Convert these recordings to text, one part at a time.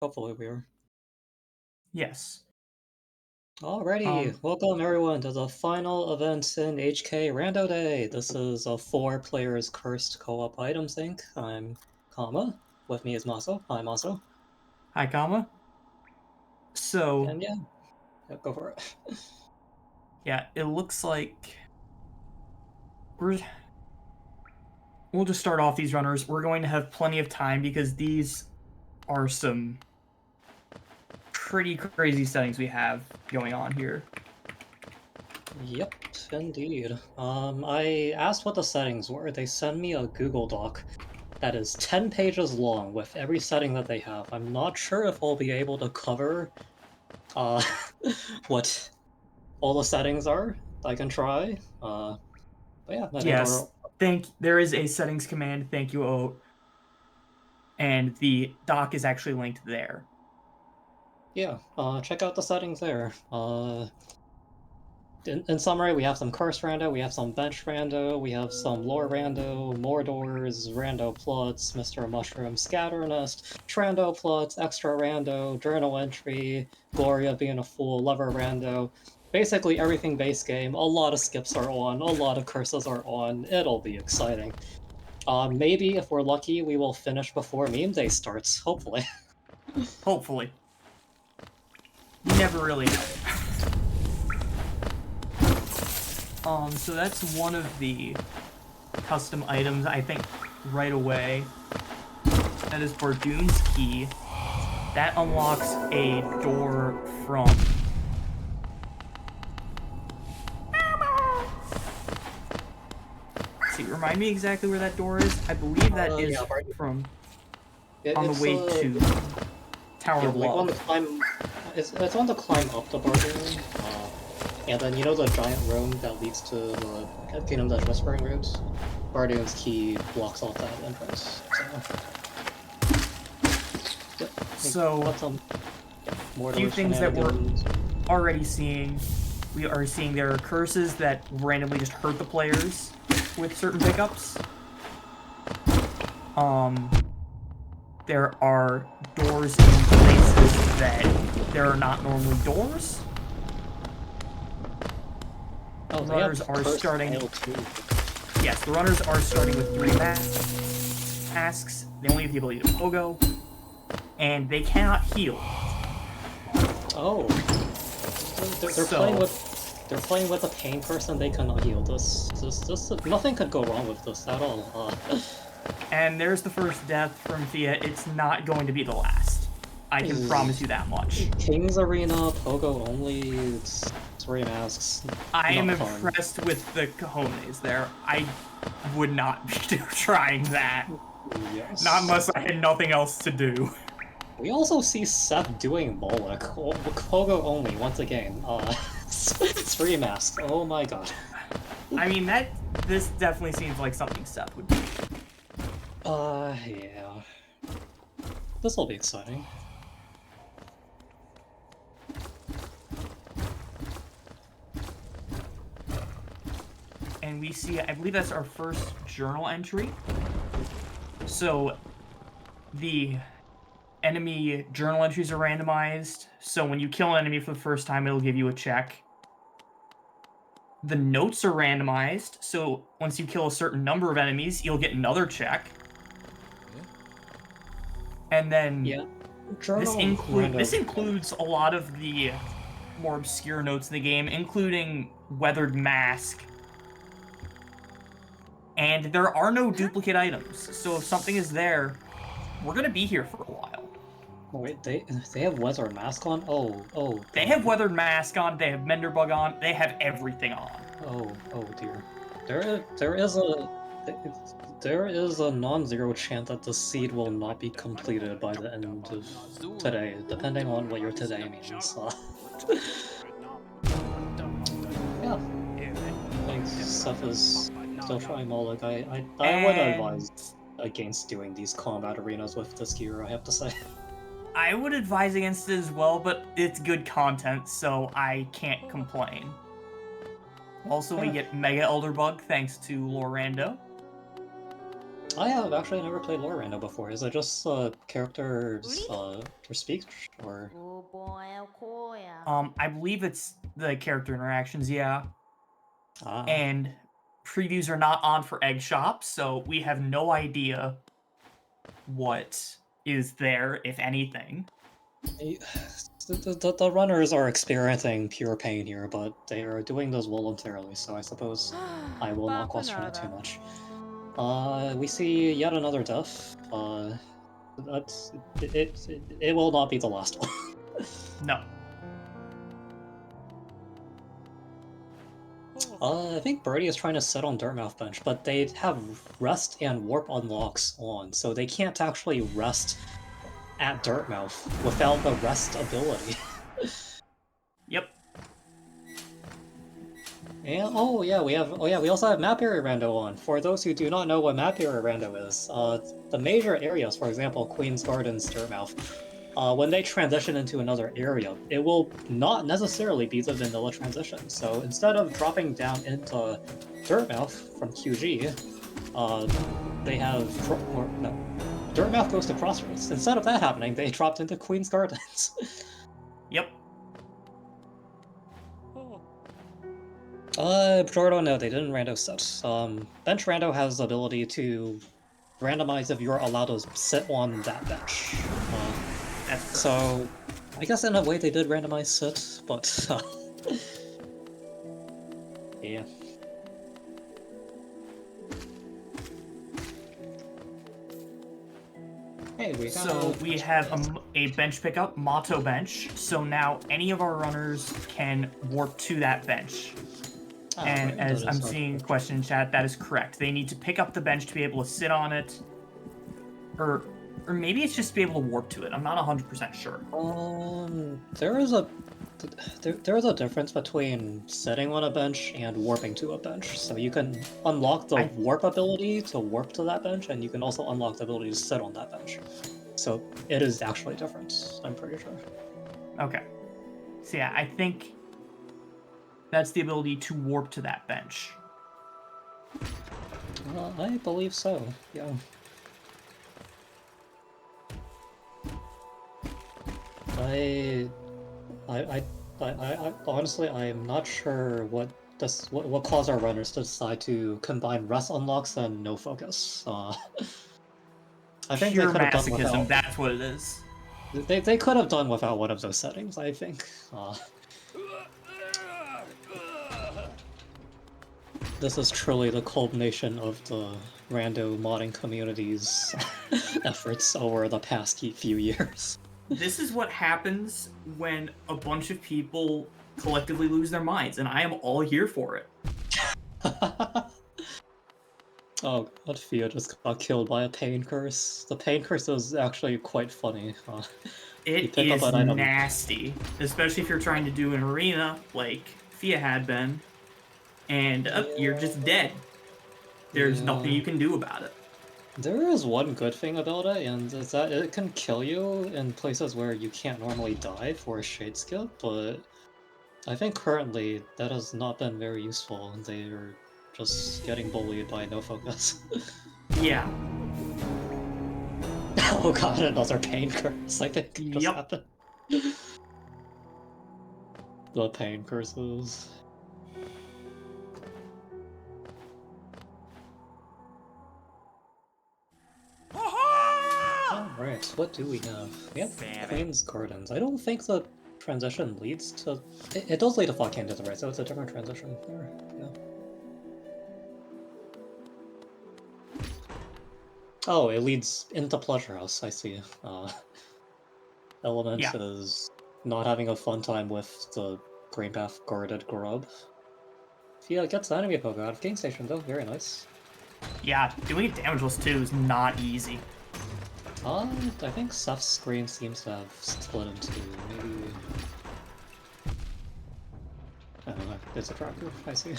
Hopefully we are. Yes. Alrighty, Um, welcome everyone to the final event in HK Rando Day. This is a 4 players cursed co-op items inc. I'm Kama. With me is Maso. Hi Maso. Hi, Kama. So, And yeah, go for it. yeah, it looks like we're we'll just start off these runners. We're going to have plenty of time because these are some pretty crazy settings we have going on here. Yep, indeed. I asked what the settings were. They sent me a Google Doc that is 10 pages long with every setting that they have. I'm not sure if I'll be able to cover uh what all the settings are. I can try. But yeah, I think Yes, there is a settings command, thank you, Oat, and the doc is actually linked there. check out the settings there. In summary, we have some curse rando, we have some bench rando, we have some lore rando, more doors, rando plots, Mr. Mushroom scatter nest, trando plots, extra rando, journal entry, Gloria being a fool, lover rando. Basically everything base game. A lot of skips are on, a lot of curses are on. It'll be exciting. Maybe if we're lucky, we will finish before meme day starts. Hopefully. Hopefully. You never really know. So that's one of the custom items, I think, right away. That is Bardoon's key. That unlocks a door from... Let's see, remind me exactly where that door is. I believe that is Yeah, from on the it's way to Tower yeah, of like Love. it's on to climb up the bargain. And then you know the giant room that leads to the Kingdom Dutch Whispering Roots? Bardoon's key blocks off that entrance. So yep, So, got some a few Mordor's things that we're shenanigans. already seeing. We are seeing there are curses that randomly just hurt the players with certain pickups. There are doors in places that there are not normally doors. Oh, they have Runners are cursed starting. mail too. Yes, the runners are starting with 3 masks. They only have the ability to pogo, and they cannot heal. Oh, they're playing with a pain person. They cannot heal this. Nothing could go wrong with this at all. And there's the first death from Thea. It's not going to be the last. I can promise you that much. King's Arena, Pogo only, it's 3 masks. I am Not fun. impressed with the cojones there. I would not be trying that. Yes. Not unless I had nothing else to do. We also see Seth doing Moloch. Pogo only, once again. 3 masks. Oh my god. I mean, this definitely seems like something Seth would do. Yeah. This will be exciting. And we see, I believe that's our first journal entry. So, the enemy journal entries are randomized. So when you kill an enemy for the first time, it'll give you a check. The notes are randomized. So once you kill a certain number of enemies, you'll get another check. And then Yeah. this includes a lot of the more obscure notes in the game, including Weathered Mask. And there are no duplicate items. So if something is there, we're going to be here for a while. Wait, they have Weathered Mask on? Oh, god. They have Weathered Mask on, they have Menderbug on, they have everything on. Oh dear. There is a non-zero chance that the seed will not be completed by the end of today, depending on what your today means. Yeah. Thanks. Stuff is still trying Moloch. I would advise against doing these combat arenas with this gear, I have to say. I would advise against it as well, but it's good content, so I can't complain. Also, we get Mega Elderbug thanks to Rando. I have actually never played Lore Rando before. Is it just characters for speech or? I believe it's the character interactions, yeah. Ah. And previews are not on for Egg Shop, so we have no idea what is there, if anything. The runners are experiencing pure pain here, but they are doing this voluntarily, so I suppose I will not question it too much. We see yet another death. That's it will not be the last one. No. I think Birdie is trying to sit on Dirtmouth bench, but they have rest and warp unlocks on, so they can't actually rest at Dirtmouth without the rest ability. Yep. And we also have Map Area Rando on. For those who do not know what Map Area Rando is, the major areas, for example, Queen's Gardens, Dirtmouth, when they transition into another area, it will not necessarily be the vanilla transition. So instead of dropping down into Dirtmouth from QG, they have no, Dirtmouth goes to Crossroads. Instead of that happening, they dropped into Queen's Gardens. Yep. Jordo, no, they didn't rando set. Bench rando has the ability to randomize if you're allowed to sit on that bench. That's correct. So, I guess in a way they did randomize sit, but yeah. Hey, we have a bench pickup, Motto bench. So now any of our runners can warp to that bench. And right, as I'm seeing a question in chat, that is correct. They need to pick up the bench to be able to sit on it. Or maybe it's just to be able to warp to it. I'm not 100% sure. There is a difference between sitting on a bench and warping to a bench. So you can unlock the warp ability to warp to that bench, and you can also unlock the ability to sit on that bench. So it is actually different, I'm pretty sure. Okay. So yeah, I think that's the ability to warp to that bench. I believe so, yeah. I honestly, I'm not sure what caused our runners to decide to combine rest unlocks and no focus. I think Pure they could have done masochism, without. that's what it is. They could have done without one of those settings, I think. This is truly the culmination of the rando modding community's efforts over the past few years. This is what happens when a bunch of people collectively lose their minds, and I am all here for it. Oh god, Fia just got killed by a pain curse. The pain curse is actually quite funny. It is nasty, especially if you're trying to do an arena like Fia had been, and you're just dead. There's nothing you can do about it. There is one good thing about it, and it's that it can kill you in places where you can't normally die for a shade skip, but I think currently that has not been very useful, and they are just getting bullied by no focus. Yeah. Oh god, another pain curse, I think just happened. The pain curses. Alright, what do we have? We have Queen's Gardens. I don't think the transition leads to... It does lead to Flock Candy to the right, so it's a different transition there. Yeah. Oh, it leads into Pleasure House, I see. Element is not having a fun time with the Green Path guarded grub. Fia gets the enemy poke out of King Station though, very nice. Yeah, doing it damageless too is not easy. I think Seth's screen seems to have split into maybe... I don't know, it's a tracker, I see.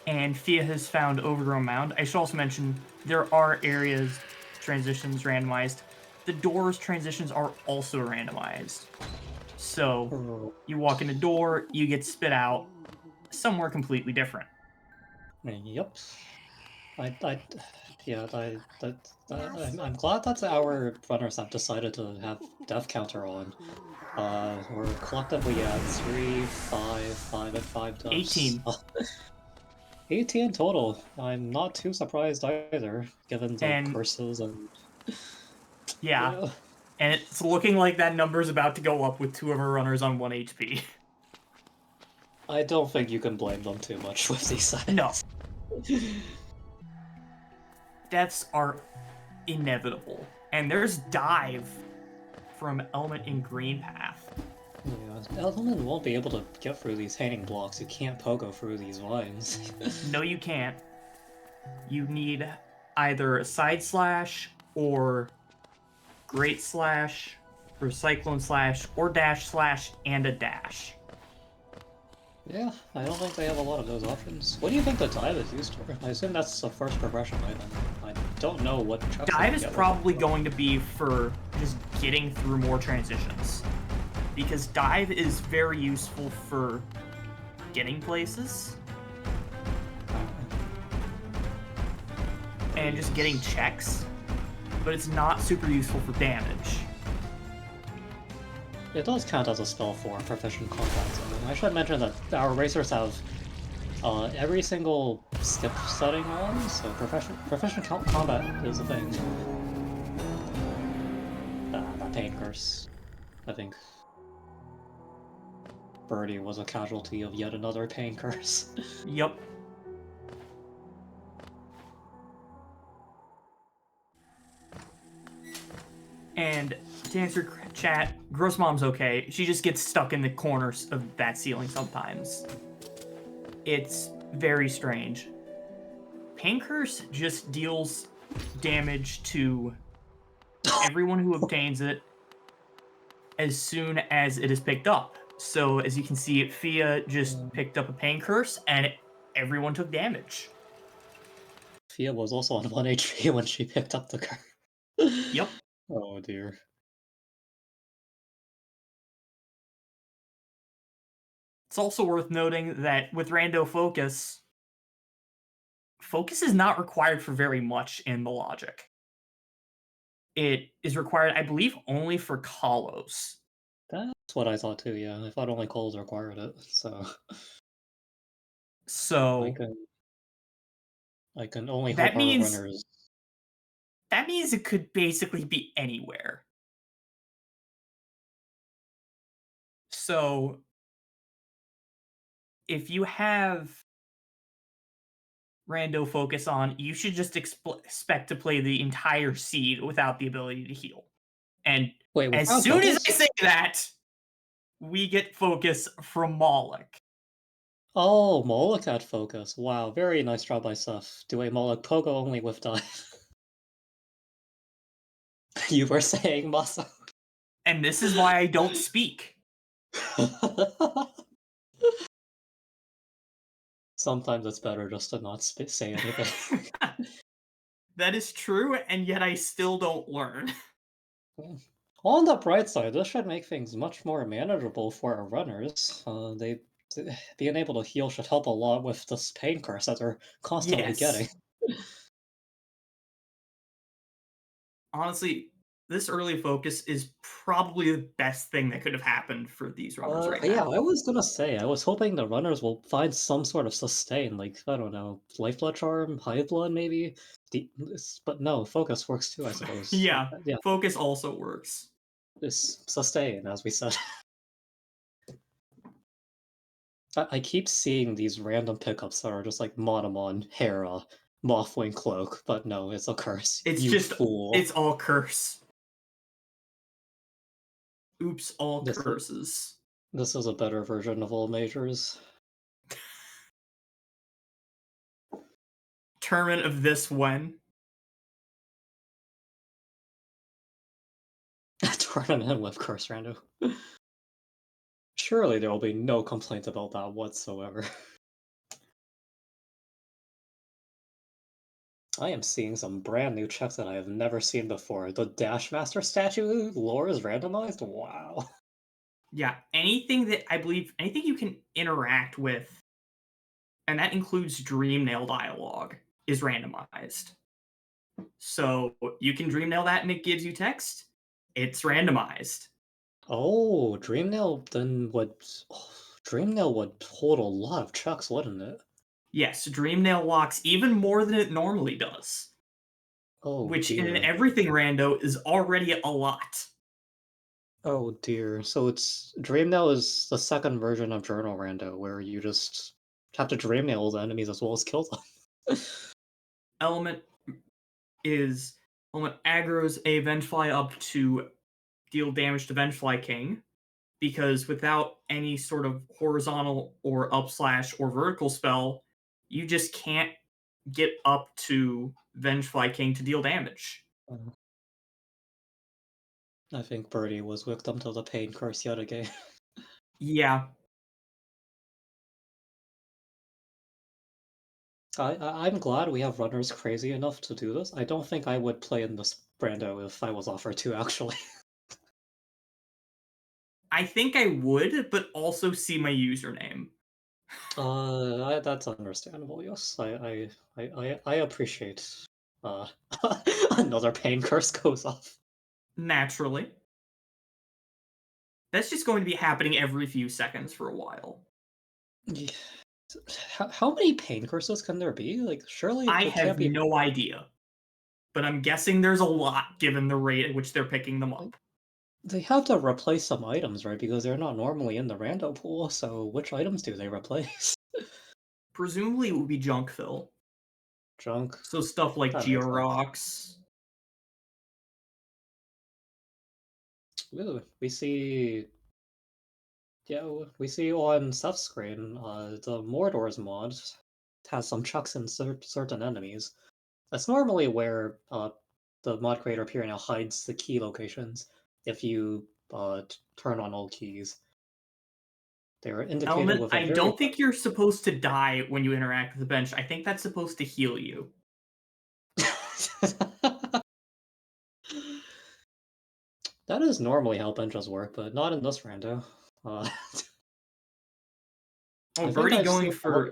And Fia has found Overgrown Mound. I should also mention, there are areas, transitions randomized. The doors transitions are also randomized. So, you walk in a door, you get spit out somewhere completely different. Yep. I, yeah, I'm glad that our runners have decided to have death counter on. We're collectively at 3, 5, 5, and 5 deaths. 18. 18 total. I'm not too surprised either, given the And curses and yeah, yeah. and it's looking like that number's about to go up with two of our runners on 1 HP. I don't think you can blame them too much with these No, settings. deaths are inevitable. And there's dive from Element in Green Path. Yeah, Edelman won't be able to get through these hanging blocks. You can't pogo through these vines. No, you can't. You need either a side slash or great slash or cyclone slash or dash slash and a dash. Yeah, I don't think they have a lot of those options. What do you think the dive is used for? I assume that's the first progression item. I don't know what checks they Dive can is get with probably it. going to be for just getting through more transitions. Because dive is very useful for getting places and just getting checks, but it's not super useful for damage. It does count as a spell for proficient combat zone. I should mention that our racers have every single skip setting on, so proficient combat is a thing. That pain curse. I think Birdie was a casualty of yet another pain curse. Yep. And to answer chat, Gross Mom's okay. She just gets stuck in the corners of that ceiling sometimes. It's very strange. Pain Curse just deals damage to everyone who obtains it as soon as it is picked up. So as you can see, Fia just picked up a Pain Curse and everyone took damage. Fia was also on 1 HP when she picked up the card. Yep. Oh dear. It's also worth noting that with Rando Focus, Focus is not required for very much in the logic. It is required, I believe, only for Kalos. That's what I thought too, yeah. I thought only Coles required it, so I So can I can only hope that our means runners. that means it could basically be anywhere. So if you have Rando Focus on, you should just expect to play the entire seed without the ability to heal. And Wait, as without soon as I focus? say that, we get Focus from Moloch. Oh, Moloch had focus. Wow, very nice job by Seth. Do a Moloch pogo only with dive. You were saying, Masa. And this is why I don't speak. Sometimes it's better just to not say anything. That is true, and yet I still don't learn. On the bright side, this should make things much more manageable for our runners. Being able to heal should help a lot with this pain curse that they're constantly getting. Yes. Honestly, this early focus is probably the best thing that could have happened for these runners right Yeah, now. I was gonna say, I was hoping the runners will find some sort of sustain, like, I don't know, Lifeblood Charm, Hive Blood, maybe? But no, Focus works too, I suppose. Yeah, Yeah, focus also works. it's sustain, as we said. I keep seeing these random pickups that are just like Monomon, Hera, Mothwing Cloak, but no, it's a curse. It's You just, fool. it's all curse. Oops, all This is, curses. this is a better version of all majors. Tournament of this when? Tournament with Curse Rando. Surely there will be no complaint about that whatsoever. I am seeing some brand new checks that I have never seen before. The Dash Master statue lore is randomized? Wow. Yeah, anything that I believe, anything you can interact with and that includes dream nail dialogue, is randomized. So you can dream nail that and it gives you text. It's randomized. Oh, Dreamnail then would Dreamnail would hold a lot of checks, wouldn't it? Yes, dream nail locks even more than it normally does, Oh which in dear. everything rando is already a lot. Oh dear. So it's Dreamnail is the second version of Journal Rando, where you just have to Dreamnail the enemies as well as kill them. Element is element aggro's a Vengefly up to deal damage to Vengefly King, because without any sort of horizontal or up slash or vertical spell, you just can't get up to Vengefly King to deal damage. Uh, I think Birdie was victim to the pain curse yet again. Yeah, I'm glad we have runners crazy enough to do this. I don't think I would play in this Brando if I was offered to, actually. I think I would, but also see my username. That's understandable. Yes, I appreciate. Uh, another pain curse goes off. Naturally. That's just going to be happening every few seconds for a while. Yeah. How many pain curses can there be? Like, surely I there can't have be. no idea, but I'm guessing there's a lot given the rate at which they're picking them Like, up. they have to replace some items, right? Because they're not normally in the rando pool. So, which items do they replace? Presumably it would be junk fill. Junk. So stuff like That makes sense. Georocks. Ooh, we see. Yeah, we see on Seth's screen. The Mordor's mod has some chucks in certain enemies. That's normally where the mod creator appear now hides the key locations. If you turn on all keys, they're indicated Element, with a I very don't think you're supposed to die when you interact with the bench. I think that's supposed to heal you. that is normally how benches work, but not in this rando. Uh, Oh, I think Birdie I've going seen more. for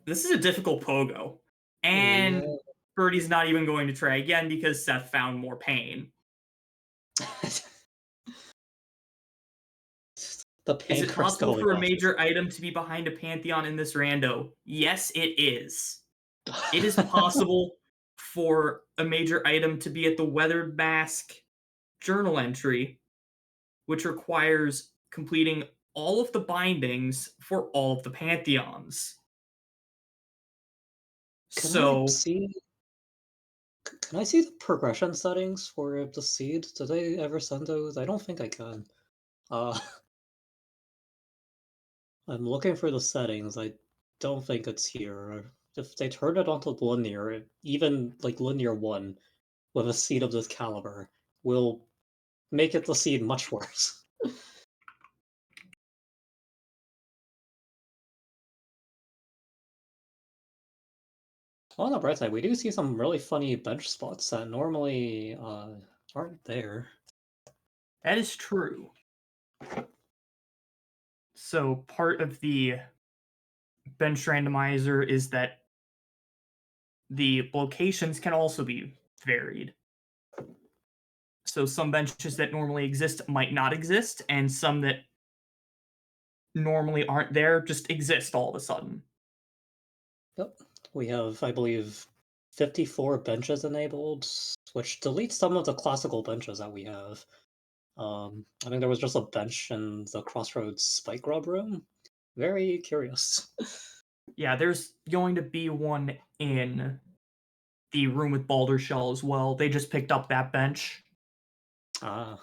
this is a difficult pogo. And Yeah. Birdie's not even going to try again because Seth found more pain. the Is pain it curse possible going for a off. major item to be behind a Pantheon in this rando? Yes, it is. It is possible for a major item to be at the Weathered Mask journal entry, which requires completing all of the bindings for all of the Pantheons. Can I So, see? Can I see the progression settings for the seed? Did they ever send those? I don't think I can. Uh, I'm looking for the settings. I don't think it's here. If they turn it onto linear, even like linear one with a seed of this caliber, will make it the seed much worse. On the bright side, we do see some really funny bench spots that normally aren't there. that is true. So, part of the bench randomizer is that the locations can also be varied. So, some benches that normally exist might not exist, and some that normally aren't there just exist all of a sudden. Yep. We have, I believe, 54 benches enabled, which deletes some of the classical benches that we have. I think there was just a bench in the Crossroads Spike Grub room. Very curious. Yeah, there's going to be one in the room with Balder Shell as well. They just picked up that bench. Ah.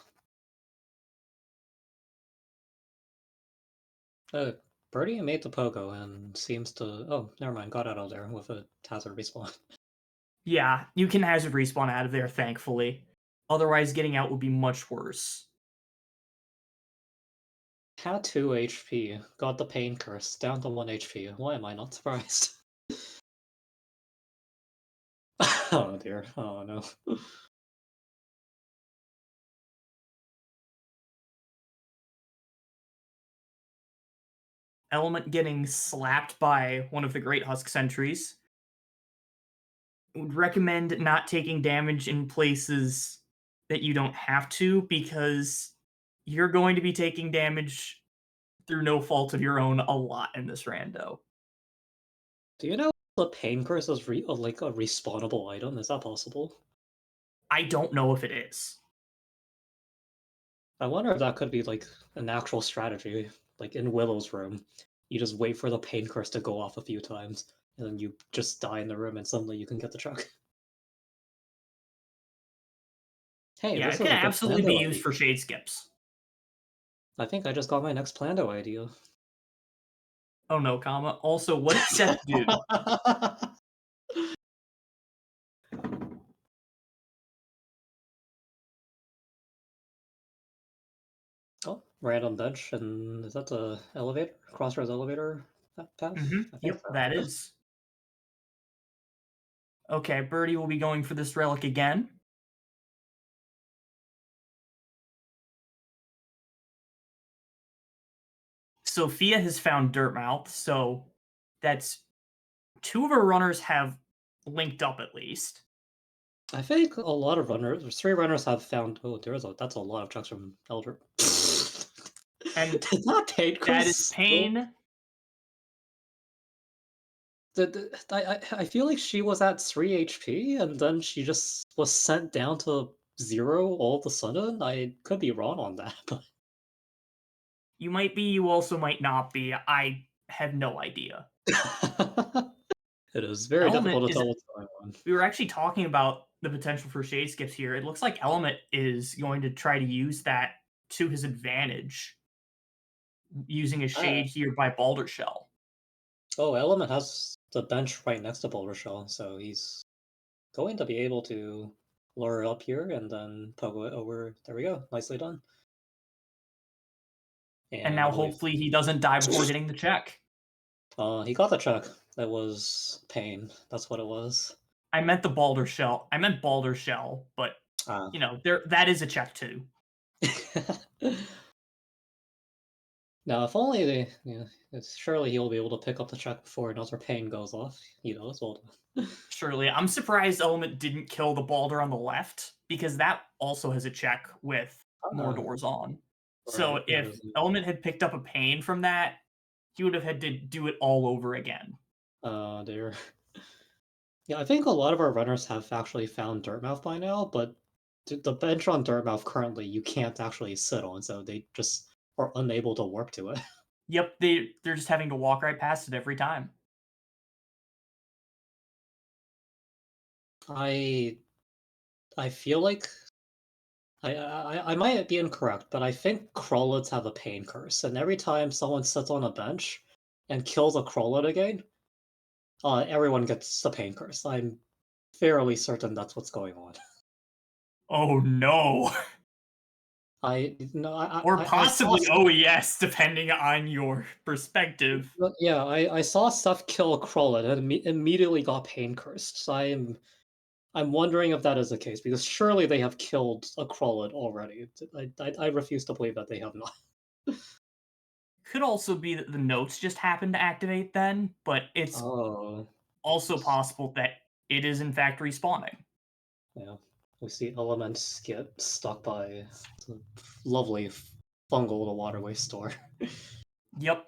Uh, Birdie made the pogo and seems to. Oh, never mind. Got out of there with a hazard respawn. Yeah, you can hazard respawn out of there, thankfully. Otherwise, getting out would be much worse. Had 2 HP. Got the pain curse. Down to 1 HP. Why am I not surprised? oh dear. Oh no. Element getting slapped by one of the Great Husk sentries. Would recommend not taking damage in places that you don't have to because you're going to be taking damage through no fault of your own a lot in this rando. Do you know the pain curse is like a respawnable item? Is that possible? I don't know if it is. I wonder if that could be like an actual strategy, like in Willow's room. You just wait for the pain curse to go off a few times, and then you just die in the room, and suddenly you can get the truck. Hey, Yeah, this it is can a good absolutely be Plando used idea. for shade skips. I think I just got my next Plando idea. Oh no, comma. Also, what did Seth do? Oh, random bench, and is that the elevator? Crossroads elevator path? I think Yep, so. that is. Okay, Birdie will be going for this relic again. Sophia has found Dirtmouth, so that's two of our runners have linked up at least. I think a lot of runners, 3 runners have found. Oh, that's a lot of checks from Elder. And Did that paid that Chris is still? Pain. I feel like she was at 3 HP and then she just was sent down to 0 all of a sudden. I could be wrong on that, but You might be, you also might not be. I have no idea. it is very Element difficult to is. tell what's going on. We were actually talking about the potential for shade skips here. It looks like Element is going to try to use that to his advantage, using a Uh, shade here by Balder Shell. oh, Element has the bench right next to Boulder Shell, so he's going to be able to lure it up here and then pogo it over. There we go. Nicely done. And And now I believe hopefully he doesn't die before getting the check. he got the check. That was pain. That's what it was. I meant the Balder Shell. I meant Balder Shell, but Ah. there that is a check too. Now, if only they, surely he'll be able to pick up the check before another pain goes off. Well done. Surely. I'm surprised Element didn't kill the Balder on the left, because that also has a check with more Ah, doors on. So right. That if is. Element had picked up a pain from that, he would have had to do it all over again. Dear. Yeah, I think a lot of our runners have actually found Dirtmouth by now, but the bench on Dirtmouth currently you can't actually sit on, so they just are unable to warp to it. Yep, they're just having to walk right past it every time. I I feel like I might be incorrect, but I think Krollids have a pain curse, and every time someone sits on a bench and kills a Krollid again, everyone gets the pain curse. I'm fairly certain that's what's going on. Oh no. I no, Or I saw possibly OES, depending on your perspective. yeah, I saw Seth kill a Krollid and immediately got pain cursed. So I'm wondering if that is the case because surely they have killed a Krollid already. I refuse to believe that they have not. Could also be that the notes just happened to activate then, but it's Oh, also possible that it is in fact respawning. yeah. We see elements get stuck by the lovely fungal the waterway store. Yep.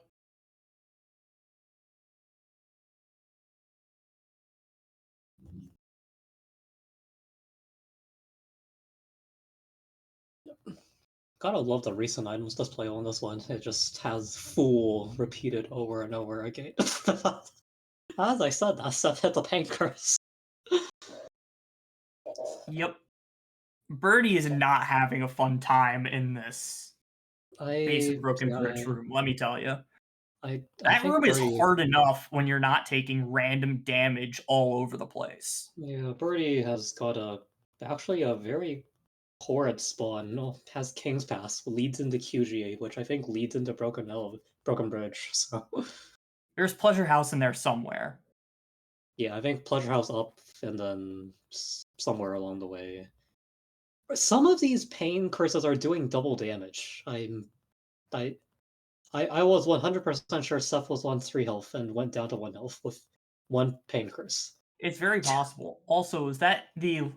Gotta love the recent items display on this one. It just has fool repeated over and over again. As I said, that stuff hit the pain curse. Yep. Birdie is not having a fun time in this basic I Broken Bridge yeah, room, let me tell you. I That think room is Birdie hard enough when you're not taking random damage all over the place. yeah, Birdie has got actually a very horrid spawn. No, has King's Pass, leads into QGA, which I think leads into Broken Bridge. So There's Pleasure House in there somewhere. yeah, I think Pleasure House up and then somewhere along the way. Some of these pain curses are doing double damage. I I was 100% sure Seth was on 3 health and went down to 1 health with 1 pain curse. It's very possible. Also, is that the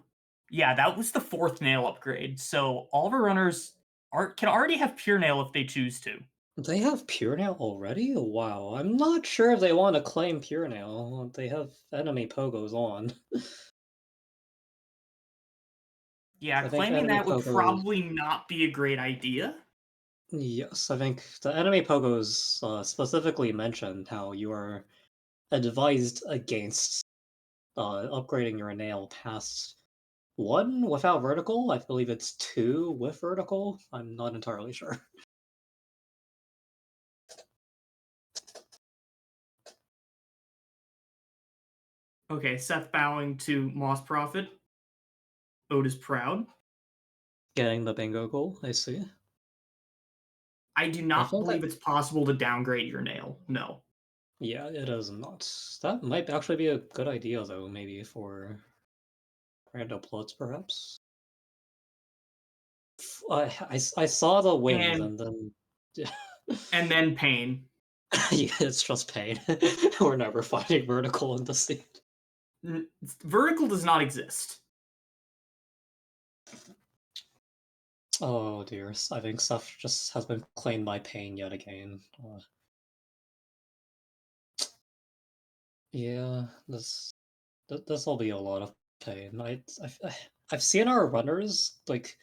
yeah, that was the 4th nail upgrade, so all of our runners can already have pure nail if they choose to. They have Pure Nail already? Wow, I'm not sure if they want to claim Pure Nail. They have enemy pogos on. Yeah, I think claiming enemy that would pogos. probably not be a great idea. Yes, I think the enemy pogos specifically mentioned how you are advised against upgrading your nail past 1 without vertical. I believe it's 2 with vertical. I'm not entirely sure. Okay, Seth bowing to Moss Prophet. Otis proud. Getting the bingo goal, I see. I do I not feel believe that, it's possible to downgrade your nail. No. yeah, it is not. That might actually be a good idea, though, maybe for rando plots, perhaps. I saw the wings, And and then. and then pain. Yeah, it's just pain. We're never finding vertical in the scene. Vertical does not exist. Oh dear, I think stuff just has been claimed by pain yet again. Yeah, this will be a lot of pain. I've seen our runners like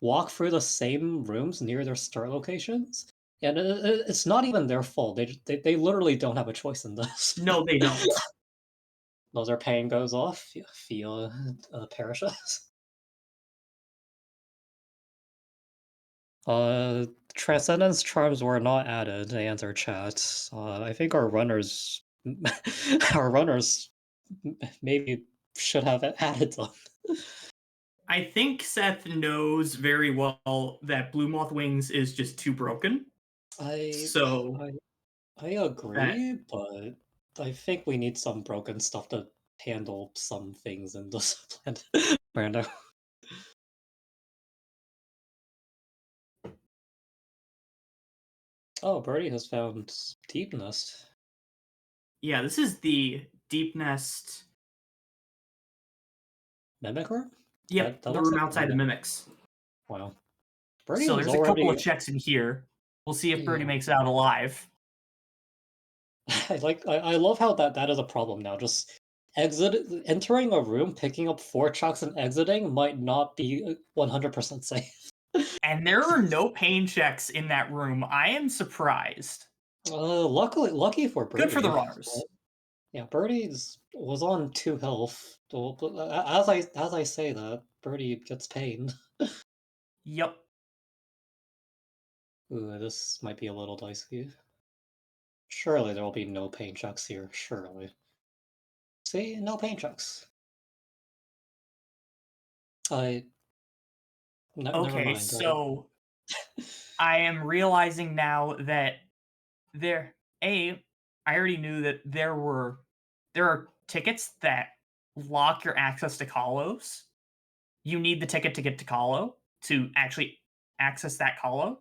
walk through the same rooms near their start locations, and it's not even their fault. They literally don't have a choice in this. No, they don't. Those their pain goes off, Fia perishes. Uh, Transcendence charms were not added. To answer chat. I think our runners, our runners, maybe should have added them. I think Seth knows very well that Blue Moth Wings is just too broken. I, So I, I that agree, but I think we need some broken stuff to handle some things in this planet. Rando. Oh, Birdie has found Deep Nest. yeah, this is the Deep Nest. Mimic room? Yep, That the looks room like a outside the mimic. mimics. Wow. Birdie So was there's a couple already. of checks in here. We'll see if Birdie Yeah. makes it out alive. I love how that is a problem now. Just entering a room, picking up 4 chucks and exiting might not be 100% safe. And there are no pain checks in that room. I am surprised. Lucky for Good for the Birdie. runners. But, yeah, Birdie's was on 2 health. As I say that, Birdie gets pain. Yep. Ooh, this might be a little dicey. Surely there will be no pain checks here. Surely. See, no pain checks. I never Okay, mind. so I am realizing now that there A, I already knew that there are tickets that lock your access to Kalos. You need the ticket to get to Kalo to actually access that Kalo.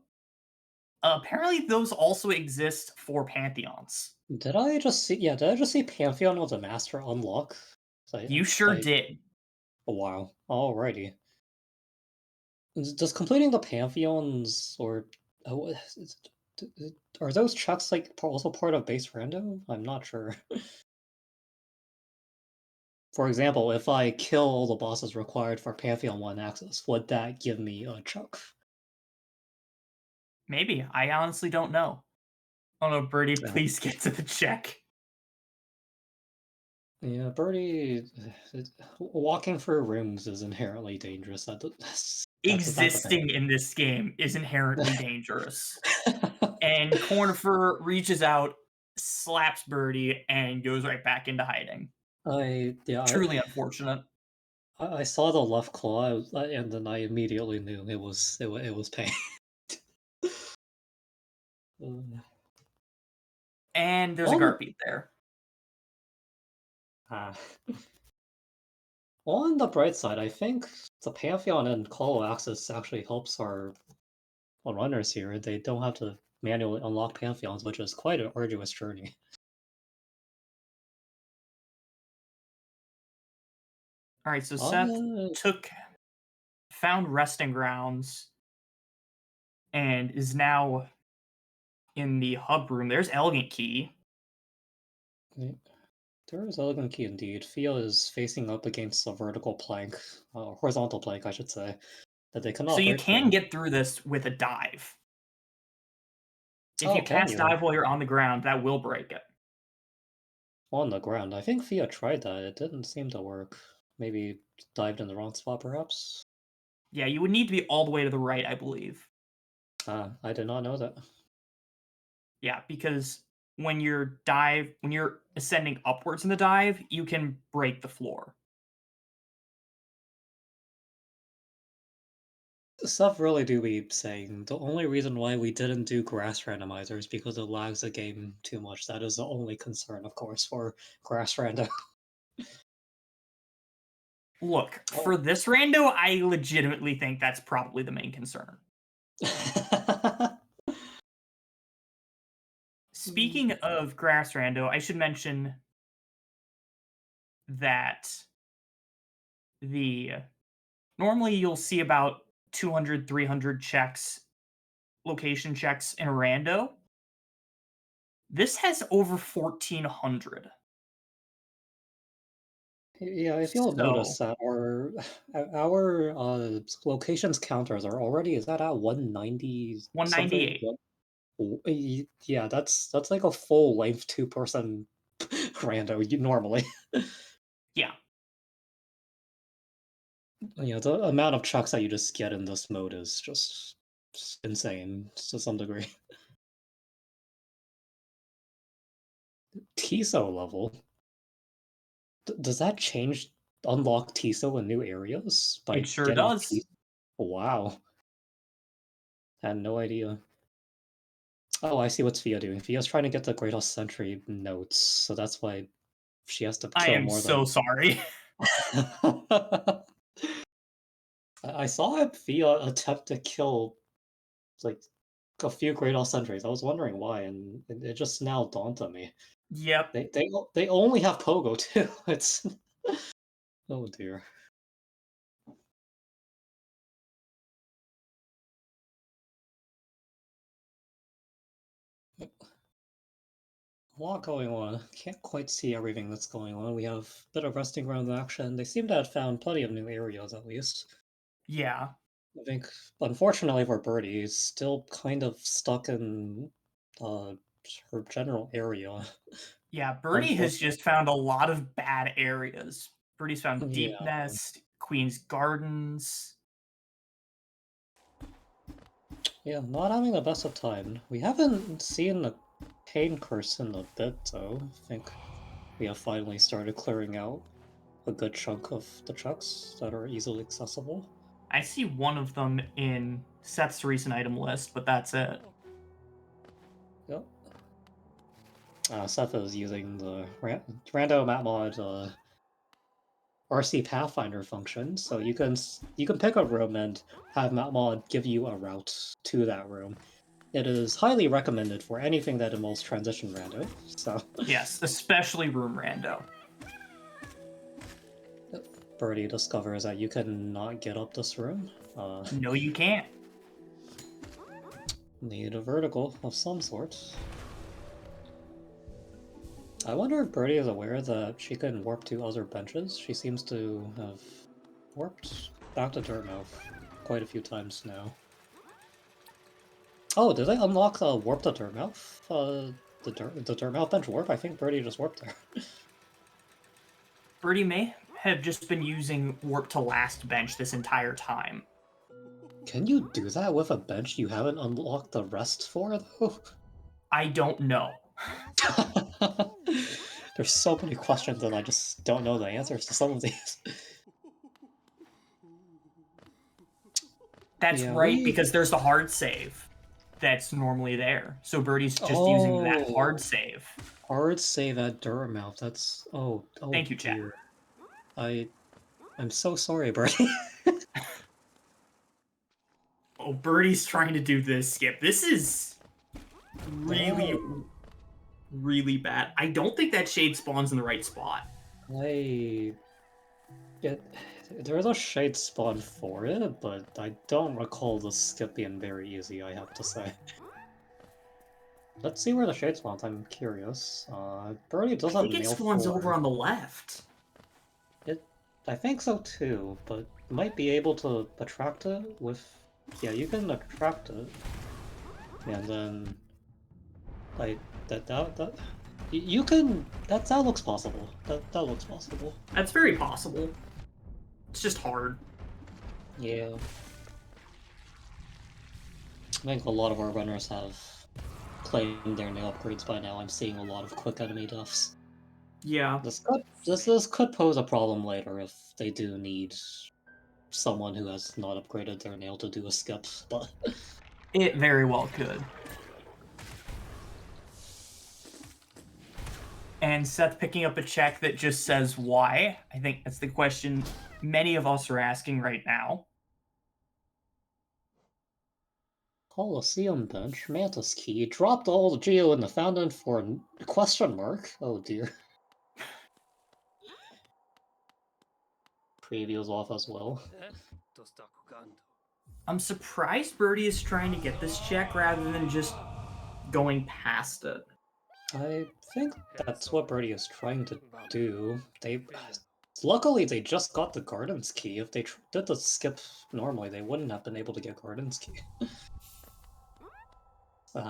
Apparently those also exist for Pantheons. Did I just see? Yeah, did I just see Pantheon with a master unlock? You sure I did. oh, wow. Alrighty. Does completing the Pantheons or oh, are those chucks like also part of base rando? I'm not sure. For example, if I kill all the bosses required for Pantheon 1 access, would that give me a chuck? Maybe. I honestly don't know. Oh no, Birdie, Yeah, please get to the check. yeah, Birdie, walking through rooms is inherently dangerous. That's a Existing in this game is inherently dangerous. And Cornifer reaches out, slaps Birdie, and goes right back into hiding. Yeah, Truly unfortunate. I saw the left claw, and then I immediately knew it was pain. Uh, And there's a on Garpy there. ah, on the bright side, I think the Pantheon and Call Axis actually helps our on runners here, they don't have to manually unlock pantheons, which is quite an arduous journey. All right, so Seth Uh, found resting grounds and is now in the hub room. There's Elegant Key. there is elegant key indeed. Fia is facing up against a vertical plank, horizontal plank, I should say, that they So cannot you break can through. get through this with a dive. If Oh, you can cast you? dive while you're on the ground, that will break it. On the ground. I think Fia tried that. It didn't seem to work. Maybe dived in the wrong spot, perhaps? Yeah, you would need to be all the way to the right, I believe. Ah, I did not know that. Yeah, because when you're ascending upwards in the dive, you can break the floor. Stuff really do be saying the only reason why we didn't do grass randomizer is because it lags the game too much. That is the only concern, of course, for grass random. Look, Oh. for this rando, I legitimately think that's probably the main concern. Speaking of grass rando, I should mention that the normally you'll see about 200, 300 checks, location checks in a rando. This has over 1,400. Yeah, if you'll notice So that our locations counters are already is that at 190 something? 198. Yeah, that's like a full length two-person rando normally. Yeah, Yeah, the amount of chucks that you just get in this mode is just insane to some degree. TISO level. Does that change unlock TISO in new areas it by sure getting does. TISO? Wow, I had no idea. Oh, I see what's Fia doing. Fia's trying to get the Great Sentry notes, so that's why she has to I kill am more so than. sorry. I saw Fia attempt to kill like a few Great Sentries. I was wondering why, and it just now dawned on me. Yep. They only have Pogo too. It's oh dear. A lot going on. Can't quite see everything that's going on. We have a bit of resting ground action. They seem to have found plenty of new areas at least. Yeah. I think, unfortunately for Birdie, he's still kind of stuck in uh, her general area. Yeah, Birdie has Unfortunately, just found a lot of bad areas. Birdie's found Deep yeah, Nest, Queen's Gardens. yeah, not having the best of time. We haven't seen the pain curse in a bit, though. I think we have finally started clearing out a good chunk of the chucks that are easily accessible. I see one of them in Seth's recent item list, but that's it. Yep. Seth is using the rando map mod RC Pathfinder function, so you can pick a room and have map mod give you a route to that room. It is highly recommended for anything that involves transition rando. So Yes, especially Room Rando. Birdie discovers that you cannot get up this room. No, you can't. Need a vertical of some sort. I wonder if Birdie is aware that she can warp to other benches. She seems to have warped back to Dirtmouth quite a few times now. Oh, did they unlock the warp to Dirtmouth? The Dirtmouth bench warp? I think Birdie just warped there. Birdie may have just been using Warp to Last Bench this entire time. Can you do that with a bench you haven't unlocked the rest for, though? I don't know. There's so many questions and I just don't know the answers to some of these. That's Yeah, right, we. because there's the hard save that's normally there. So Birdie's just using that hard Oh, save. hard save at Durmouth. That's oh Thank you, chat. dear. I I'm so sorry, Bertie. Oh, Birdie's trying to do this skip. This is really, really bad. I don't think that shade spawns in the right spot. There's a shade spawn for it, but I don't recall the skip being very easy, I have to say. Let's see where the shade spawns, I'm curious. Birdie does I have think it nail spawns 4. over on the left. I think so too, but might be able to attract it with... Yeah, you can attract it. And then... Like, you can... That looks possible. That looks possible. That's very possible. It's just hard. Yeah. I think a lot of our runners have claimed their nail upgrades by now. I'm seeing a lot of quick enemy deaths. Yeah. This could pose a problem later if they do need someone who has not upgraded their nail to do a skip, but... It very well could. And Seth picking up a check that just says why. I think that's the question many of us are asking right now. Coliseum bench, Mantis key, dropped all the Geo in the fountain for a question mark? Oh dear. Preview's off as well. I'm surprised Birdie is trying to get this check rather than just going past it. I think that's what Birdie is trying to do. Luckily, they just got the Garden's key. If they did the skip normally, they wouldn't have been able to get Garden's key.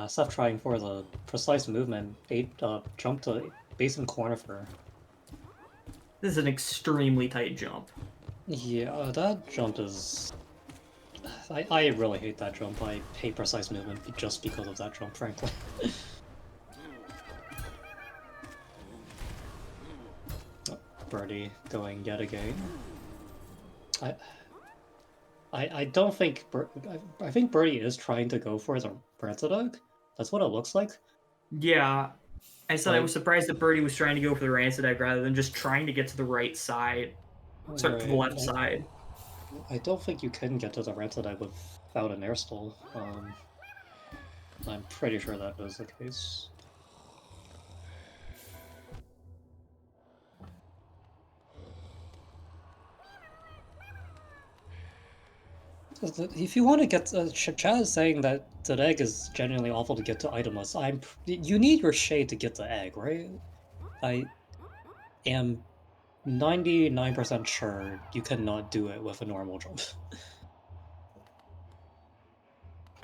Seth trying for the precise movement, jump to base and corner for. This is an extremely tight jump. Yeah, that jump is... I really hate that jump. I hate precise movement just because of that jump, frankly. Birdie going yet again. I don't think... I think Birdie is trying to go for the Rancid. That's what it looks like. Yeah. I said I was surprised that Birdie was trying to go for the Rancid Egg rather than just trying to get to the right side. Sorry, to the left side. I don't think you can get to the Rancid Egg without an air stall. I'm pretty sure that is the case. If you want to get... Chaz is saying that the egg is genuinely awful to get to itemless. You need your shade to get the egg, right? I am 99% sure you cannot do it with a normal jump.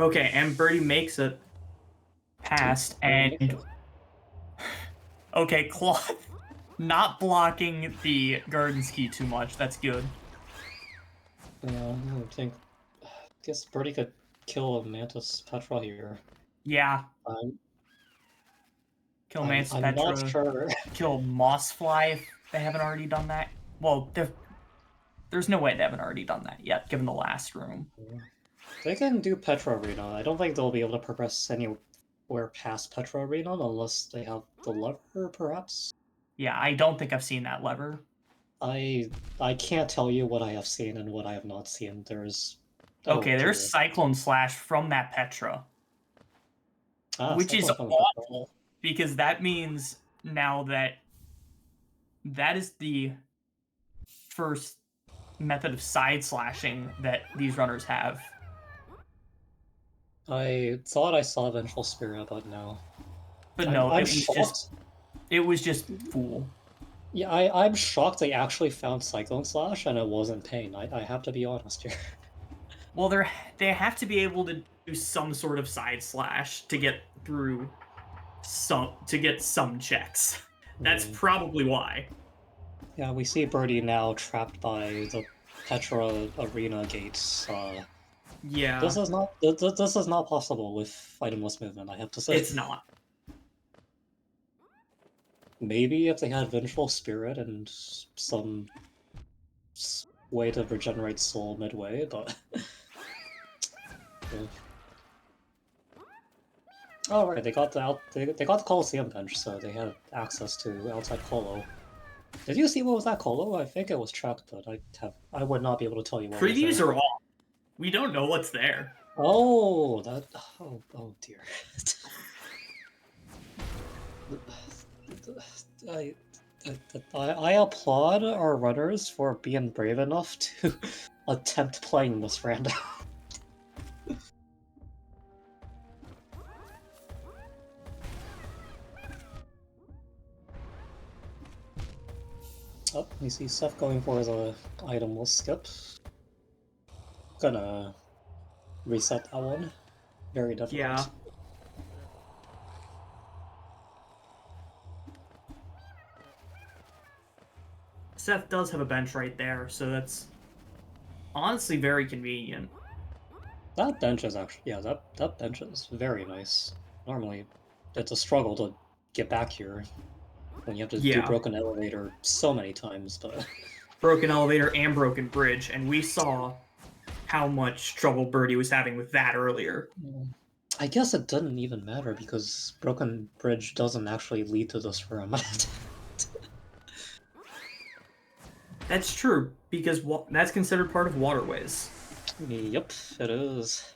Okay, and Birdie makes it past, and... Okay, Cloth not blocking the Garden's key too much. That's good. Yeah, I guess Birdie could kill a Mantis Petra here. Yeah. Kill Mantis Petra. I'm not sure. Kill Mossfly if they haven't already done that. Well, there's no way they haven't already done that yet, given the last room. They can do Petra Arena. I don't think they'll be able to progress anywhere past Petra Arena unless they have the lever, perhaps? Yeah, I don't think I've seen that lever. I can't tell you what I have seen and what I have not seen. There's... Okay, there's Cyclone Slash from that Petra. Which is awful, because that means now that is the first method of side slashing that these runners have. I thought I saw Vengeful Spirit, but no. But no, it was just Fool. Yeah, I'm shocked they actually found Cyclone Slash and it wasn't Pain. I have to be honest here. Well, they have to be able to do some sort of side slash to get through some checks. That's probably why. Yeah, we see Birdie now trapped by the Petra Arena gates. Yeah. This is not possible with itemless movement, I have to say. It's not. Maybe if they had Vengeful Spirit and some way to regenerate soul midway, but... yeah. Oh right, they got the Coliseum bench, so they had access to outside colo. Did you see what was that colo? I think it was checked, but I would not be able to tell you what Previews are off. We don't know what's there. Oh, that. Oh dear. I, I applaud our runners for being brave enough to attempt playing this random. Oh, you see Seth going for the itemless skip. Gonna reset that one. Very Yeah. difficult. Seth does have a bench right there, so that's honestly very convenient. That bench is actually, yeah, that bench is very nice. Normally, it's a struggle to get back here when you have to do Yeah. broken elevator so many times, but Broken elevator and broken bridge, and we saw how much trouble Birdie was having with that earlier. I guess it didn't even matter because broken bridge doesn't actually lead to this room. That's true, because that's considered part of waterways. Yep, it is.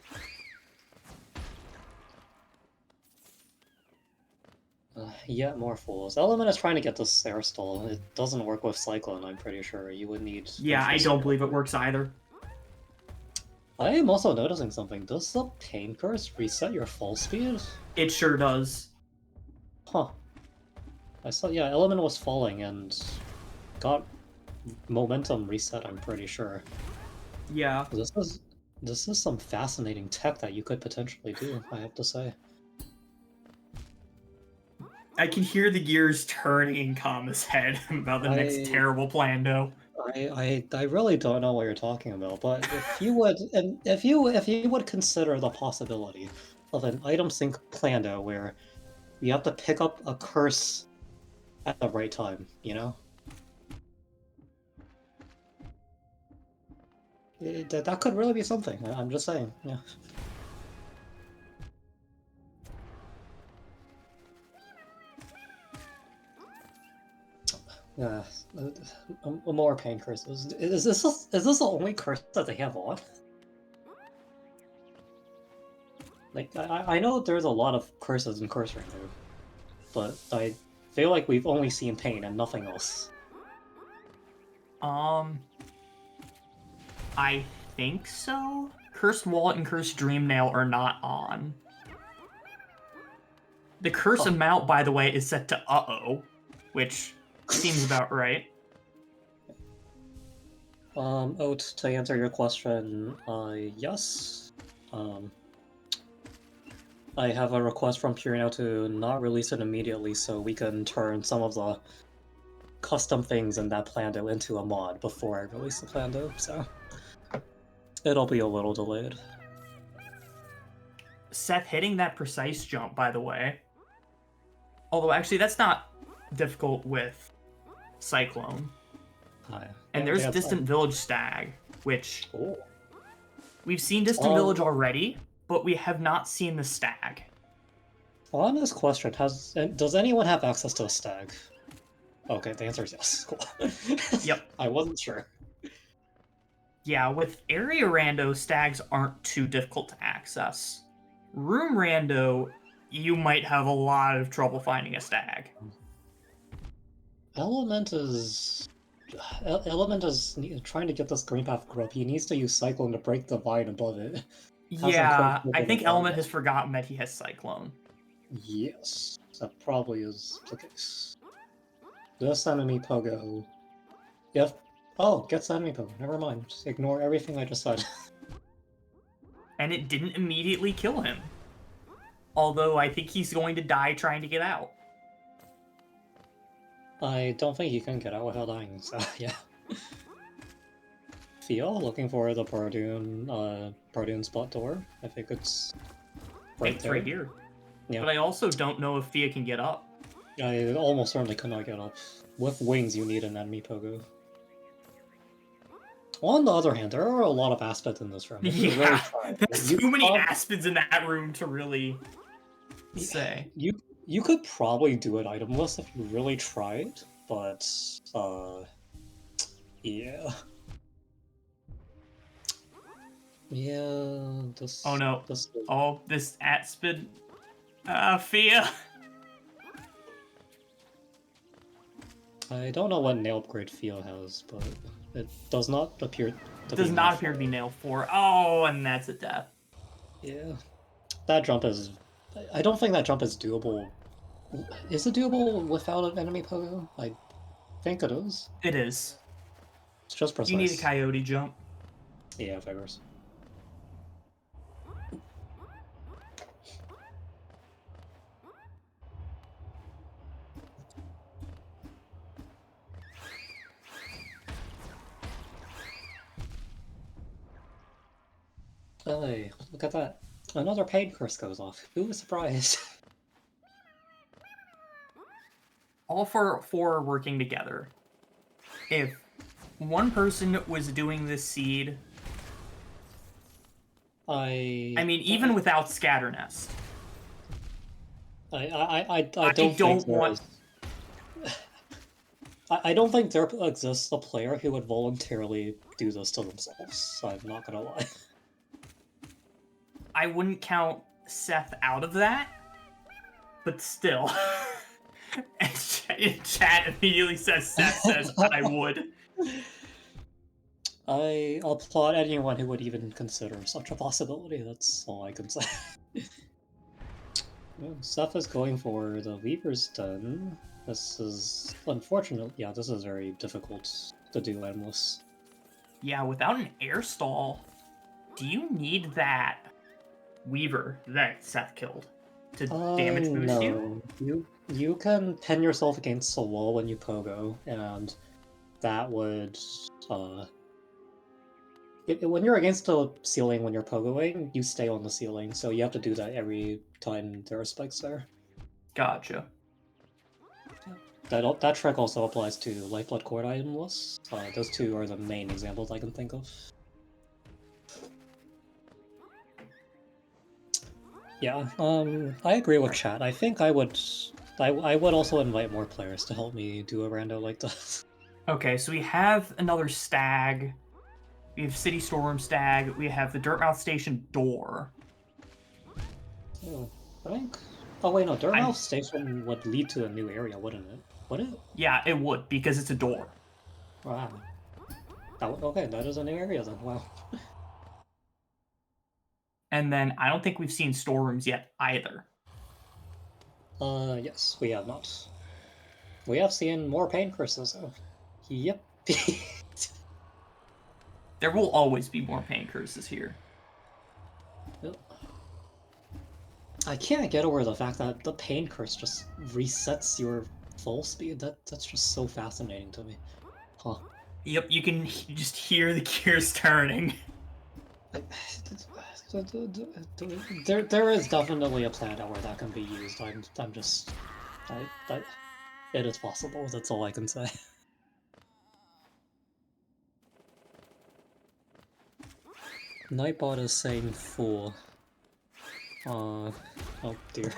Yet more fools. Element is trying to get this air stall. It doesn't work with Cyclone, I'm pretty sure. You would need Yeah, I don't believe it works either. I am also noticing something. Does the Pain Curse reset your full speed? It sure does. Huh. I saw, yeah, Element was falling and got momentum reset, I'm pretty sure. Yeah. This is some fascinating tech that you could potentially do, I have to say. I can hear the gears turning in Kama's head about the next terrible plan, though. I really don't know what you're talking about, but if you would and if you would consider the possibility of an item sync plando where you have to pick up a curse at the right time, you know? That could really be something. I'm just saying, yeah. Yeah, more pain curses. Is this the only curse that they have on? Like I know there's a lot of curses in Curse Rando, but I feel like we've only seen pain and nothing else. I think so. Cursed Wallet and Cursed Dream Nail are not on. The curse amount, by the way, is set to uh-oh, which seems about right. Oat, to answer your question, yes. I have a request from Purino to not release it immediately so we can turn some of the custom things in that Plando into a mod before I release the Plando, so it'll be a little delayed. Seth hitting that precise jump, by the way. Although, actually, that's not difficult with Cyclone. And there's Distant Village Stag, which we've seen Distant Village already, but we have not seen the Stag. On this question, does anyone have access to a Stag? Okay, the answer is yes. Cool. Yep. I wasn't sure. Yeah, with Area Rando, Stags aren't too difficult to access. Room Rando, you might have a lot of trouble finding a Stag. Element is trying to get this green path grub. He needs to use Cyclone to break the vine above it. Yeah, I think Element has forgotten that he has Cyclone. Yes, that probably is the case. This enemy Pogo. Yep. Oh, gets enemy Pogo. Never mind. Just ignore everything I just said. And it didn't immediately kill him. Although I think he's going to die trying to get out. I don't think you can get out without dying, so yeah. Theo looking for the Pardoon spot door. I think it's right it's there. Right here. Yeah. But I also don't know if Thea can get up. I almost certainly could not get up. With wings, you need an enemy Pogo. On the other hand, there are a lot of aspects in this room. Yeah, really try, there's too many aspens in that room to really say. You could probably do it itemless if you really tried, but yeah. Yeah, Oh no. this Oh, this at spin. Fia. I don't know what nail upgrade Fio has, but it does not appear to be Does not nail appear to 4. be nail 4. Oh, and that's a death. Yeah. That jump is... I don't think that jump is doable. Is it doable without an enemy pogo? I think it is. It is. It's just You need a precise. coyote jump. Yeah, figures. Hey, look at that. Another paid curse goes off. Who was surprised? All four are working together. If one person was doing this seed, I mean, even without Scatter Nest, I I don't think don't there want. is... I don't think there exists a player who would voluntarily do this to themselves. I'm not gonna lie. I wouldn't count Seth out of that, but still. And chat immediately says Seth says I would. I applaud anyone who would even consider such a possibility. That's all I can say. Well, Seth is going for the Weaver's Den. This is unfortunate. Yeah, this is very difficult to do endless. Yeah, without an air stall, do you need that Weaver that Seth killed to damage boost you? No. You can pin yourself against the wall when you pogo, and that would when you're against the ceiling when you're pogoing, you stay on the ceiling, so you have to do that every time there are spikes there. Gotcha. That trick also applies to Lifeblood Cord itemless. Those two are the main examples I can think of. Yeah, I agree with chat. I think I would also invite more players to help me do a rando like this. Okay, so we have another stag. We have City Storm Stag. We have the Dirtmouth Station door. Oh, I think... Oh wait, no, Dirtmouth Station would lead to a new area, wouldn't it? Would it? Yeah, it would, because it's a door. Wow. Okay, that is a new area then, wow. And then I don't think we've seen storerooms yet either. Yes, we have not. We have seen more pain curses, though. Yep. There will always be more pain curses here. Yep. I can't get over the fact that the pain curse just resets your full speed. That's just so fascinating to me. Huh. Yep, you can just hear the gears turning. There is definitely a planet where that can be used. I'm just... it is possible, that's all I can say. Nightbot is saying 4. Oh dear.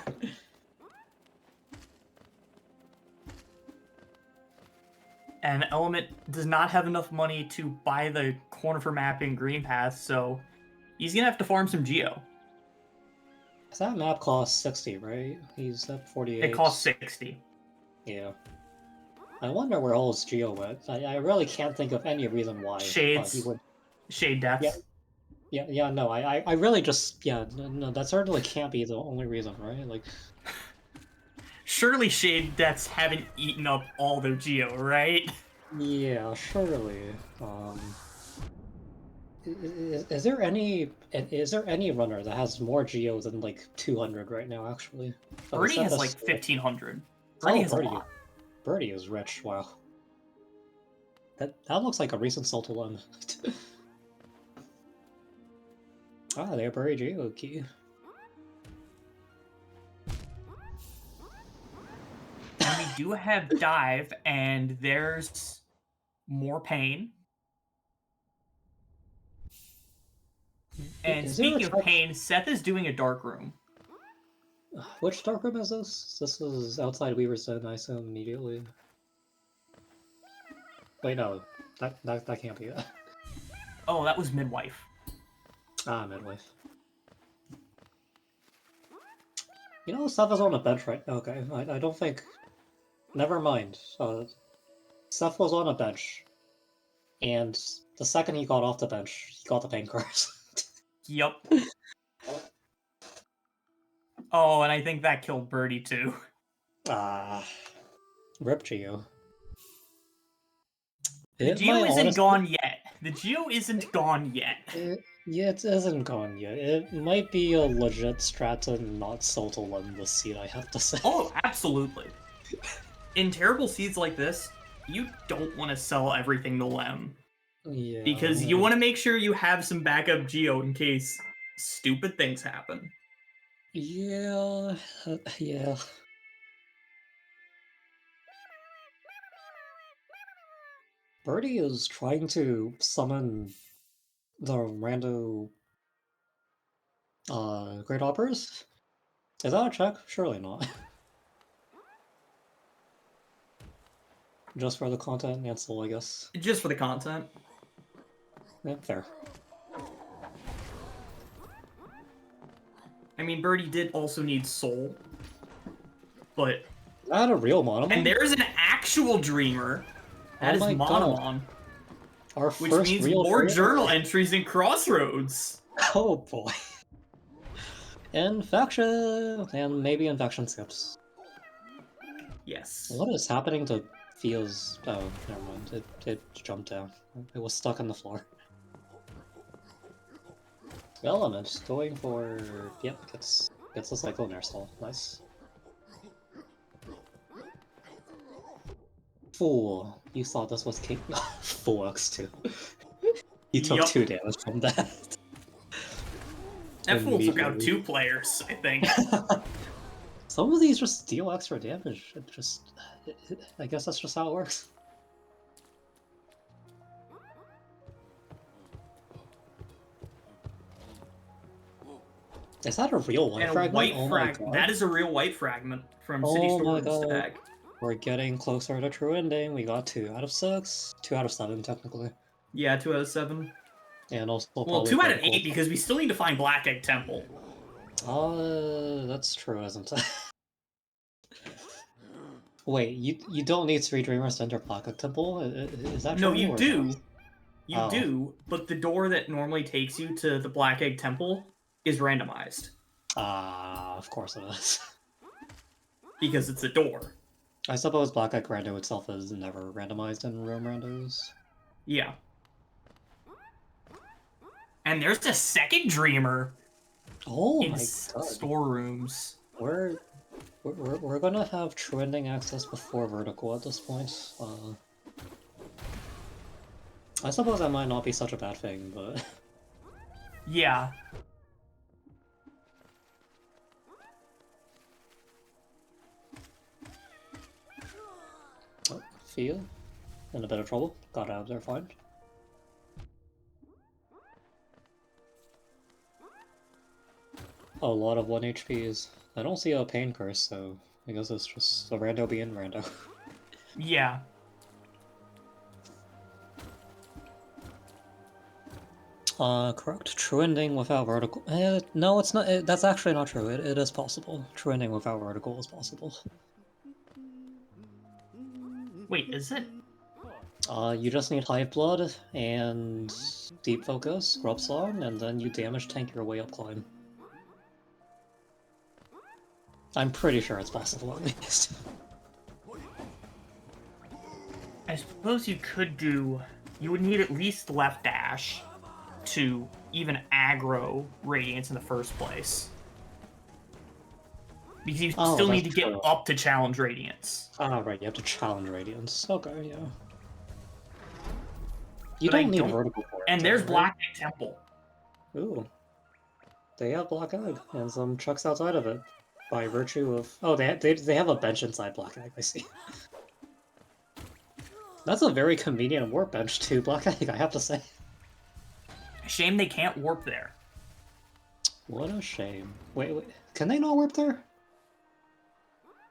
And Element does not have enough money to buy the corner for mapping Green Path, so he's gonna have to farm some Geo. That map costs 60, right? He's at 48. It costs 60. Yeah. I wonder where all his Geo went. I really can't think of any reason why Shades. he would... Shade Deaths. Yeah, no, I really just... Yeah, no, that certainly can't be the only reason, right? Like... Surely Shade Deaths haven't eaten up all their Geo, right? Yeah, surely. Is there any runner that has more Geo than like 200 right now? Actually, Birdie has like 1,500. Birdie has a lot. Birdie is rich. Wow, that looks like a recent Sultalan. They're Birdie Geo key. And we do have Dive, and there's more pain. And speaking of pain, Seth is doing a dark room. Which dark room is this? This is outside Weaver's Den, I assume, immediately. Wait, no. That can't be it. Oh, that was Midwife. Ah, midwife. You know, Seth is on a bench right. Okay, I don't think. Never mind. Seth was on a bench, and the second he got off the bench, he got the pain curse. Yep. Oh, and I think that killed Birdie too. Ah, rip Geo. The It Geo might isn't honestly. gone yet. The Geo isn't gone yet. Yeah, it isn't gone yet. It might be a legit strat to not salt a limb this seed, I have to say. Oh, absolutely. In terrible seeds like this, you don't want to sell everything to Lem. Yeah. Because you want to make sure you have some backup Geo in case stupid things happen. Yeah. Yeah. Birdie is trying to summon the rando Great Operas? Is that a check? Surely not. Just for the content and soul, I guess. Just for the content. Yeah, fair. I mean, Birdie did also need soul. But... Is that a real Monomon? And there's an actual dreamer. That is Monomon. Our which first means real more dreamer? journal entries in Crossroads. Oh boy. Infection! And maybe infection skips. Yes. What is happening to Theo's... Oh, never mind. It jumped down. It was stuck on the floor. Element going for... Yep, gets a Cyclone Air Stall. Nice. Fool. You thought this was King... Full X2. He took 2 damage from that. That fool took out 2 players, I think. Some of these just deal extra damage. I guess that's just how it works. Is that a real white fragment? That is a real white fragment from City Storm's deck. We're getting closer to true ending. We got 2 out of 6. 2 out of 7, technically. Yeah, 2 out of 7. And also well, 2 out of 8 because we still need to find Black Egg Temple. That's true, isn't it? Wait, you don't need 3 Dreamers to enter Black Egg Temple? Is that true? No, you do. You do, but the door that normally takes you to the Black Egg Temple is randomized. Of course it is. Because it's a door. I suppose Black Egg Rando itself is never randomized in Room Randos. Yeah. And there's a second Dreamer. Oh in my god. Storerooms. We're gonna have true ending access before Vertical at this point. I suppose that might not be such a bad thing, but... Yeah. Oh, Fia. In a bit of trouble. Got out of there fine. A lot of 1 HPs. I don't see a pain curse, so I guess it's just a rando being rando. Yeah. Correct. True ending without vertical. No, it's not. That's actually not true. It is possible. True ending without vertical is possible. Wait, is it? You just need Hive Blood and Deep Focus, Grub Song, and then you damage tank your way up climb. I'm pretty sure it's possible, at least. I suppose you could do... You would need at least left dash to even aggro Radiance in the first place. Because you still need to get up to challenge Radiance. Ah, right, you have to challenge Radiance. Okay, yeah. You don't need vertical for it. And there's Black Egg Temple. Ooh. They have Black Egg, and some chucks outside of it. By virtue of... Oh, they have a bench inside Black Egg, I see. That's a very convenient warp bench to Black Egg, I have to say. Shame they can't warp there. What a shame. Wait, can they not warp there?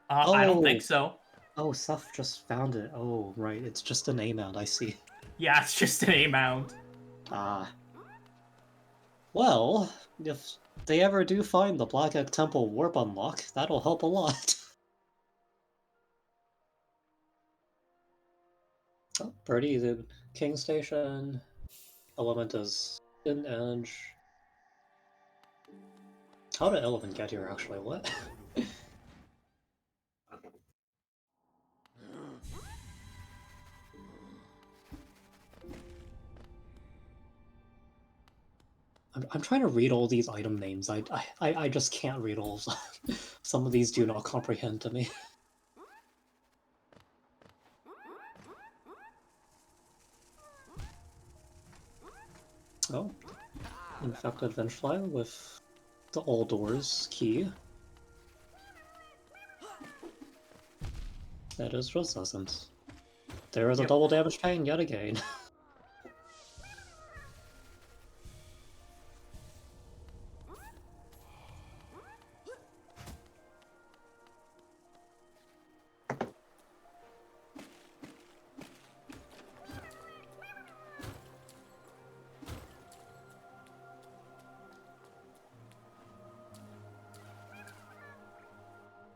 I don't think so. Oh, Seth just found it. Oh, right, it's just an A-mount, I see. Yeah, it's just an A-mount. Ah. Well, if they ever do find the Black Egg Temple warp unlock, that'll help a lot. Oh, Birdie, the King Station. Element is in Edge. How did Element get here, actually? What? I'm trying to read all these item names. I just can't read all of them. Some of these do not comprehend to me. Oh, infected Vengefly with the all doors key. That is resistant. There is a double damage pain yet again.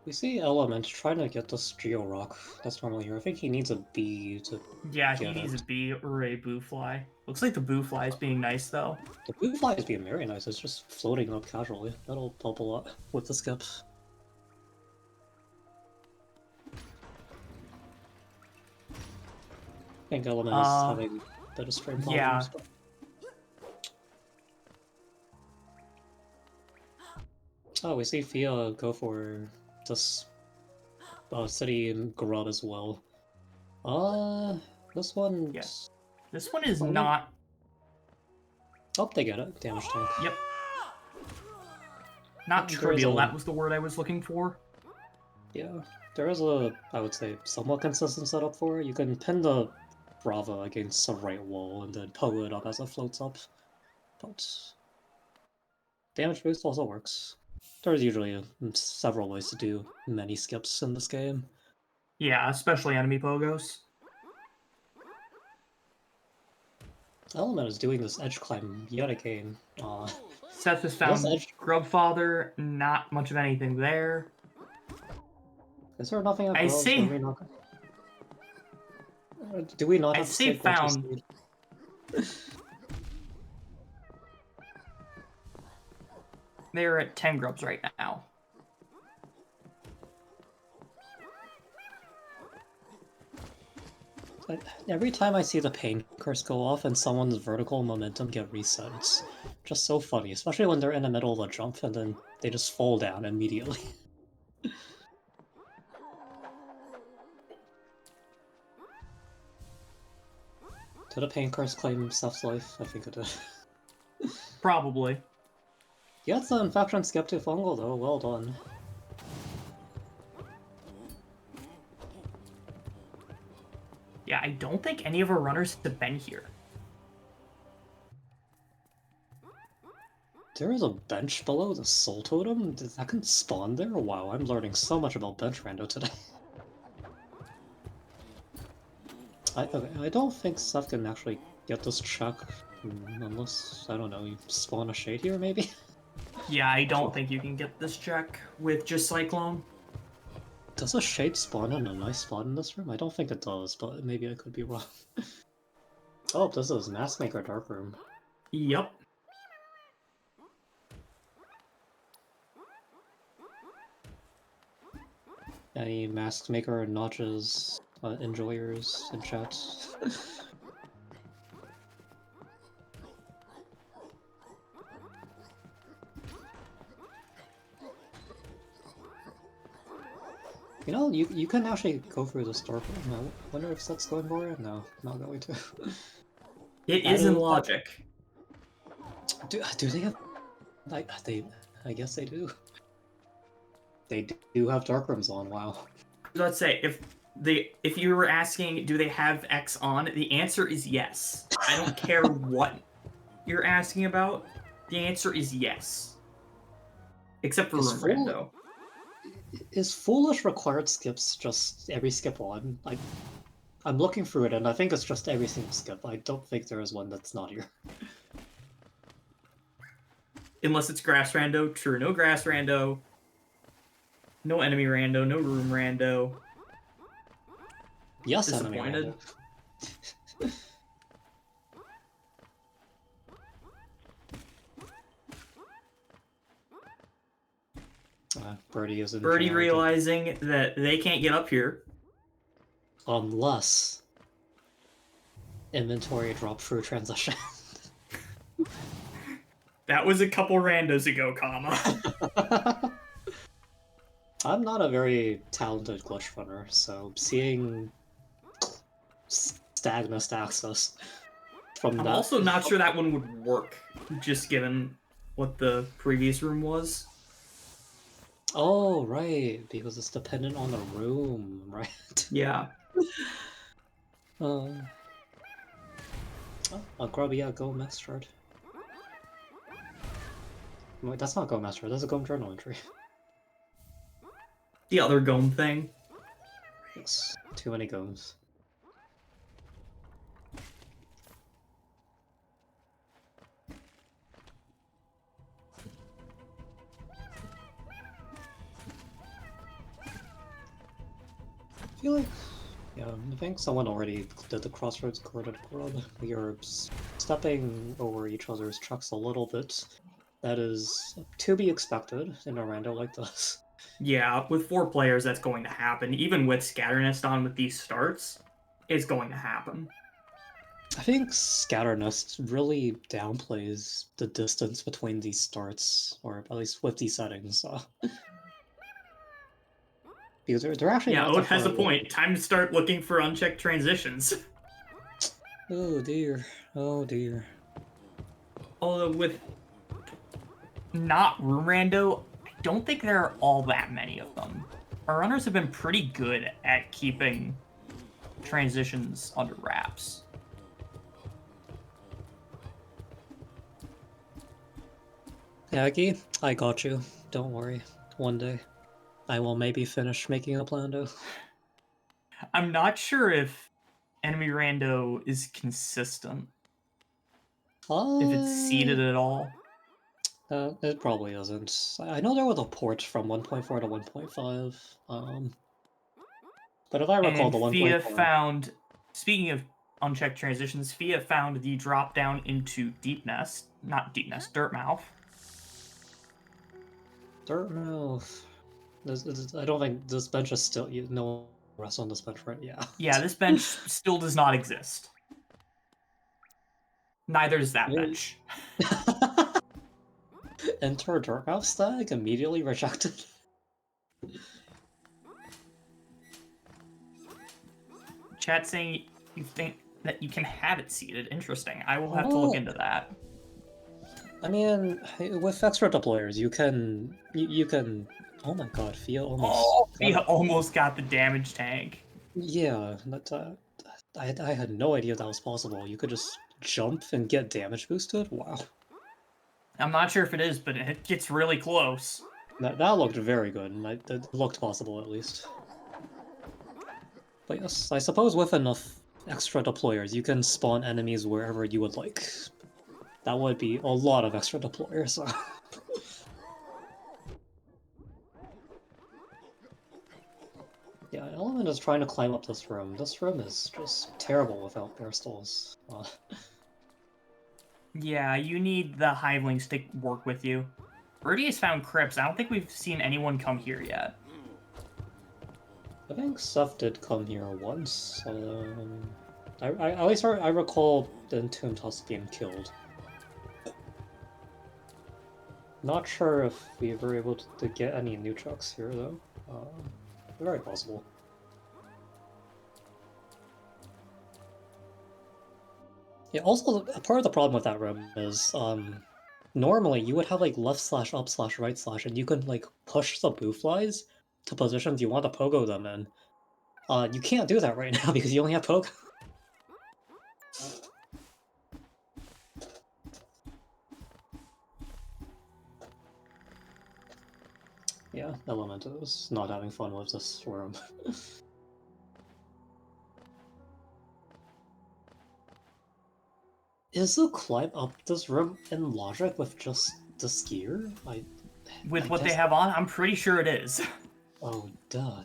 We see Element trying to get this Geo Rock that's normally here. I think he needs a B to Yeah, he get needs it. a bee or a boo fly. Looks like the boo fly is being nice though. The blue fly is being very nice. It's just floating up casually. That'll help a lot with the skip. I think Element is having a bit of stream problems. Yeah. But... Oh, we see Fia go for this city grub as well. This one. Yes. This one is Oh, not. Oh, they get it. Damage tank. Yep. Not There is trivial. a- That was the word I was looking for. Yeah, there is a, I would say, somewhat consistent setup for it. You can pin the Brava against the right wall and then pull it up as it floats up. But damage boost also works. There's usually several ways to do many skips in this game. Yeah, especially enemy pogos. Element is doing this edge climb yet again. Seth has Yes, found Grubfather. Not much of anything there. Is there nothing at I Grubs? see. Do we not I have to see skip Venture found. Speed? They're at 10 grubs right now. Every time I see the pain curse go off and someone's vertical momentum get reset, it's just so funny, especially when they're in the middle of a jump and then they just fall down immediately. Did a pain curse claim Seth's life? I think it did. Probably. Yeah, it's the infection skip to fungal though, well done. Yeah, I don't think any of our runners have been here. There is a bench below the soul totem? That can spawn there? Wow, I'm learning so much about bench rando today. I don't think Seth can actually get this check unless, I don't know, you spawn a shade here maybe? Yeah, I don't think you can get this check with just Cyclone. Does a shade spawn in a nice spot in this room? I don't think it does, but maybe I could be wrong. Oh, this is Mask Maker Dark Room. Yep. Any Mask Maker notches enjoyers in chat? You know, you can actually go through this door. I wonder if that's going for it? No, not going to. It is in logic. Do they have... I guess they do. They do have dark rooms on, wow. Let's say, if you were asking, do they have X on? The answer is yes. I don't care what you're asking about. The answer is yes. Except for Room Rando. Is Foolish required skips just every skip on? I'm looking through it and I think it's just every single skip. I don't think there is one that's not here. Unless it's grass rando. True, no grass rando. No enemy rando, no room rando. Yes, enemy Disappointed. rando. Birdie is in Birdie jail, realizing that they can't get up here. unless inventory drop through transition. That was a couple randos ago, comma. I'm not a very talented glitch runner, so seeing stagnant access from I'm that. also not sure that one would work, just given what the previous room was. Oh, right, because it's dependent on the room, right? Yeah. Oh, Grubby, yeah, go Mustard. Wait, that's not go Mustard, that's a go journal entry. The other Gome thing. Yes, too many goes. I feel like, yeah, I think someone already did the crossroads corded grub. We are stepping over each other's trucks a little bit. That is to be expected in a rando like this. Yeah, with 4 players, that's going to happen. Even with Scatternest on with these starts, it's going to happen. I think Scatternest really downplays the distance between these starts, or at least with these settings. Because they're actually Yeah, not Ode that far has a away. point. Time to start looking for unchecked transitions. Oh dear, oh dear. Although with not room rando, I don't think there are all that many of them. Our runners have been pretty good at keeping transitions under wraps. Aggie, I got you. Don't worry. One day, I will maybe finish making a plando. I'm not sure if enemy rando is consistent. If it's seeded at all. It probably isn't. I know there was a port from 1.4 to 1.5. But if I recall, And the Fia 1.4. found, speaking of unchecked transitions, Fia found the drop down into Deep Nest, not Deep Nest, Dirt Mouth. Dartmouth. I don't think this bench is still. No rest on this bench, right? Yeah. Yeah, this bench still does not exist. Neither does that Really? bench. Enter Dartmouth stag immediately rejected. Chat saying you think that you can have it seeded. Interesting. I will have to Oh, look into that. I mean, with extra deployers, you can. You can. Oh my god, Fia almost. Oh, Got Fia it. almost got the damage tank. Yeah, I had no idea that was possible. You could just jump and get damage boosted? Wow. I'm not sure if it is, but it gets really close. That looked very good, and it looked possible at least. But yes, I suppose with enough extra deployers, you can spawn enemies wherever you would like. That would be a lot of extra deployers. Yeah, Element is trying to climb up this room. This room is just terrible without bear stalls. Yeah, you need the Hivelings to work with you. Birdie has found crypts. I don't think we've seen anyone come here yet. I think Seth did come here once. I at least I recall the Entombed Husk being killed. Not sure if we were able to get any new trucks here though. Very possible. Yeah, also, part of the problem with that room is, normally you would have, like, left slash up slash right slash, and you can, like, push the boo flies to positions you want to pogo them in. You can't do that right now because you only have pogo. Yeah, Elemental is not having fun with this room. Is the climb up this room in logic with just the skier? With I what they guess. have on, I'm pretty sure it is. Oh, duh.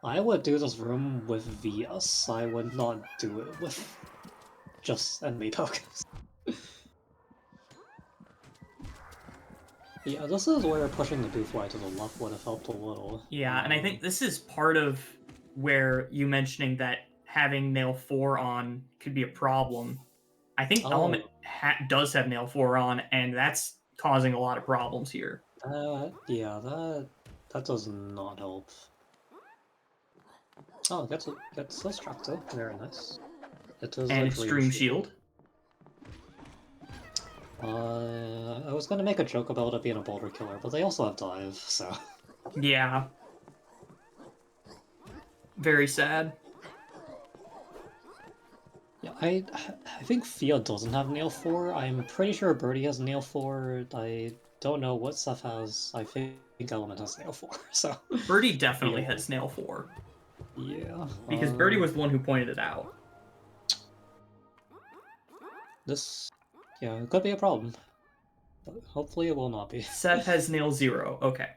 I would do this room with VS. I would not do it with just enemy tokens. Yeah, this is where pushing the Doofly to the left would have helped a little. Yeah, and I think this is part of where you mentioning that having nail 4 on could be a problem. I think Element Oh, does have nail 4 on, and that's causing a lot of problems here. yeah, that does not help. Oh, gets distracted. Very nice. It is And a it's dream Dream shield. Shield. I was gonna make a joke about it being a boulder killer, but they also have dive, so. Yeah. Very sad. Yeah, I think Fia doesn't have nail 4. I'm pretty sure Birdie has nail 4. I don't know what Seth has. I think Element has nail 4, so. Birdie definitely Yeah. has nail 4. Yeah. Because Birdie was the one who pointed it out. This, yeah, it could be a problem. But hopefully it will not be. Seth has nail 0. Okay.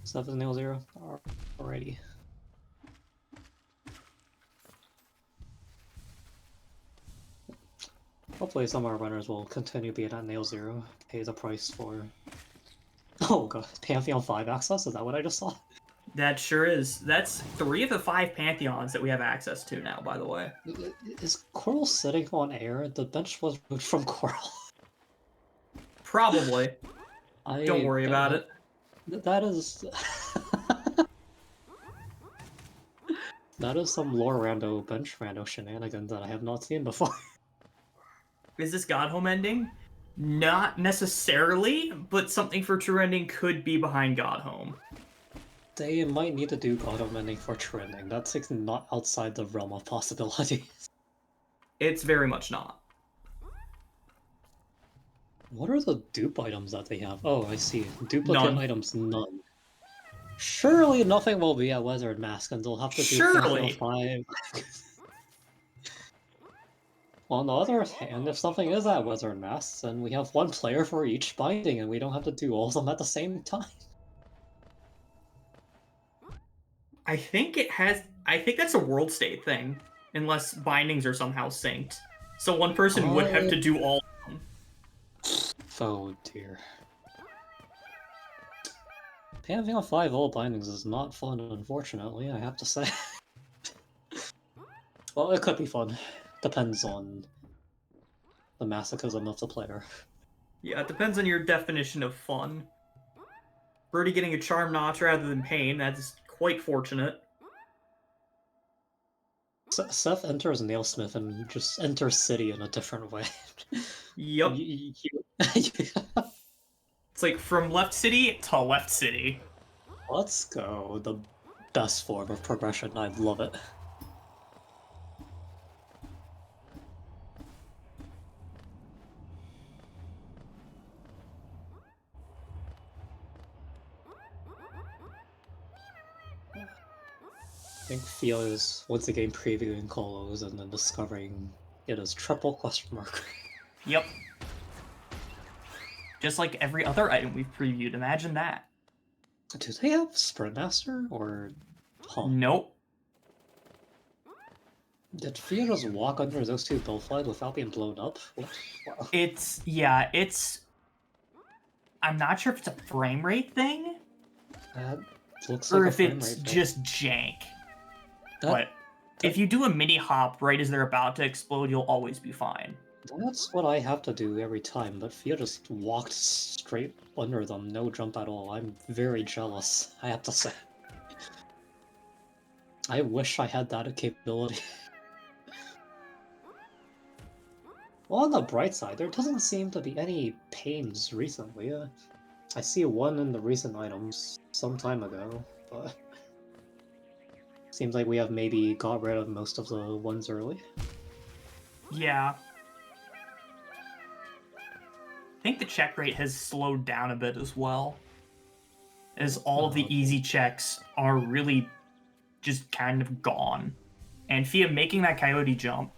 Seth is nail 0? Alrighty. Hopefully some of our runners will continue being at nail 0, pay the price for... Oh god, Pantheon 5 access? Is that what I just saw? That sure is. That's 3 of the 5 Pantheons that we have access to now, by the way. Is Coral sitting on air? The bench was moved from Coral. Probably. Don't worry about it. That is... that is some lore rando bench rando shenanigans that I have not seen before. Is this God Home ending? Not necessarily, but something for true ending could be behind God Home. They might need to do God of Ending for trending. That's like not outside the realm of possibilities. It's very much not. What are the dupe items that they have? Oh, I see. Duplicate None. items, none. Surely nothing will be at Wizard Mask, and they'll have to do Surely. 5. On the other hand, if something is at Wizard Mask, then we have one player for each binding, and we don't have to do all of them at the same time. I think it has. I think that's a world state thing, unless bindings are somehow synced. So one person would have to do all of them. Oh dear. Pantheon 5 all bindings is not fun, unfortunately, I have to say. Well, it could be fun. Depends on the masochism of the player. Yeah, it depends on your definition of fun. Birdie getting a charm notch rather than pain, that's quite fortunate. Seth enters Nailsmith and just enters City in a different way. Yep. It's like from left city to left city. Let's go. The best form of progression. I love it. I think Fia is once again previewing Colos and then discovering it is triple question mark. Yep. Just like every other item we've previewed, imagine that. Do they have Sprint Master or Nope. Did Fia just walk under those two bowflies without being blown up? What? Wow. It's I'm not sure if it's a frame rate thing That looks or like if a frame it's rate just jank. But if you do a mini hop right as they're about to explode, you'll always be fine. That's what I have to do every time, but Fia just walked straight under them, no jump at all. I'm very jealous, I have to say. I wish I had that capability. Well, on the bright side, there doesn't seem to be any pains recently. I see one in the recent items some time ago, but seems like we have maybe got rid of most of the ones early. Yeah. I think the check rate has slowed down a bit as well, as all of the easy checks are really just kind of gone. And Fia making that coyote jump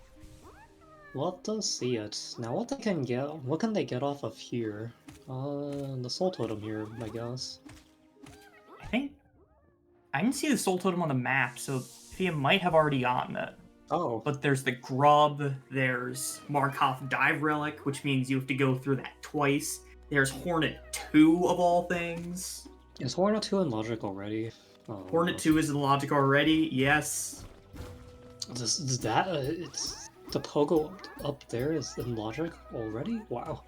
Love to see it. Now what can they get off of here? The soul totem here, I guess. I think I didn't see the soul totem on the map, so Thea might have already gotten it. Oh. But there's the grub, there's Markov Dive Relic, which means you have to go through that twice. There's Hornet 2 of all things. Is Hornet 2 in Logic already? Oh, Hornet 2 is in Logic already, yes. Is that it's the pogo up there is in Logic already? Wow.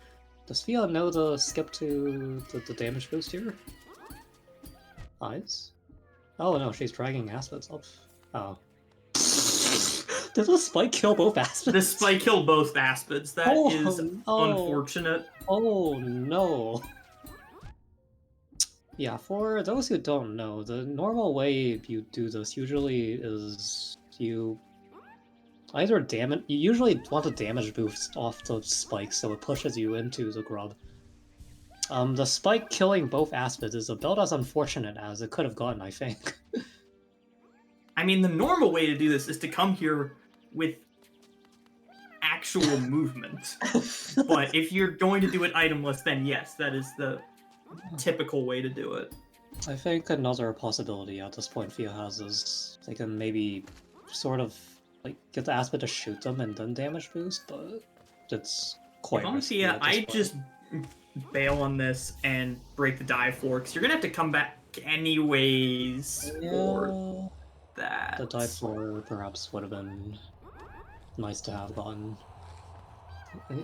Does Fia know the skip to the damage boost here? Eyes? Oh no, she's dragging Aspids up. Oh. Did the spike kill both Aspids? The spike killed both Aspids. That is unfortunate. Oh no. Yeah, for those who don't know, the normal way you do this usually is you either you usually want a damage boost off the spike so it pushes you into the grub. The spike killing both Aspids is about as unfortunate as it could have gotten, I think. I mean, the normal way to do this is to come here with actual movement. But if you're going to do it itemless, then yes, that is the typical way to do it. I think another possibility at this point Fia has is they can maybe sort of like get the Aspid to shoot them and then damage boost, but it's quite risky. Fia, I just bail on this and break the dive floor because you're gonna have to come back anyways for that. The dive floor perhaps would have been nice to have gotten.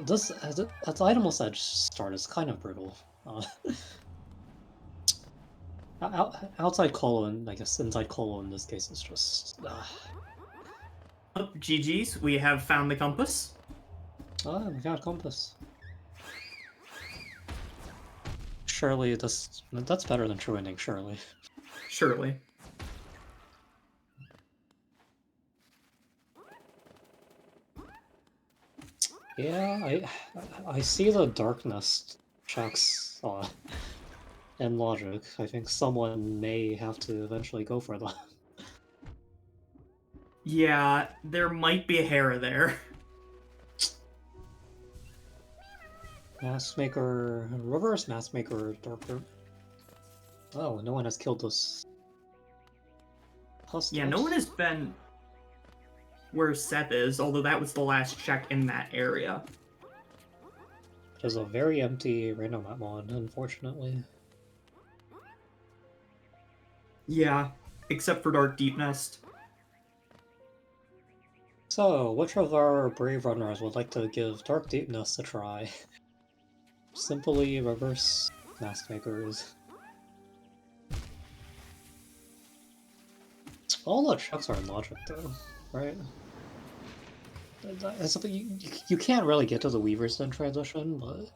This as itemless edge start is kind of brutal. Outside colon, I guess inside colon in this case is just. Oh, GG's, we have found the compass. Oh, we got a compass. Surely that's better than true ending, surely. Surely. Yeah, I see the darkness checks in Logic. I think someone may have to eventually go for that. Yeah, there might be a Hera there. Maskmaker, reverse Maskmaker, Darker. Oh, no one has killed this. Yeah, no one has been where Seth is, although that was the last check in that area. It is a very empty random map mod, unfortunately. Yeah, except for Dark Deep Nest. So, which of our brave runners would like to give Dark Deepness a try? Simply reverse Maskmakers. All the checks are in Logic, though, right? You can't really get to the Weavers in transition, but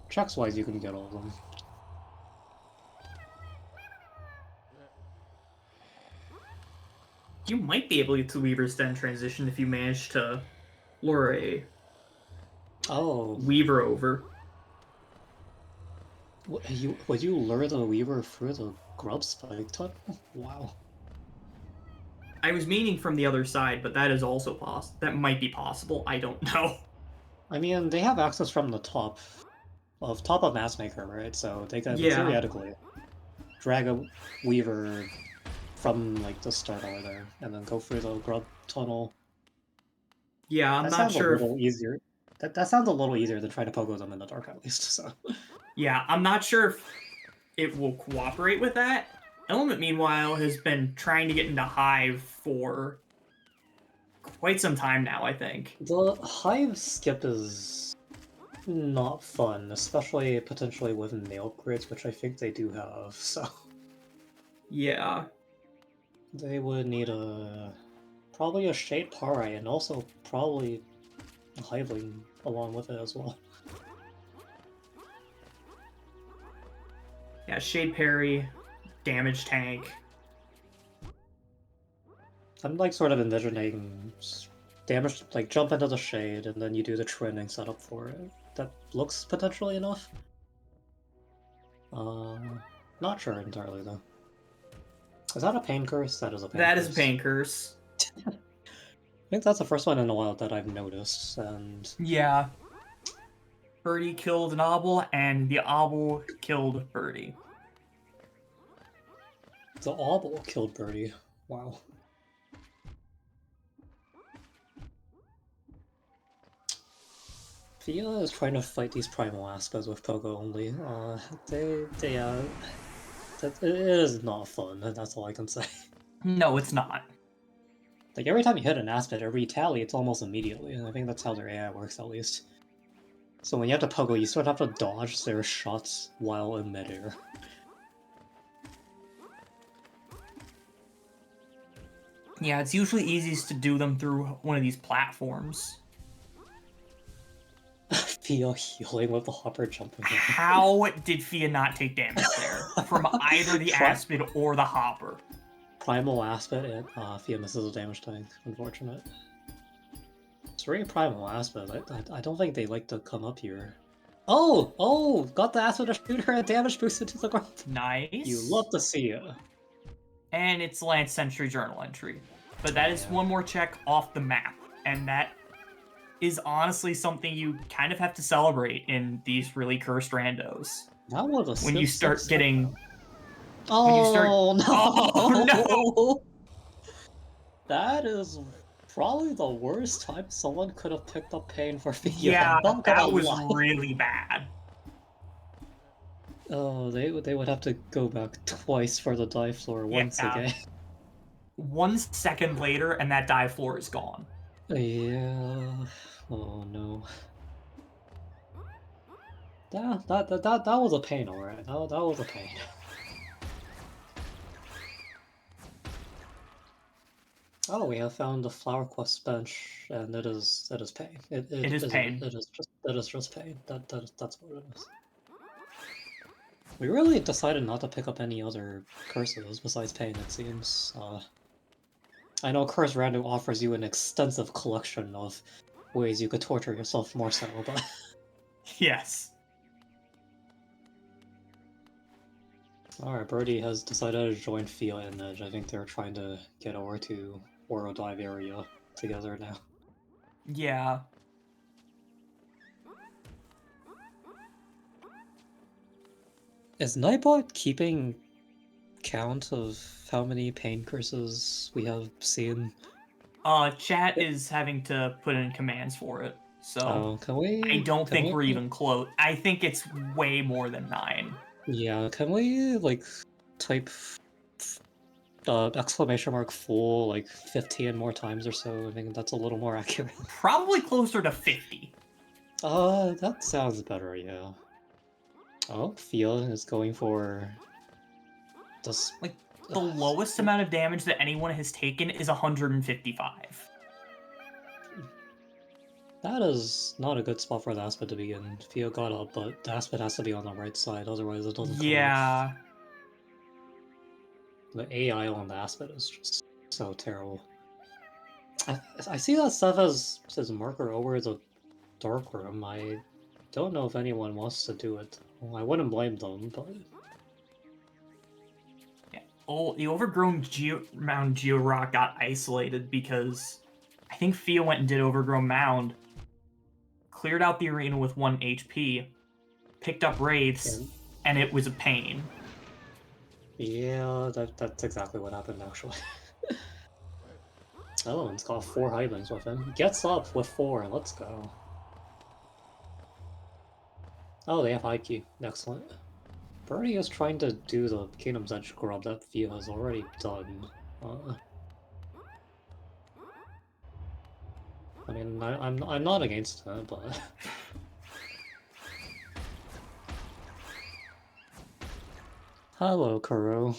checks-wise, you can get all of them. You might be able to get to Weaver's Den transition if you manage to lure a Weaver over. Would you lure the Weaver through the grub spike tunnel? Wow. I was meaning from the other side, but that is also possible. That might be possible. I don't know. I mean, they have access from the top of Maskmaker, right? So they can theoretically drag a Weaver from like the start over there, and then go through the grub tunnel. Yeah, I'm not sure. A little easier. That sounds a little easier than trying to pogo them in the dark, at least. So. Yeah, I'm not sure if it will cooperate with that. Element, meanwhile, has been trying to get into Hive for quite some time now, I think. The Hive skip is not fun, especially potentially with nail upgrades, which I think they do have. So. Yeah. They would need probably a Shade Pari, and also probably a Hiveling along with it as well. Yeah, Shade Parry, damage tank. I'm like sort of envisioning damage, like jump into the Shade, and then you do the trending setup for it. That looks potentially enough. Not sure entirely though. Is that a pain curse? That is a pain curse. That is a pain curse. think that's the first one in a while that I've noticed, and Yeah. Birdie killed an obel, and the obel killed Birdie. the obel killed Birdie. Wow. Fia is trying to fight these primal aspects with Pogo only. It is not fun, that's all I can say. No, it's not. Like, every time you hit an aspect, it retaliates almost immediately, and I think that's how their AI works, at least. So when you have to Pogo, you sort of have to dodge their shots while in midair. Yeah, it's usually easiest to do them through one of these platforms. Fia healing with the hopper jumping. How did Fia not take damage there? From either the Aspid or the Hopper. Primal Aspect, and Fia misses a damage tank. Unfortunate. It's really Primal Aspect. I don't think they like to come up here. Oh! Got the Aspect to shoot her and damage boosted to the ground. Nice. You love to see it. And it's Lance Century journal entry. But that is one more check off the map. And that is honestly something you kind of have to celebrate in these really cursed randos. That was a when you start getting... Oh, no! Oh, no! That is probably the worst time someone could have picked up Pain for Fia. Yeah, that was really bad. Oh, they would have to go back twice for the dive floor once again. 1 second later, and that dive floor is gone. Yeah. Oh no. That was a pain, alright. That was a pain. Oh, we have found the Flower Quest bench, and it is pain. It is pain. It is just pain. That's what it is. We really decided not to pick up any other curses besides pain, it seems. I know Curse Rando offers you an extensive collection of ways you could torture yourself more so, but... Yes. Alright, Birdie has decided to join Fia and Edge. I think they're trying to get over to Oro Dive area together now. Yeah. Is Nightbot keeping count of how many pain curses we have seen? Chat is having to put in commands for it, so can we? I don't think we're even close. I think it's way more than 9. Yeah, can we like type exclamation mark full like 15 more times or so? I think that's a little more accurate. Probably closer to 50. That sounds better, yeah. Oh, Fia is going for this. Like, the lowest amount of damage that anyone has taken is 155. That is not a good spot for the Aspid to be in. Fia got up, but the Aspid has to be on the right side, otherwise it doesn't come Yeah. off. The AI on the Aspid is just so terrible. I see that stuff says marker over the dark room. I don't know if anyone wants to do it. Well, I wouldn't blame them, but... Yeah. Oh, the overgrown Mound Georock got isolated because I think Fia went and did Overgrown Mound, cleared out the arena with 1 HP, picked up Wraiths, and it was a pain. Yeah, that's exactly what happened, actually. Oh, and it's got 4 Hybens with him. Gets up with 4, let's go. Oh, they have high Q. Excellent. Birdie is trying to do the Kingdom's Edge grub that Fia has already done. I mean, I'm not against it, but... Hello, Kuro.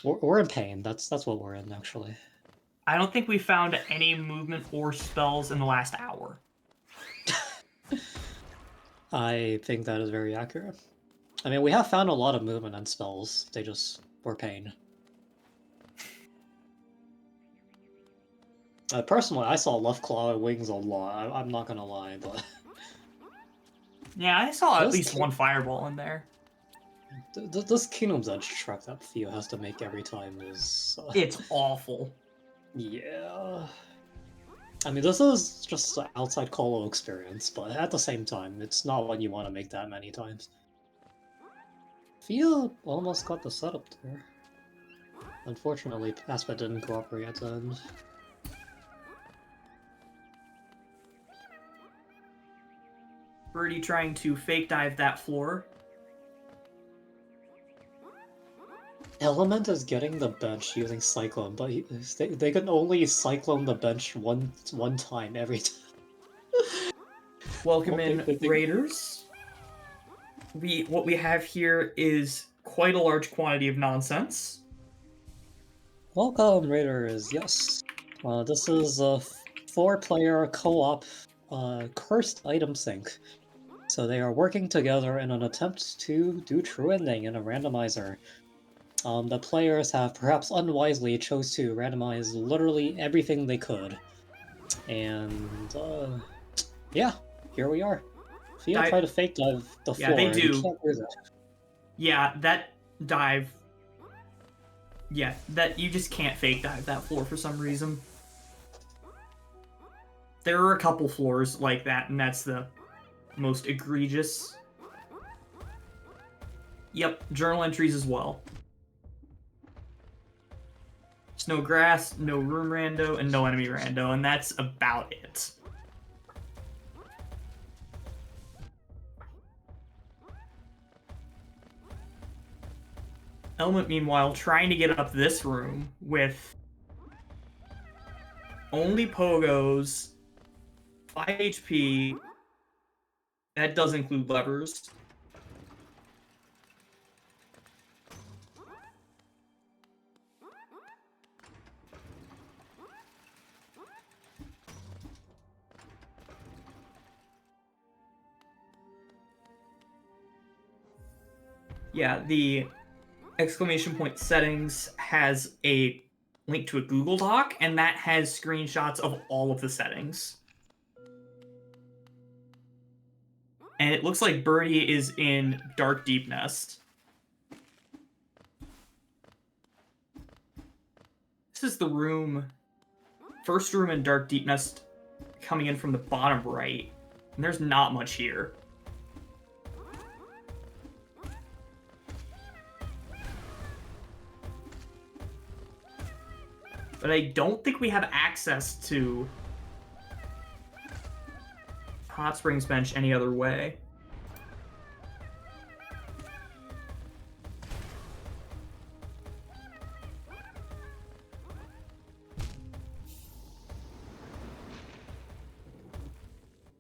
We're in pain. That's what we're in, actually. I don't think we found any movement or spells in the last hour. I think that is very accurate. I mean, we have found a lot of movement and spells. They just were pain. Personally, I saw Left Claw and Wings a lot. I'm not gonna lie, but... Yeah, I saw at least 1 fireball in there. This Kingdom's Edge track that Theo has to make every time is... It's awful. Yeah. I mean, this is just an outside Colo experience, but at the same time, it's not one you want to make that many times. Theo almost got the setup there. Unfortunately, Aspect didn't cooperate at the end. Birdie trying to fake dive that floor. Element is getting the bench using Cyclone, but they can only Cyclone the bench one time every time. Welcome in, Raiders. What we have here is quite a large quantity of nonsense. Welcome, Raiders. Yes, this is a 4-player co-op cursed item sync. So they are working together in an attempt to do true ending in a randomizer. The players have perhaps unwisely chose to randomize literally everything they could. And, yeah, here we are. Theo tried to fake dive the floor. Yeah, they do. You can't do that. Yeah, that dive... Yeah, that you just can't fake dive that floor for some reason. There are a couple floors like that, and that's the most egregious. Yep, journal entries as well. There's no grass, no room rando, and no enemy rando, and that's about it. Element, meanwhile, trying to get up this room with only pogos, 5 HP. That does include levers. Yeah, the exclamation point settings has a link to a Google Doc, and that has screenshots of all of the settings. And it looks like Birdie is in Dark Deep Nest. This is the room, first room in Dark Deep Nest, coming in from the bottom right. And there's not much here. But I don't think we have access to Hot Springs bench any other way.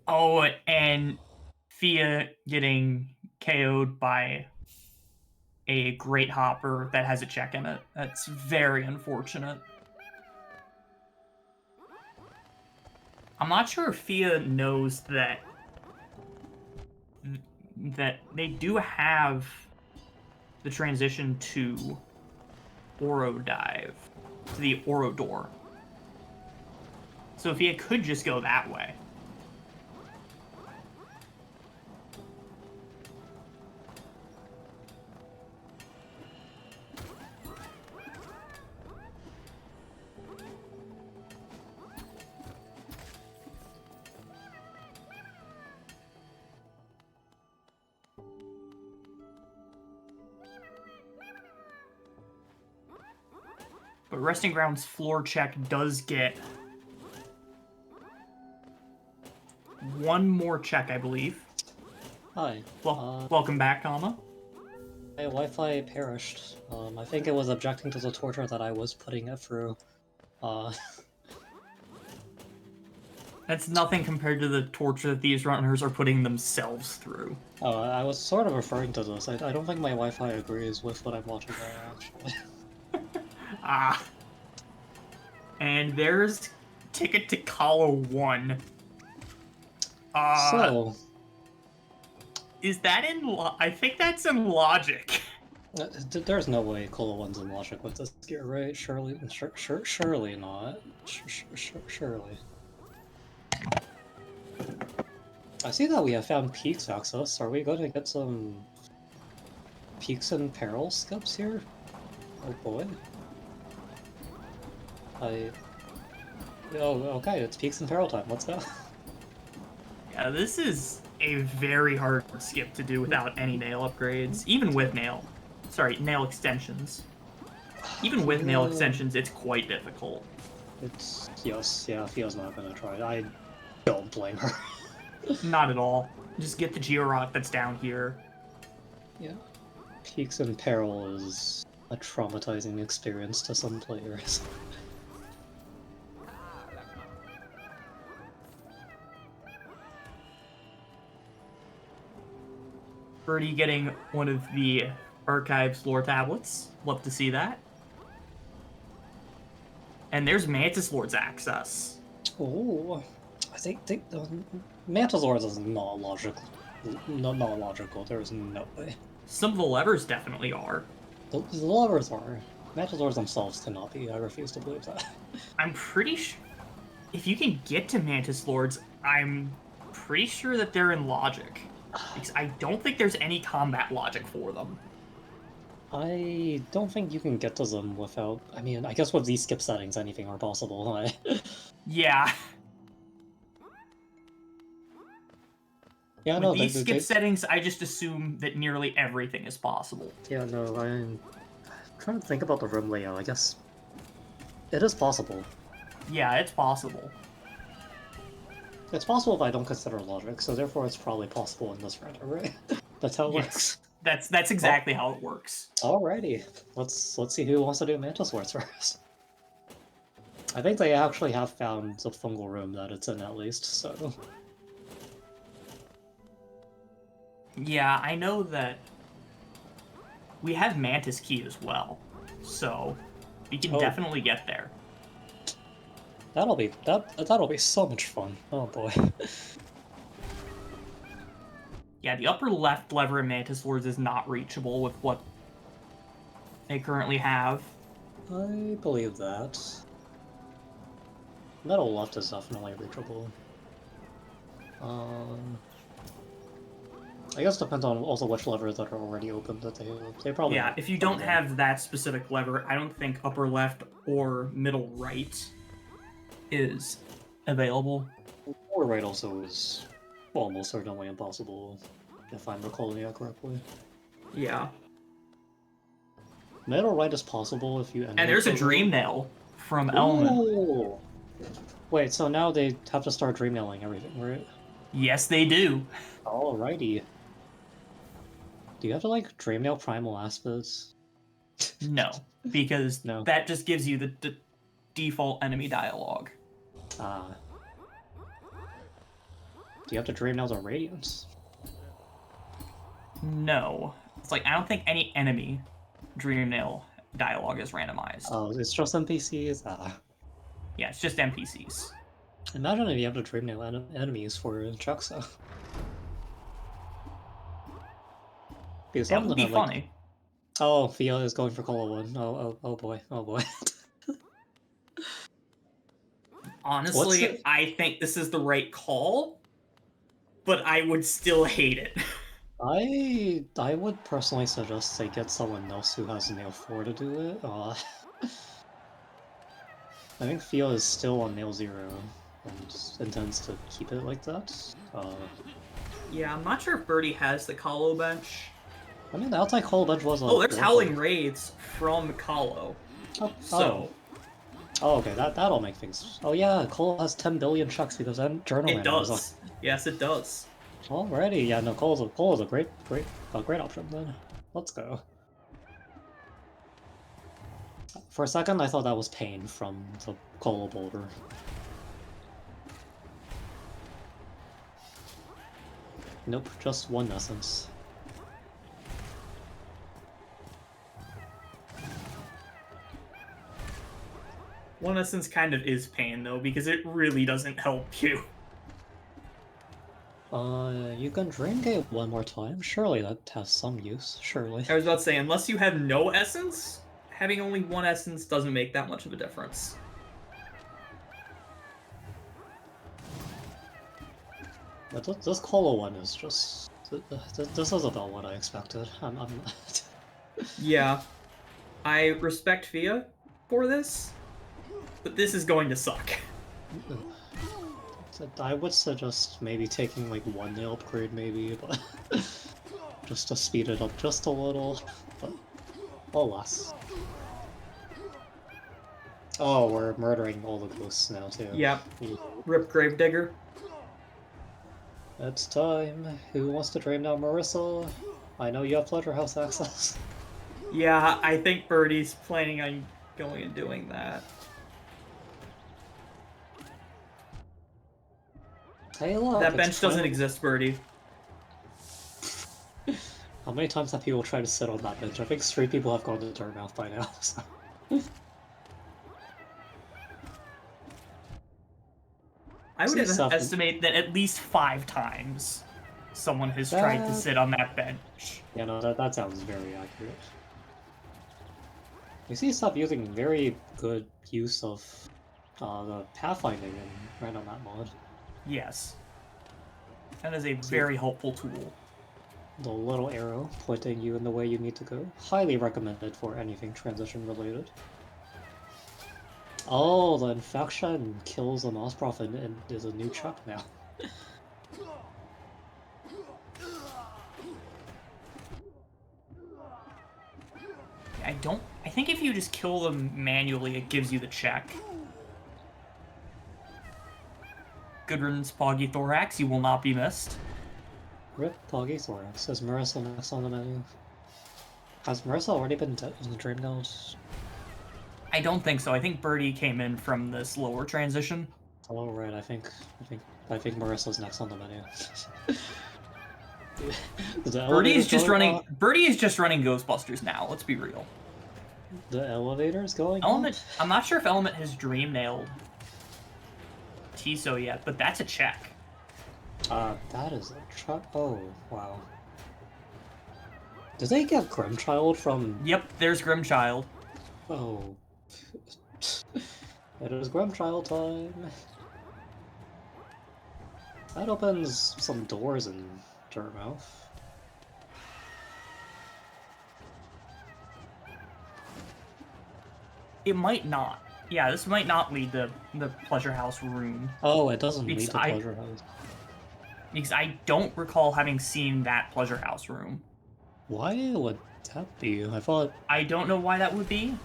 Oh, and Fia getting KO'd by a Great Hopper that has a check in it. That's very unfortunate. I'm not sure if Fia knows that they do have the transition to Oro Dive, to the Oro door. So Fia could just go that way. But Resting Ground's floor check does get one more check, I believe. Hi. Welcome back, Kama. My Wi-Fi perished. I think it was objecting to the torture that I was putting it through. That's nothing compared to the torture that these runners are putting themselves through. Oh, I was sort of referring to this. I don't think my Wi-Fi agrees with what I'm watching there, actually. Ah. And there's Ticket to Kala 1. So... Is that in... I think that's in Logic. There's no way Cola 1's in Logic with this gear, right? Surely not. Surely. I see that we have found Peaks access. Are we going to get some peaks and peril skips here? Oh boy. Oh, okay, it's peaks and peril time. Let's go. Yeah, this is a very hard skip to do without any nail upgrades, even with nail. Sorry, nail extensions. Even with nail extensions, it's quite difficult. It's yes, yeah. Fio's not gonna try it. I don't blame her. Not at all. Just get the Georock that's down here. Yeah. Peaks and peril is a traumatizing experience to some players. Birdie getting one of the Archives lore tablets. Love to see that. And there's Mantis Lord's access. Oh, I think Mantis Lords is not logical. Not logical. There is no way. Some of the levers definitely are. The levers are. Mantis Lords themselves cannot be. I refuse to believe that. I'm pretty sure... If you can get to Mantis Lords, I'm pretty sure that they're in logic. Because I don't think there's any combat logic for them. I don't think you can get to them without... I mean, I guess with these skip settings, anything are possible. Yeah. Yeah, With no, these skip settings, I just assume that nearly everything is possible. Yeah, no, I'm trying to think about the room layout. I guess it is possible. Yeah, it's possible. It's possible if I don't consider logic, so therefore it's probably possible in this round, right? That's how it works. That's exactly how it works. Alrighty, let's see who wants to do Mantis Lords first. I think they actually have found the fungal room that it's in at least, so... Yeah, I know that we have Mantis Key as well, so we can definitely get there. That'll be so much fun. Oh boy. Yeah, the upper left lever in Mantis Lords is not reachable with what they currently have. I believe that. Middle left is definitely reachable. I guess it depends on also which levers that are already open that they probably... Yeah, if you don't have that specific lever, I don't think upper left or middle right is available. Lower right also is almost certainly impossible, if I'm recalling it correctly. Yeah. Middle right is possible if you... And there's a Dream Nail from Element. Wait, so now they have to start Dream Nailing everything, right? Yes, they do. Alrighty. Do you have to, like, Dream Nail Primal Aspids? No, because that just gives you the default enemy dialogue. Ah. Do you have to Dream Nail the Radiance? No. It's like, I don't think any enemy Dream Nail dialogue is randomized. Oh, it's just NPCs? Ah. Yeah, it's just NPCs. Imagine if you have to Dream Nail enemies for Chucksa. That would be funny. Like... Oh, Fia is going for Cola 1. Oh boy, oh boy. Honestly, I think this is the right call, but I would still hate it. I would personally suggest they get someone else who has Nail 4 to do it. I think Fia is still on Nail 0 and intends to keep it like that. Yeah, I'm not sure if Birdie has the Kahlo bench. I mean, the outside Kahlo bench was... Oh, there's Howling Raids from Kahlo. Oh, okay, that'll make things... Oh yeah, Cole has 10 billion chucks because Journal... It does. Yes, it does. Alrighty, yeah, no, Cole's a great option then. Let's go. For a second, I thought that was Pain from the Cole Boulder. Nope, just one essence. One essence kind of is Pain, though, because it really doesn't help you. You can Dream Gate one more time. Surely that has some use. Surely. I was about to say, unless you have no essence, having only one essence doesn't make that much of a difference. But this Cola one is just... This is about what I expected. Yeah. I respect Fia for this, but this is going to suck. I would suggest maybe taking like one nail upgrade, maybe, but just to speed it up just a little. But alas. Oh, we're murdering all the ghosts now too. Yep. Rip Gravedigger. It's time. Who wants to dream now, Marissa? I know you have Pleasure House access. Yeah, I think Birdie's planning on going and doing that. Hey, look, That it's bench doesn't finally... exist, Birdie. How many times have people tried to sit on that bench? I think 3 people have gone to Dartmouth by now, so... I would See, estimate that at least 5 times someone has tried to sit on that bench. Yeah, no, that sounds very accurate. You see stuff using very good use of the pathfinding in random map mod. Yes. That is a very helpful tool. The little arrow pointing you in the way you need to go. Highly recommended for anything transition related. Oh, the infection kills the Moss Prophet and is a new chuck now. I think if you just kill them manually, it gives you the check. Good riddance, Poggy Thorax. You will not be missed. Rip Poggy Thorax. Is Marissa next on the menu? Has Marissa already been in the Dream Node? I don't think so. I think Birdie came in from this lower transition. Oh right, I think Marissa's next on the menu. Birdie is just running Ghostbusters now. Let's be real. The elevator's going Element. up? I'm not sure if Element has dream nailed Tiso yet, but that's a check. That is a truck. Oh wow. Did they get Grimchild from? Yep, there's Grimchild. Oh. It is Grimchild time. That opens some doors in Dartmouth. It might not. Yeah, this might not lead to the Pleasure House room. Oh, it doesn't lead to Pleasure House. Because I don't recall having seen that Pleasure House room. Why would that be? I thought... I don't know why that would be,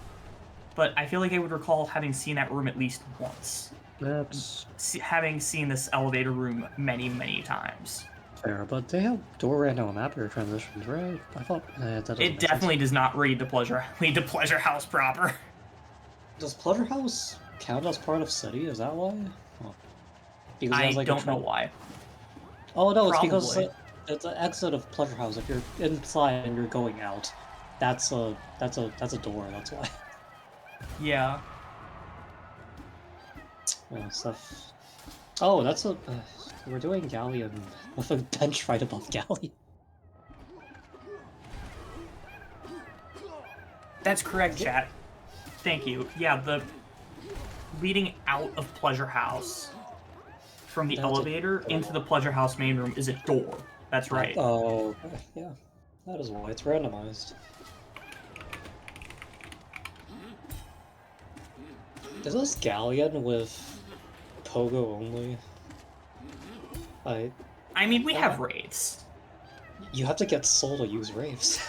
but I feel like I would recall having seen that room at least once. That's... Having seen this elevator room many, many times. Fair, but they have door random mapper transitions, right? I thought... it definitely does not lead to Pleasure House proper. Does Pleasure House count as part of City? Is that why? Oh. Because I like don't know why. Oh no, it's because it's an exit of Pleasure House. If you're inside and you're going out, that's a door. That's why. Yeah. Stuff. Oh, that's a. We're doing Galleon with a bench right above Galleon. That's correct, chat. Thank you. Yeah, the leading out of Pleasure House from the elevator into the Pleasure House main room is a door. That's right. Oh, yeah. That is why it's randomized. Is this Galleon with Pogo only? I mean, we have raids. You have to get Soul to use raves.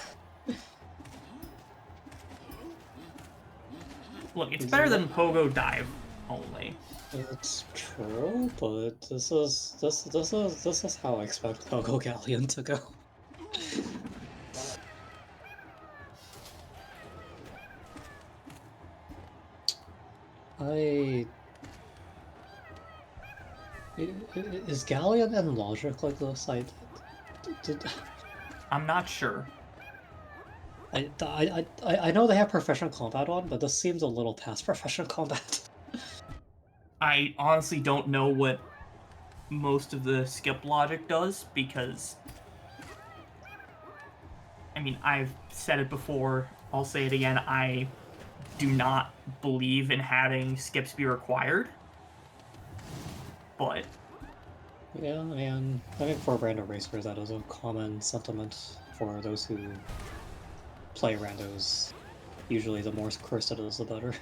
Look, it's better than Pogo Dive only. It's true, but this is how I expect Pogo Galleon to go. Is Galleon and Logic like this? I'm not sure. I know they have professional combat on, but this seems a little past professional combat. I honestly don't know what most of the skip logic does, because I mean, I've said it before, I'll say it again, I do not believe in having skips be required. But yeah, and I think for random racers that is a common sentiment for those who play randos. Usually the more cursed it is, the better.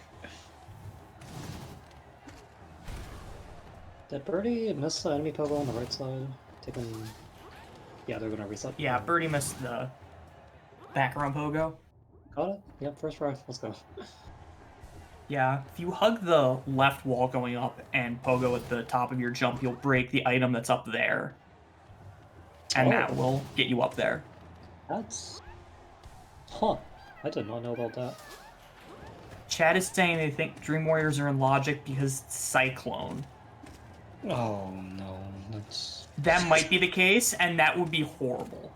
Did Birdie miss the enemy pogo on the right side? Taking... Yeah, they're gonna reset. Yeah, Birdie missed the background pogo. Got it? Yep, first try. Let's go. Yeah, if you hug the left wall going up and pogo at the top of your jump, you'll break the item that's up there. And that will get you up there. That's... Huh. I did not know about that. Chad is saying they think Dream Warriors are in logic because it's Cyclone. Oh no, that's... That might be the case, and that would be horrible.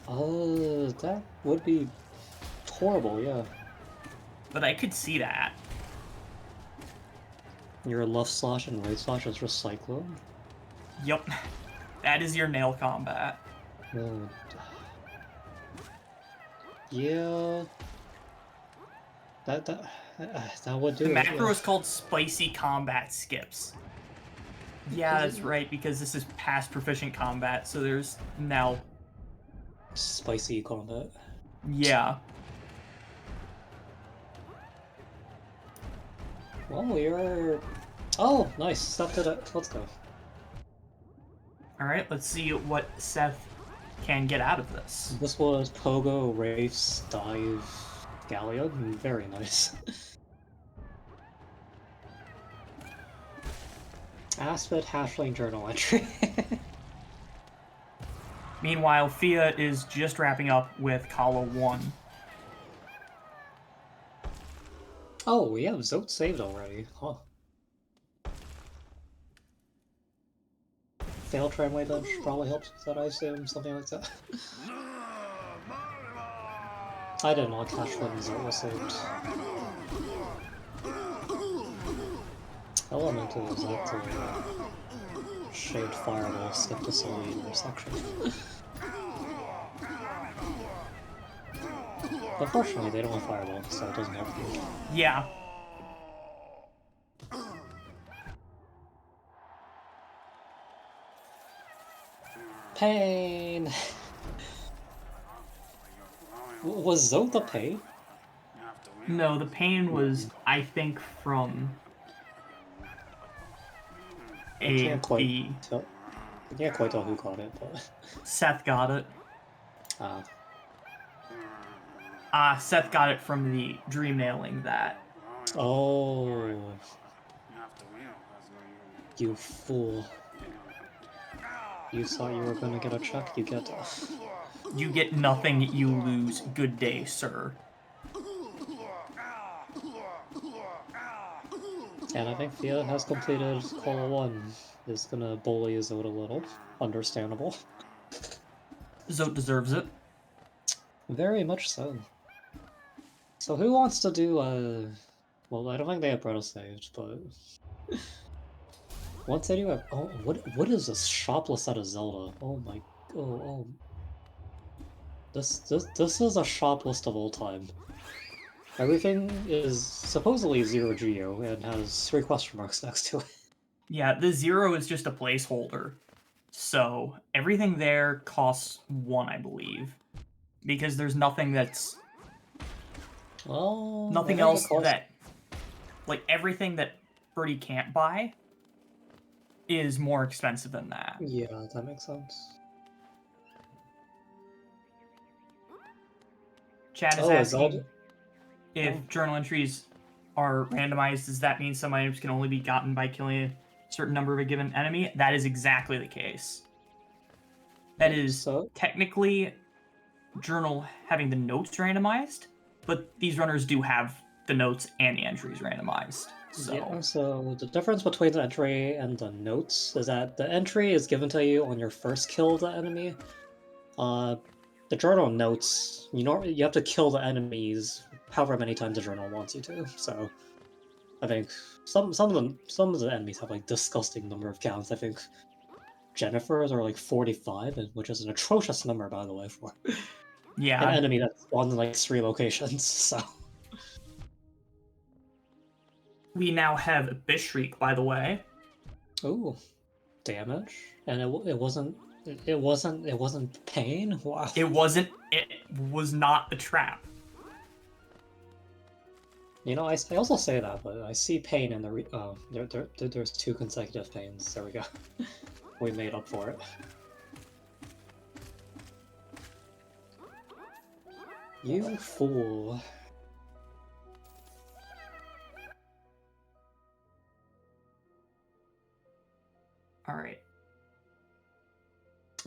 That would be horrible, yeah. But I could see that. Your left slash and right slash is just Cyclone? Yep. That is your nail combat. Oh. Yeah. That would do The it. macro Yeah. is called Spicy Combat Skips. Yeah, that's right, because this is past proficient combat, so there's now... Spicy combat. Yeah. Well, we are... Oh, nice. Seth did it. Let's go. Alright, let's see what Seth can get out of this. This was Pogo, Wraiths, Dive, Galleon. Very nice. Aspid, Hashling, Journal Entry. Meanwhile, Fia is just wrapping up with Kala 1. Oh, we have Zote saved already. Huh. Fail tramway bench probably helps with that, I assume. Something like that. I did not catch when Zote was saved. Elemental is that to Shade Fireball, skip to Solid intersection. Unfortunately, they don't have Fireball, so it doesn't help you. Yeah. Pain! Was Zote the pain? No, the pain was, I think, from I can't quite tell who got it, but... Seth got it. Seth got it from the dream nailing that. Oh. You fool. You thought you were gonna get a check, you get off. You get nothing, you lose. Good day, sir. And I think Fia has completed Call 1. Is gonna bully Zote a little. Understandable. Zote deserves it. Very much so. So who wants to do, well, I don't think they have Bretta saved, but... Once they do have... Oh, what is this shopless out of Zelda? Oh my... Oh... This is a shop list of all time. Everything is supposedly 0 Geo and has 3 question marks next to it. Yeah, the 0 is just a placeholder. So, everything there costs 1, I believe. Because there's nothing that's... Well... Nothing else that... Like, everything that Birdie can't buy is more expensive than that. Yeah, that makes sense. Chad is asking if journal entries are randomized, does that mean some items can only be gotten by killing a certain number of a given enemy? That is exactly the case. That is technically journal having the notes randomized, but these runners do have the notes and the entries randomized. So. Yeah, so the difference between the entry and the notes is that the entry is given to you on your first kill of the enemy. The journal notes, you have to kill the enemies however many times the journal wants you to. So, I think some of the enemies have like disgusting number of counts. I think Jennifer's are like 45, which is an atrocious number, by the way, for an enemy that spawns in like 3 locations. So. We now have Bishriek, by the way. Ooh, damage, and it wasn't pain. Wow. It wasn't. was not a trap. You know, I also say that, but I see pain in the there's 2 consecutive pains. There we go. We made up for it. You fool. Alright.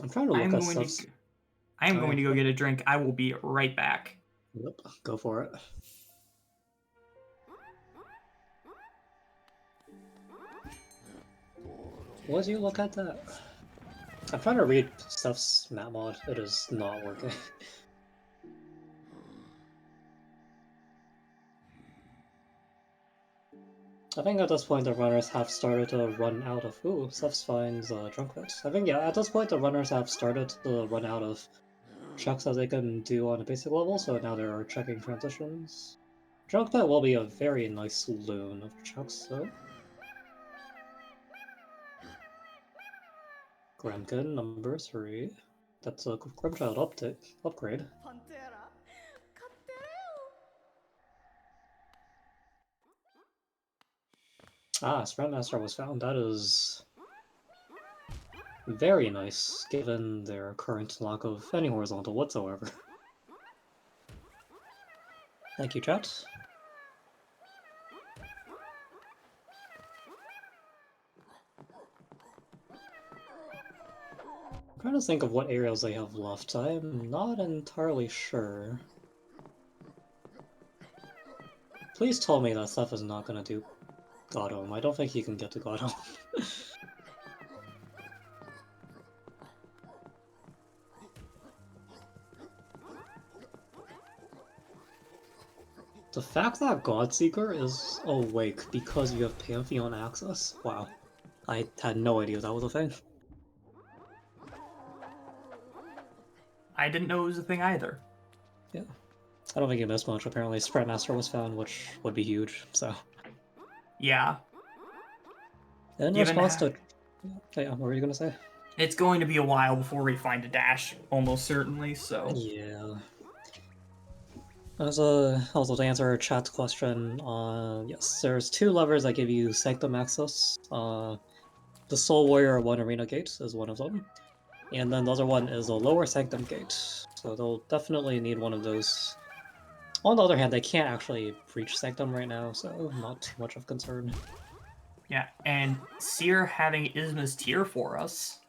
I'm trying to look at stuff. I am going to go get a drink. I will be right back. Yep, go for it. Would you look at that? I'm trying to read stuff's map mod. It is not working. I think at this point the runners have started to run out of... Ooh, Stuffs finds drunk bits. I think, yeah, at this point the runners have started to run out of checks that they can do on a basic level, so now they're checking transitions. Drunk bit will be a very nice loon of checks, though. Grimkin number 3. That's a Grimchild upgrade. Ah, Sprintmaster was found. That is very nice, given their current lack of any horizontal whatsoever. Thank you, chat. I'm trying to think of what areas they have left. I'm not entirely sure. Please tell me that stuff is not gonna do Godhome. I don't think he can get to Godhome. The fact that Godseeker is awake because you have Pantheon access? Wow. I had no idea that was a thing. I didn't know it was a thing either. Yeah. I don't think you missed much. Apparently Sprintmaster was found, which would be huge, so... Yeah. In response to... Yeah, what were you gonna say? It's going to be a while before we find a dash, almost certainly, so... Yeah. Also to answer a chat question, yes, there's 2 levers that give you Sanctum access. The Soul Warrior 1 Arena Gate is one of them. And then the other one is a Lower Sanctum Gate. So they'll definitely need one of those. On the other hand, they can't actually reach Sanctum right now, so not too much of concern. Yeah, and Seer having Isma's Tear for us.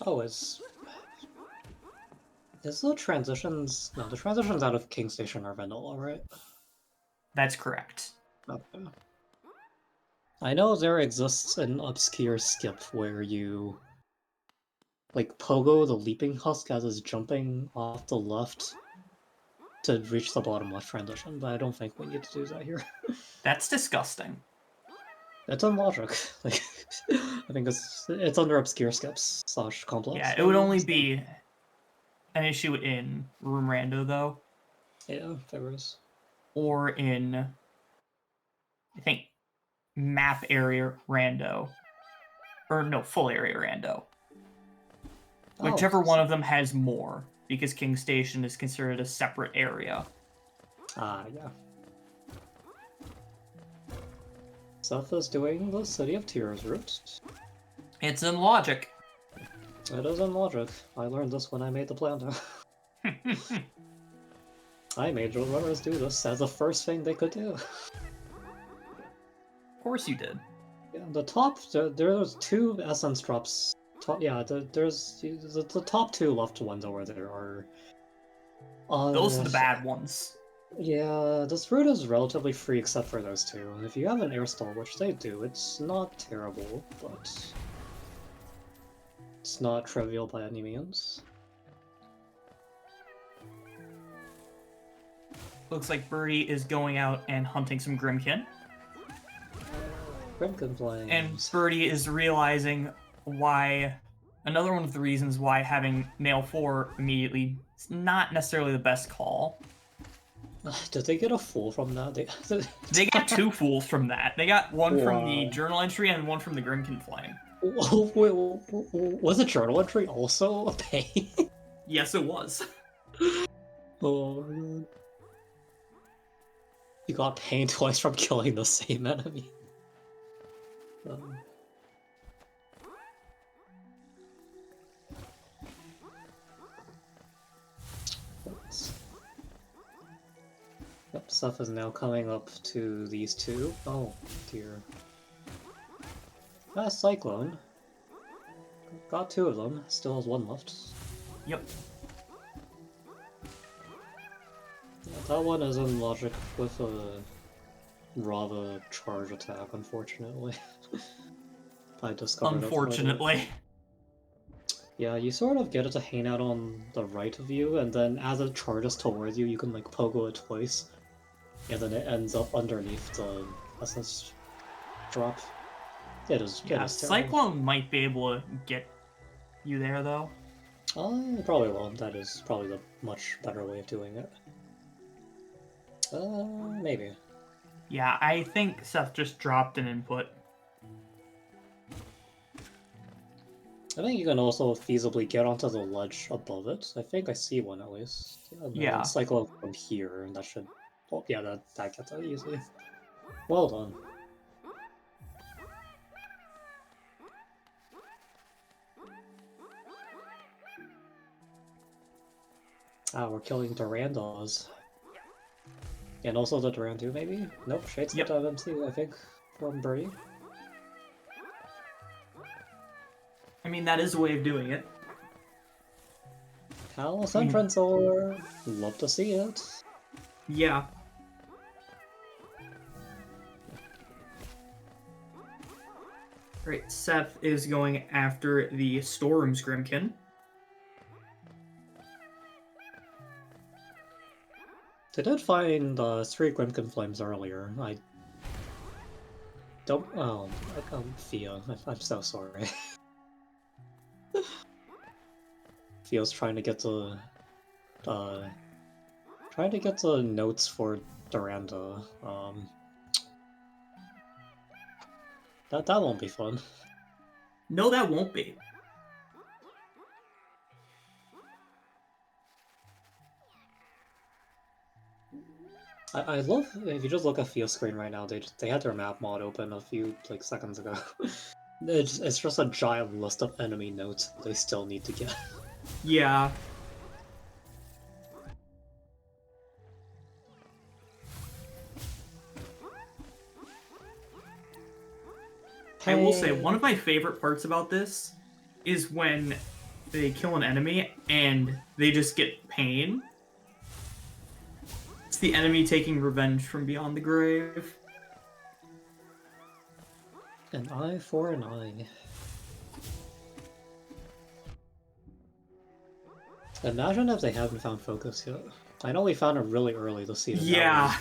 Oh, is the transitions... No, the transitions out of King Station are vanilla, right? That's correct. Okay. I know there exists an obscure skip where you... like, Pogo the Leaping Husk as is jumping off the left to reach the bottom left transition, but I don't think we need to do that here. That's disgusting. It's on logic. Like, I think it's under obscure skips / complex. Yeah, it would only be an issue in Room Rando, though. Yeah, there is. Or in, I think, Map Area Rando. Or no, Full Area Rando. Whichever one of them has more, because King Station is considered a separate area. Ah, yeah. Stuff is doing the City of Tears route. It's in logic. It is in logic. I learned this when I made the plan. I made the runners do this as the first thing they could do. Of course you did. Yeah, the top, there's 2 essence drops. Yeah, there's the top 2 left ones over there are... Those are the bad ones. Yeah, this route is relatively free except for those 2. If you have an air stall, which they do, it's not terrible, but... it's not trivial by any means. Looks like Birdie is going out and hunting some Grimkin. Grimkin Flames. And Birdie is realizing why... another one of the reasons why having Nail 4 immediately is not necessarily the best call. Did they get a fool from that? They got 2 fools from that. They got one from the journal entry and one from the Grimkin Flame. Wait, was the journal entry also a pain? Yes, it was. Oh my god. You got pain twice from killing the same enemy. Um, oops. Yep, stuff is now coming up to these two. Oh dear. Ah, Cyclone. Got two of them, still has one left. Yep. Yeah, that one is in logic with a Rava charge attack, unfortunately. I discovered it. Unfortunately. Yeah, you sort of get it to hang out on the right of you, and then as it charges towards you, you can like pogo it twice, and then it ends up underneath the SS drop. It is Yeah, terrible. Cyclone might be able to get you there, though. Probably won't. That is probably the much better way of doing it. Maybe. Yeah, I think Seth just dropped an input. I think you can also feasibly get onto the ledge above it. I think I see one at least. And then Yeah. cycle from here, and that should... Oh, yeah, that gets out easily. Well done. Ah, we're killing Durandos. And also the Durandu, maybe? Nope, Shade's Yep. got MC, I think, from Birdie. I mean, that is a way of doing it. Palace entrance or love to see it. Yeah. Right, Seth is going after the Storm's Grimkin. They did find 3 Grimkin Flames earlier. I don't... Oh, Fia. I'm so sorry. Fia's trying to get the... trying to get the notes for Duranda. That won't be fun. No, that won't be. I love if you just look at Fia's screen right now. They had their map mod open a few like seconds ago. It's just a giant list of enemy notes they still need to get. Yeah. I will say, one of my favorite parts about this is when they kill an enemy and they just get pain. It's the enemy taking revenge from beyond the grave. An eye for an eye. Imagine if they haven't found focus yet. I know we found it really early this season. Yeah.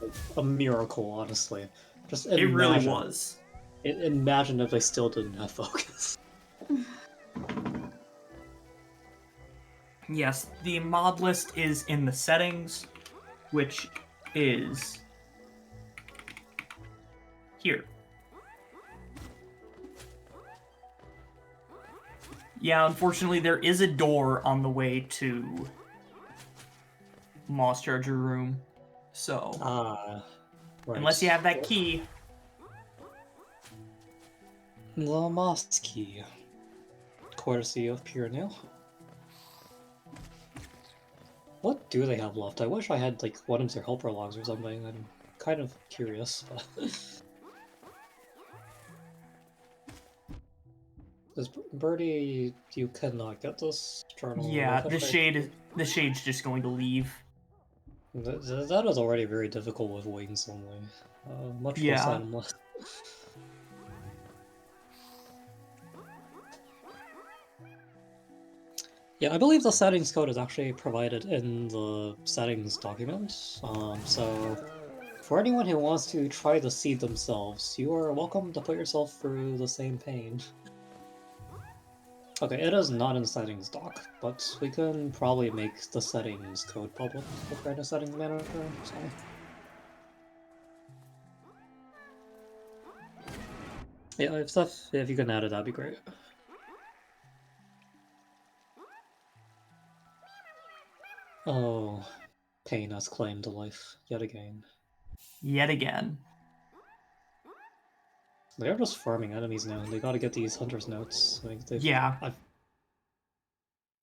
Like, a miracle, honestly. Just It imagine. really was. Imagine if they still didn't have focus. Yes, the mod list is in the settings, which is here. Yeah, unfortunately, there is a door on the way to Moss Charger Room, so Right. unless you have that key. The Moss Key. Courtesy of Pure Nail. What do they have left? I wish I had, like, one of their helper logs or something. I'm kind of curious, but... This Birdie, you cannot get this journal. Yeah, the shade's just going to leave. That is already very difficult with wings only. Much less item less. Yeah, I believe the settings code is actually provided in the settings document. So for anyone who wants to try the seed themselves, you are welcome to put yourself through the same pain. Okay, it is not in the settings doc, but we can probably make the settings code public with Rando Settings Manager, so... Yeah, if you can add it, that'd be great. Oh, pain has claimed life yet again. Yet again. They're just farming enemies now. They gotta get these hunter's notes. Like Yeah.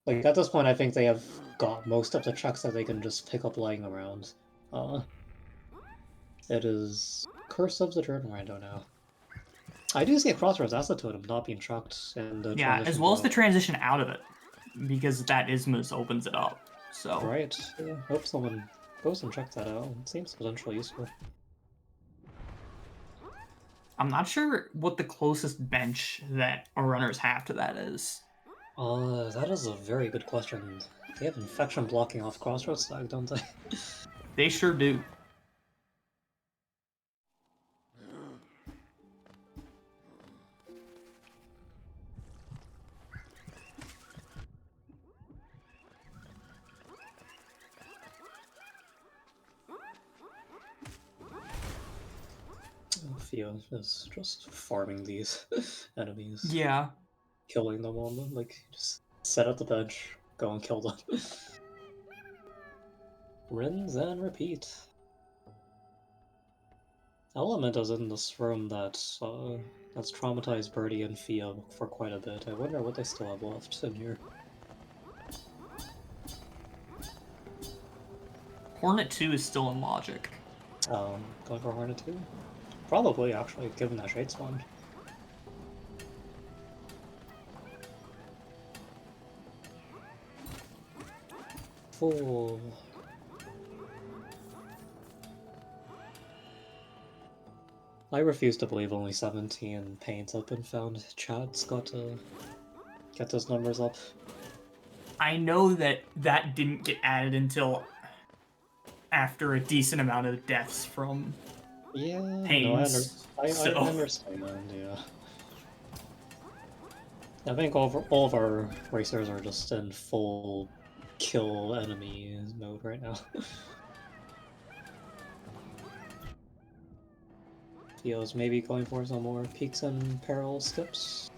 like at this point, I think they have got most of the checks that they can just pick up lying around. It is Curse of the Journal Rando now. I do see a Crossroads Acid Totem not being trucked in the Yeah, as transition well as the block. transition out of it. Because that Isthmus opens it up. So Right. Yeah, hope someone goes and checks that out. It seems potentially useful. I'm not sure what the closest bench that our runners have to that is. That is a very good question. They have infection blocking off Crossroads Stag, don't they? They sure do. Theo is just farming these enemies. Yeah. Killing them on them. Like, just set up the bench, go and kill them. Rinse and repeat. Element is in this room that's traumatized Birdie and Fia for quite a bit. I wonder what they still have left in here. Hornet 2 is still in logic. Going for Hornet 2? Probably, actually, given that Shade Sponge. Fool. I refuse to believe only 17 paints have been found. Chad's got to get those numbers up. I know that that didn't get added until after a decent amount of deaths from pains. I understand, yeah. I think all of our racers are just in full kill enemy mode right now. Theo's maybe going for some more peaks and peril skips.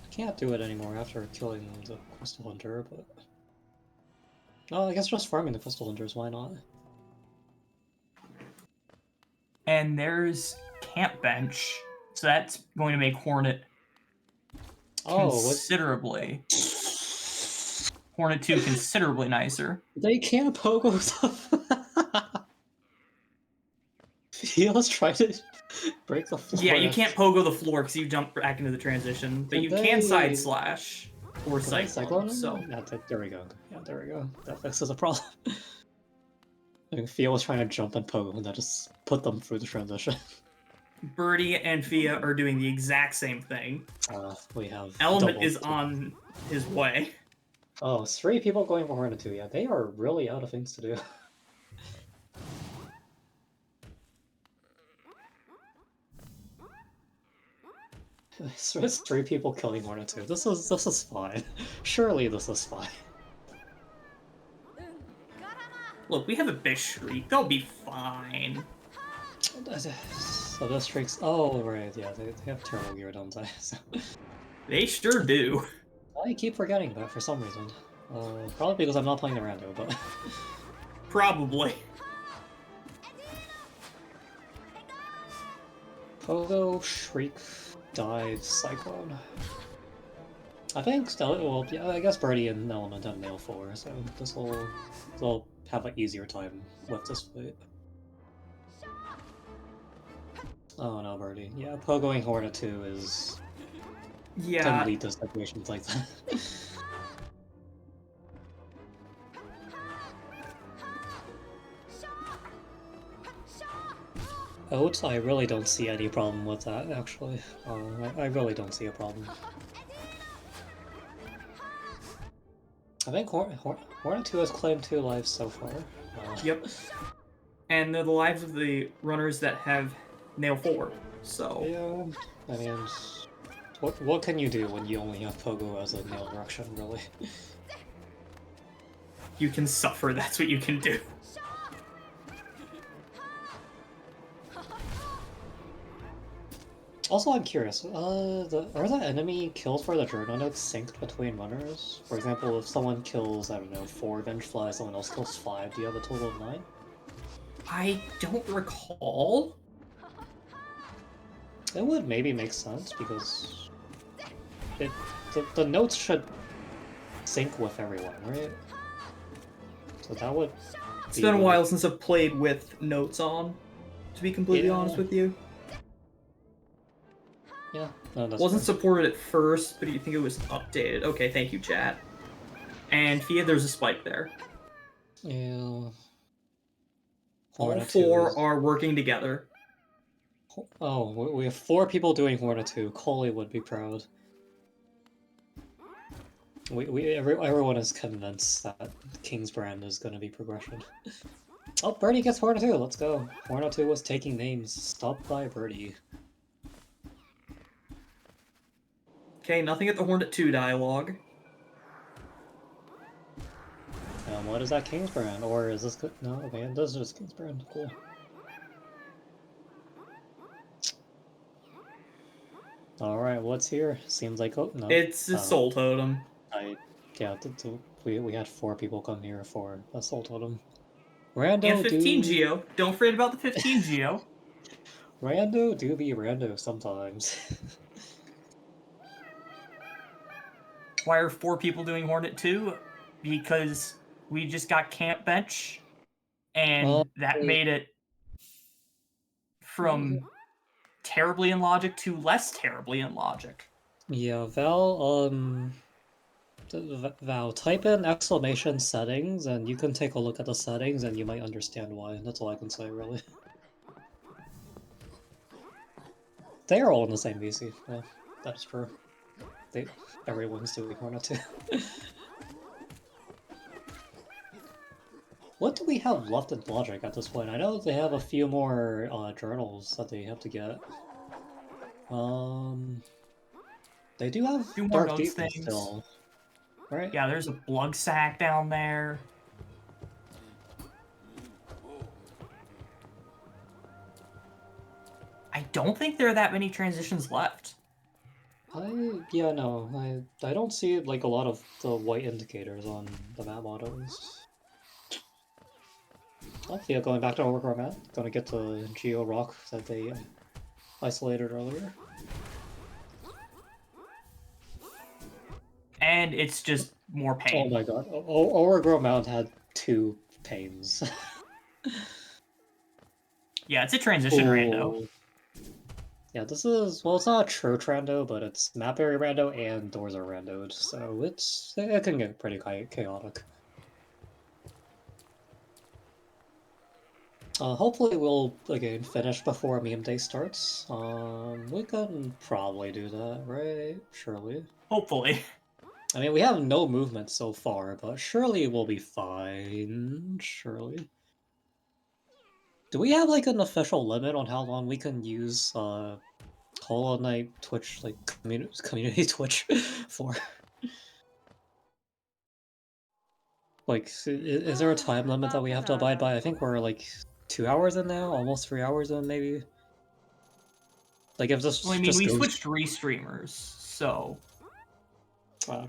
Can't do it anymore after killing the Crystal Hunter, but... Oh, I guess just farming the Crystal Hunters, why not? And there's Camp Bench, so that's going to make Hornet considerably... Hornet 2 considerably nicer. They can't pogo stuff. Theo's trying to break the floor. Yeah, you can't pogo the floor because you jump back into the transition, but you can side slash or cyclone. So yeah, there we go. Yeah, there we go. That fixes the problem. I think Fia was trying to jump and pogo, and that just put them through the transition. Birdie and Fia are doing the exact same thing. We have Element is on his way. Oh, 3 people going for Hornet 2. Yeah, they are really out of things to do. It's 3 people killing Hornet 2. This is fine. Surely this is fine. Look, we have a big streak. They'll be fine. So this streaks. Oh right, yeah, they have terrible gear, don't they? So... They sure do. I keep forgetting that for some reason. Probably because I'm not playing the Rando, but... Probably. Pogo, Shriek, Dive, Cyclone. I think, well, yeah, I guess Birdie and Element have Nail 4, so they'll have an easier time with this fight. Oh no, Birdie. Yeah, Pogoing Hornet 2 is... can lead to situations like that. Oats, I really don't see any problem with that, actually. I really don't see a problem. I think Hornet 2 has claimed 2 lives so far. Yep. And they're the lives of the runners that have Nail 4, so... Yeah, I mean... What can you do when you only have Pogo as a nail direction, really? You can suffer, that's what you can do. Also, I'm curious. Are the enemy kills for the journal nodes synced between runners? For example, if someone kills, I don't know, 4 Vengefly, someone else kills 5, do you have a total of 9? I don't recall. It would maybe make sense because the notes should sync with everyone, right? So that would It's be been a really... while since I've played with notes on, to be completely honest with you. Yeah, no, that's Wasn't fair. supported at first, but you think it was updated. Okay, thank you, chat. And Fia, there's a spike there. Yeah. All Hornet 2 four is... are working together. Oh, we have 4 people doing Hornet 2. Coley would be proud. Everyone is convinced that King's Brand is going to be progression. Oh, Birdie gets Hornet 2. Let's go. Hornet 2 was taking names. Stopped by Birdie. Okay, nothing at the Hornet 2 dialogue. What is that King's Brand? Or is this good? No, okay, this is just King's Brand. Cool. Alright, what's here? Seems like... Oh, no. It's a Soul Totem. Yeah, we had 4 people come here for a Soul Totem. Rando And 15 do... Geo. Don't forget about the 15 Geo. Rando do be Rando sometimes. Why are 4 people doing Hornet 2? Because we just got Camp Bench, and that made it from terribly in logic to less terribly in logic. Yeah, Val, Val, type in exclamation settings, and you can take a look at the settings, and you might understand why. That's all I can say, really. They are all in the same VC. Yeah, that's true. Everyone's doing Hornet 2. What do we have left in Logic at this point? I know they have a few more journals that they have to get. They do have 2 more Dark notes Demon things. still, right? Yeah, there's a Blood Sack down there. I don't think there are that many transitions left. Yeah, no, I don't see like a lot of the white indicators on the map models. Oh, yeah, going back to Overgrown Map, gonna get the Geo Rock that they isolated earlier. And it's just more pain. Oh my god, Overgrown Mount had 2 pains. Yeah, it's a transition rando. Yeah, this is, well, it's not a true Rando, but it's map area Rando and doors are randoed, so it can get pretty chaotic. Hopefully we'll, again, finish before meme day starts. We can probably do that, right? Surely. Hopefully. I mean, we have no movement so far, but surely we'll be fine. Surely. Do we have, like, an official limit on how long we can use, Hollow Knight Twitch, like, community Twitch for? Like, is there a time limit that we have to abide by? I think we're, like, 2 hours in now? Almost 3 hours in, maybe? Like, if this Well, I mean, just we goes... switched restreamers, so...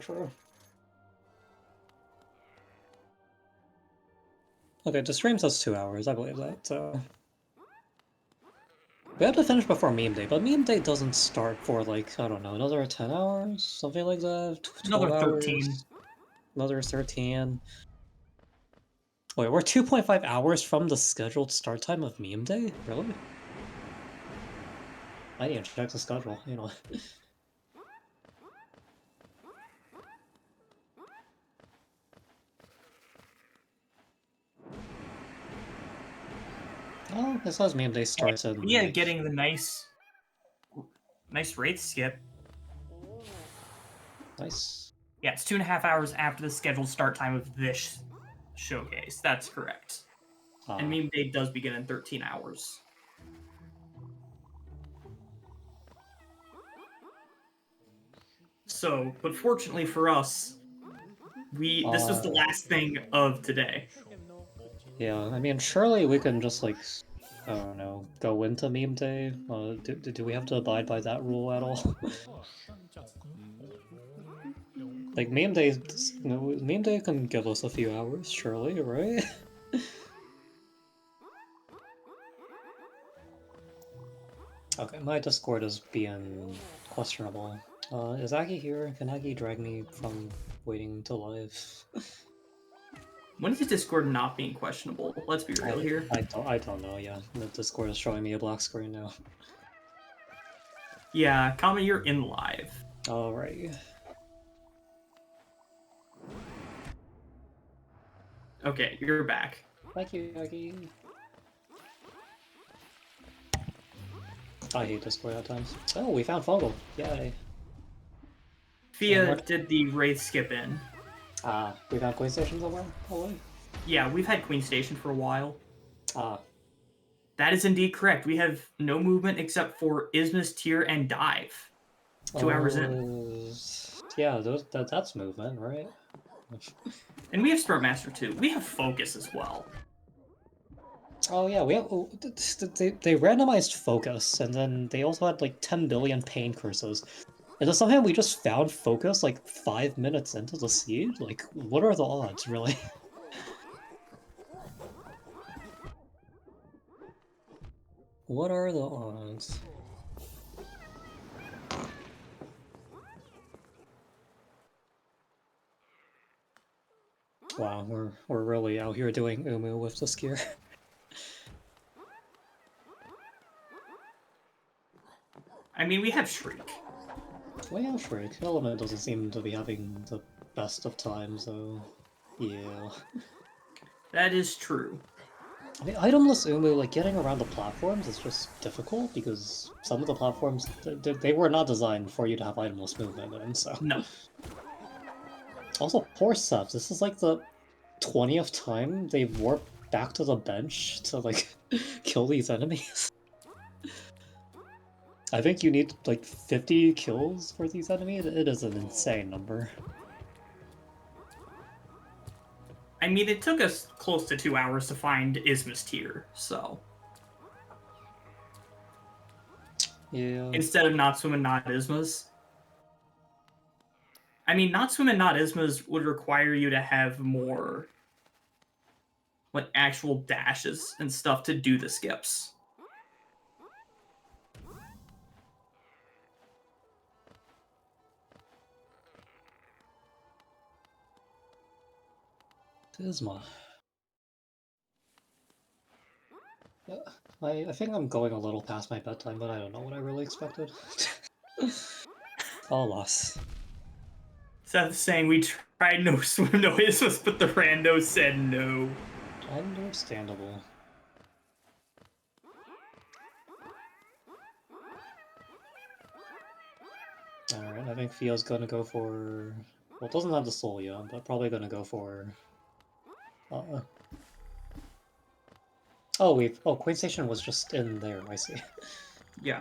true. Okay, the stream says 2 hours, I believe that, so... We have to finish before meme day, but meme day doesn't start for, like, I don't know, another 10 hours? Something like that? 12 Another 13. hours? Another 13. Wait, we're 2.5 hours from the scheduled start time of meme day? Really? I need to check the schedule, you know. Oh, it says meme day starts in... Yeah, getting the nice Wraith skip. Nice. Yeah, it's 2.5 hours after the scheduled start time of this showcase. That's correct. And meme day does begin in 13 hours. So, but fortunately for us, this was the last thing of today. Yeah, I mean, surely we can just, like, I don't know, go into meme day? Do we have to abide by that rule at all? Like meme day, meme day can give us a few hours, surely, right? Okay, my Discord is being questionable. Is Aggie here? Can Aggie drag me from waiting to live? When is Discord not being questionable? Let's be real here. I don't know, yeah. The Discord is showing me a black screen now. Yeah, Kama, you're in live. Alright. Okay, you're back. Thank you, Aggie. I hate Discord at times. Oh, we found Fungal. Yay. Fia did the Wraith skip in. We found Queen Station somewhere? Oh, Yeah, we've had Queen Station for a while. Ah. That is indeed correct. We have no movement except for Isma's Tier and Dive. 2 hours in. Yeah, that's movement, right? And we have Smart Master too. We have Focus as well. Oh yeah, we have. They randomized Focus, and then they also had like 10 billion pain curses. And then somehow we just found Focus like 5 minutes into the seed? Like, what are the odds, really? What are the odds? Wow, we're really out here doing Umu with this gear. I mean, we have Shriek. Well, yeah, Shriek. Element doesn't seem to be having the best of times, so yeah. That is true. I mean, itemless Umu, like, getting around the platforms is just difficult, because some of the platforms, they were not designed for you to have itemless movement in, so... No. Also, poor Sebs, this is like the 20th time they've warped back to the bench to, like, kill these enemies. I think you need, like, 50 kills for these enemies. It is an insane number. I mean, it took us close to 2 hours to find Isma's Tier, so... Yeah. Instead of Natsum and not Isma's. I mean, Natsum and not Isma's would require you to have more... like, actual dashes and stuff to do the skips. Isma. I think I'm going a little past my bedtime, but I don't know what I really expected. Alas. Seth saying we tried no swim, no Ismas, but the rando said no. Understandable. Alright, I think Fio's gonna go for... Well, it doesn't have the soul yet, but probably gonna go for... Oh, Queen Station was just in there, I see. Yeah.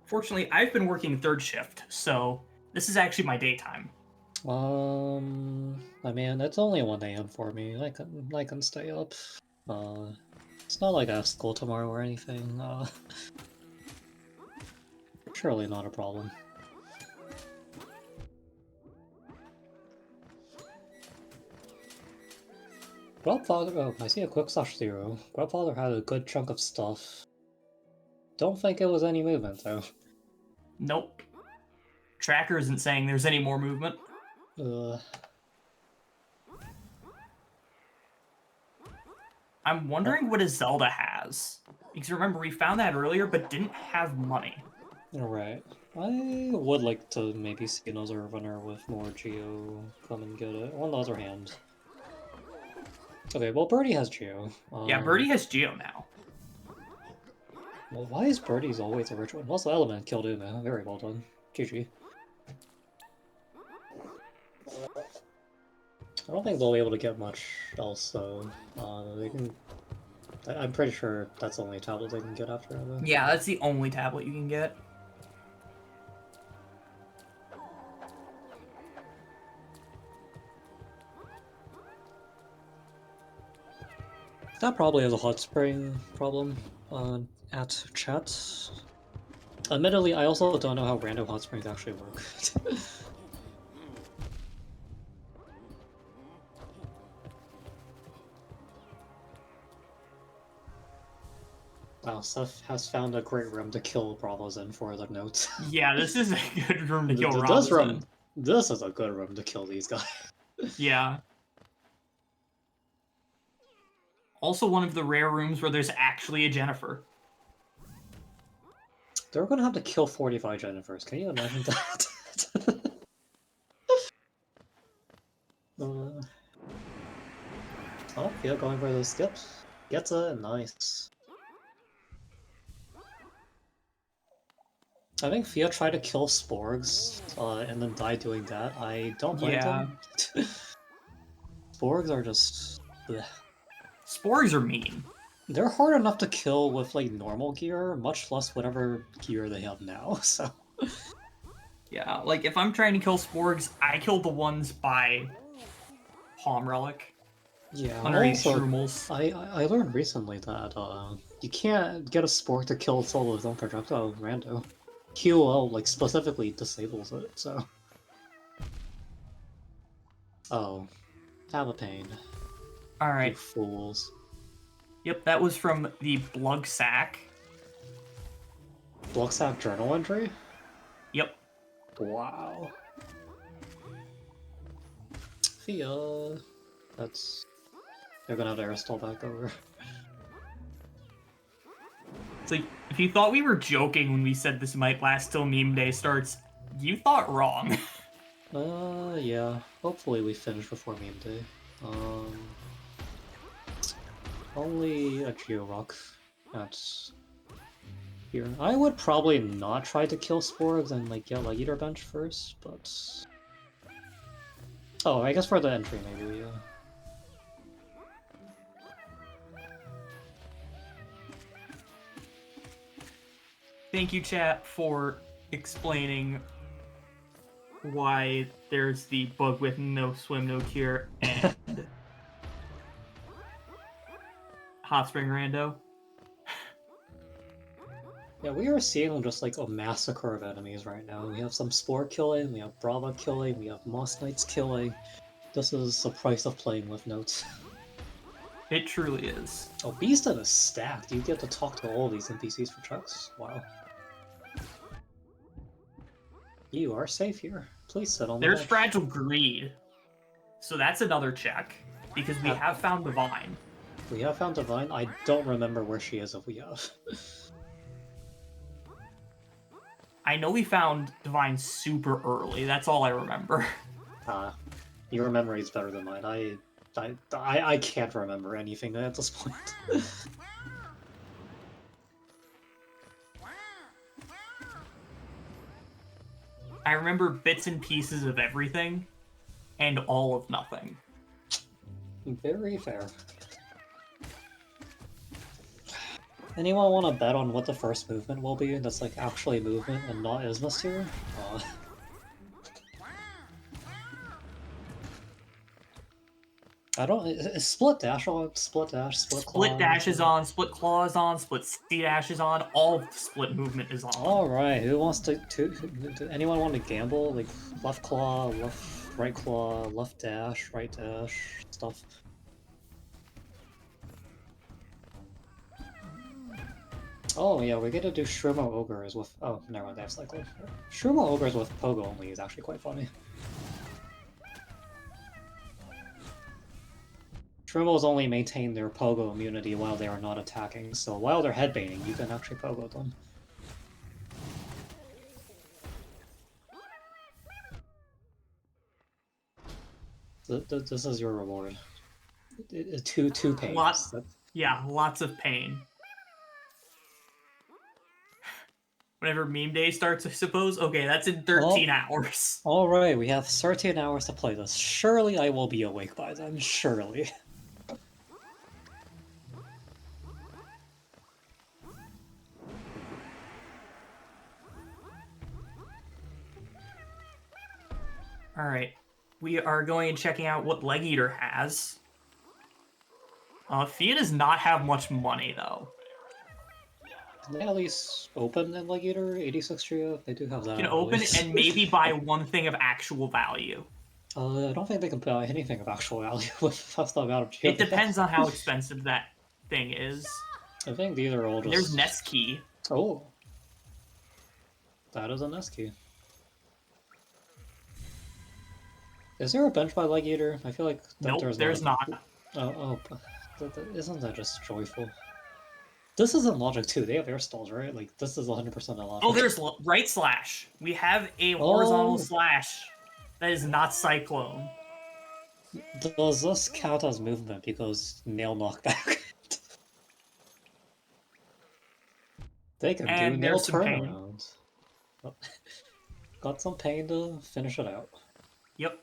Fortunately, I've been working third shift, so this is actually my daytime. I mean, it's only 1 AM for me. I can stay up. It's not like I have school tomorrow or anything. Surely not a problem. Grubfather, oh, I see a quick slash 0. Grubfather had a good chunk of stuff. Don't think it was any movement, though. Nope. Tracker isn't saying there's any more movement. I'm wondering what his Zelda has. Because remember, we found that earlier, but didn't have money. Alright. I would like to maybe see another runner with more Geo come and get it. On the other hand... Okay, well, Birdie has Geo. Yeah, Birdie has Geo now. Well, why is Birdie's always a rich one? Also, Element killed Uma. Very well done. GG. I don't think they'll be able to get much else, though. They can... I'm pretty sure that's the only tablet they can get after that. Yeah, that's the only tablet you can get. That probably has a hot spring problem at chat. Admittedly, I also don't know how random hot springs actually work. Wow, Seth has found a great room to kill Bravos in for the notes. Yeah, this is a good room to kill This Bravos room, in. this is a good room to kill these guys. Yeah. Also one of the rare rooms where there's actually a Jennifer. They're gonna have to kill 45 Jennifers. Can you imagine that? Oh, yeah, going for those skips. Gets it, nice. I think Fia tried to kill Sporgs, and then died doing that. I don't blame them. Sporgs are just... bleh. Sporgs are mean. They're hard enough to kill with, like, normal gear, much less whatever gear they have now, so... Yeah, like, if I'm trying to kill Sporgs, I kill the ones by Palm Relic. Yeah, Underneath also, Shrooms. I learned recently that, you can't get a Sporg to kill solo with own projectile rando. QOL, like, specifically disables it, so... Oh. Have a pain. You Alright. fools. Yep, that was from the Blug Sack. Blocksack journal entry? Yep. Wow. Fia. That's... They're gonna have to airstall back over. It's like, if you thought we were joking when we said this might last till meme day starts, you thought wrong. Yeah. Hopefully we finish before meme day. Only a Georock. That's... here. I would probably not try to kill Sporgs and, like, get Leg Eater bench first, but... Oh, I guess for the entry, maybe, yeah. Thank you, chat, for explaining why there's the bug with no swim, no cure, and Hot Spring Rando. Yeah, we are seeing just like a massacre of enemies right now. We have some Spore killing, we have Brava killing, we have Moss Knights killing. This is the price of playing with notes. It truly is. Oh, Beaston is stacked. You get to talk to all these NPCs for checks. Wow. You are safe here. Please sit on the There's bench. Fragile Greed. So that's another check, because we have found Divine. We have found Divine. I don't remember where she is if we have. I know we found Divine super early. That's all I remember. Your memory is better than mine. I can't remember anything at this point. I remember bits and pieces of everything, and all of nothing. Very fair. Anyone want to bet on what the first movement will be that's like actually movement and not Ismus here? I don't... Is split dash on? Split dash, split claw? Split dash is on, split claw is on, split C dash is on, all of the split movement is on. Alright, who wants to anyone want to gamble? Like, left claw, right claw, left dash, right dash, stuff. Oh yeah, we get to do Shroomo Ogres with... Oh, never mind, they have Cyclone. Shroomo Ogres with Pogo only is actually quite funny. Shroomo's only maintain their Pogo immunity while they are not attacking, so while they're headbanging, you can actually Pogo them. This is your reward. Two pains. Yeah, lots of pain. Whenever meme day starts, I suppose. Okay, that's in 13 hours. Alright, we have 13 hours to play this. Surely I will be awake by then. Surely. Alright. We are going and checking out what Leg Eater has. Fia does not have much money, though. Can they at least open in Leg Eater 86 Trio? They do have that. You can at open least. and maybe buy one thing of actual value. I don't think they can buy anything of actual value with the amount of geodes. It depends on how expensive that thing is. I think these are all just... There's Nest Key. Oh. That is a Nest Key. Is there a bench by Leg Eater? I feel like Nope, there's not. Oh, isn't that just joyful? This is in Logic too. They have air stalls, right? Like, this is 100% in Logic. Oh, there's right slash. We have a horizontal slash that is not Cyclone. Does this count as movement because nail knockback? They can do nail turnarounds. Oh. Got some pain to finish it out. Yep.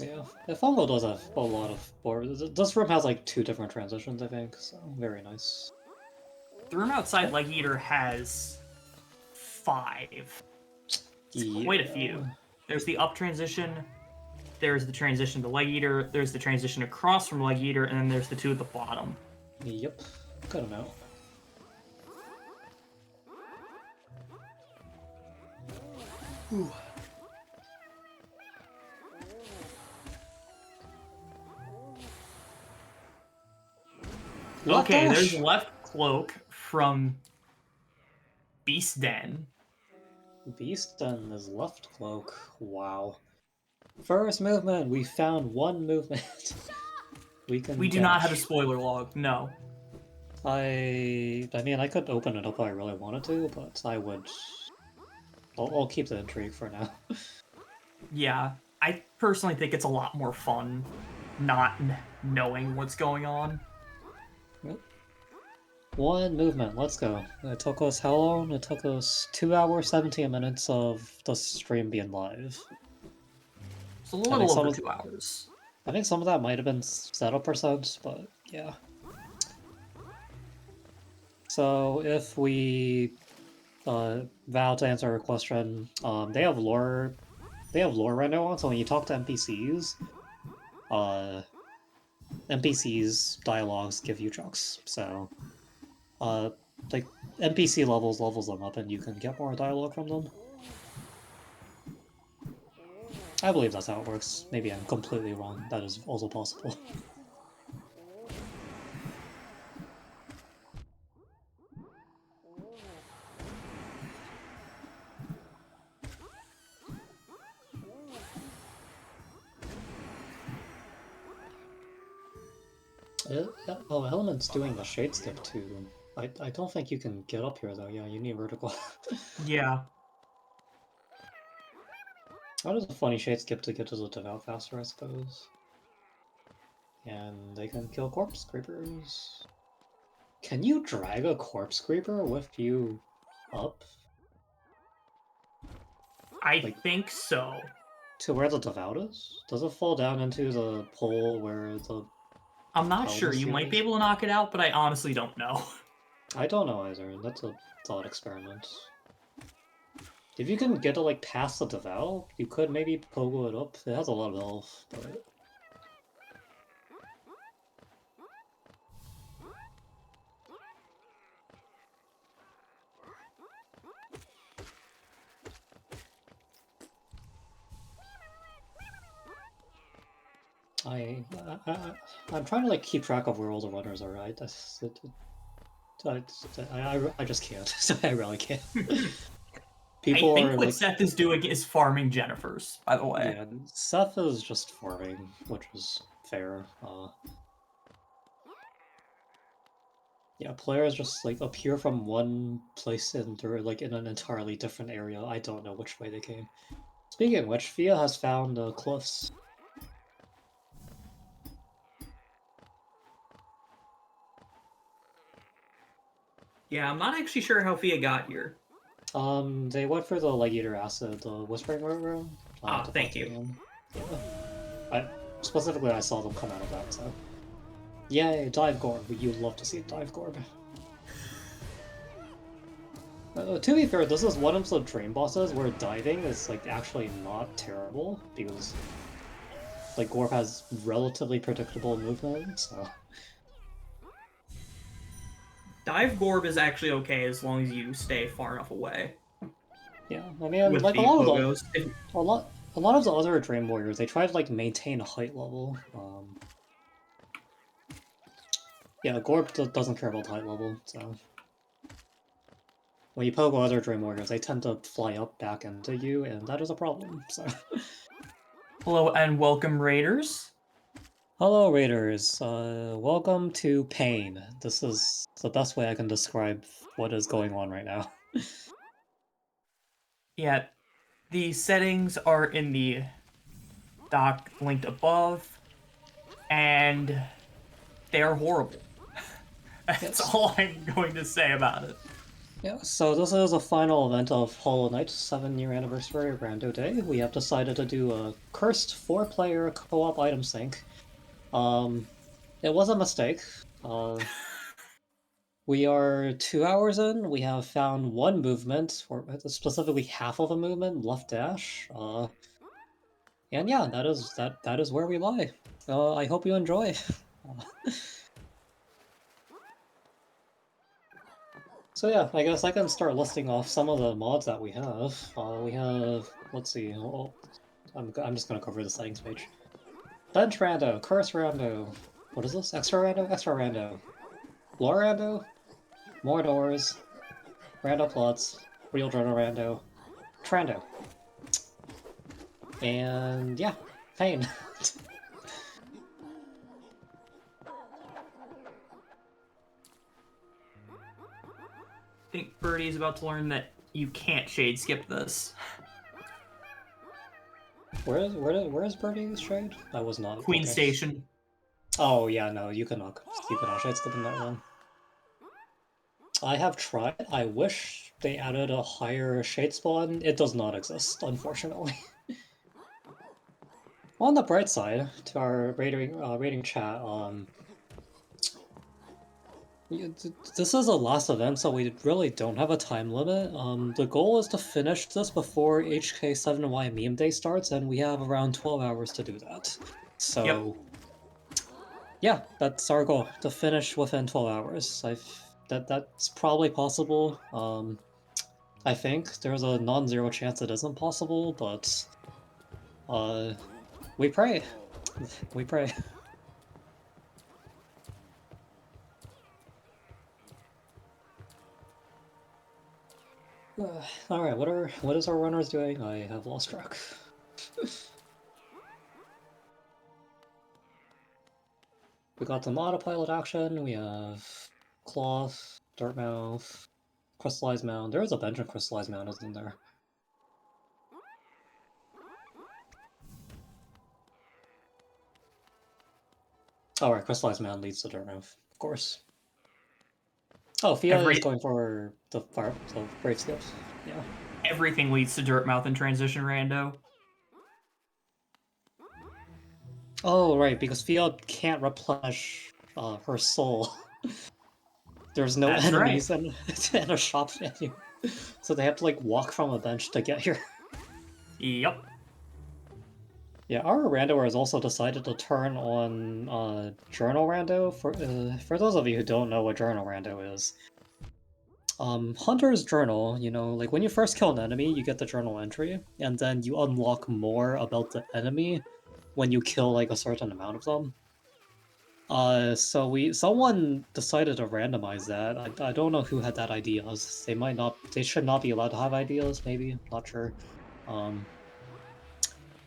Yeah, Fongo does have a lot of boards. This room has like 2 different transitions, I think, so very nice. The room outside Leg Eater has 5. It's quite a few. There's the up transition, there's the transition to Leg Eater, there's the transition across from Leg Eater, and then there's the 2 at the bottom. Yep, good amount. Ooh. Okay, there's left cloak from Beast Den. Beast Den is left cloak. Wow. First movement. We found one movement. We do not have a spoiler log. No. I mean, I could open it up if I really wanted to, but I would. I'll keep the intrigue for now. Yeah, I personally think it's a lot more fun not knowing what's going on. Yep. One movement, let's go. It took us how long? It took us 2 hours, 17 minutes of the stream being live. It's a little over 2 hours. I think some of that might have been setup percent, but yeah. So if we vow to answer a question, they have lore Rando on, so when you talk to NPCs, NPCs dialogues give you chunks, so like NPC levels them up and you can get more dialogue from them. I believe that's how it works. Maybe I'm completely wrong. That is also possible. Oh, Element's doing the shade skip too. I don't think you can get up here though. Yeah, you need vertical. Yeah. That is a funny shade skip to get to the devout faster, I suppose. And they can kill corpse creepers. Can you drag a corpse creeper with you up? I think so. To where the devout is? Does it fall down into the pole where the... I'm not sure. You might be able to knock it out, but I honestly don't know. I don't know either. That's a thought experiment. If you can get it like past the devout, you could maybe pogo it up. It has a lot of health, but... I'm trying to like keep track of where all the runners are. I just can't. I really can't. People I think are what like, Seth is doing is farming Jennifers, by the way. yeah, Seth is just farming, which is fair. Yeah, players just like appear from one place and they're like in an entirely different area. I don't know which way they came. Speaking of which, Fia has found cliffs. Yeah, I'm not actually sure how Fia got here. They went for the Leg Eater Acid, the Whispering Room. Thank you. Yeah. Specifically, I saw them come out of that, so... Yay, Dive Gorb. You'd love to see Dive Gorb. To be fair, this is one of the dream bosses where diving is like actually not terrible because like Gorb has relatively predictable movement, so Dive Gorb is actually okay as long as you stay far enough away yeah. I mean, with like the pogos. a lot of the other Dream Warriors, they try to like maintain a height level. Yeah, Gorb doesn't care about the height level, so when you pogo other Dream Warriors, they tend to fly up back into you, and that is a problem. So, Hello and welcome, Raiders. hello Raiders, welcome to Pain. This is the best way I can describe what is going on right now. Yeah, the settings are in the doc linked above, and they are horrible. That's Yes. all I'm going to say about it. Yeah, so this is a final event of Hollow Knight 7-year anniversary Rando Day. We have decided to do a cursed 4-player co-op item sync. It was a mistake. We are 2 hours in. We have found one movement, or specifically half of a movement, left dash. And yeah, that is where we lie. I hope you enjoy. So yeah, I guess I can start listing off some of the mods that we have. Let's see. Oh, I'm just gonna cover the settings page. Bench Rando, Curse Rando. What is this? Extra Rando, Extra Rando. Lore Rando, more doors. Rando plots, real journal Rando, Trando. And yeah, Pain. I think Birdie is about to learn that you can't shade skip this. Where is Birdie's trade? I was not. Queen okay. Station. Oh yeah, no, you cannot shade skip in that one. I have tried. I wish they added a higher shade spawn. It does not exist, unfortunately. On the bright side, to our rating chat, this is a last event, so we really don't have a time limit. The goal is to finish this before HK7Y meme day starts, and we have around 12 hours to do that. So, yeah, that's our goal, to finish within 12 hours. That's probably possible. I think there's a non-zero chance it isn't possible, but we pray. We pray. All right, what is our runners doing? I have lost track. We got some autopilot action. We have cloth, dirt mouth, crystallized mound. There is a bench of crystallized mound, isn't there? Oh, right, crystallized mound leads to dirt mouth, of course. Oh, Fia is going for the brave skips. Yeah. Everything leads to Dirtmouth and Transition Rando. Oh, right, because Fia can't replenish her soul. There's no That's enemies right. and a shop menu. So they have to like walk from a bench to get here. Yep. Yeah, our Rando has also decided to turn on Journal Rando. For those of you who don't know what Journal Rando is, Hunter's Journal, you know, like when you first kill an enemy, you get the journal entry, and then you unlock more about the enemy when you kill like a certain amount of them. Someone decided to randomize that. I don't know who had that idea. They should not be allowed to have ideas, maybe, not sure.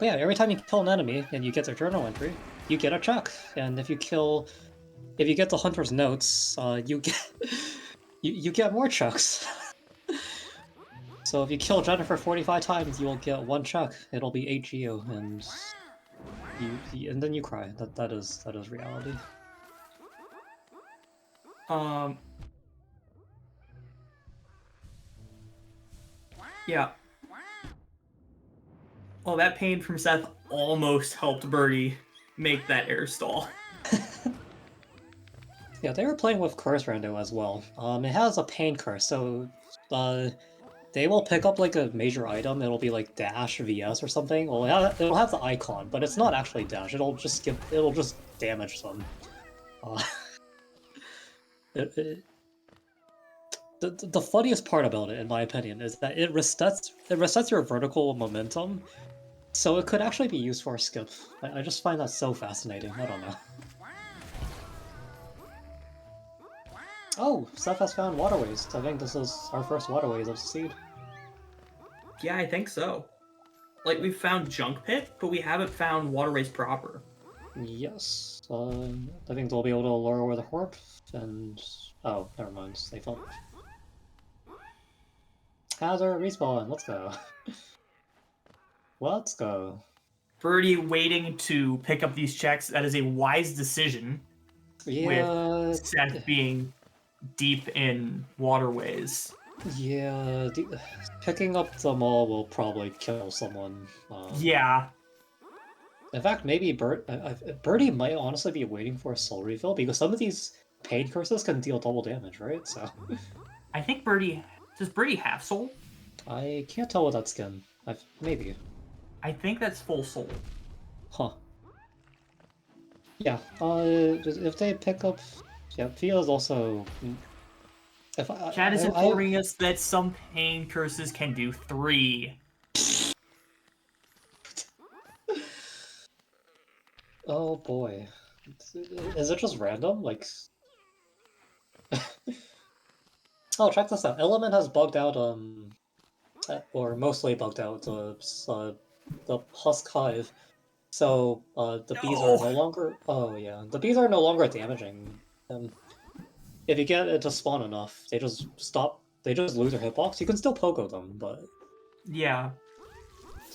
But yeah, every time you kill an enemy and you get their journal entry, you get a check. And if you get the hunter's notes, you get you get more checks. So if you kill Jennifer 45 times, you will get one check. It'll be 8 geo, and and then you cry. That is reality. Yeah. Well, that pain from Seth almost helped Birdie make that air stall. Yeah, they were playing with curse rando as well. It has a pain curse, so they will pick up like a major item. It'll be like dash vs or something. Well, it'll have the icon, but it's not actually dash. It'll just damage them. Uh, it, the funniest part about it, in my opinion, is that it resets your vertical momentum, so it could actually be used for a skip. I just find that so fascinating. I don't know. Oh, Seth has found waterways. I think this is our first waterways of the seed. Yeah, I think so. Like, we've found Junk Pit, but we haven't found Waterways proper. Yes. I think they'll be able to lower the horde, and... Oh, never mind. They fell. Hazard respawn. Let's go. Let's go. Birdie waiting to pick up these checks. That is a wise decision. Yeah. With Seth being deep in waterways. Yeah. Picking up them all will probably kill someone. Yeah. In fact, maybe Birdie might honestly be waiting for a soul refill, because some of these pain curses can deal double damage, right? So I think Birdie... Does Birdie have soul? I can't tell with that skin. Maybe. I think that's full soul. Huh. Yeah, if they pick up... Yeah, Fia's also... Chad is informing us that some pain curses can do 3. Oh boy. Is it just random? Like... Oh, check this out. Element has bugged out, or mostly bugged out, the Husk Hive. So, the bees are no longer... Oh, yeah. The bees are no longer damaging them. If you get it to spawn enough, they just stop... They just lose their hitbox. You can still pogo them, but... Yeah.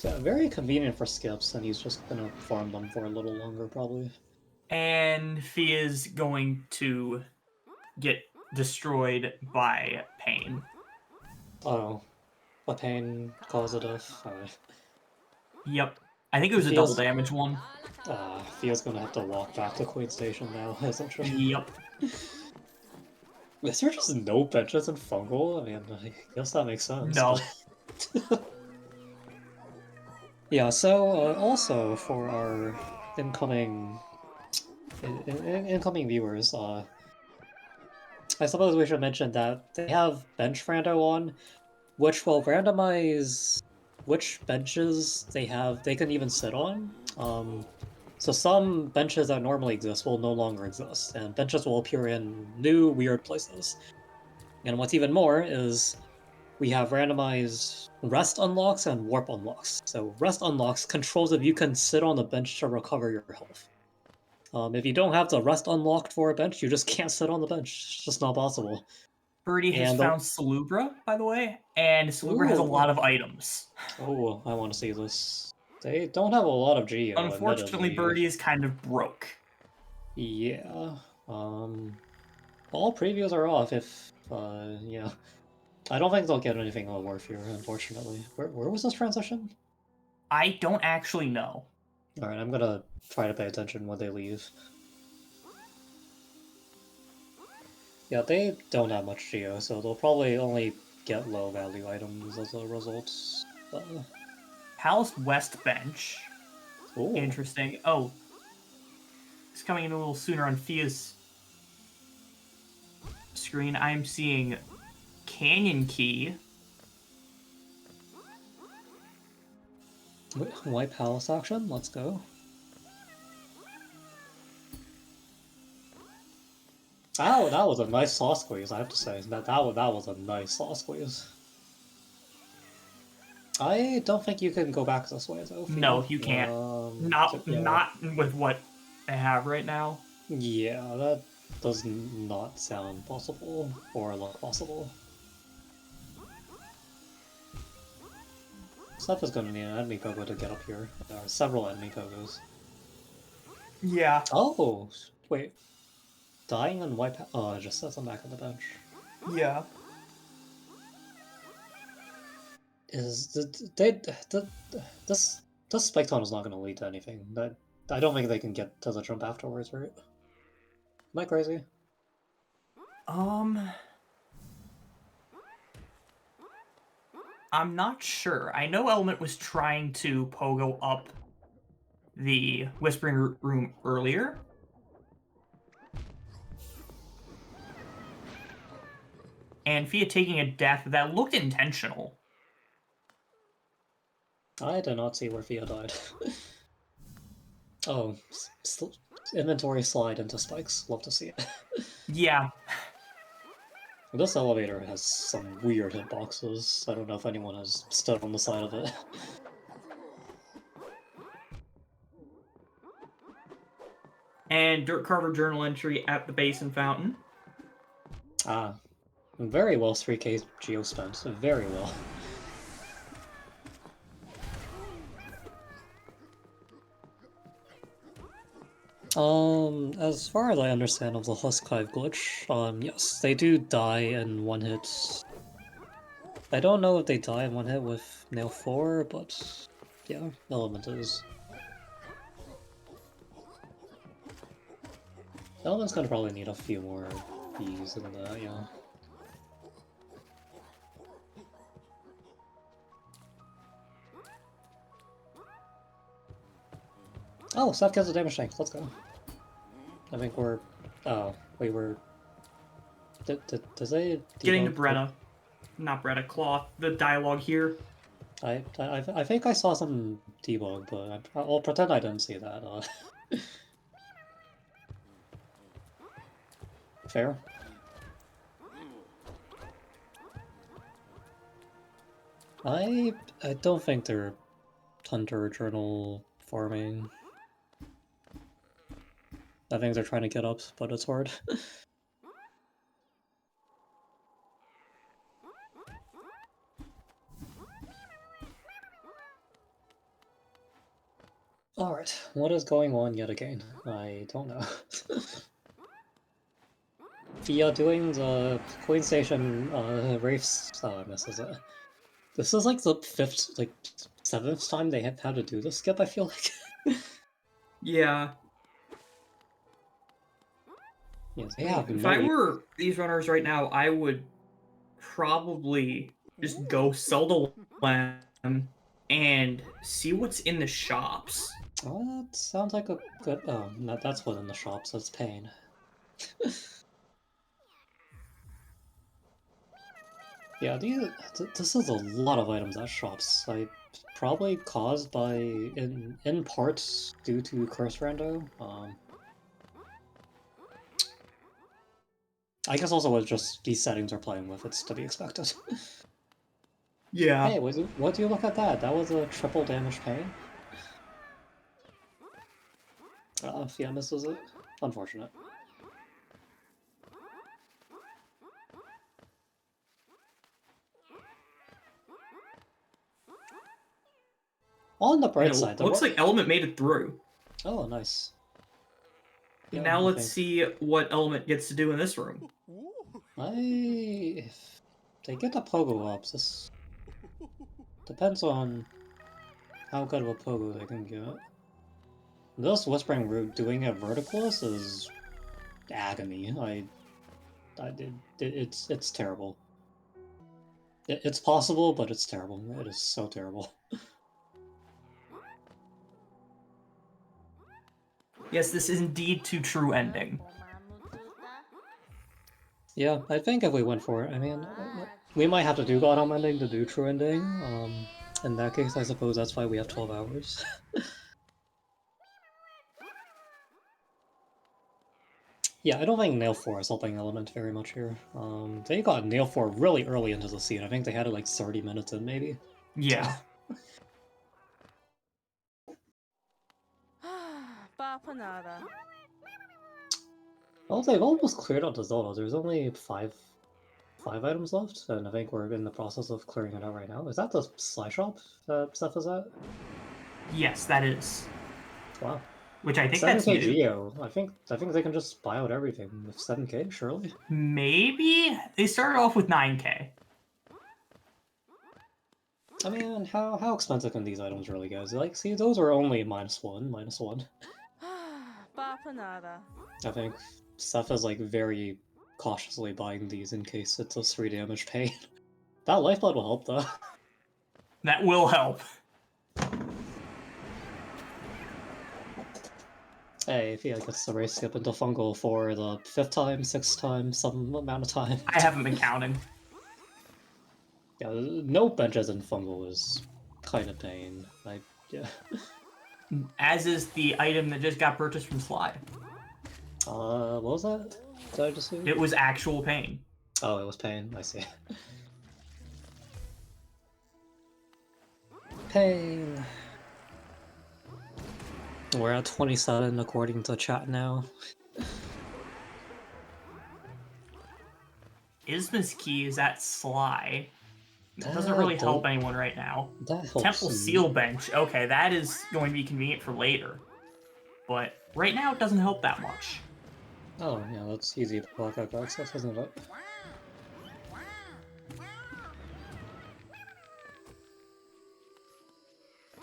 Yeah, very convenient for skips, and he's just gonna farm them for a little longer, probably. And Fia's going to get destroyed by pain. Oh. A pain cause a death. Yep. I think it was a double damage one. Fia's gonna have to walk back to Queen Station now, isn't she? Yep. Is there just no benches in Fungal? I mean, I guess that makes sense. No. Yeah, so also for our incoming incoming viewers, I suppose we should mention that they have bench rando on, which will randomize which benches they can even sit on. So some benches that normally exist will no longer exist, and benches will appear in new, weird places. And what's even more is we have randomized rest unlocks and warp unlocks. So rest unlocks controls if you can sit on the bench to recover your health. If you don't have the rest unlocked for a bench, you just can't sit on the bench. It's just not possible. Birdie has found Salubra, by the way, and Salubra has a lot of items. Oh, I want to see this. They don't have a lot of Geo, Unfortunately, admittedly. Birdie is kind of broke. Yeah. All previews are off if, yeah. I don't think they'll get anything on Warfare, unfortunately. Where was this transition? I don't actually know. Alright, I'm gonna try to pay attention when they leave. Yeah, they don't have much Geo, so they'll probably only get low-value items as a result. Palace West bench. Ooh. Interesting. Oh. It's coming in a little sooner on Fia's screen. I'm seeing Canyon Key. White Palace action? Let's go. Oh, that was a nice saw squeeze, I have to say. That was a nice saw squeeze. I don't think you can go back this way, though. No, you can't. Not with what I have right now. Yeah, that does not sound possible, or look possible. Seth is going to need an enemy pogo to get up here. There are several enemy pogos. Yeah. Oh, wait. Dying and wipe... Oh, it just sets them back on the bench. Yeah. This spike taunt is not going to lead to anything. I don't think they can get to the jump afterwards, right? Am I crazy? I'm not sure. I know Element was trying to pogo up the Whispering Room earlier. And Fia taking a death that looked intentional. I did not see where Fia died. Oh, inventory slide into spikes. Love to see it. Yeah. This elevator has some weird hitboxes. I don't know if anyone has stood on the side of it. And Dirt Carver journal entry at the basin fountain. Ah, very well 3k geo spent. Very well. As far as I understand of the Husk Hive glitch, yes, they do die in one hit. I don't know if they die in one hit with Nail 4, but yeah, Element is. Element's gonna probably need a few more bees than that, yeah. Oh, Seth gets a damage tank. Let's go. I think we're. Oh, wait, we're. Does they Getting to Bretta. Not Bretta, Cloth. The dialogue here. I think I saw some debug, but I'll pretend I didn't see that. Fair. I don't think they're Hunter Journal farming. I think they're trying to get up, but it's hard. Alright, what is going on yet again? I don't know. Fia doing the Queen Station Wraiths misses it. This is like the 7th time they have had to do this skip, I feel like. Yeah. Yes, If I were these runners right now, I would probably just go sell the lamb and see what's in the shops. Oh, that sounds like a good... Oh, that's what's in the shops, that's pain. Yeah, this is a lot of items at shops. Probably caused by, in parts, due to Curse Rando. I guess also with just these settings are playing with, it's to be expected. Yeah. Hey, what do you look at that? That was a triple damage pain. Fia misses it. Unfortunate. On the bright side, looks like Element made it through. Oh, nice. Yeah, now let's see what Element gets to do in this room. If they get the pogo ups, this depends on how good of a pogo they can get. This Whispering Root doing it verticalist is agony. It's terrible. It's possible, but it's terrible. It is so terrible. Yes, this is indeed too true ending. Yeah, I think if we went for it, I mean, we might have to do God ending to do true ending. In that case, I suppose that's why we have 12 hours. Yeah, I don't think Nail 4 is helping Element very much here. They got Nail 4 really early into the scene. I think they had it like 30 minutes in, maybe. Yeah. Well, they've almost cleared out the Zelda. There's only five items left, and I think we're in the process of clearing it out right now. Is that the Sly Shop that Seth is at? Yes, that is. Wow. Which I think 7K that's new. Geo. I think they can just buy out everything with 7K, surely? Maybe? They started off with 9K. I mean, how expensive can these items really go? Like, see, those are only -1. I think Seth is like very cautiously buying these in case it does 3 damage pain. That lifeblood will help though. That will help. Hey, Fia gets the race skip into fungal for the 5th time, 6th time, some amount of time. I haven't been counting. Yeah, no benches in fungal is kind of pain. Yeah. As is the item that just got purchased from Slide. What was that? Did I just see? It was actual pain. Oh, it was pain. I see. Pain. We're at 27 according to chat now. Isma's key is at Sly. It doesn't That really help don't- anyone right now. That helps. Temple Seal Bench. Okay, that is going to be convenient for later. But right now, it doesn't help that much. Oh, yeah, that's easy blackout access, isn't it?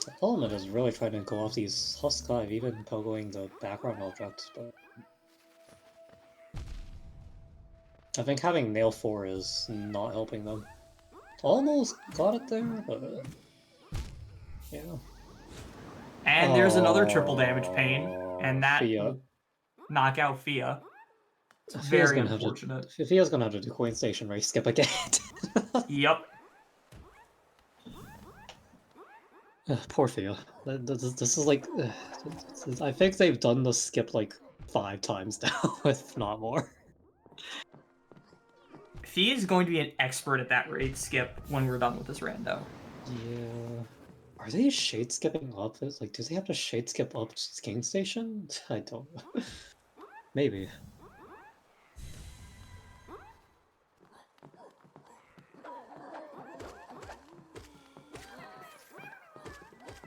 The Element is really trying to go off these Husk Hive, even pogoing the background objects, but... I think having Nail 4 is not helping them. Almost got it there, but... Yeah. And there's another triple damage pain, and that Fia. knock out Fia. It's Fia's very gonna unfortunate. Fia's gonna have to do Coin Station race skip again. Yep. Poor Fia. This is like... I think they've done the skip like 5 times now, if not more. Fia is going to be an expert at that raid skip when we're done with this rando. Yeah. Are they shade skipping up? Like, do they have to shade skip up King Station? I don't know. Maybe.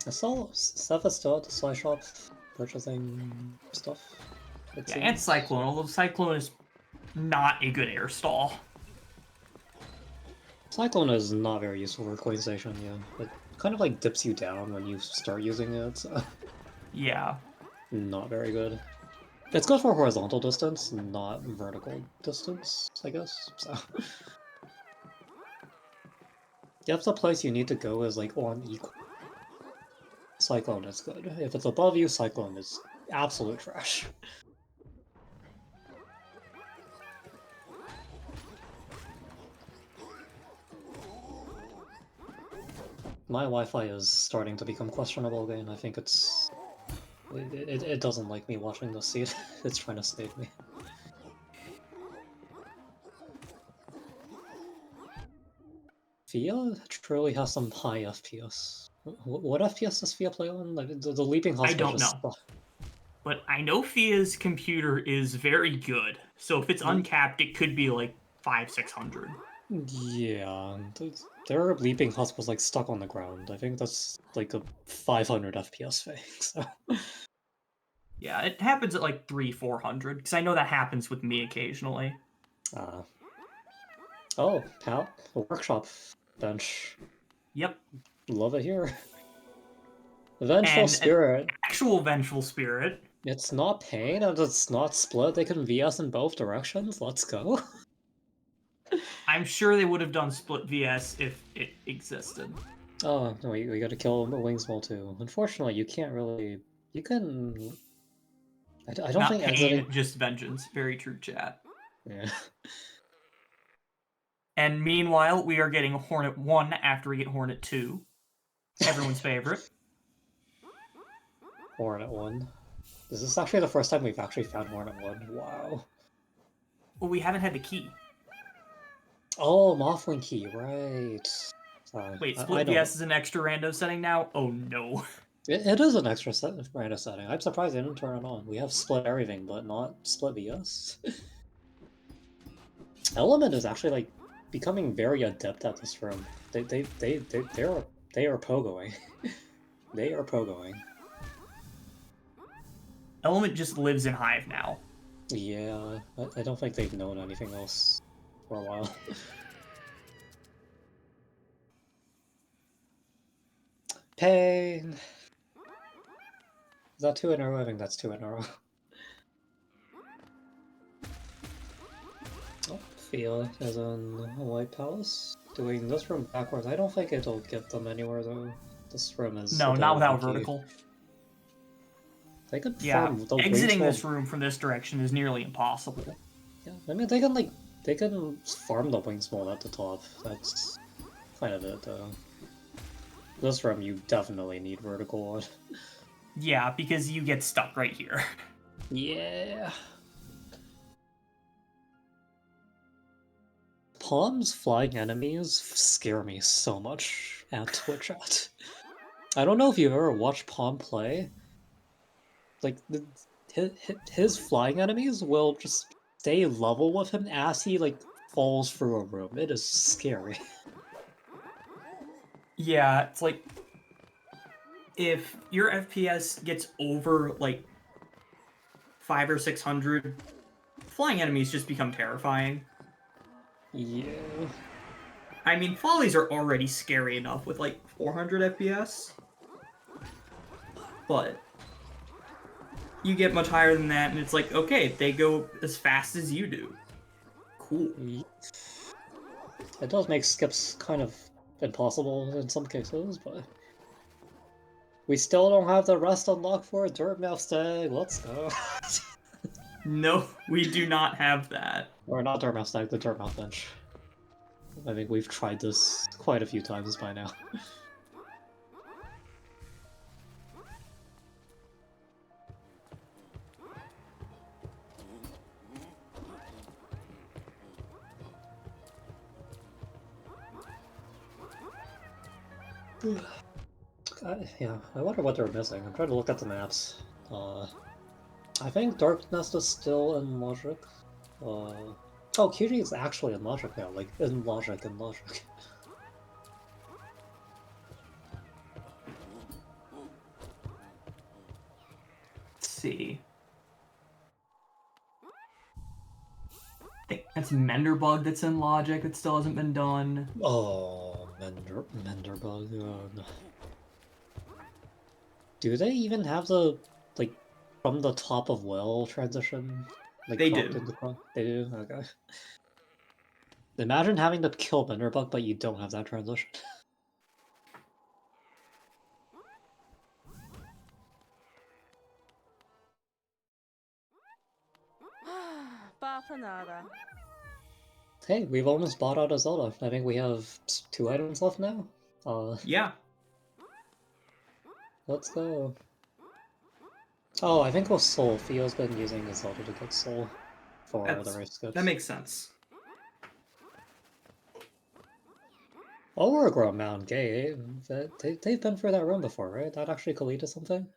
I saw Seth is still at the Sly Shop purchasing stuff. Yeah, and Cyclone, although Cyclone is not a good air stall. Cyclone is not very useful for Coin Station, yeah. It kind of like dips you down when you start using it, so... Yeah. Not very good. It's good for horizontal distance, not vertical distance, I guess, so... If the place you need to go is like on equal, Cyclone is good. If it's above you, Cyclone is absolute trash. My Wi-Fi is starting to become questionable again. I think it's... It doesn't like me watching this seed. It's trying to save me. Fia truly has some high FPS. What FPS does Fia play on? Like, the Leaping Husk I don't just... know. But I know Fia's computer is very good, so if it's uncapped, it could be like 500-600. Yeah, their Leaping Husk was like stuck on the ground. I think that's like a 500 FPS thing, so... Yeah, it happens at like 300-400, because I know that happens with me occasionally. Oh, Pal, a workshop bench. Yep. Love it here. Vengeful And Spirit. Actual Vengeful Spirit. It's not pain, and it's not split. They can VS in both directions. Let's go. I'm sure they would have done split VS if it existed. Oh, no, we gotta kill Wingsmall too. Unfortunately, you can't really... You can... I don't Not think pain, exiting... just vengeance. Very true, chat. Yeah. And meanwhile, we are getting Hornet 1 after we get Hornet 2. Everyone's favorite. Hornet 1. Is this actually the first time we've actually found Hornet 1? Wow. Well, we haven't had the key. Oh, Mothling Key, right. Sorry. Wait, I split don't... VS is an extra rando setting now? Oh no. It is an extra random setting. I'm surprised they didn't turn it on. We have split everything, but not split VS. Element is actually like becoming very adept at this room. They are pogoing. They are pogoing. Element just lives in Hive now. Yeah, I don't think they've known anything else for a while. Pain. Is that 2 in a row? I think that's 2 in a row. Fia is in White Palace. Doing this room backwards, I don't think it'll get them anywhere though. This room is No, a not bit without wonky. vertical. They could Yeah, farm the exiting wings this room from this direction is nearly impossible. Yeah, I mean they can farm the wings mold at the top. That's kind of it though. This room you definitely need vertical on. Yeah, because you get stuck right here. Yeah. Palm's flying enemies scare me so much at Twitch chat. I don't know if you've ever watched Palm play. Like, his flying enemies will just stay level with him as he, like, falls through a room. It is scary. Yeah, it's like if your FPS gets over like 500 or 600, flying enemies just become terrifying. Yeah. I mean, follies are already scary enough with like 400 FPS. But you get much higher than that, and it's like, okay, they go as fast as you do. Cool. It does make skips kind of impossible in some cases, but we still don't have the rest unlocked for a Dirt Mouse Stag. Let's go. No, we do not have that. Or not Dirt Mouse Stag, the Dirt Mouse Bench. I think we've tried this quite a few times by now. Yeah, I wonder what they're missing. I'm trying to look at the maps. I think Dark Nest is still in Logic. Oh, QG is actually in Logic now, like, in Logic. Let's see. I think that's Menderbug that's in Logic that still hasn't been done. Oh, Menderbug. No. Do they even have the, like, from the top of well transition? Like, They dropped do. into They do? Okay. Imagine having to kill Menderbug, but you don't have that transition. Hey, we've almost bought out a Zelda. I think we have 2 items left now. Yeah. Let's go. Oh, I think it was Soul. Theo's been using his Zelda to get Soul for the race skips. That makes sense. Overgrown Mountain Gate. They've been through that room before, right? That actually could lead to something?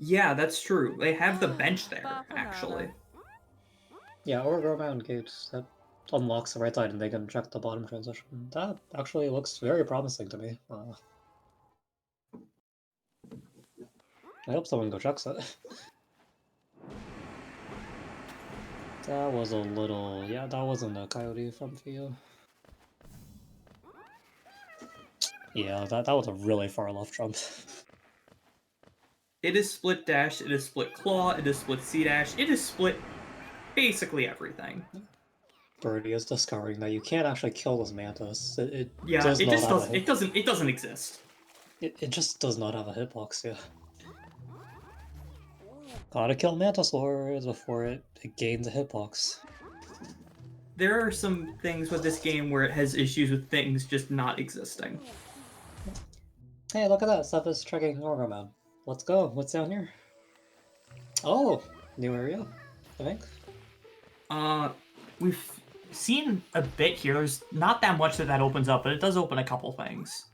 Yeah, that's true. They have the bench there, actually. Yeah, Overgrown Mountain Gate. That unlocks the right side and they can check the bottom transition. That actually looks very promising to me. I hope someone go checks it. That was a little... Yeah, that wasn't a coyote from Theo. Yeah, that was a really far left jump. It is split dash, it is split claw, it is split C dash, it is split basically everything. Birdie is discovering that you can't actually kill this mantis. It doesn't exist. It just does not have a hitbox, yeah. Gotta kill mantis lords before it gains a hitbox. There are some things with this game where it has issues with things just not existing. Hey, look at that! Stuff is checking Orgrimmon. Let's go. What's down here? Oh, new area, I think. We've seen a bit here. There's not that much that opens up, but it does open a couple things.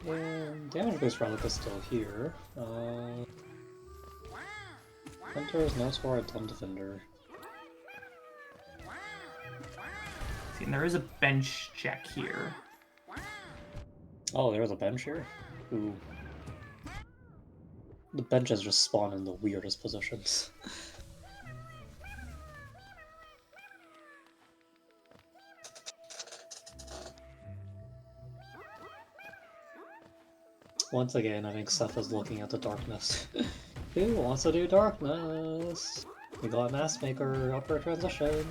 And damage boost relic is still here. Hunter's no score, a dumb defender. See, and there is a bench check here. Oh, there's a bench here? Ooh. The benches just spawn in the weirdest positions. Once again, I think Seth is looking at the darkness. Who wants to do darkness? We got Mask Maker, upper transition.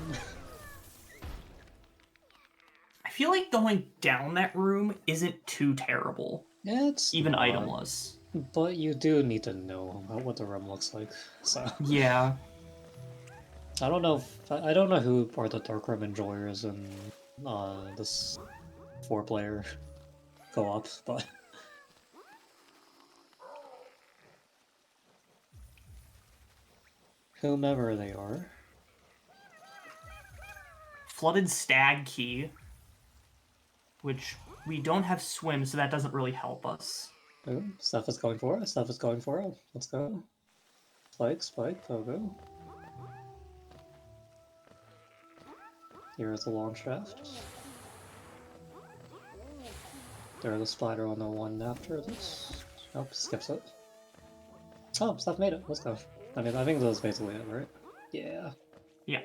I feel like going down that room isn't too terrible, It's even not, itemless. but you do need to know what the room looks like, so... Yeah. I don't know I don't know who are the Dark Room enjoyers in this 4-player co-op, but... whomever they are. Flooded Stag Key, which we don't have swim, so that doesn't really help us. Ooh, stuff is going for it, stuff is going for it. Let's go. Spike, spike, pogo. Here is the launch shaft. There's a spider on the one after this. Nope, skips it. Oh, stuff made it. Let's go. I mean, I think that was basically it, right? Yeah. Yeah.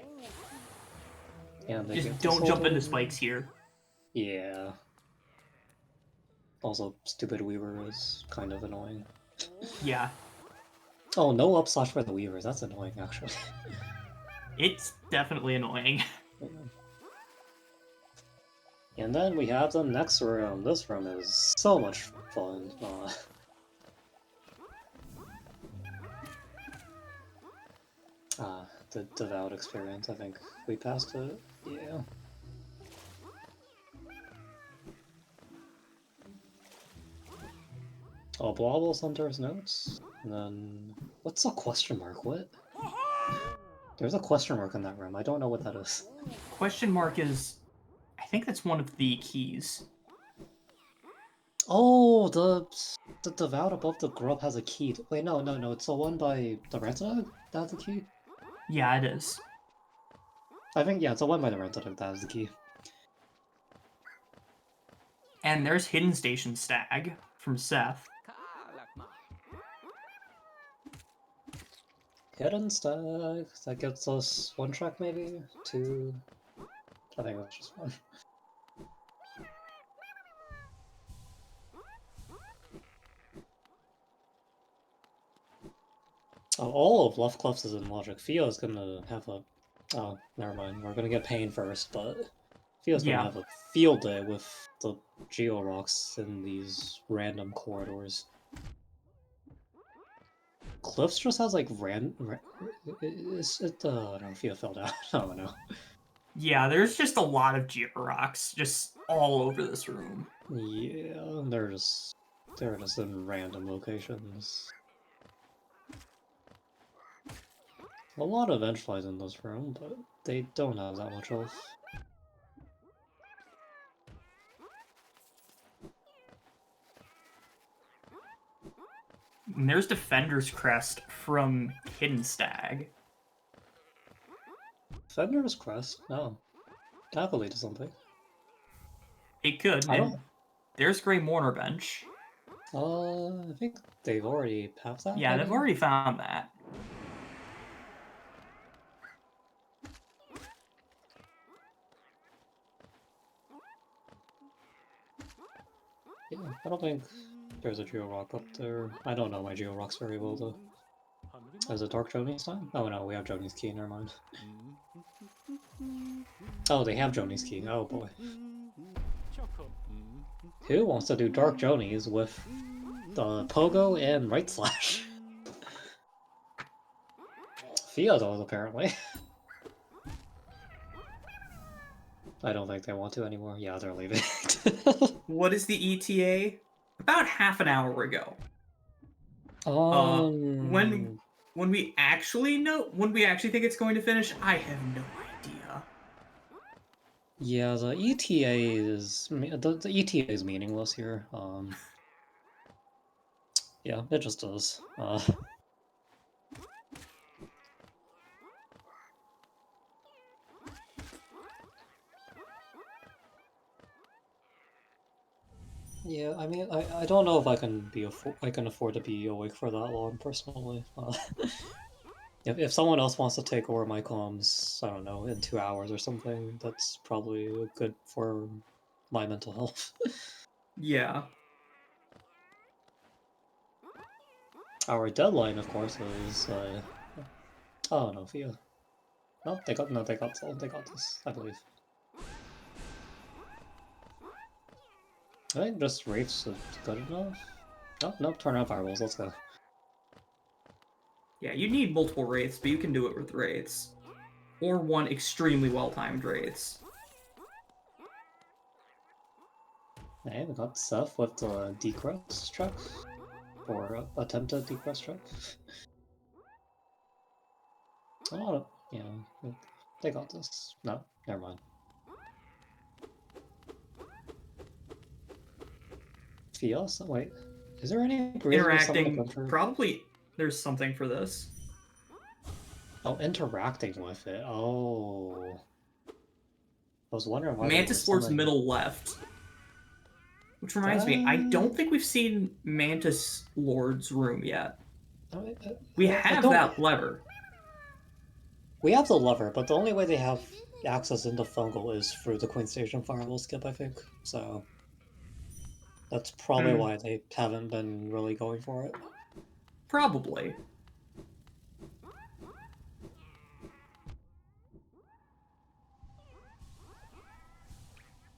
And they Just get don't jump into disordered. spikes here. Yeah. Also, stupid Weaver is kind of annoying. Yeah. Oh, no up slash for the Weavers. That's annoying, actually. It's definitely annoying. Yeah. And then we have the next room. This room is so much fun. The Devout experience, I think we passed it. Yeah. Oh, Blobble Hunter's notes. And then... what's a question mark? What? There's a question mark in that room. I don't know what that is. Question mark is... I think that's one of the keys. Oh, the Devout above the grub has a key. Wait, no, it's the one by the Rantadog that has the key? Yeah, it is. I think, yeah, it's the one by the Rantadog that has the key. And there's Hidden Station Stag from Seth. Hidden Stag. That gets us 1 track, maybe? 2... I think that's just 1. Oh, all of Luftcluffs is in Logic. Fio's gonna have a... oh, never mind. We're gonna get Pain first, but... Fio's gonna have a field day with the Geo-Rocks in these random corridors. Cliffs just has like is it I don't know if you filled out. I don't know. Yeah, there's just a lot of Georocks just all over this room. Yeah, they're just in random locations. A lot of Edgeflies in this room, but they don't have that much health. And there's Defender's Crest from Hidden Stag. Fender's Crest? No. That could lead to something. It could. I And don't... there's Grey Mourner Bench. I think they've already have that. Yeah, maybe? they've already found that. Yeah, I don't think there's a Geo-Rock up there. I don't know my Geo-Rocks very well, though. Is it Dark Joni's time? Oh no, we have Joni's key, never mind. Oh, they have Joni's key. Oh boy. Who wants to do Dark Joni's with the Pogo and Right Slash? Fia does, apparently. I don't think they want to anymore. Yeah, they're leaving. What is the ETA? About half an hour ago. When we actually think it's going to finish, I have no idea. Yeah, the ETA is the ETA is meaningless here. Yeah, it just does. Yeah, I mean, I don't know if I can afford to be awake for that long personally. If someone else wants to take over my comms, I don't know, in 2 hours or something, that's probably good for my mental health. Yeah. Our deadline, of course, is Oh no, Fia. No, they got this, I believe. I think just Wraiths is good enough. Nope, turn on fireballs, let's go. Yeah, you need multiple Wraiths, but you can do it with Wraiths. Or one extremely well-timed Wraiths. Hey, we got Seth with the decrest check. Or attempted decrest check. Oh, yeah, they got this. No, never mind. Fios? Wait, is there any reason to summon a Interacting, bunch of... probably there's something for this. Oh, interacting with it. Oh. I was wondering why Mantis they were Lord's summoning... middle left. Which reminds me, I don't think we've seen Mantis Lord's room yet. We have that lever. We have the lever, but the only way they have access into Fungal is through the Queen Station Firewall skip, I think. So that's probably why they haven't been really going for it. Probably.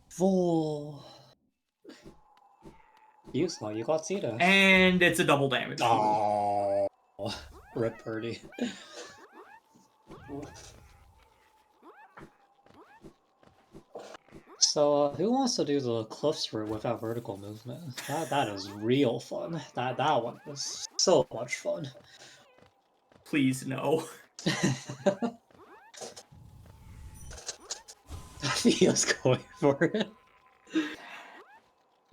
Full. You got C-Dash. And it's a double damage. Oh, rip Purdy. So, who wants to do the cliffs route without vertical movement? That is real fun. That one is so much fun. Please, no. Fia's going for it.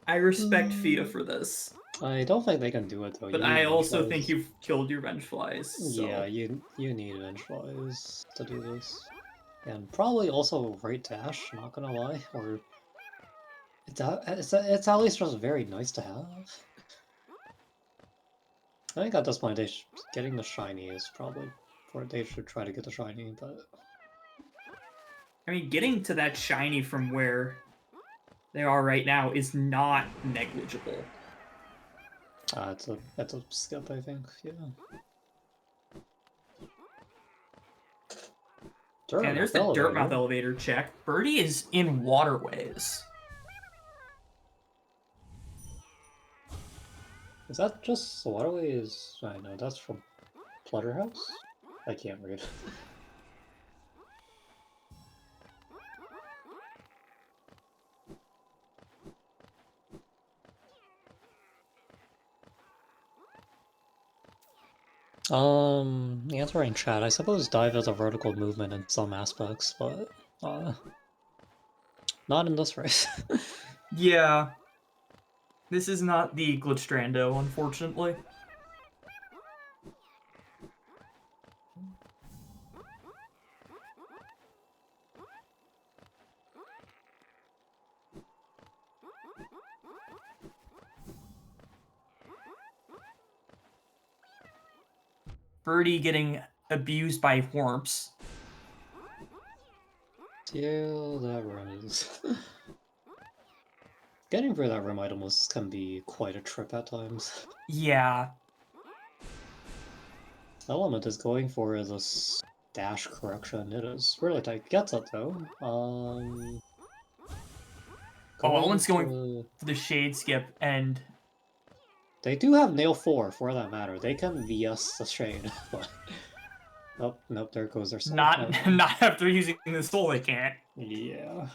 I respect Fia for this. I don't think they can do it though. But I also think you've killed your Vengeflies. So. Yeah, you need Vengeflies to do this. And probably also right dash, not gonna lie. Or it's at least just very nice to have. I think at this point getting the shiny is probably where they should try to get the shiny, but I mean, getting to that shiny from where they are right now is not negligible. It's a skip, I think. Yeah. And there's the Dirtmouth elevator check. Birdie is in waterways. Is that just waterways? I know that's from Plutterhouse. I can't read. Answering chat, I suppose dive is a vertical movement in some aspects, but not in this race. Yeah. This is not the glitched Rando, unfortunately. Birdie getting abused by Whorps. Still, that room is... Getting through that room item can be quite a trip at times. Yeah. Element is going for is a dash correction. It is really tight. Gets it though. Element's going for the shade skip, and they do have nail 4 for that matter. They can VS the shade, but nope, there goes their soul. Not after using the soul, they can't. Yeah.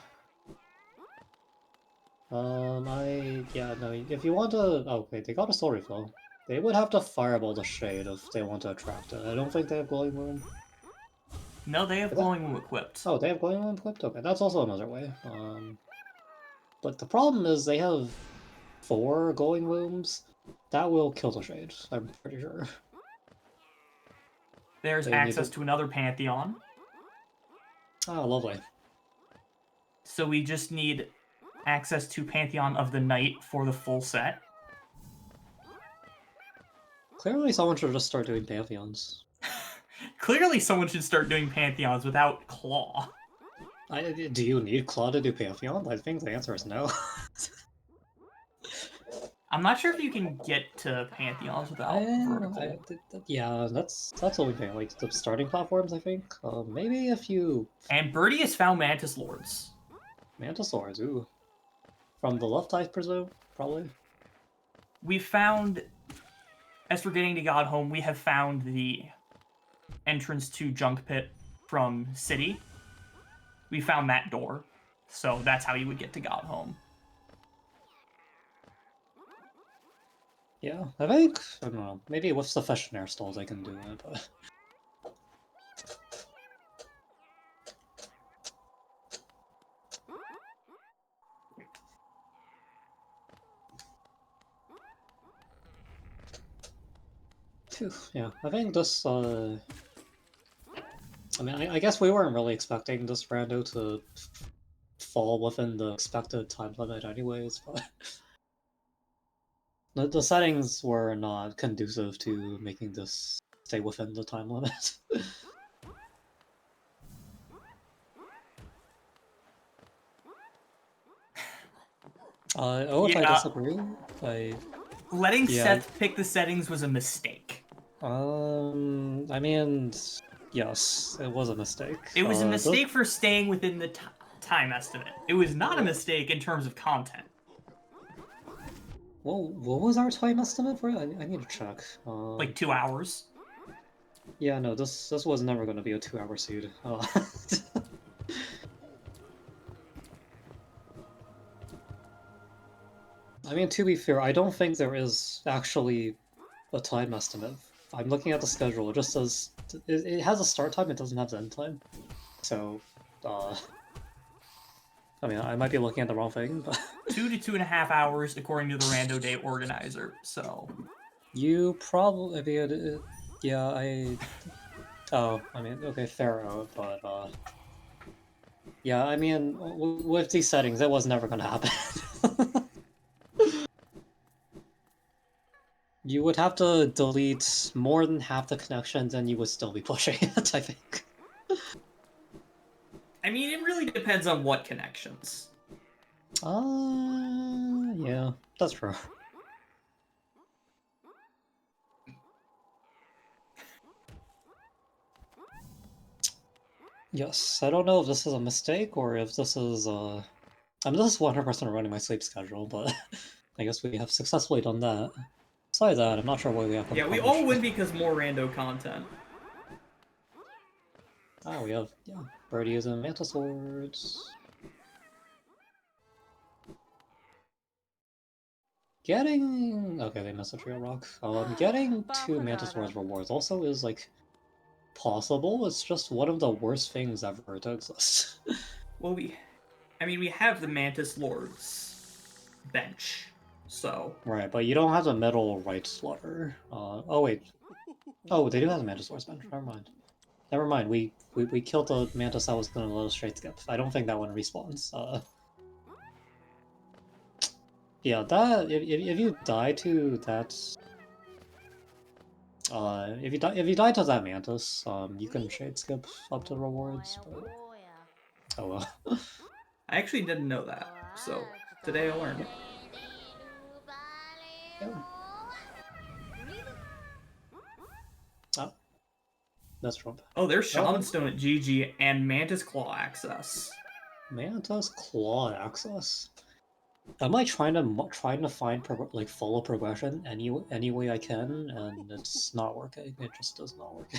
If you want to... Okay, they got a soul refill. They would have to fireball the shade if they want to attract it. I don't think they have glowing room. No, they have glowing room equipped. Oh, they have glowing room equipped? Okay, that's also another way. But the problem is they have 4 glowing rooms. That will kill the shade, I'm pretty sure. There's access to another Pantheon. Ah, lovely. So we just need access to Pantheon of the Night for the full set. Clearly someone should just start doing Pantheons. Clearly someone should start doing Pantheons without Claw. Do you need Claw to do Pantheon? I think the answer is no. I'm not sure if you can get to Pantheons without vertical. Yeah, that's the only thing. Like the starting platforms, I think. Maybe a few And Birdie has found Mantis Lords. Mantisaurs. Ooh, from the left, I presume, probably. We found, as for getting to Godhome, we have found the entrance to Junk Pit from City. We found that door, so that's how you would get to Godhome. Yeah, I think, I don't know, maybe with sufficient air stalls I can do it, but... Phew, yeah, I think this, I mean, I guess we weren't really expecting this rando to fall within the expected time limit anyways, but... The settings were not conducive to making this stay within the time limit. I disagree. Letting Yeah. Seth pick the settings was a mistake. I mean, yes, it was a mistake. It was a mistake for staying within the time estimate. It was not a mistake in terms of content. Well, what was our time estimate for it? I need to check. Like 2 hours. Yeah, no, this was never going to be a 2-hour seed. I mean, to be fair, I don't think there is actually a time estimate. I'm looking at the schedule. It just says it has a start time. It doesn't have the end time. So, I mean, I might be looking at the wrong thing, but 2 to 2.5 hours according to the Rando Day organizer. So you probably, I mean, yeah, oh, I mean, okay, Pharaoh, but yeah, I mean, with these settings, it was never gonna happen. You would have to delete more than half the connections and you would still be pushing it, I think. I mean, it really depends on what connections. Yeah, that's true. Yes, I don't know if this is a mistake or if this is, I mean, this is 100% running my sleep schedule, but I guess we have successfully done that. Besides that, I'm not sure why we have to Yeah, we publish all win it. because more rando content. Ah, we have, yeah, Birdies and Mantis Swords. Getting... Okay, they missed a Trio Rock. Getting 2 Mantis Swords rewards also is, like, possible. It's just one of the worst things ever to exist. Well, we have the Mantis Lords bench, so... Right, but you don't have the middle right slaughter. Oh wait. Oh, they do have the Mantis Swords bench. Never mind. Never mind, we killed the Mantis that was gonna let us straight skip. I don't think that one respawns. Yeah, that if you die to that if you die to that Mantis, you can shade skip up to rewards, but oh well. I actually didn't know that, so today I learned. Yeah. Oh. That's Trump. Oh, there's Shaman Stone at GG and Mantis Claw access. Mantis Claw access? Am I trying to find like follow progression any way I can, and it's not working. It just does not work.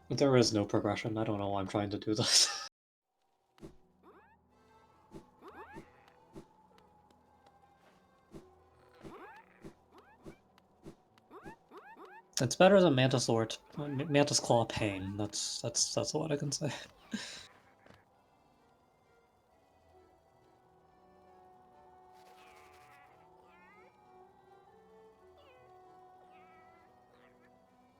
There is no progression. I don't know why I'm trying to do this. It's better than Mantis Sword, Mantis Claw Pain. That's what I can say.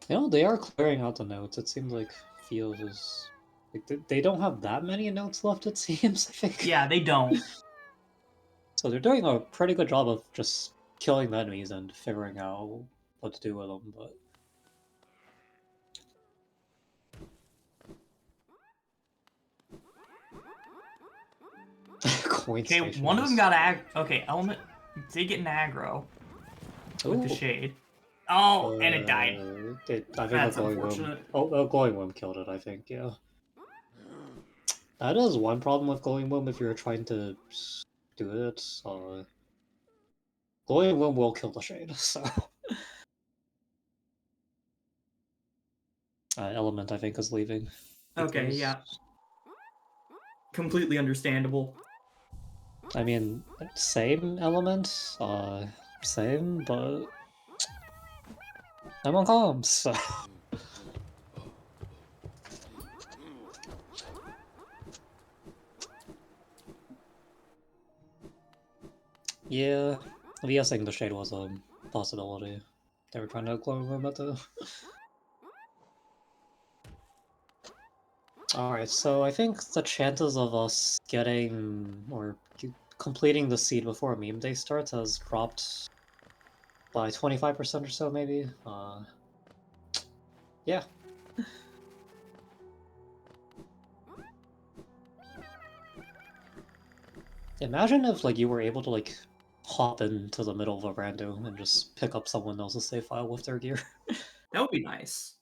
You know, they are clearing out the notes. It seems like Field is... Like, they don't have that many notes left, it seems, I think. yeah, they don't. So they're doing a pretty good job of just killing the enemies and figuring out what to do with them, but... Coin Okay, station one of them got okay, element. They get an aggro with the Ooh. shade. Oh, and it died. I think That's the glowing worm. unfortunate. Oh, glowing worm killed it. I think. Yeah. That is one problem with glowing worm if you're trying to do it. Glowing worm will kill the shade. So. Element, I think, is leaving. Okay, because- yeah. Completely understandable. I mean, same element, same, but I'm on comms, so. Yeah, VSing the shade was a possibility. They were trying to clone him at the. Alright, so I think the chances of us getting or completing the seed before meme day starts has dropped by 25% or so, maybe. Yeah. Imagine if like you were able to like hop into the middle of a rando and just pick up someone else's save file with their gear. That would be nice.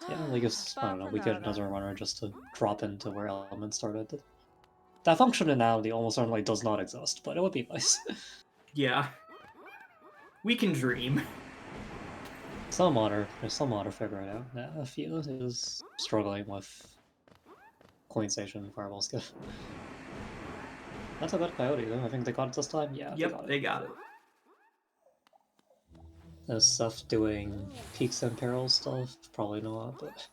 Yeah, like if I don't know, we get another runner just to drop into where Element started. That functionality almost certainly does not exist, but it would be nice. Yeah. We can dream. Some modder figure it out. Yeah, a few is struggling with Coin Station Fireball Skiff. That's a good coyote though. I think they got it this time. Yeah, Yep, they got it. There's stuff doing peaks and perils stuff, probably not, but.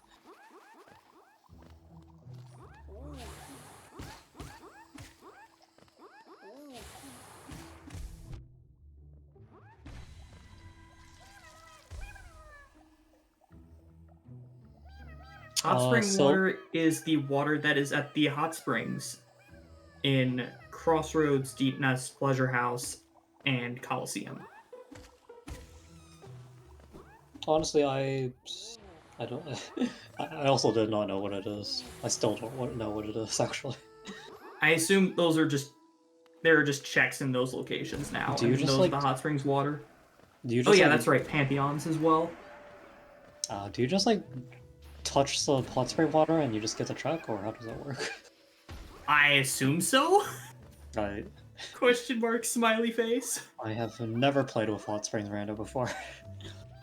Hot spring So- water is the water that is at the hot springs in Crossroads, Deep Nest, Pleasure House, and Coliseum. Honestly, I don't. I also did not know what it is. I still don't know what it is actually. I assume those are just there are just checks in those locations now, Do you and just, those like- are the hot springs water. Do you Oh just yeah, like, that's right, Pantheons as well. Do you just like touch the hot spring water and you just get the check, or how does that work? I assume so? I Question mark smiley face. I have never played with hot springs rando before.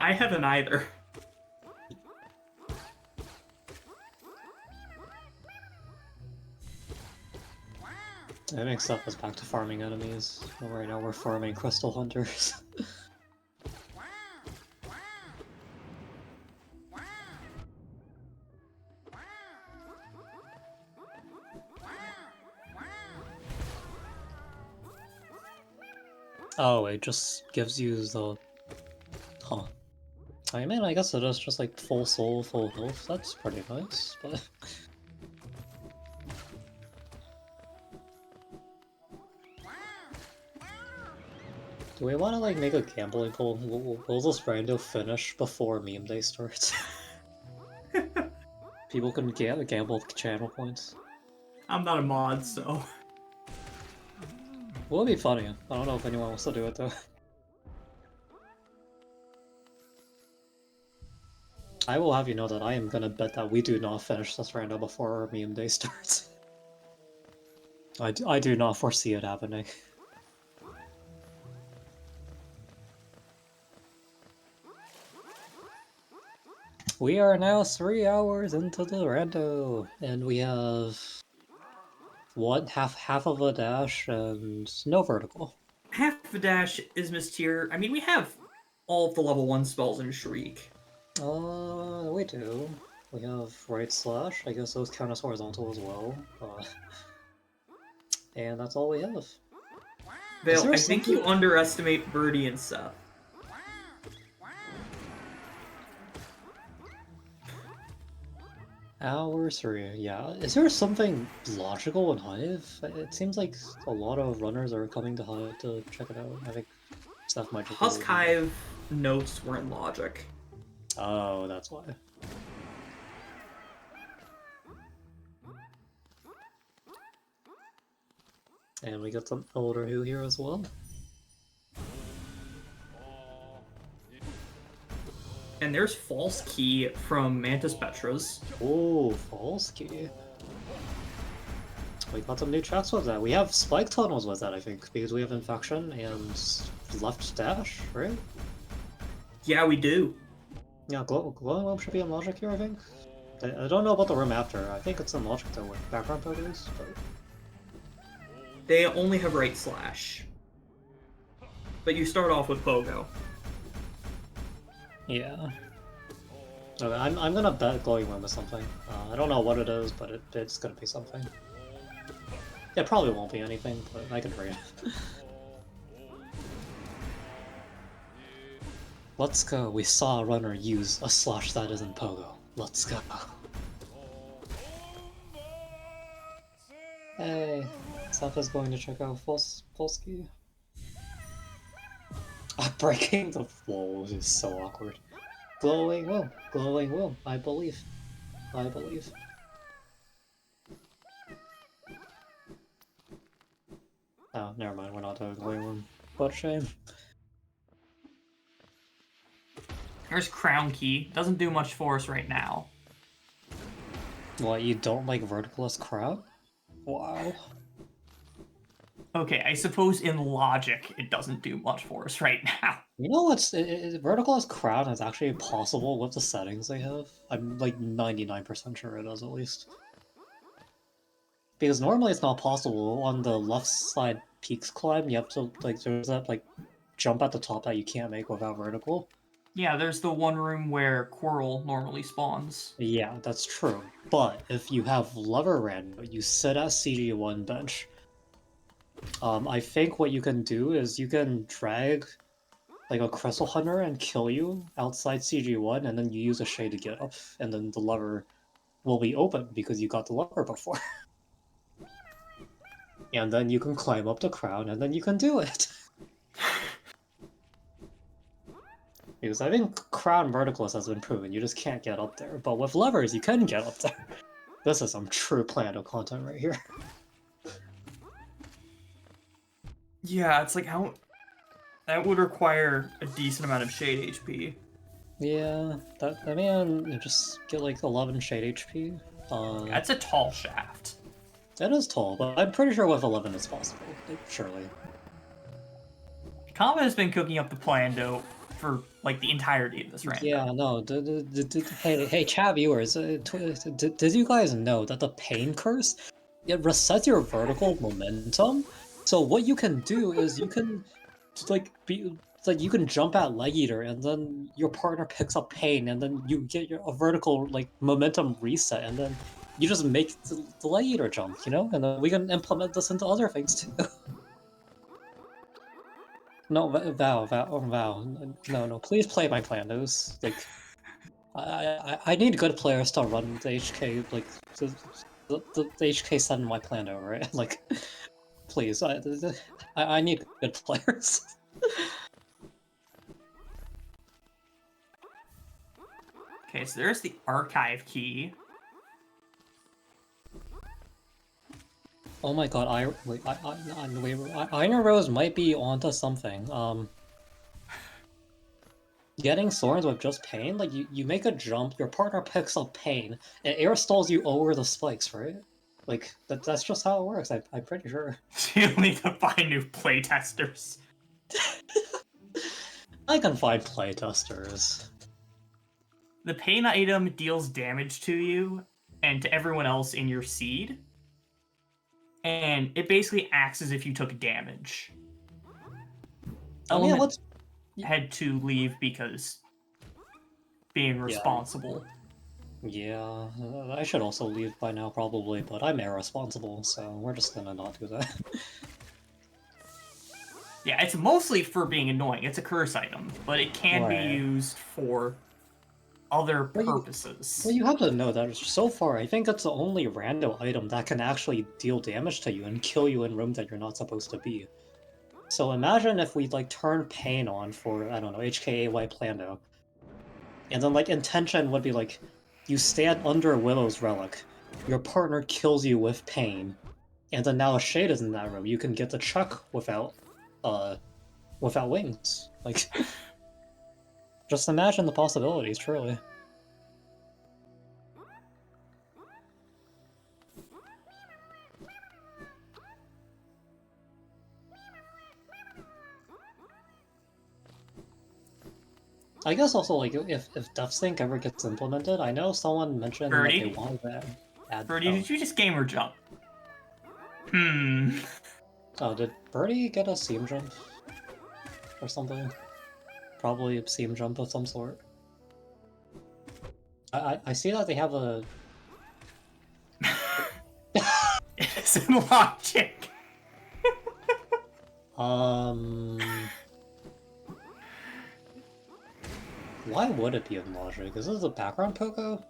I haven't either. I think stuff is back to farming enemies. Right now we're farming crystal hunters. Oh, it just gives you the... Huh. I mean, I guess it is just like full soul, full health. That's pretty nice, but... Do we want to like make a gambling poll? Will this rando finish before meme day starts? People can gamble channel points. I'm not a mod, so Well, it'd be funny. I don't know if anyone wants to do it though. I will have you know that I am gonna bet that we do not finish this rando before our meme day starts. I do not foresee it happening. We are now 3 hours into the rando, and we have half of a dash and no vertical. half a dash is mistier. I mean, we have all of the level 1 spells in Shriek. We do. We have right slash. I guess those count as horizontal as well. And that's all we have. Vale, there I think you something- underestimate Birdie and Seth. Hour 3, yeah. Is there something logical in Hive? It seems like a lot of runners are coming to Hive to check it out. I think stuff might just be Husk Hive notes were in Logic. Oh, that's why. And we got some Elder Who here as well. And there's False Key from Mantis Petras. Oh, false key. We got some new checks with that. We have spike tunnels with that, I think, because we have infection and left dash, right? Yeah, we do. Yeah, glowing room should be in logic here, I think. I don't know about the room after. I think it's in logic though with background photos, but They only have right slash. But you start off with Pogo. yeah. Okay, I'm gonna bet glowing room is something. I don't know what it is, but it's gonna be something. It probably won't be anything, but I can read. Let's go. We saw a runner use a slash that isn't Pogo. Let's go. Hey, Seth is going to check out Volsky. Breaking the flow is so awkward. Glowing will, I believe. I believe. Oh, never mind, we're not doing glowing room. What a shame. There's Crown Key. Doesn't do much for us right now. What, you don't like Verticalist Crowd? Wow. Okay, I suppose in logic, it doesn't do much for us right now. You know what's Verticalist Crowd is actually possible with the settings they have. I'm like 99% sure it is at least. Because normally it's not possible. On the left side peaks climb, you have to like there's that like jump at the top that you can't make without vertical. Yeah, there's the one room where Coral normally spawns. Yeah, that's true. But if you have lever random, you sit at CG1 bench. I think what you can do is you can drag like a Crystal Hunter and kill you outside CG1, and then you use a shade to get up, and then the lever will be open because you got the lever before. And then you can climb up the crown, and then you can do it. Because I think crown verticalist has been proven, you just can't get up there. But with levers, you can get up there. This is some true Plando content right here. Yeah, it's like how... That would require a decent amount of shade HP. Yeah, I mean, you just get like 11 shade HP. That's a tall shaft. That is tall, but I'm pretty sure with 11 it's possible, like, surely. Kama has been cooking up the Plando for like the entirety of this random. Yeah, no, hey, chat viewers, did you guys know that the pain curse, it resets your vertical momentum? So what you can do is you can, you can jump at Leg Eater, and then your partner picks up pain, and then you get a vertical, like, momentum reset, and then you just make the Leg Eater jump, you know? And then we can implement this into other things, too. No, Val, no, please play my Plandos. Like, I need good players to run the HK, like, the HK 7 my Plando, right? Like, please, I need good players. Okay, so there's the archive key. Oh my god, Iron Rose might be onto something. Getting swords with just pain, like you make a jump, your partner picks up pain, and air stalls you over the spikes, right? Like that's just how it works. I'm pretty sure. You'll need to find new playtesters. I can find playtesters. The pain item deals damage to you and to everyone else in your seed. And it basically acts as if you took damage. Element had to leave because being responsible. Yeah, I should also leave by now probably, but I'm irresponsible, so we're just gonna not do that. Yeah, it's mostly for being annoying. It's a curse item, but it can be used for other purposes. Well, you have to know that so far, I think it's the only random item that can actually deal damage to you and kill you in rooms that you're not supposed to be. So imagine if we like turn pain on for, I don't know, HKAY Plando. And then like intention would be like, you stand under Willow's relic, your partner kills you with pain, and then now a shade is in that room. You can get the check without wings. Like Just imagine the possibilities, truly. I guess also, like, if Death Sync ever gets implemented, I know someone mentioned that they Birdie? wanted to add... Birdie, did you just gamer jump? Oh, did Birdie get a seam jump? Or something? Probably a seam jump of some sort. I see that they have a... It's in logic. Why would it be in logic? Is this a background Poco?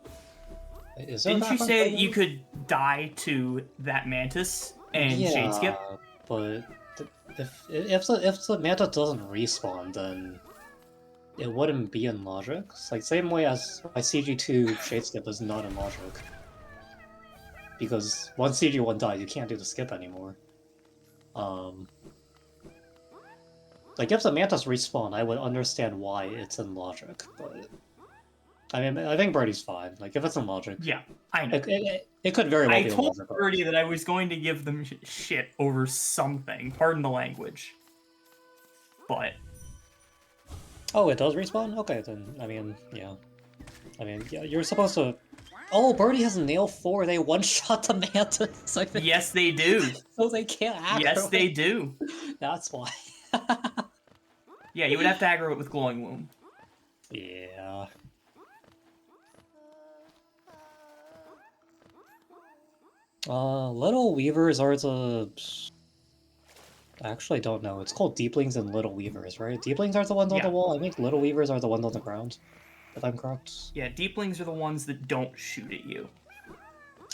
Is there Didn't you background say Poco? you could die to that mantis and shade skip? But if the Manta doesn't respawn, then it wouldn't be in logic. It's like same way as my CG2 shade skip is not in logic. Because once CG1 dies, you can't do the skip anymore. Like if the Mantis respawn, I would understand why it's in logic, but I mean, I think Birdie's fine. Like if it's in logic, Yeah, I know. It could very well I be in told logic. Birdie that I was going to give them shit over something. Pardon the language. But Oh, it does respawn? Okay, then I mean, yeah. I mean, yeah, you're supposed to. Oh, Birdie has nail 4. They one-shot the Mantis. I think. yes, they do. So they can't aggro Yes, they it. do. That's why. Yeah, you would have to aggro it with Glowing Womb. Yeah. Little Weavers are the... I actually don't know. It's called Deeplings and Little Weavers, right? Deeplings are the ones on the wall. I think Little Weavers are the ones on the ground, if I'm correct. Yeah, Deeplings are the ones that don't shoot at you.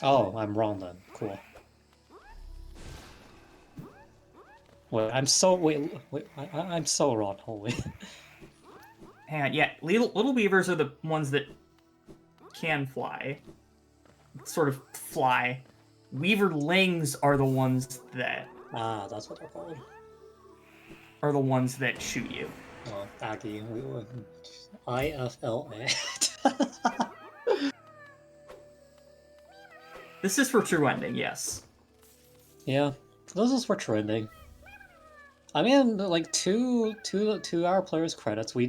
Oh, I'm wrong then. Cool. Wait, I'm so... I'm so wrong. Holy. Hang on, yeah, Little Weavers are the ones that can fly. Sort of fly. Weaverlings are the ones that... Ah, that's what they're called. Are the ones that shoot you. Oh, Aggie. IFLA. This is for true ending, yes. Yeah, this is for trending. I mean, like to our players' credits, we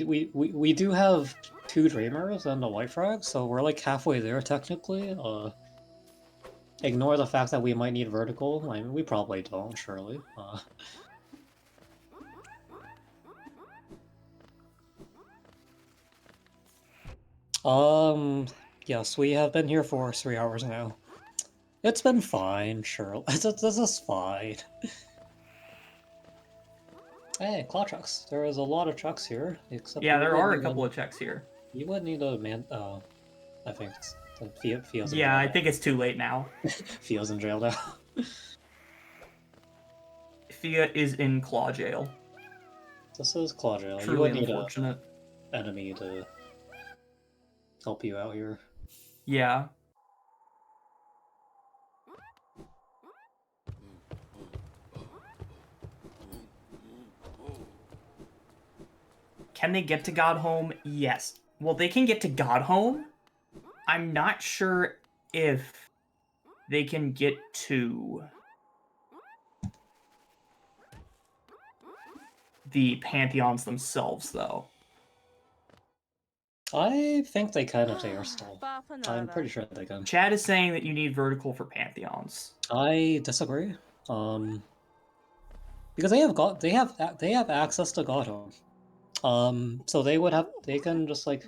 do have 2 Dreamers and a White Frag, so we're like halfway there technically. Ignore the fact that we might need vertical. I mean, we probably don't, surely. Yes, we have been here for 3 hours now. It's been fine, sure. This is fine. Hey, claw chucks. There is a lot of chucks here. Except Yeah, there are a couple of checks here. You would need a man. I think it's Fio's in Yeah, jail I now. think it's too late now. Fio's in jail now. Fia is in claw jail. This is claw jail. You Truly would need unfortunate. an enemy to help you out here. Yeah. Can they get to Godhome? Yes. Well, they can get to Godhome. I'm not sure if they can get to the Pantheons themselves, though. I think they can if they are still. I'm pretty sure they can. Chad is saying that you need vertical for Pantheons. I disagree. Because they have access to Godhome. So they can just like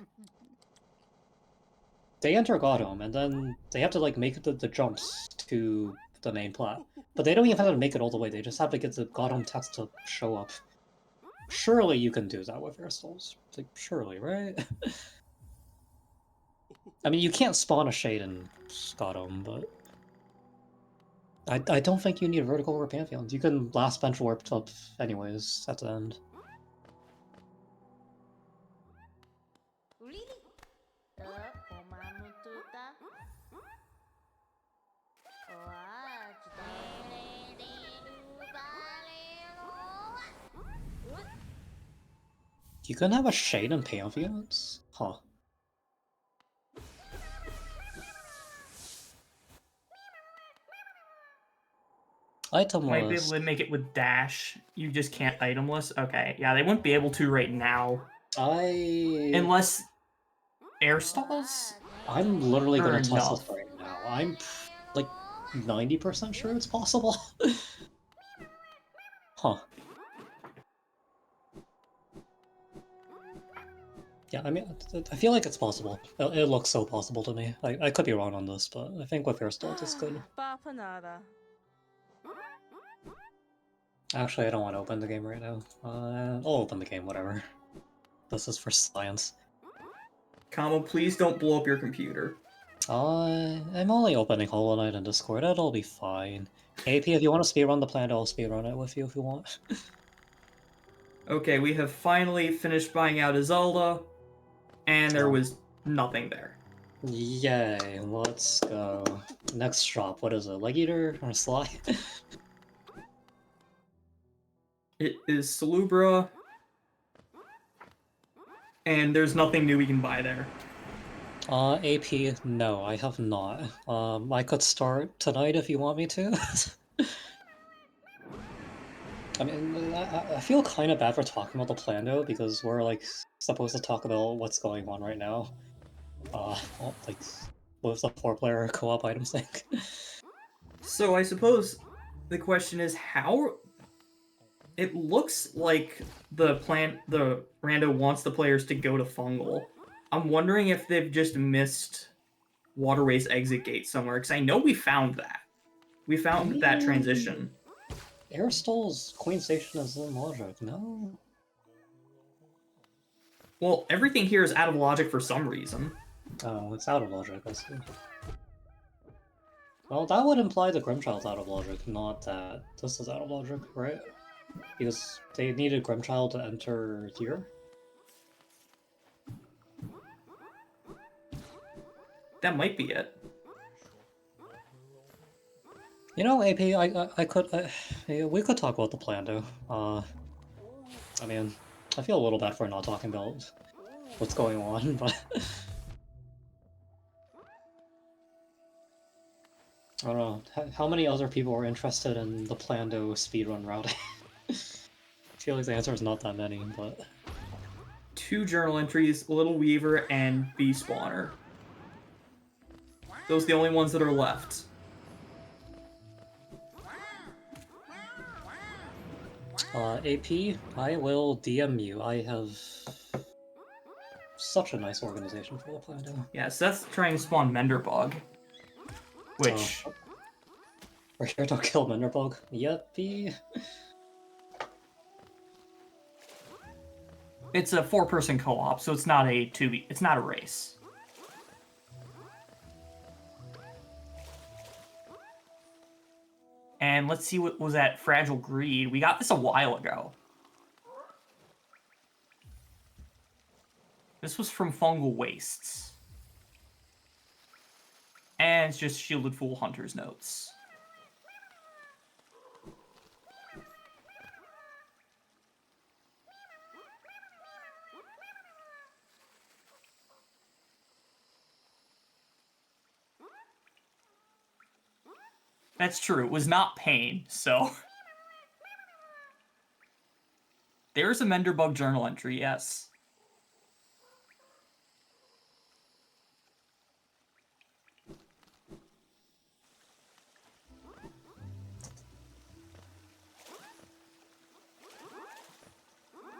they enter Godhome and then they have to like make the jumps to the main plat. But they don't even have to make it all the way, they just have to get the Godhome text to show up. Surely you can do that with Airstals. Like, surely, right? I mean, you can't spawn a shade in Godhome, but I don't think you need vertical or Pantheons. You can last bench warp up anyways at the end. You can have a shade in Pantheons? Huh. Item Might be able list. to make it with dash. You just can't item list? Okay, yeah, they wouldn't be able to right now. Unless air stalls? I'm literally Or gonna test this enough. right now. I'm like 90% sure it's possible. Huh. Yeah, I mean, I feel like it's possible. It looks so possible to me. I could be wrong on this, but I think with Airstalt it's good. Actually, I don't want to open the game right now. I'll open the game, whatever. This is for science. Kamo, please don't blow up your computer. I'm only opening Hollow Knight in Discord. It'll be fine. AP, if you want to speedrun the planet, I'll speedrun it with you if you want. Okay, we have finally finished buying out a Zelda, and there Oh. was nothing there. Yay, let's go. Next shop, what is it? Leg Eater or Sly? It is Salubra, and there's nothing new we can buy there. AP, no, I have not. I could start tonight if you want me to. I mean, I feel kind of bad for talking about the plan though, because we're like supposed to talk about what's going on right now. Well, like with the 4-player co-op items thing. So I suppose the question is how. It looks like the Rando wants the players to go to Fungal. I'm wondering if they've just missed Waterway's exit gate somewhere, because I know we found that. We found that transition. Airstall's Queen Station is in logic, no? Well, everything here is out of logic for some reason. Oh, it's out of logic, I see. Well, that would imply the Grimchild's out of logic, not that this is out of logic, right? Because they needed Grimchild to enter here? That might be it. You know, AP, I could, yeah, we could talk about the plan, though. I mean, I feel a little bad for not talking about what's going on, but I don't know. How many other people are interested in the Plando speedrun routing? I feel like the answer is not that many, but 2 journal entries, Little Weaver, and Bee Spawner. Those are the only ones that are left. AP, I will DM you. I have such a nice organization for the Plando. Yeah, Seth's trying to spawn Menderbug. Which... Oh. We're here to kill Menderbug. Yuppie. It's a 4-person co-op, so it's not a 2v. It's not a race. And let's see what was that Fragile Greed. We got this a while ago. This was from Fungal Wastes. And it's just Shielded Fool Hunter's notes. That's true. It was not pain, so... There's a Menderbug journal entry, yes.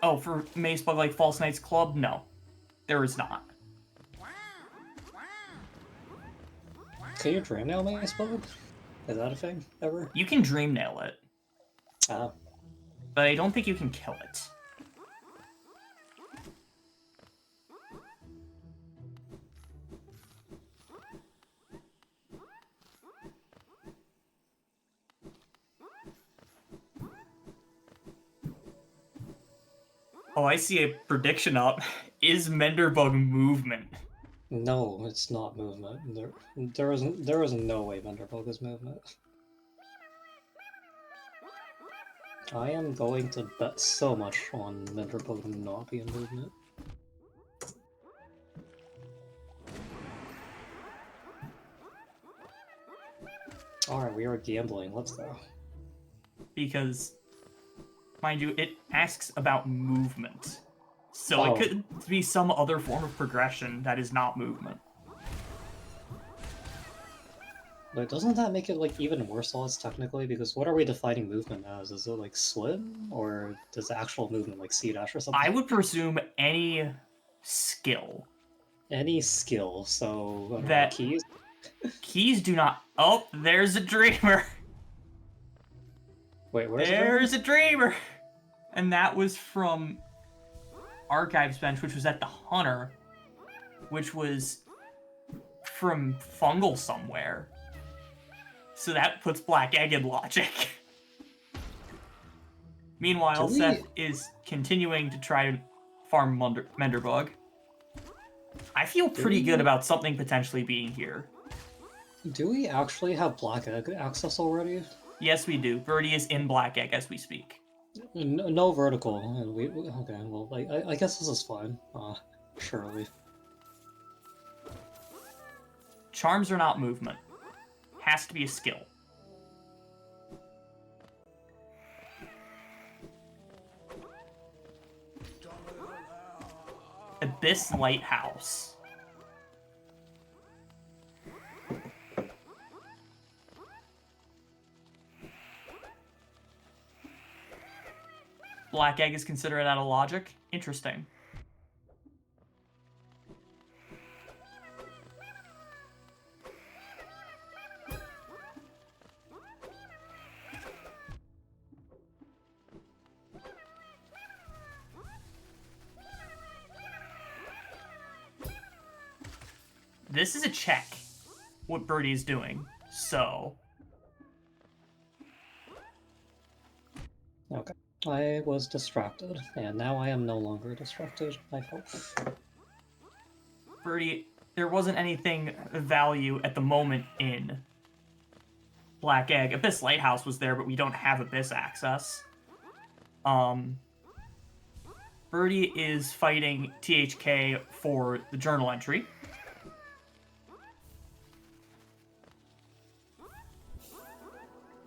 Oh, for Macebug like False Knights Club? No. There is not. Can you dream nail Macebug? Is that a thing, ever? You can dream nail it. Ah. But I don't think you can kill it. Oh, I see a prediction up. Is Menderbug movement? No, it's not movement. There is no way Menderbug is movement. I am going to bet so much on Mentor Pokemon not being movement. Alright, we are gambling. Let's go. Because, mind you, it asks about movement. So Oh. it could be some other form of progression that is not movement. But doesn't that make it like even worse odds technically? Because what are we defining movement as? Is it like swim, or does actual movement like sea dash or something? I would presume any skill. Any skill. So I don't know, That- keys. Keys do not. Oh, there's a dreamer. Wait, where's There's a dreamer. And that was from Archives Bench, which was at the Hunter, which was from Fungal somewhere. So that puts Black Egg in logic. Meanwhile, Do we- Seth is continuing to try to farm Menderbug. I feel pretty good about something potentially being here. Do we actually have Black Egg access already? Yes, we do. Birdie is in Black Egg as we speak. No vertical. And okay. Well, I guess this is fine. Surely. Charms are not movement. Has to be a skill. Abyss Lighthouse. Black Egg is considered out of logic. Interesting. This is a check, what Birdie's doing, so... Okay. I was distracted, and now I am no longer distracted, I hope. Birdie, there wasn't anything of value at the moment in Black Egg. Abyss Lighthouse was there, but we don't have Abyss access. Birdie is fighting THK for the journal entry.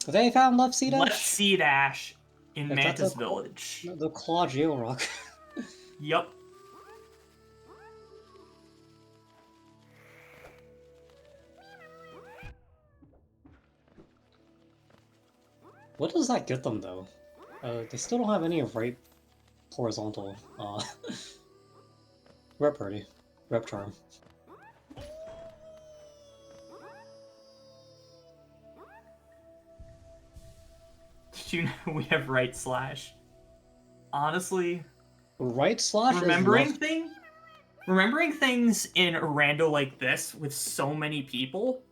They found Left Sea Dash? Left Sea Dash in If that's Mantis a- Village. The Claw Georock. Yup. What does that get them, though? They still don't have any right horizontal. Rep Party. Rep Charm. Did you know we have right slash? Honestly, Right slash remembering is left... remembering things in a rando like this with so many people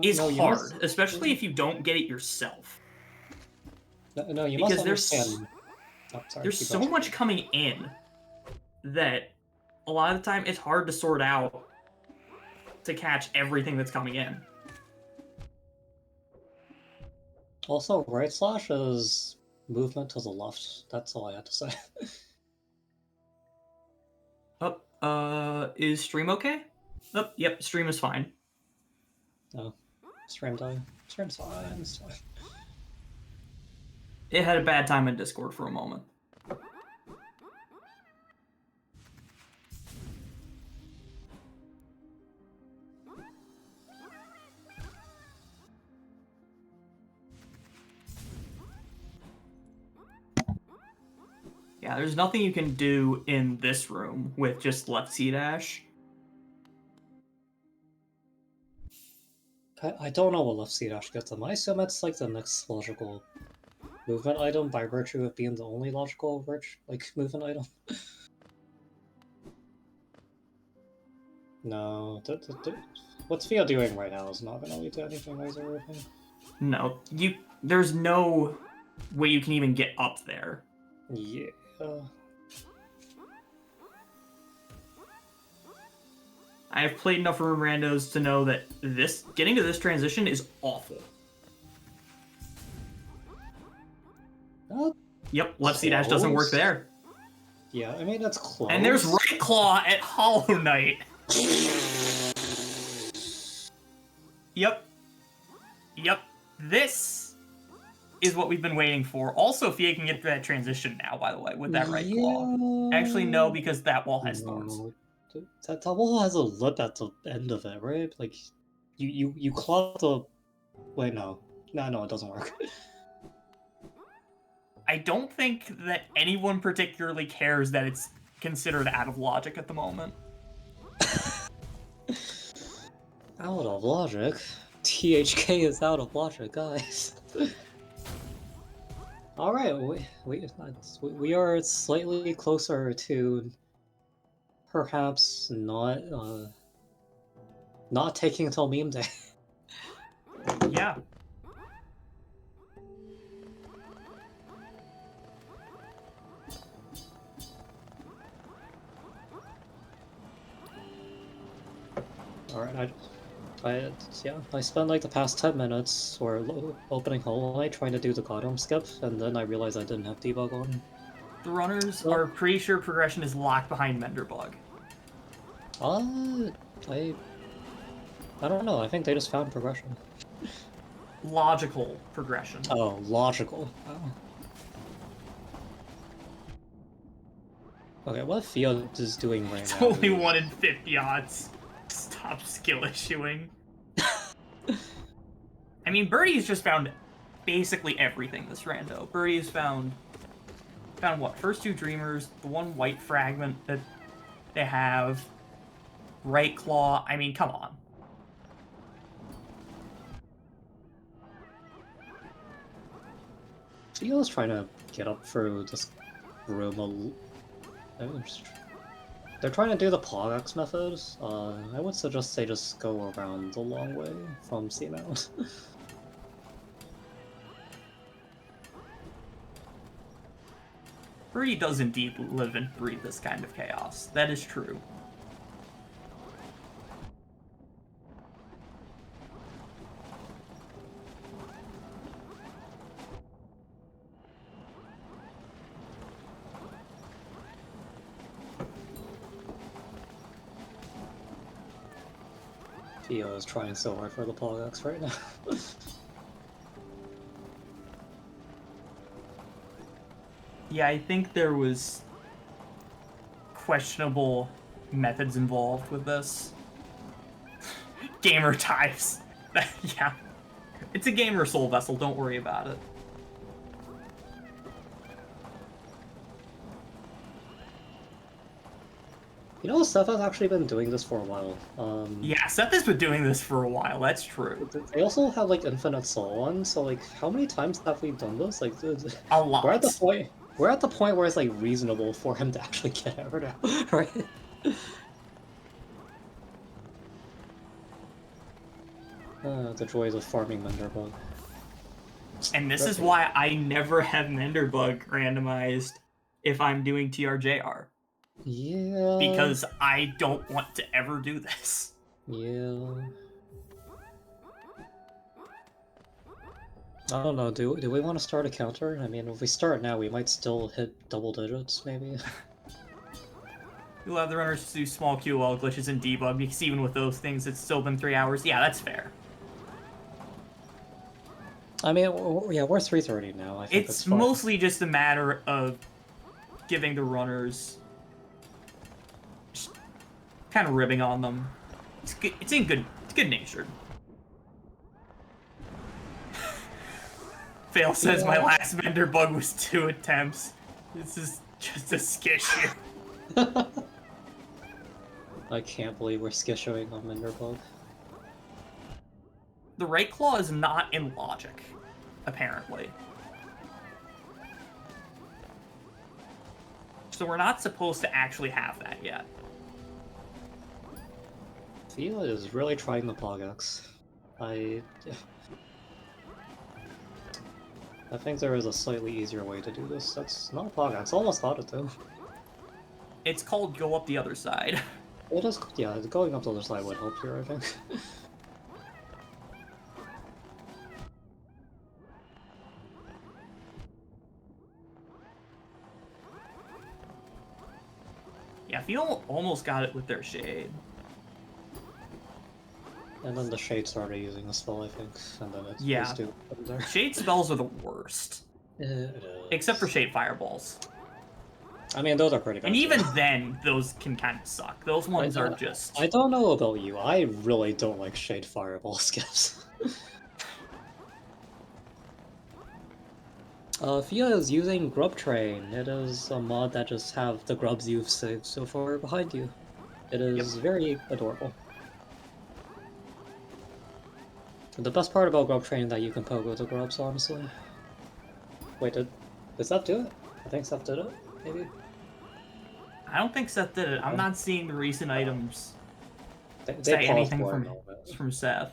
is no, you hard, must- especially if you don't get it yourself. No, you Because must there's understand... Oh, sorry, There's keep so going. much coming in that a lot of the time it's hard to sort out to catch everything that's coming in. Also, right slash is movement to the left. That's all I had to say. Is stream okay? Yep, stream is fine. No. Stream time. Stream's fine. It's fine. It had a bad time in Discord for a moment. Yeah, there's nothing you can do in this room with just left C dash. I don't know what left C dash gets them. I assume it's like the next logical movement item by virtue of being the only logical movement item. No, what's Theo doing right now is not gonna lead to anything laser or anything. No, there's no way you can even get up there. Yeah. I have played enough room randos to know that getting to this transition is awful. Yep, left C dash doesn't work Close. there. Yeah, I mean, that's close. And there's right claw at Hollow Knight. Yep. Yep. This is what we've been waiting for. Also, Fia can get that transition now, by the way, with that right claw. Actually, no, because that wall has thorns. No. That wall has a lip at the end of it, right? Like, you claw the... Wait, no. No, it doesn't work. I don't think that anyone particularly cares that it's considered out of logic at the moment. Out of logic? THK is out of logic, guys. Alright, we are slightly closer to perhaps not taking until meme day. Yeah. Alright, I spent like the past 10 minutes opening Hollow Knight trying to do the Gotham skip, and then I realized I didn't have debug on. The runners are pretty sure progression is locked behind Menderbug. I don't know, I think they just found progression. Logical progression. Oh, logical. Oh. Okay, what Field is doing right It's now? only 1 in 50 odds. Stop skill issuing. I mean, Birdie's just found basically everything this rando. Birdie's found what? First 2 Dreamers, the 1 white fragment that they have, right claw. I mean, come on. Fio's trying to get up through this room They're trying to do the Pogax method. I would suggest they just go around the long way from C-Mount. Birdie does indeed live and breathe this kind of chaos. That is true. Fio is trying so hard for the Pogax right now. Yeah, I think there was questionable methods involved with this. Gamer types. Yeah. It's a gamer soul vessel, don't worry about it. You know, Seth has actually been doing this for a while. Yeah, Seth has been doing this for a while, that's true. They also have, like, Infinite Soul on, so, like, how many times have we done this? Like, A lot. We're at the point where it's, like, reasonable for him to actually get out now, right? The joys of farming Menderbug. And this is why I never have Menderbug randomized if I'm doing TRJR. Yeah. Because I don't want to ever do this. Yeah. I don't know, do we want to start a counter? I mean, if we start now, we might still hit double digits, maybe. We'll have the runners do small QOL glitches and debug, because even with those things, it's still been 3 hours. Yeah, that's fair. I mean, yeah, we're 3:30 now. I think It's mostly just a matter of giving the runners... just kind of ribbing on them. It's good. It's good-natured. Fail says my last vendor bug was 2 attempts. This is just a skishu. I can't believe we're skishoing on Menderbug. The right claw is not in logic, apparently. So we're not supposed to actually have that yet. Fia is really trying the Pogax. I think there is a slightly easier way to do this. That's not Pogax. Almost thought it though. It's called go up the other side. It is, yeah, going up the other side would help here, I think. Yeah, Feel almost got it with their shade. And then the shade started using the spell, I think, and then it Yeah. was doing there. Shade spells are the worst. It is. Except for Shade Fireballs. I mean, those are pretty good. And even too. then, those can kind of suck. Those ones are just... I don't know about you. I really don't like Shade Fireball skips. Fia is using Grub Train. It is a mod that just have the grubs you've saved so far behind you. It is very adorable. The best part about Grub Train is that you can pogo the grubs, honestly. Wait, did Seth do it? I think Seth did it, maybe? I don't think Seth did it. I'm not seeing the recent items They say paused anything for a moment. from Seth.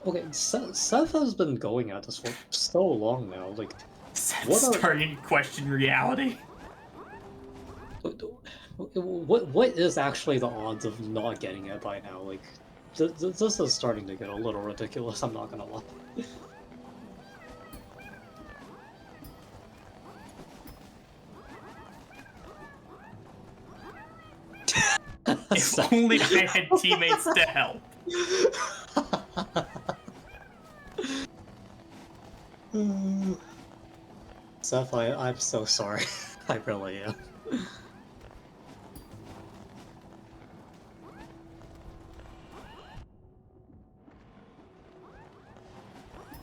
Okay, Seth has been going at this for so long now, like... Seth's starting to question reality. What is actually the odds of not getting it by now? Like, this is starting to get a little ridiculous, I'm not gonna lie. If only I had teammates to help. Seth, I'm so sorry. I really am.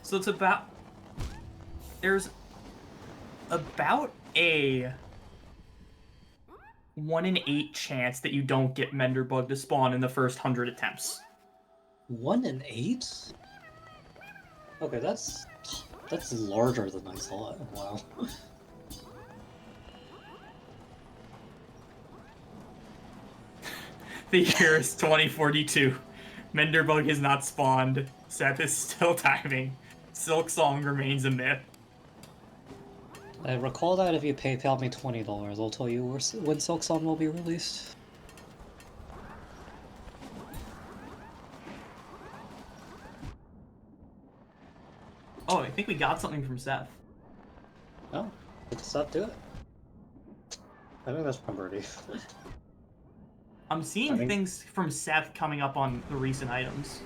So it's about... There's about a 1 in 8 chance that you don't get Menderbug to spawn in the first 100 attempts. 1 in 8? Okay, that's larger than I thought. Wow. The year is 2042. Menderbug has not spawned. Seth is still timing. Silk Song remains a myth. I recall that if you PayPal me $20, I'll tell you when Silk Song will be released. Oh, I think we got something from Seth. Oh, did Seth do it? I think that's from Birdie. I'm seeing things from Seth coming up on the recent items.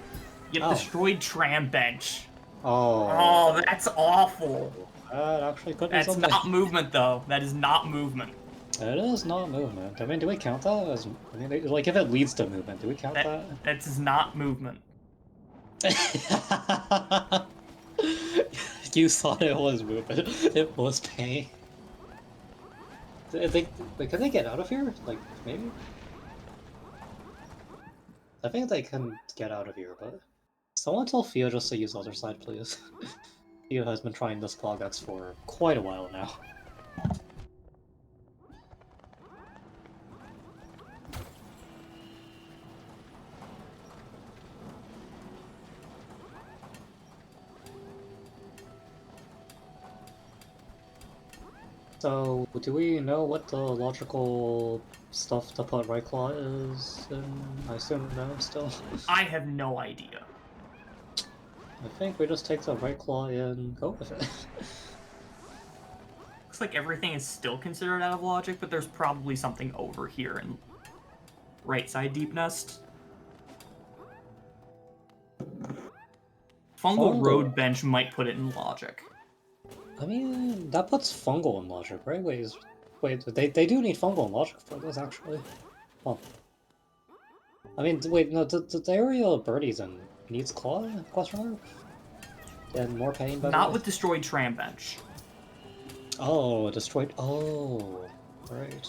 Yep, Oh. destroyed tram bench. Oh. Oh, that's awful. That actually could be That's something. not movement, though. That is not movement. It is not movement. I mean, do we count that as... I mean, like, if it leads to movement, do we count that? That is not movement. You thought it was movement. It was pain. Like, can they get out of here? Like, maybe? I think they can get out of here, but... Someone tell Fio just to use other side, please. Fio has been trying this Plogex for quite a while now. So, do we know what the logical stuff to put Right Claw is in? I assume no, still. I have no idea. I think we just take the Right Claw and go with it. Looks like everything is still considered out of logic, but there's probably something over here in right side Deep Nest. Fungal Road Bench might put it in logic. I mean, that puts Fungal in logic, right? Wait, they do need Fungal in logic for this, actually. Huh. I mean, wait, no, the area of Birdie's in needs Claw? Question mark? And more pain, by the Not way? with destroyed tram bench. Oh, destroyed. Oh, right.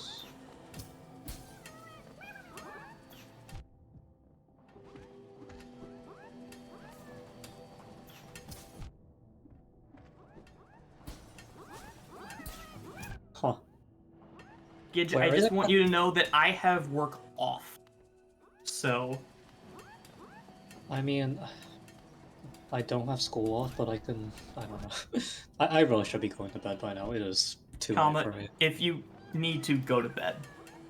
Huh. Gidge, Where I is just it? want you to know that I have work off. So, I mean, I don't have school off, but I can. I don't know. I really should be going to bed by now. It is too late for me. if you need to go to bed.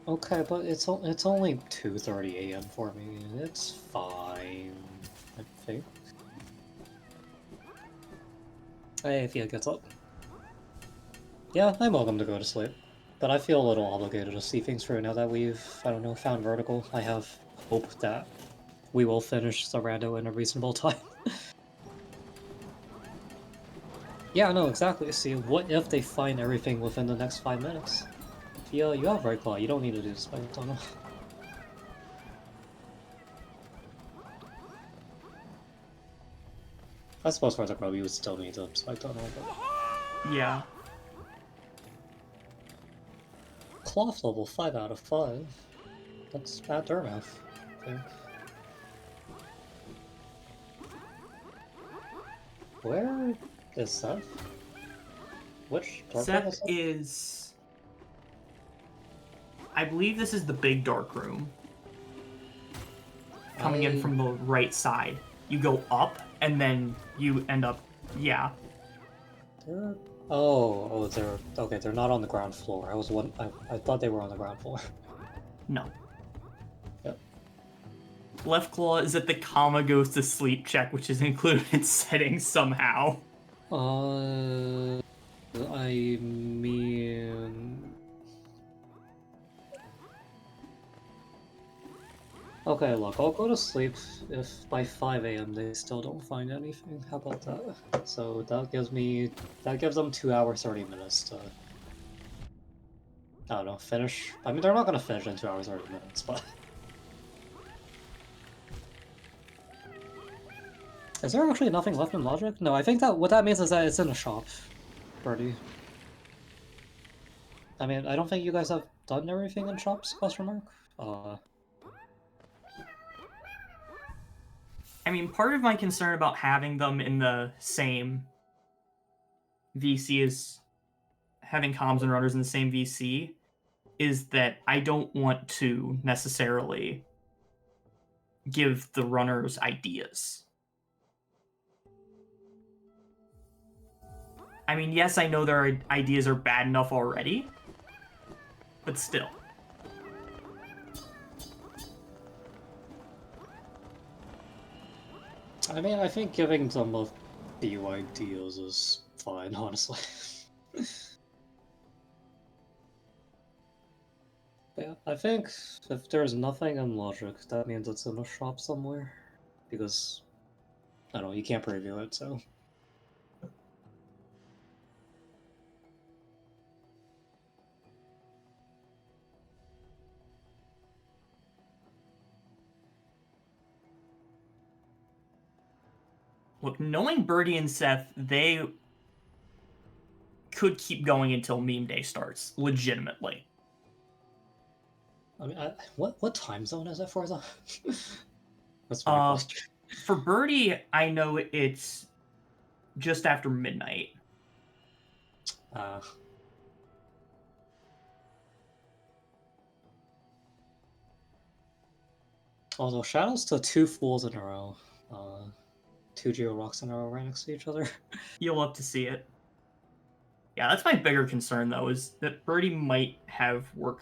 Okay, but it's only 2:30 a.m. for me. It's fine, I think. Hey, if he gets up. Yeah, I'm welcome to go to sleep. but I feel a little obligated to see things through now that we've, I don't know, found vertical. I have hope that we will finish the Rando in a reasonable time. Yeah, no, exactly. See, what if they find everything within the next 5 minutes? You have Red Claw, you don't need to do Spike Tunnel. I suppose for the Grub, you would still need to Spike Tunnel, but... Yeah. Cloth level 5 out of 5. That's at Durmouth, I think. Where is Seth? Which dark room Seth is that? is... I believe this is the big dark room. Coming in from the right side. You go up, and then you end up... Yeah. They're... Oh, they're... Okay, they're not on the ground floor. I thought they were on the ground floor. No. Yep. Left claw is at the comma goes to sleep check, which is included in settings somehow. I mean... Okay, look, I'll go to sleep if by 5 AM they still don't find anything. How about that? So that gives them 2 hours, 30 minutes to... I don't know, finish... I mean, they're not gonna finish in 2 hours, 30 minutes, but... Is there actually nothing left in Logic? No, I think that what that means is that it's in a shop, Birdie. I mean, I don't think you guys have done everything in shops, question mark? I mean, part of my concern about having them in the same VC as having comms and runners in the same VC is that I don't want to necessarily give the runners ideas. I mean, yes, I know their ideas are bad enough already, but still. I mean, I think giving them a few ideas is fine, honestly. Yeah, I think if there's nothing in Logic, that means it's in a shop somewhere. Because, I don't know, you can't preview it, so... Look, knowing Birdie and Seth, they could keep going until meme day starts, legitimately. I mean, what time zone is it for them? That's my question. For Birdie, I know it's just after midnight. Although, shoutouts to 2 fools in a row. 2 Geo Rocks in a row right next to each other. You'll love to see it. Yeah, that's my bigger concern, though, is that Birdie might have work.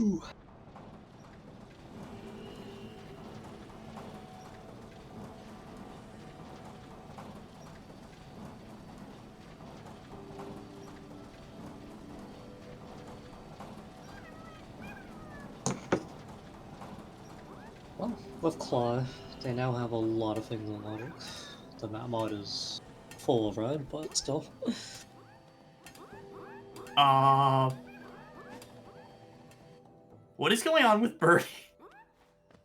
Ooh. Well, with Claw, they now have a lot of things in Logic. The map mod is full of red, but still. What is going on with Birdie?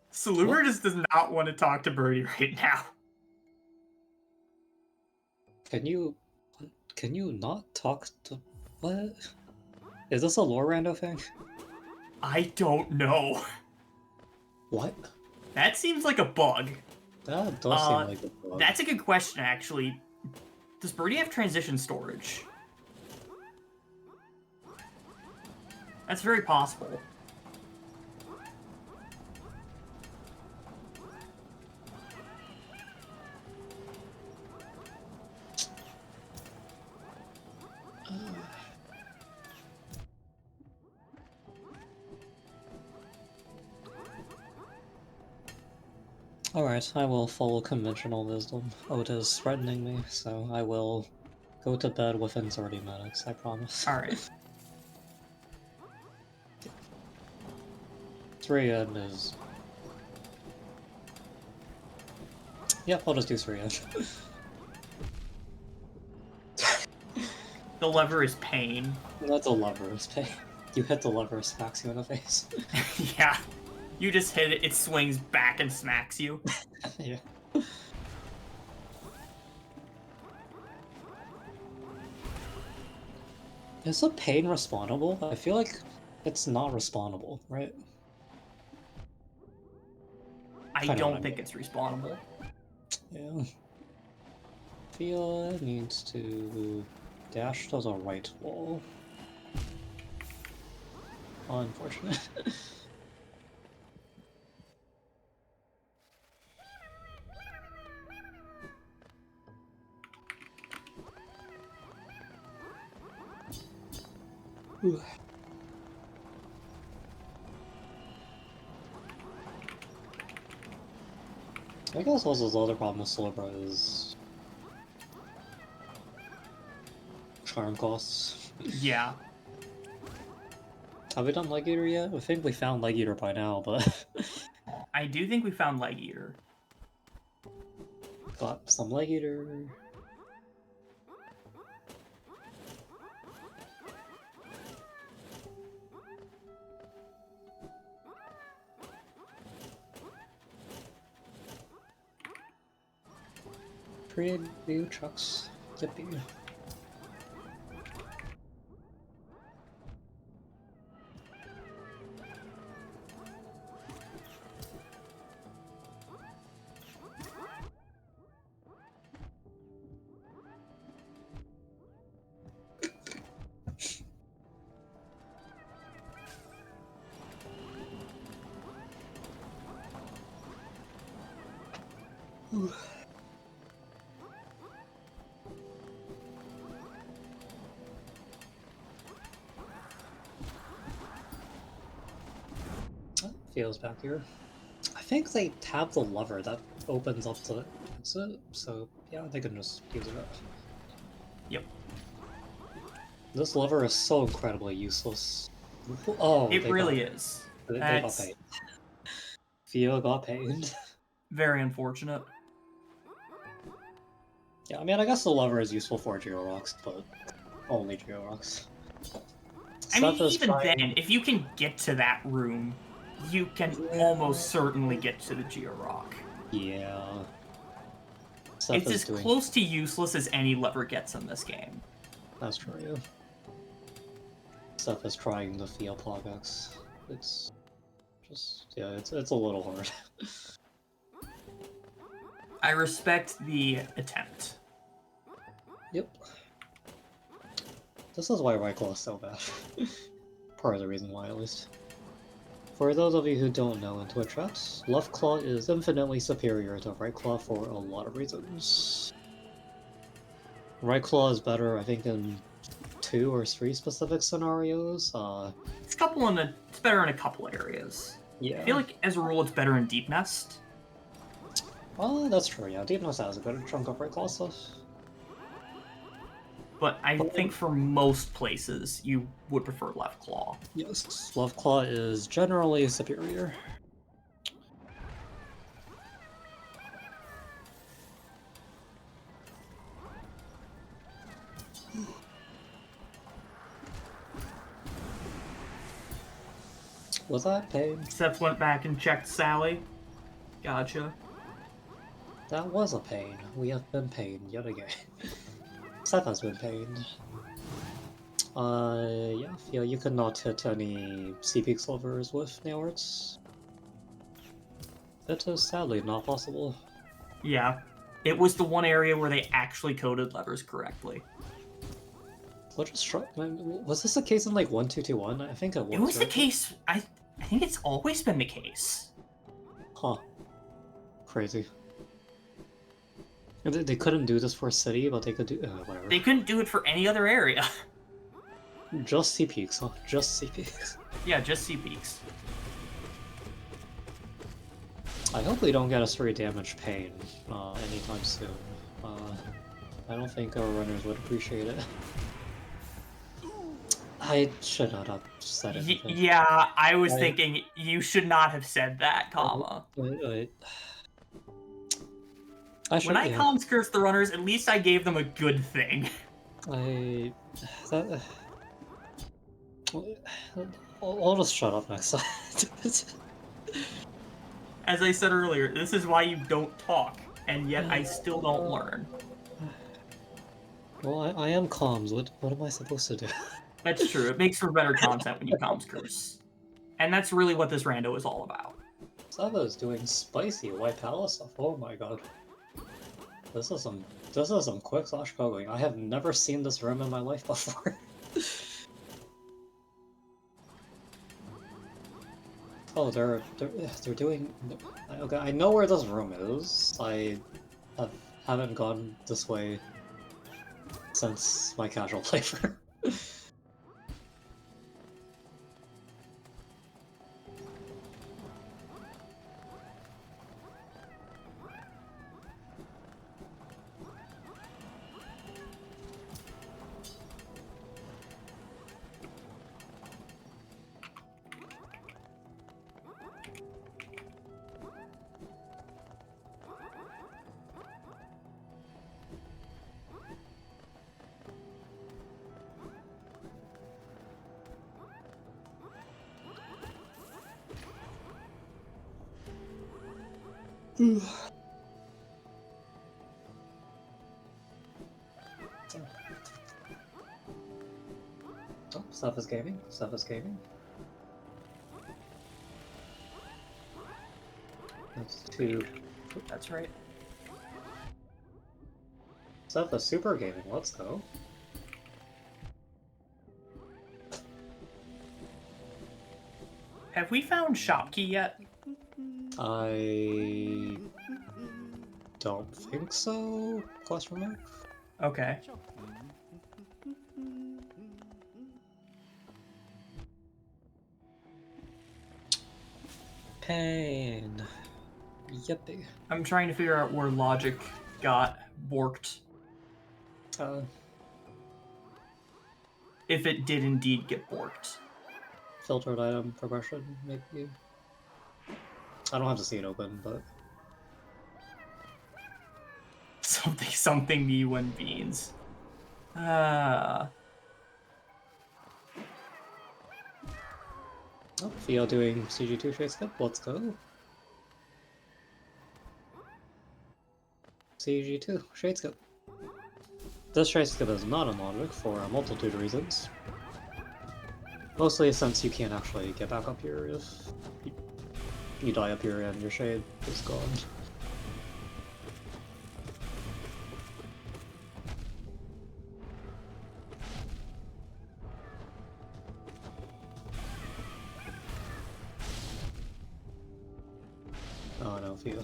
Saluber just does not want to talk to Birdie right now. Can you not talk to... What? Is this a lore rando thing? I don't know. What? That seems like a bug. That does seem like a bug. That's a good question, actually. Does Birdie have transition storage? That's very possible. Alright, I will follow conventional wisdom. Oda's threatening me, so I will go to bed within 30 minutes, I promise. Alright. 3 AM is... Yep, I'll just do 3 AM. The lever is pain. That's a lever's pay. You hit the lever, it smacks you in the face. Yeah. You just hit it, it swings back and smacks you. Yeah. Is the pain respawnable? I feel like it's not respawnable, right? I Kinda don't what I think mean. it's respawnable. Yeah. Fia needs to dash to the right wall. Unfortunate. Ooh. I guess also the other problem with Slobra is charm costs. Yeah. Have we done Leg Eater yet? I think we found Leg Eater by now, but I do think we found Leg Eater. got some Leg Eater. Create new trucks. Yippee. Feels back here. I think they tap the lever that opens up the exit, so yeah, they can just use it up. Yep. This lever is so incredibly useless. Oh, It really is. They got That's paid. Fia got paid. very unfortunate. Yeah, I mean, I guess the lever is useful for Geo Rocks, but only Geo Rocks. I mean, Seth is even trying- then, if you can get to that room, you can almost certainly get to the Geo-Rock. Yeah. Seth It's is as doing... close to useless as any lever gets in this game. That's true, yeah. Seth is trying the Fia Plug-X. It's just... yeah, it's a little hard. I respect the attempt. Yep. This is why Right Claw is so bad. Part of the reason why, at least. For those of you who don't know in Twitch chat, Left Claw is infinitely superior to Right Claw for a lot of reasons. Right Claw is better, I think, in 2 or 3 specific scenarios. It's better in a couple areas. Yeah. I feel like, as a rule, it's better in Deep Nest. Oh, that's true, yeah. Deep Nest has a good chunk of Right Claw stuff. But I think for most places, you would prefer Left Claw. Yes, Left Claw is generally superior. Was that pain? Seth went back and checked Sally. Gotcha. That was a pain. We have been pained yet again. Seth has been pained. Yeah, you cannot hit any CP silvers with nail arts. It is sadly not possible. Yeah. It was the one area where they actually coded levers correctly. Let's just try. Was this the case in like 1.2.2.1? I think it was. It was the right? case. I think it's always been the case. Huh. Crazy. They couldn't do this for a city, but they could do whatever. They couldn't do it for any other area. Just sea peaks, huh? Just sea peaks. Yeah, just sea peaks. I hope we don't get a 3 damage pain anytime soon. I don't think our runners would appreciate it. I should not have said anything. Yeah, I was I- thinking you should not have said that, comma. I should, When I yeah. comms cursed the runners, at least I gave them a good thing. That, I'll just shut up next time. As I said earlier, this is why you don't talk, and yet I still don't learn. Well, I am comms. What am I supposed to do? That's true. It makes for better content when you comms curse. And that's really what this rando is all about. Sava's doing spicy white palace stuff. Oh my god. This is some quick slash pogoing. I have never seen this room in my life before. Oh, they're doing. Okay, I know where this room is. I haven't gone this way since my casual playthrough. Oh, stuff is gaming. Stuff is gaming. That's 2. That's right. Stuff is super gaming. Let's go. Have we found Shopkey yet? I don't think so. Question mark. Okay. Pain. Yippee. I'm trying to figure out where logic got borked. If it did indeed get borked. Filtered item progression, maybe. I don't have to see it open, but Something me when beans. oh, Theo doing CG2 shadescope. Let's go. CG2 shadescope. This shadescope is not in logic for a multitude of reasons. Mostly since you can't actually get back up here if you die up here and your shade is gone. Oh no, Theo.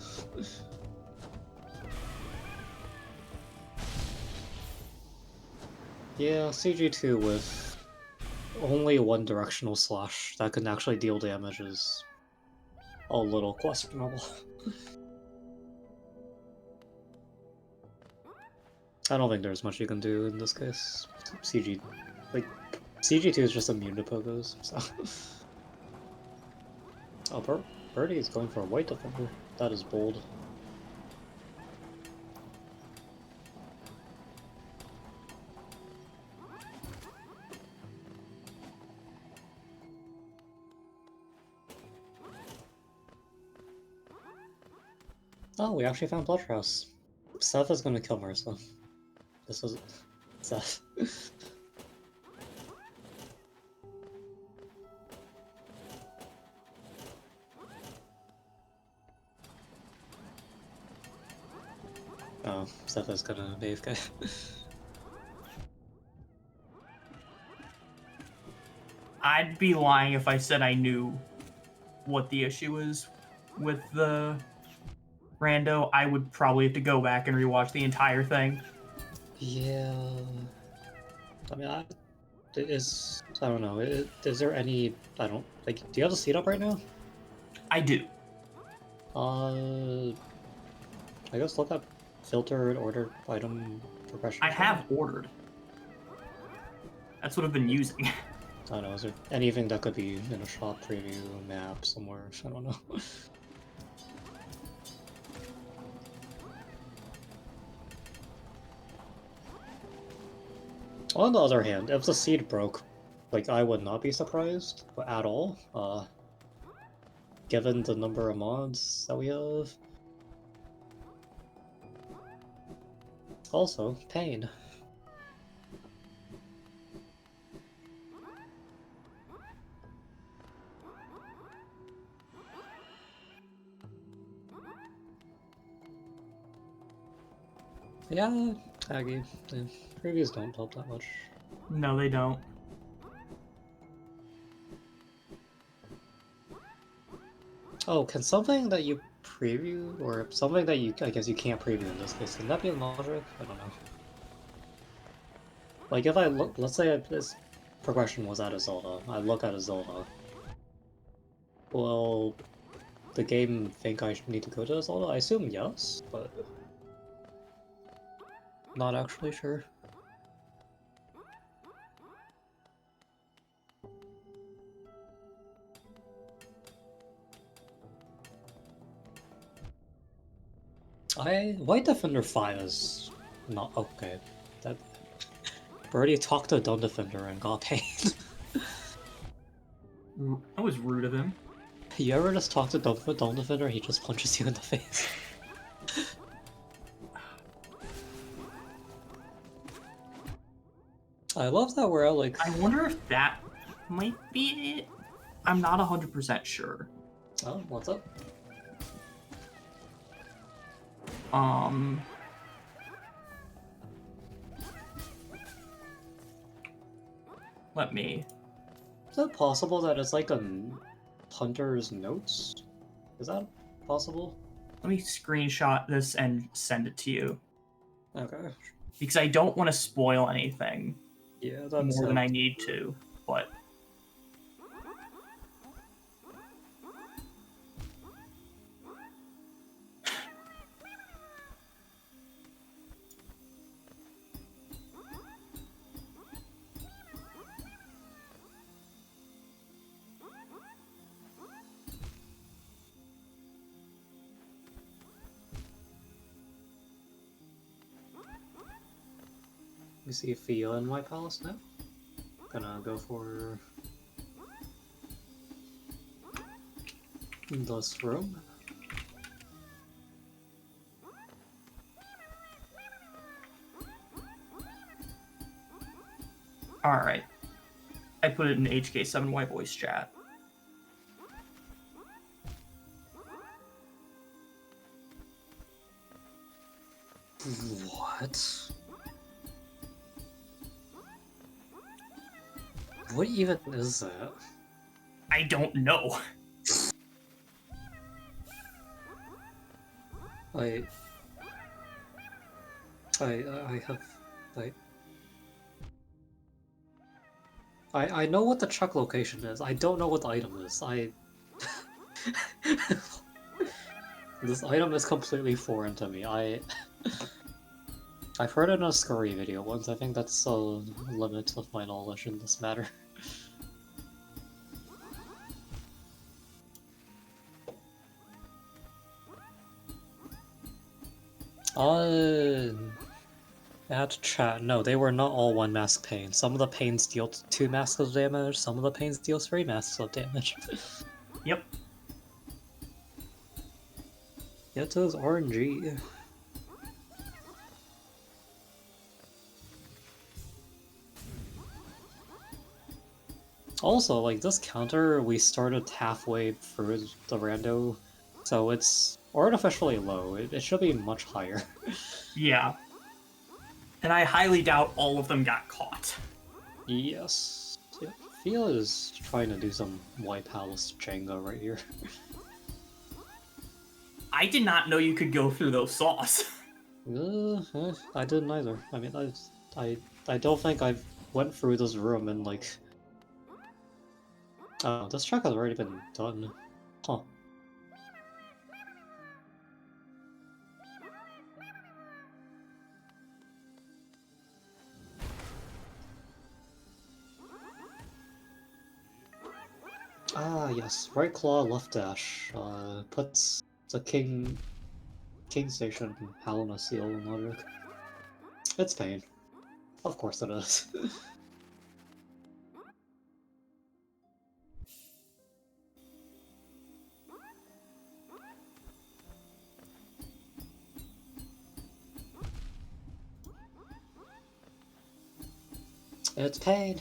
Yeah, CG2 with only one directional slash that can actually deal damage is a little questionable. I don't think there's much you can do in this case. CG2 is just immune to pogos, so. Oh, Birdie is going for a white defender. That is bold. Oh, we actually found Bloodhouse. Seth is gonna kill Marissa. This is Seth. Oh, Seth is gonna be AFK. I'd be lying if I said I knew what the issue is with the rando. I would probably have to go back and rewatch the entire thing. Yeah. I mean, I don't know. Is there any? I don't like. Do you have the seat up right now? I do. I guess look up filtered ordered item progression. I have ordered. That's what I've been using. I don't know, is there anything that could be in a shop preview map somewhere? I don't know. On the other hand, if the seed broke, like, I would not be surprised at all, given the number of mods that we have. Also, pain. Yeah, Aggie. The previews don't help that much. No, they don't. Oh, can something that you preview, or something that I guess you can't preview in this case, can that be a logic? I don't know. Like, if I look, let's say this progression was at a Zelda, I look at a Zelda. Will the game think I need to go to a Zelda? I assume yes, but not actually sure. White Defender 5 is not okay. That I already talked to Dumb Defender and got paid. That was rude of him. You ever just talk to Dumb Defender, he just punches you in the face. I love that we're at, like... I wonder if that might be it. I'm not 100% sure. Oh, what's up? Let me... Is it possible that it's like a Hunter's notes? Is that possible? Let me screenshot this and send it to you. Okay. Because I don't want to spoil anything Yeah, that's... more than I need to, but... We see Fia in my palace now. Gonna go for this room. Alright. I put it in HK7Y voice chat. What? What even is that? I don't know. I have... I know what the truck location is. I don't know what the item is. This item is completely foreign to me. I've heard it in a Scurry video once. I think that's the limit of my knowledge in this matter. At chat, no, they were not all one mask pain. Some of the pains deal 2 masks of damage, some of the pains deal 3 masks of damage. Yep. It is RNG. Also, like, this counter, we started halfway through the rando, so it's artificially low. It should be much higher. Yeah. And I highly doubt all of them got caught. Yes. Yeah, Fia is trying to do some White Palace Jenga right here. I did not know you could go through those saws. I didn't either. I mean, I don't think I've went through this room in, like... Oh, this track has already been done. Huh. Ah, yes. Right claw, left dash. Puts the king station Hell in a Seal in logic. It's pain. Of course it is. It's pain.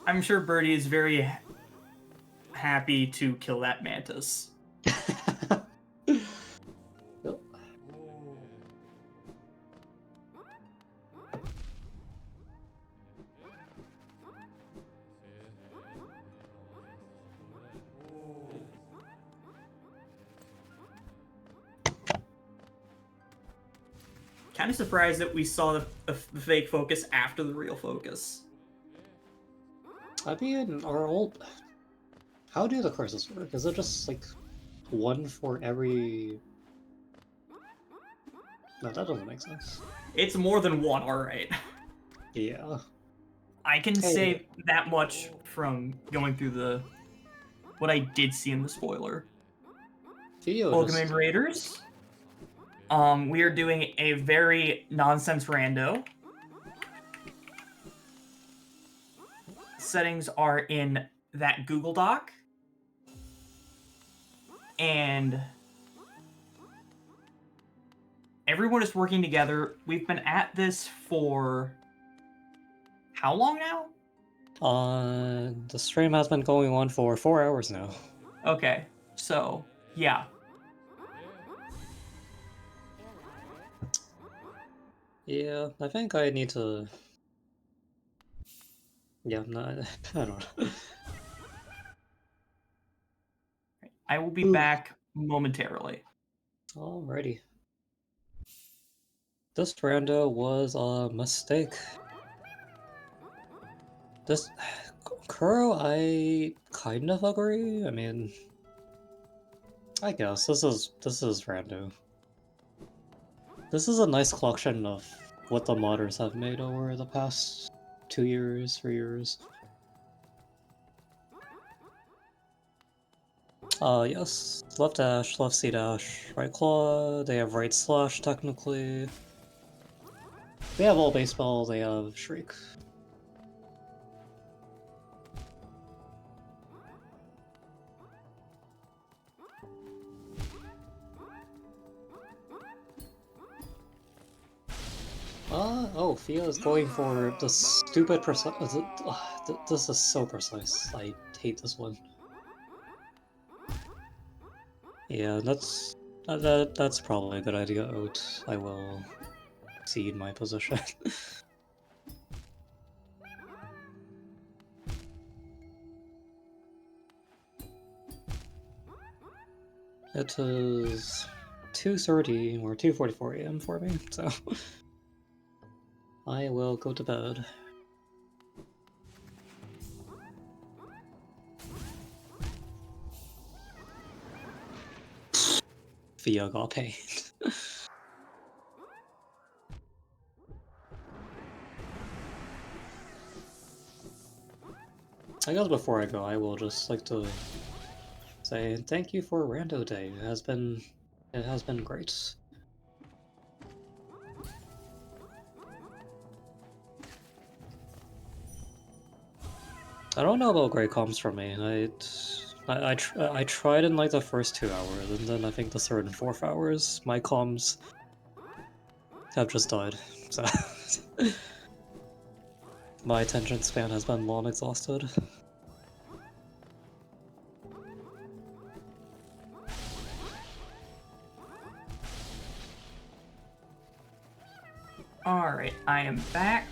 I'm sure Birdie is very happy to kill that mantis. Yep. Kind of surprised that we saw the fake focus after the real focus. I mean, our old... How do the curses work? Is it just, like, one for every... No, that doesn't make sense. It's more than one, alright. Yeah. I can Hey. say that much from going through what I did see in the spoiler. Theo Welcome just... in, Raiders. We are doing a very nonsense rando. Settings are in that Google Doc. And everyone is working together. We've been at this for how long now? The stream has been going on for 4 hours now. Okay, so yeah. Yeah, I think I need to... Yeah, no, I don't know. I will be Ooh. back momentarily. Alrighty. This rando was a mistake. This... Kuro, I kind of agree. I mean... I guess, this is rando. This is a nice collection of what the modders have made over the past 2 years, 3 years. Yes. Left dash, left C dash, right claw, they have right slash technically. They have all baseball, they have shriek. Oh, Fia is going for the stupid precise. This is so precise. I hate this one. Yeah, that's probably a good idea, Oat. I will cede my position. It is 2:30 or 2:44 a.m. for me, so I will go to bed. Fia got paid. I guess before I go, I will just like to say thank you for Rando Day. It has been great. I don't know about great comms for me. I tried in like the first 2 hours, and then I think the third and fourth hours, my comms have just died. So my attention span has been long exhausted. Alright, I am back.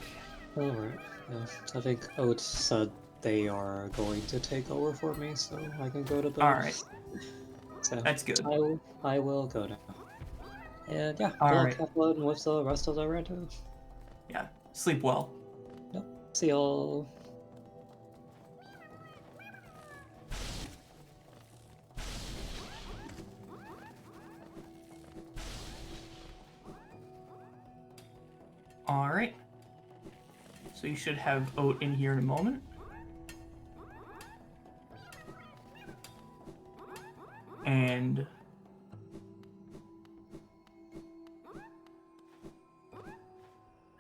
Alright, yeah. I think Oats said they are going to take over for me, so I can go to bed. Alright, So that's good. I will go now. And yeah, All good luck right. everyone with the rest of the rando. Yeah. Sleep well. Yep. See y'all. All right. So you should have Oat in here in a moment. And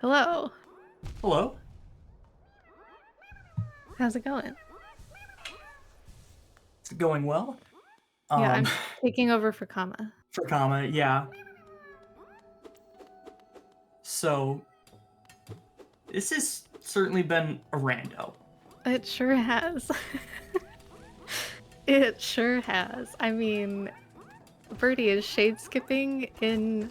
Hello. hello. How's it going? It's going well. Yeah, I'm taking over for Kama. For Kama, yeah. So this has certainly been a rando. It sure has. It sure has. I mean, Birdie is shade skipping in...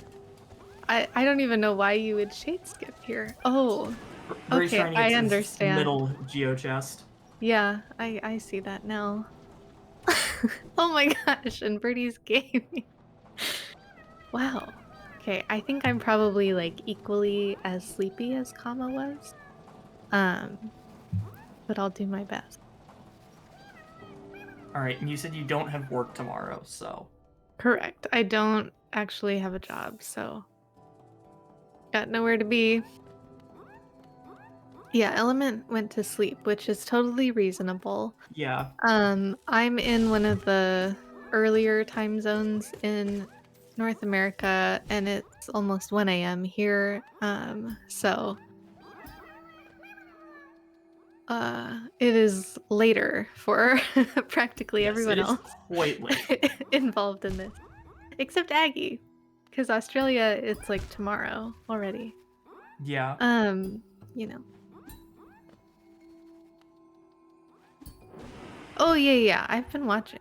I don't even know why you would shade skip here. Oh, Birdie's okay, trying to get I to this understand. middle geo chest. Yeah, I see that now. Oh my gosh, and Birdie's gaming. Wow. Okay, I think I'm probably like equally as sleepy as Kama was. But I'll do my best. All right, and you said you don't have work tomorrow, so Correct. I don't actually have a job, so got nowhere to be. Yeah, Element went to sleep, which is totally reasonable. yeah. I'm in one of the earlier time zones in North America, and it's almost 1 a.m. here. So it is later for practically Yes, everyone it is else quite late. involved in this, except Aggie, because Australia it's like tomorrow already. Yeah. You know. Oh yeah, I've been watching.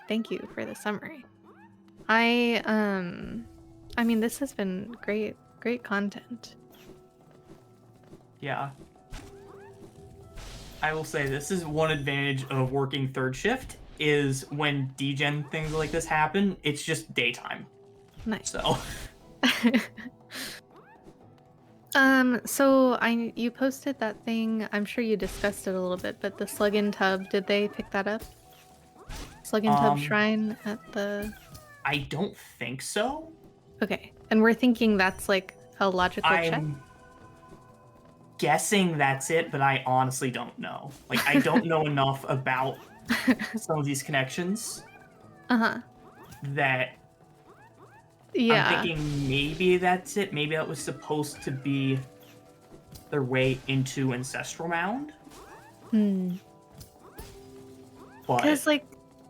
Thank you for the summary. I mean this has been great content. Yeah. I will say this is one advantage of working third shift is when degen things like this happen, it's just daytime. Nice. So so you posted that thing, I'm sure you discussed it a little bit, but the Slug-in Tub, did they pick that up? Slug-in Tub Shrine at the... I don't think so. Okay, and we're thinking that's like a logical check? I'm guessing that's it, but I honestly don't know. Like, I don't know enough about some of these connections that Yeah. I'm thinking maybe that's it. Maybe that was supposed to be their way into Ancestral Mound. But Because, like,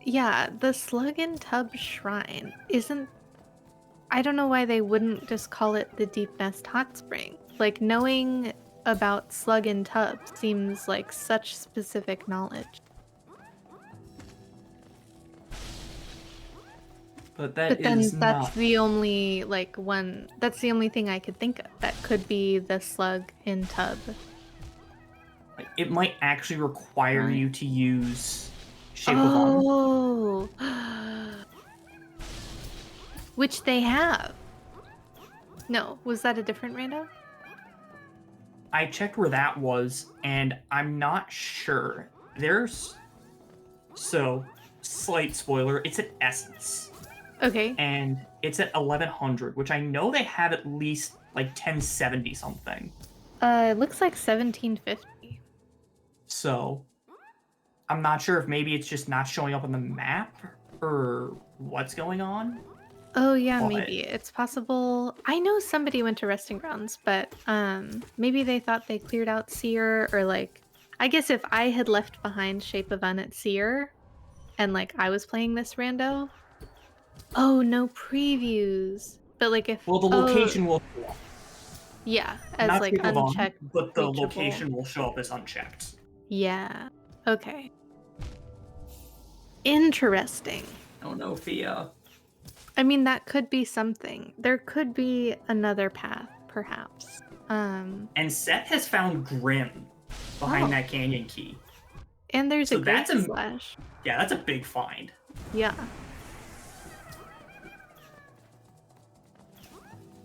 yeah, the Slug-in Tub Shrine isn't... I don't know why they wouldn't just call it the Deep Nest Hot Spring. Like, knowing about Slug-in Tub seems like such specific knowledge. But that But then is that's not... the only, like, one... That's the only thing I could think of that could be the Slug-in Tub. Like, it might actually require Right. you to use Shape of Honor. Oh! Which they have. No, was that a different rando? I checked where that was, and I'm not sure. There's... So, slight spoiler, it's at Essence. Okay. And it's at 1100, which I know they have at least, like, 1070 something. It looks like 1750. So, I'm not sure if maybe it's just not showing up on the map, or what's going on. Oh yeah, But- maybe. It's possible. I know somebody went to Resting Grounds, but maybe they thought they cleared out Seer, or like, I guess if I had left behind Shape of Un at Seer, and like I was playing this rando. Oh, no previews. But like if Well, the location will show up. Yeah, as Not like Shape of Un, unchecked. but the reachable. location will show up as unchecked. Yeah. Okay. Interesting. I don't know if he I mean, that could be something. There could be another path, perhaps. And Seth has found Grim behind Oh. that canyon key. And there's So a great that's a- slash. Yeah, that's a big find. Yeah.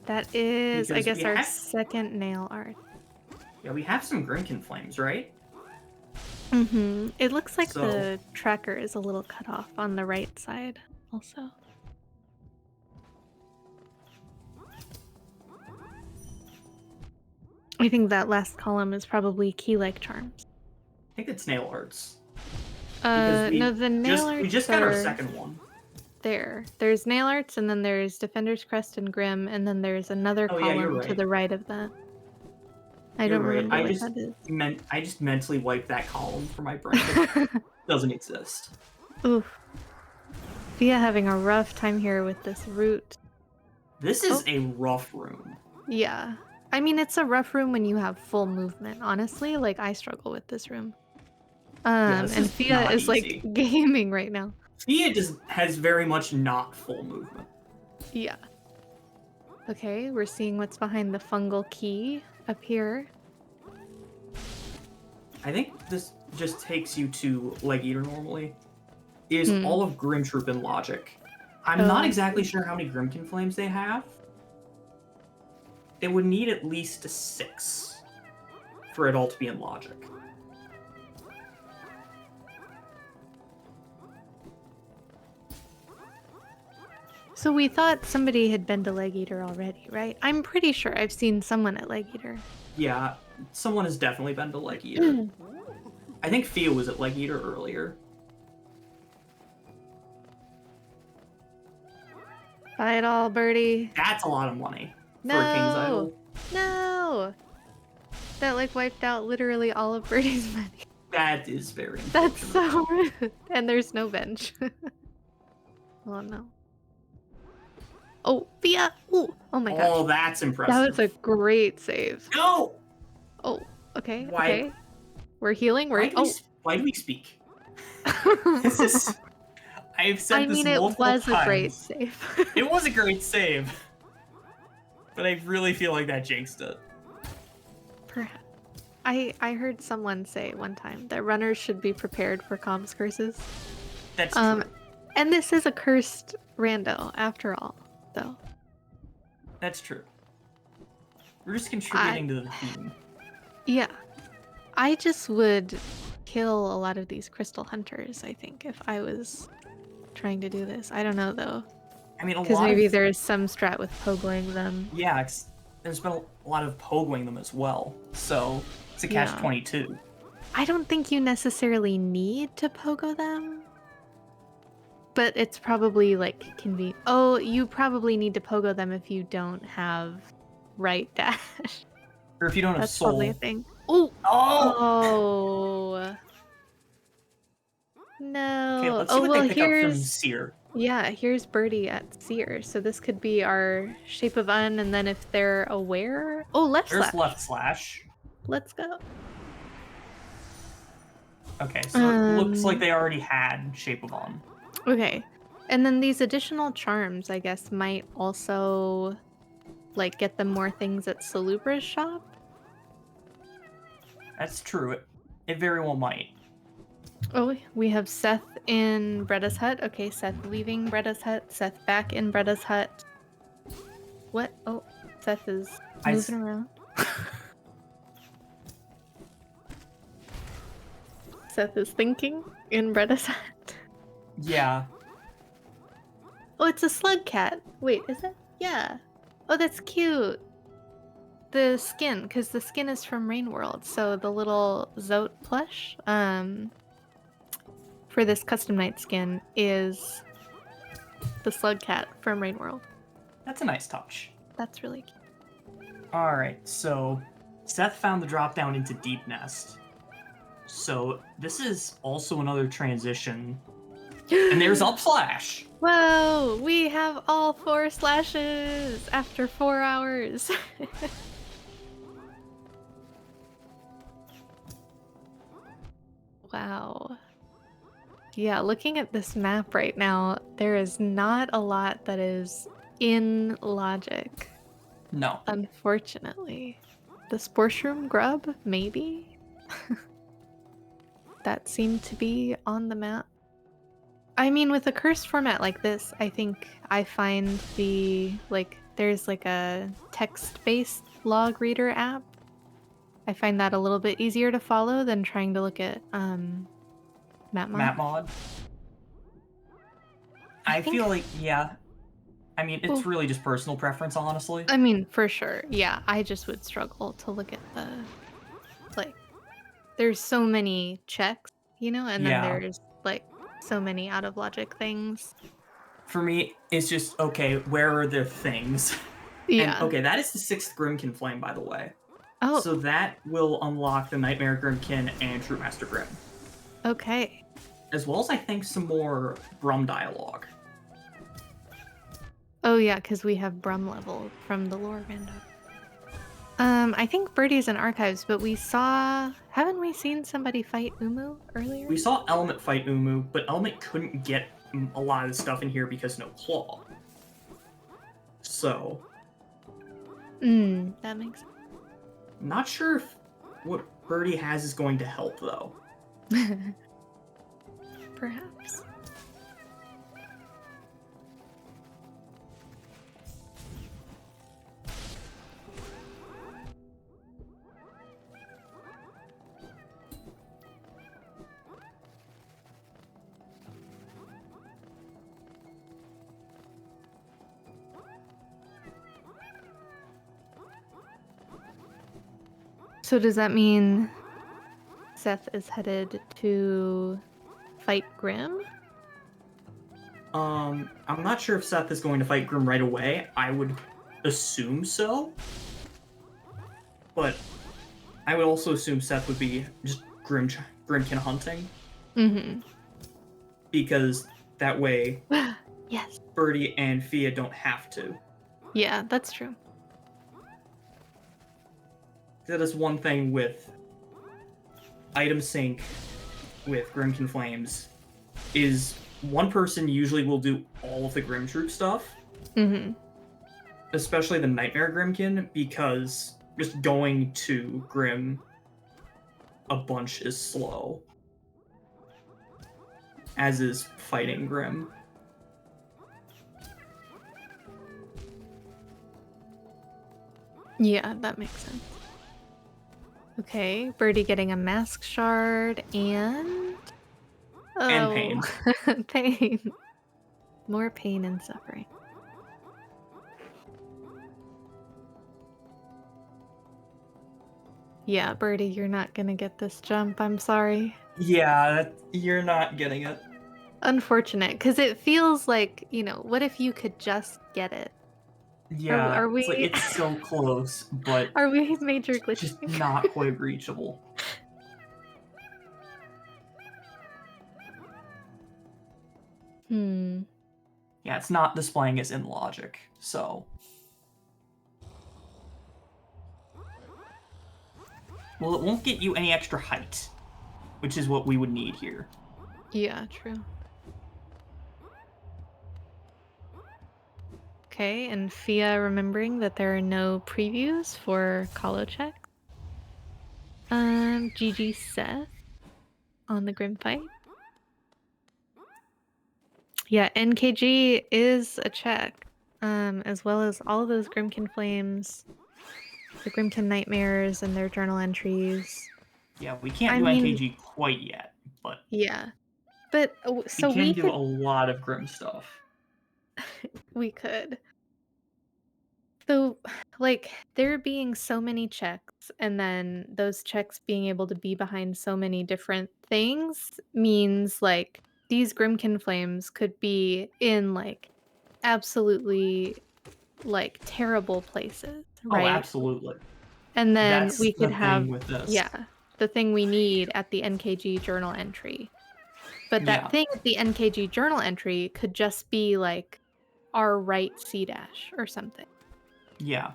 That is, I Because guess, we our have- second nail art. Yeah, we have some Grimkin flames, right? Mm-hmm. It looks like So- the tracker is a little cut off on the right side also. I think that last column is probably key-like charms. I think it's nail arts. Because No, the nail arts we just got our are second one. there. There's nail arts, and then there's Defender's Crest and Grim, and then there's another Oh, yeah, column you're to right. the right of that. I You're don't right. remember I what just that is. I just mentally wiped that column from my brain. It doesn't exist. Oof. Thea having a rough time here with this route. This is Oh. a rough room. Yeah. I mean, it's a rough room when you have full movement, honestly. Like, I struggle with this room. this And is Thea not is, easy. like, gaming right now. Thea just has very much not full movement. Yeah. Okay, we're seeing what's behind the fungal key up here. I think this just takes you to Leg Eater normally. Is Hmm. all of Grim Troop in Logic. I'm Oh, not I exactly see. sure how many Grimkin Flames they have. It would need at least 6 for it all to be in Logic. So we thought somebody had been to Leg Eater already, right? I'm pretty sure I've seen someone at Leg Eater. Yeah, someone has definitely been to Leg Eater. I think Fia was at Leg Eater earlier. Buy it all, Birdie. That's a lot of money for a King's No! Idol. No! That, like, wiped out literally all of Birdie's money. That is very That's unfortunate. so rude. And there's no bench. Oh, no. Oh, Thea! Ooh! Oh my gosh. Oh, that's impressive. That was a great save. No! Oh, okay, Why- okay. We're healing. We're Why do we speak? oh. This is. I've said I this mean, it multiple was times. a great save. It was a great save. But I really feel like that jinxed it. Perhaps. I heard someone say one time that runners should be prepared for comms curses. That's true. And this is a cursed rando after all, though. That's true. We're just contributing to the theme. Yeah. I just would kill a lot of these crystal hunters, I think, if I was trying to do this. I don't know, though. I mean, a Because lot maybe of... there's some strat with pogoing them. Yeah, there's been a lot of pogoing them as well. So, it's a Yeah. catch-22. I don't think you necessarily need to pogo them. But it's probably, like, convenient. Oh, you probably need to pogo them if you don't have right dash. Or if you don't have That's soul. probably a thing. Oh! Oh! Oh! No. Okay, let's see Oh, what well, they pick up from here's... Seer. Yeah, here's Birdie at Seer. So this could be our Shape of Un, and then if they're aware... Oh, left There's slash. left slash. Let's go. Okay, so it looks like Um, they already had Shape of On. Okay. And then these additional charms, I guess, might also, like, get them more things at Salubra's shop. That's true. It very well might. Oh, we have Seth in Bretta's hut. Okay, Seth leaving Bretta's hut. Seth back in Bretta's hut. What? Oh, Seth is I moving around. Seth is thinking in Bretta's hut. Yeah. Oh, it's a slug cat. Wait, is it? Yeah. Oh, that's cute. The skin, because the skin is from Rain World. So the little Zote plush, for this custom night skin is the slug cat from Rain World. That's a nice touch. That's really cute. Alright, so Seth found the drop down into Deep Nest. So this is also another transition. And there's Up Slash! Whoa! We have all 4 slashes after 4 hours. Wow. Yeah, looking at this map right now, there is not a lot that is in logic, No. unfortunately. The Sporshroom grub, maybe? That seemed to be on the map. I mean, with a cursed format like this, I think I find there's like a text-based log reader app. I find that a little bit easier to follow than trying to look at map mod. Map mod. I think- feel like, yeah. I mean, it's Ooh. really just personal preference, honestly. I mean, for sure. Yeah, I just would struggle to look at the like. There's so many checks, and then Yeah. there's like so many out of logic things. For me, it's just, okay, where are the things? Yeah. And, okay, that is the 6th Grimkin Flame, by the way. Oh. So that will unlock the Nightmare Grimkin and True Master Grim. Okay. As well as, I think, some more Brum dialogue. Oh yeah, because we have Brum level from the lore random. I think Birdie's in archives, but haven't we seen somebody fight Umu earlier? We saw Element fight Umu, but Element couldn't get a lot of the stuff in here because no claw. So, That makes not sure if what Birdie has is going to help, though. sense. Perhaps. So does that mean Seth is headed to fight Grim? I'm not sure if Seth is going to fight Grim right away. I would assume so. But I would also assume Seth would be just Grimkin hunting. Mm-hmm. Because that way Yes. Birdie and Fia don't have to. Yeah, that's true. That is one thing with item sync with Grimkin Flames, is one person usually will do all of the Grim Troop stuff, Mm-hmm. especially the Nightmare Grimkin, because just going to Grim a bunch is slow, as is fighting Grim. Yeah, that makes sense. Okay, Birdie getting a mask shard and And pain. pain. More pain and suffering. Yeah, Birdie, you're not gonna get this jump. I'm sorry. Yeah, you're not getting it. Unfortunate, because it feels like, what if you could just get it? Yeah, are we- it's like it's so close, but Are we major glitching? just not quite reachable. Hmm. Yeah, it's not displaying as in logic, so. Well, it won't get you any extra height, which is what we would need here. Yeah, true. Okay, and Fia remembering that there are no previews for Colo check. GG Seth on the Grim fight. Yeah, NKG is a check, as well as all of those Grimkin Flames, the Grimkin Nightmares, and their journal entries. Yeah, we can't I do mean- NKG quite yet, but Yeah, but so we can we do could, a lot of Grim stuff. we could. So, like, there being so many checks, and then those checks being able to be behind so many different things means, like, these Grimkin Flames could be in, like, absolutely, like, terrible places, Oh, right? absolutely. And then That's we could the have, thing with this. yeah, the thing we need at the NKG journal entry. But that Yeah. thing at the NKG journal entry could just be, like, our right C dash or something. Yeah.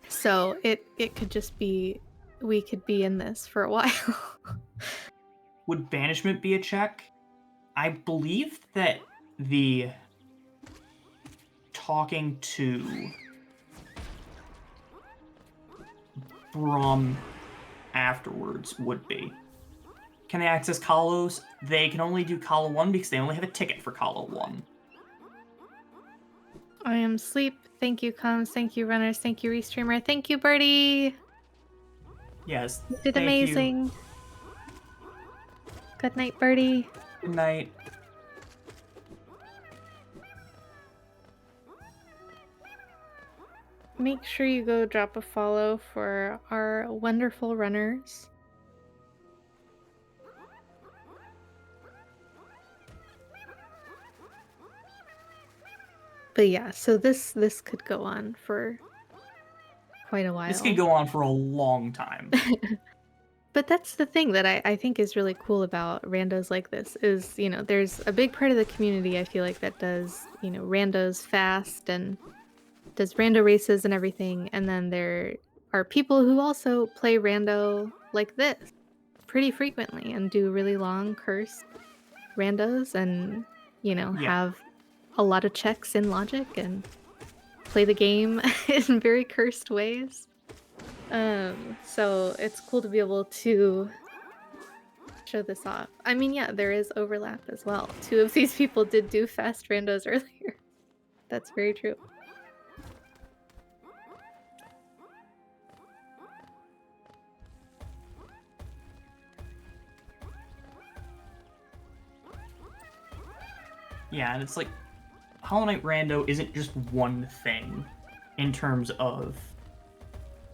So it could just be, we could be in this for a while. Would banishment be a check? I believe that the talking to Brum afterwards would be. Can they access Kalos? They can only do Kalo 1 because they only have a ticket for Kalo 1. I am sleep. Thank you, Combs. Thank you, runners. Thank you, Restreamer. Thank you, Birdie. Yes. You did thank you. amazing. Good night, Birdie. Good night. Make sure you go drop a follow for our wonderful runners. But yeah, so this could go on for quite a while. This could go on for a long time. But that's the thing that I think is really cool about randos like this is, there's a big part of the community I feel like that does, randos fast and does rando races and everything. And then there are people who also play rando like this pretty frequently and do really long cursed randos and, Yeah. have a lot of checks in logic and play the game in very cursed ways. So it's cool to be able to show this off. I mean, yeah, there is overlap as well. 2 of these people did do fast randos earlier. That's very true. Yeah, and it's like Hollow Knight Rando isn't just one thing in terms of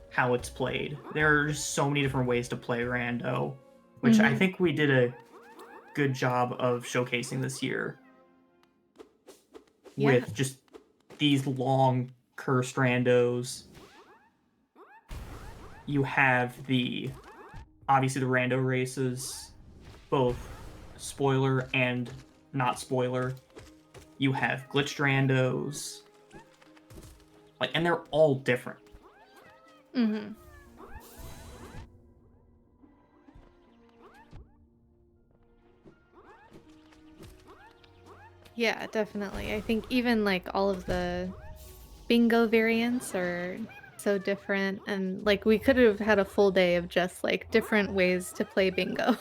how it's played. There are just so many different ways to play Rando, which I think we did a good job of showcasing this year. Yeah. With just these long cursed randos. You have obviously the rando races, both spoiler and not spoiler. You have glitched randos. And they're all different. Mm-hmm. Yeah, definitely. I think even all of the bingo variants are so different, and we could have had a full day of just different ways to play bingo.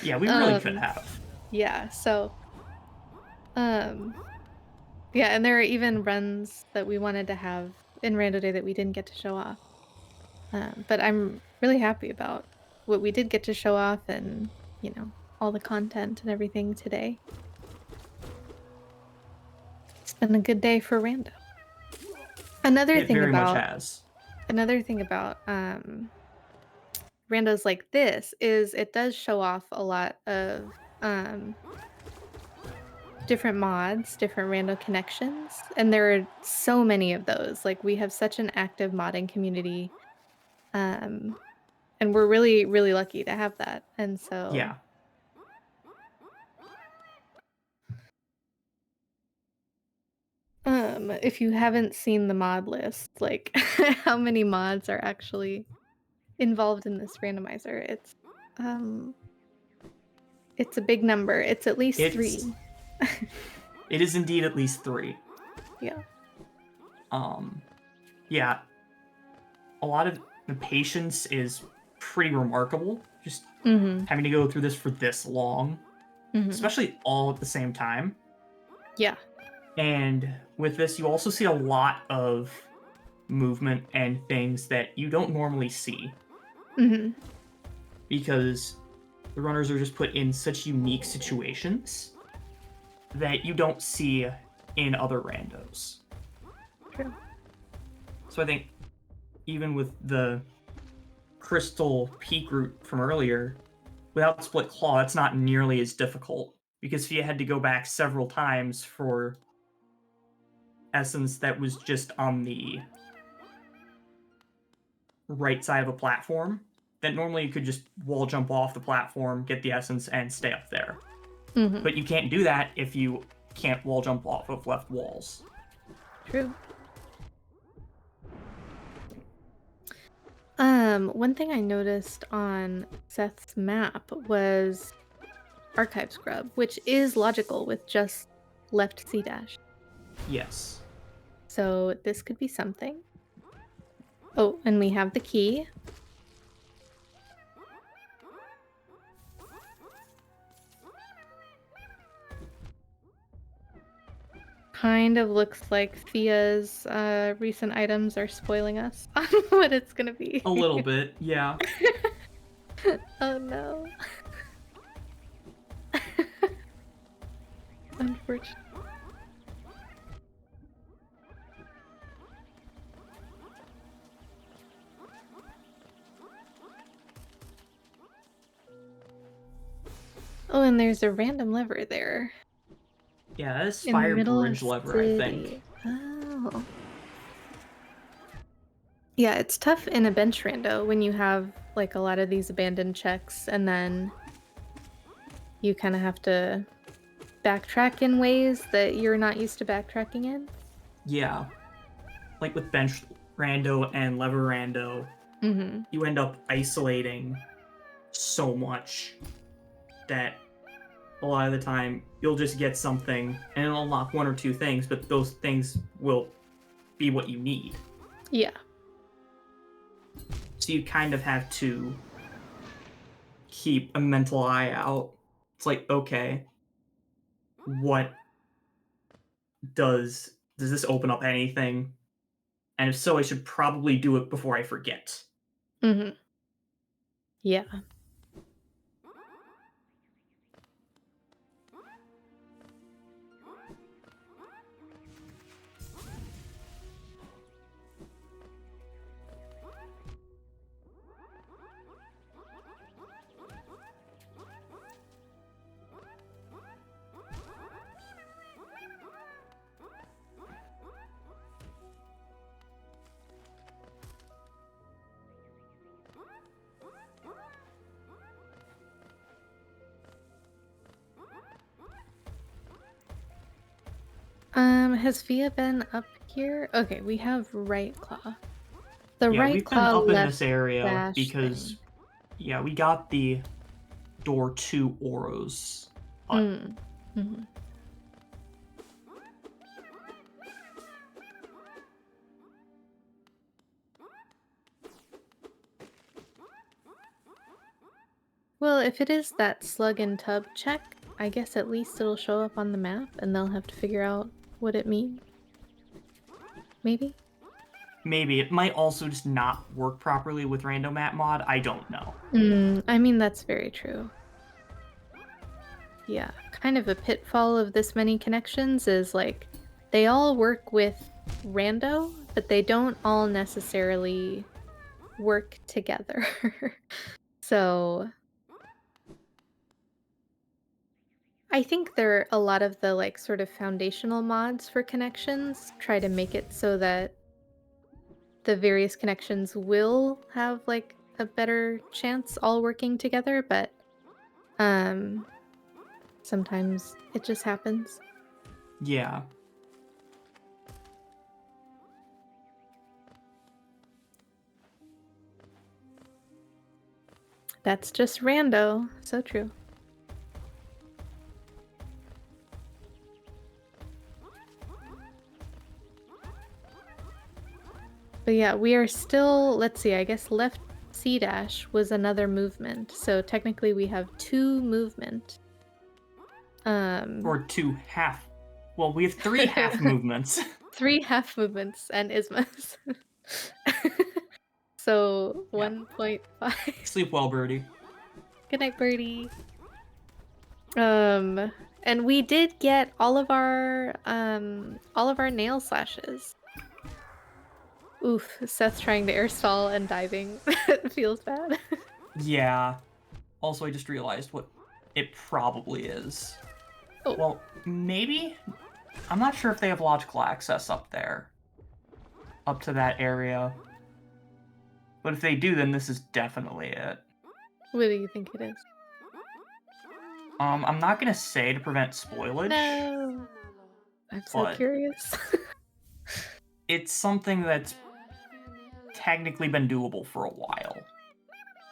Yeah, we really could have. Yeah, so yeah, and there are even runs that we wanted to have in Rando Day that we didn't get to show off. But I'm really happy about what we did get to show off and, all the content and everything today. It's been a good day for Rando. Another thing about randos like this is it does show off a lot of different mods, different rando connections, and there are so many of those. We have such an active modding community, and we're really, really lucky to have that. And so Yeah. if you haven't seen the mod list, how many mods are actually involved in this randomizer, it's a big number. It's at least 3. It is indeed at least 3. Yeah. Yeah. A lot of the patience is pretty remarkable. Just having to go through this for this long. Especially all at the same time. Yeah. And with this, you also see a lot of movement and things that you don't normally see. Because the runners are just put in such unique situations that you don't see in other randos. True. So I think even with the crystal peak route from earlier, without split claw, that's not nearly as difficult. Because if you had to go back several times for essence that was just on the right side of a platform, then normally you could just wall jump off the platform, get the essence, and stay up there. But you can't do that if you can't wall jump off of left walls. True. One thing I noticed on Seth's map was archive scrub, which is logical with just left C dash. Yes. So this could be something. Oh, and we have the key. kind of looks like Thea's recent items are spoiling us on what it's gonna be. A little bit, yeah. Oh no. Unfortunate. Oh, and there's a random lever there. Yeah, that is In the Fire middle Bridge of lever, I think. city. Oh. Yeah, it's tough in a bench rando when you have like a lot of these abandoned checks and then you kind of have to backtrack in ways that you're not used to backtracking in. Yeah. Like with bench rando and lever rando, Mm-hmm. you end up isolating so much that a lot of the time you'll just get something and it'll unlock one or two things, but those things will be what you need. Yeah. So you kind of have to keep a mental eye out. It's like, okay, what does this open up anything? And if so, I should probably do it before I forget. Mm-hmm. Yeah. Has Fia been up here? Okay, we have Right Claw. The Yeah, Right we've been Claw up in left this area dash because, thing. yeah, we got the door to Oro's hut. Mm-hmm. Well, if it is that slug and tub check, I guess at least it'll show up on the map and they'll have to figure out what it means. Maybe? Maybe. It might also just not work properly with Rando Map mod. I don't know. I mean, that's very true. Yeah, kind of a pitfall of this many connections is like, they all work with Rando, but they don't all necessarily work together. So I think there are a lot of the like sort of foundational mods for connections try to make it so that the various connections will have like a better chance all working together, but sometimes it just happens. Yeah. That's just rando. So true. But yeah, we are still, let's see, I guess left C dash was another movement. So technically we have 2 movement. Or 2 half. Well, we have 3 half movements. 3 half movements and ismas. So Yeah. 1.5. Sleep well, Birdie. Good night, Birdie. And we did get all of our nail slashes. Oof, Seth trying to air stall and diving. Feels bad. Yeah. Also, I just realized what it probably is. Oh. Well, maybe? I'm not sure if they have logical access up there. Up to that area. But if they do, then this is definitely it. What do you think it is? I'm not gonna say to prevent spoilage. No. I'm so But- curious. It's something that's technically been doable for a while.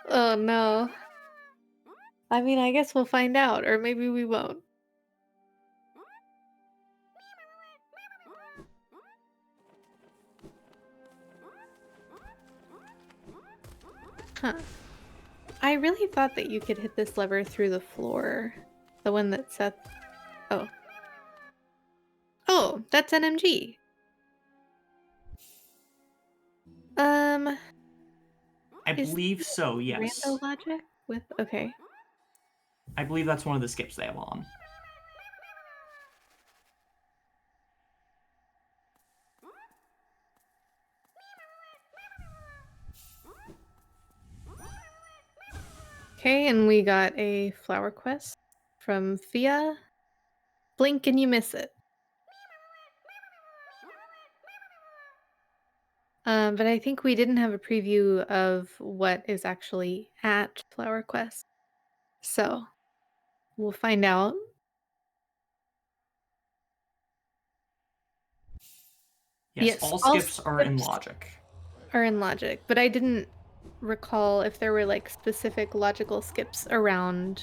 Oh no. I mean, I guess we'll find out, or maybe we won't. Huh. I really thought that you could hit this lever through the floor. The one that Seth... Oh. Oh, that's NMG. I Is believe so, yes. Rando logic with okay. I believe that's one of the skips they have on. Okay, and we got a flower quest from Fia. Blink and you miss it. But I think we didn't have a preview of what is actually at Flower Quest. So we'll find out. Yes, all skips are in logic. Are in logic, but I didn't recall if there were like specific logical skips around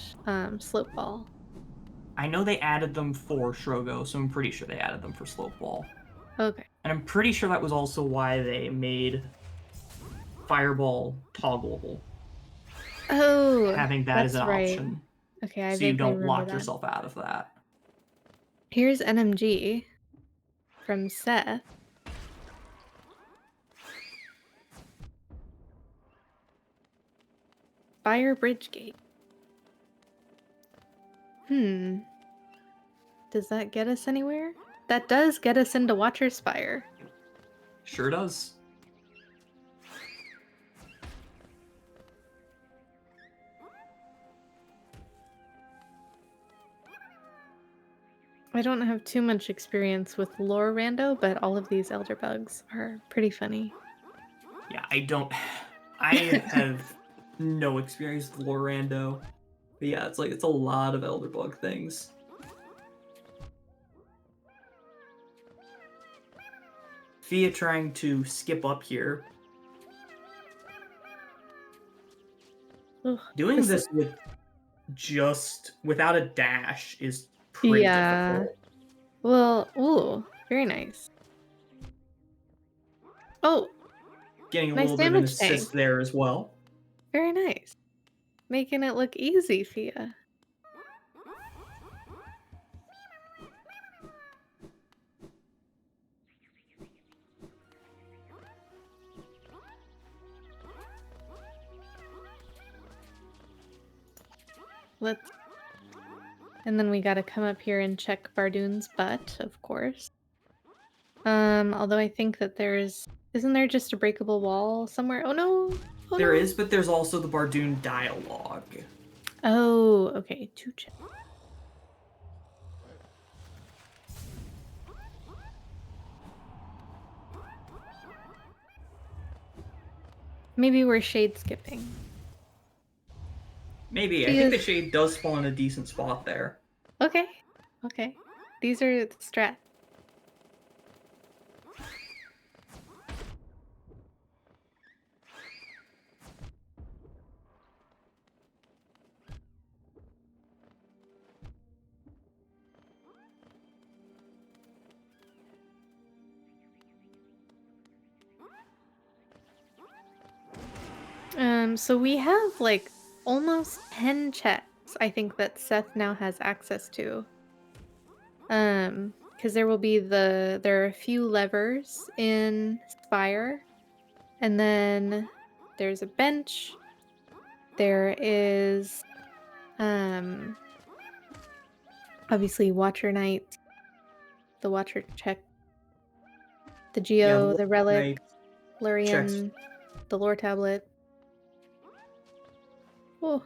slope ball. I know they added them for Shrogo, so I'm pretty sure they added them for Slope Ball. Okay. And I'm pretty sure that was also why they made Fireball toggleable. Oh, Having that as that's an right. option. Okay, I So you vaguely don't remember lock that. yourself out of that. Here's NMG from Seth. Fire Bridge Gate. Does that get us anywhere? That does get us into Watcher's Spire. Sure does. I don't have too much experience with lore rando, but all of these elder bugs are pretty funny. Yeah, I have no experience with Lorando. But yeah, it's a lot of Elderbug things. Fia trying to skip up here. Ugh, Doing this with without a dash is pretty difficult. Well, ooh, very nice. Oh, Getting a nice little bit of an damage assist tank. there as well. Very nice. Making it look easy, Fia. And then we gotta come up here and check Bardoon's butt, of course. Although I think that isn't there just a breakable wall somewhere? Oh no! Oh, There no. is, but there's also the Bardoon dialogue. Oh, okay. To check. Maybe we're shade skipping. Maybe. I think the shade does spawn in a decent spot there. Okay. Okay. These are the strat. So we have like almost 10 checks, I think, that Seth now has access to. Because there are a few levers in Spire, and then there's a bench. There is obviously Watcher Knight, the Watcher check, the Geo, Yeah, the Relic, right. Lurian, the Lore Tablet. Oh.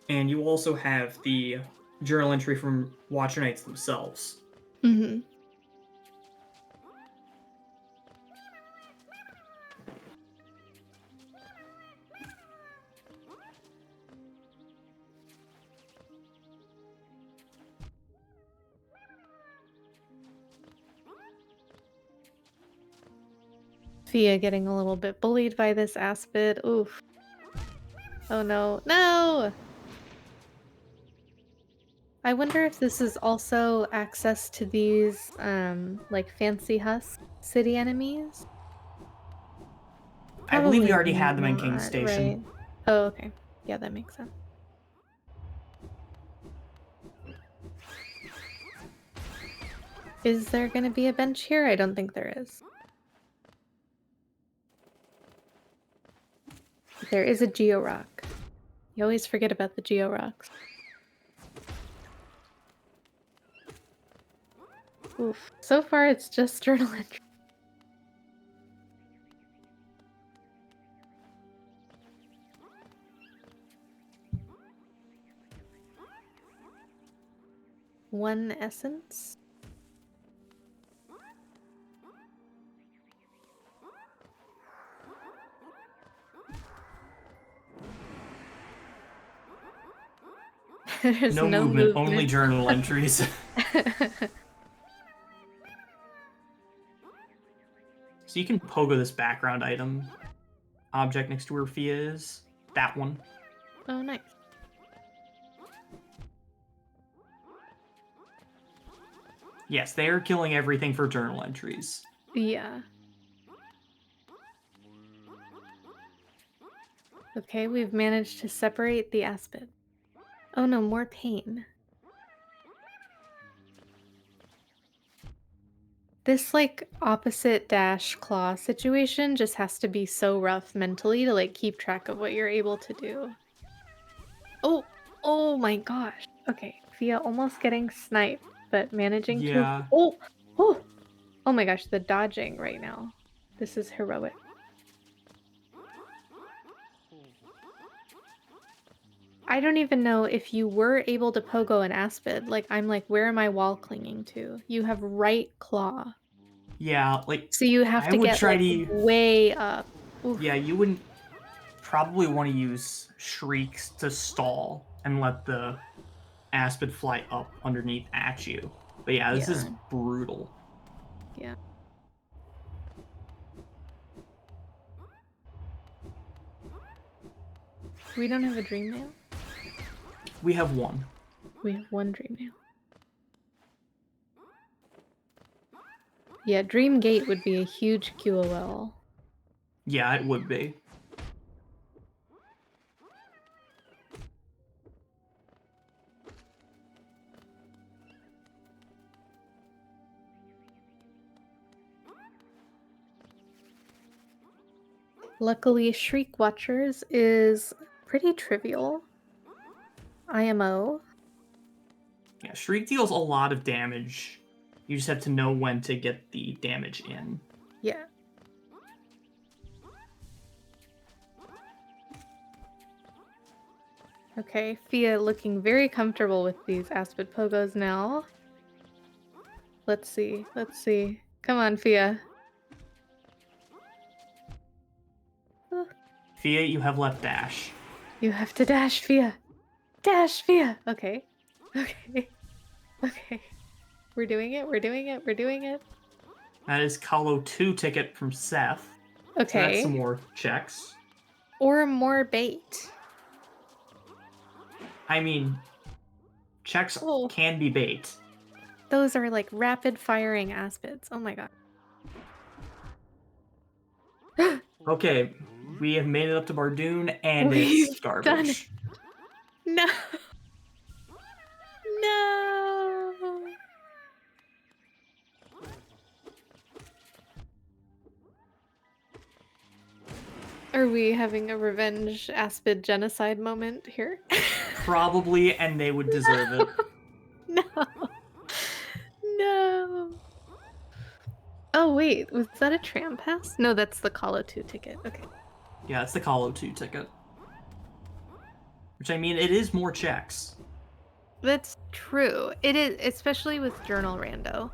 And you also have the journal entry from Watcher Knights themselves. Mm-hmm. Fia getting a little bit bullied by this aspid. Oof. Oh no. No! I wonder if this is also access to these, like, fancy husk city enemies? I believe we Probably already had them in King's not, Station. right. Oh, okay. Yeah, that makes sense. Is there going to be a bench here? I don't think there is. There is a Georock. You always forget about the Georocks. Oof. So far, it's just journal entry. One essence. There's No movement, only journal entries. So you can pogo this background item. Object next to where Fia is. That one. Oh, nice. Yes, they are killing everything for journal entries. Yeah. Okay, we've managed to separate the aspid. Oh no, more pain. This like opposite dash claw situation just has to be so rough mentally to like keep track of what you're able to do. Oh my gosh. Okay, Fia almost getting sniped, but managing Yeah. to oh my gosh, the dodging right now. This is heroic. I don't even know if you were able to pogo an aspid. Like, I'm like, where am I wall clinging to? You have right claw. Yeah, like, So you have I to would get try like to... way up. Oof. Yeah, you wouldn't probably want to use shrieks to stall and let the aspid fly up underneath at you. But yeah, this is brutal. Yeah. We don't have a dream mail? We have one. We have one dream mail. Yeah, Dream Gate would be a huge QOL. Yeah, it would be. Luckily, Shriek Watchers is pretty trivial. IMO. Yeah, Shriek deals a lot of damage. You just have to know when to get the damage in. Yeah. Okay, Fia looking very comfortable with these aspid pogos now. Let's see, let's see. Come on, Fia. Fia, you have left dash. You have to dash, Fia. Dash, Fia. Okay. Okay. Okay. We're doing it, we're doing it, we're doing it. That is Kahlo 2 ticket from Seth. So Okay. that's some more checks. Or more bait. I mean, checks can be bait. Those are like rapid firing aspids. Oh my god. Okay, we have made it up to Bardoon, and We've it's garbage. No. No. Are we having a revenge aspid genocide moment here? Probably, and they would deserve it. No. No. Oh wait, was that a tram pass? No, that's the Kahlo 2 ticket. Okay. Yeah, it's the Kahlo 2 ticket. Which, I mean, it is more checks. That's true. It is, especially with Journal Rando.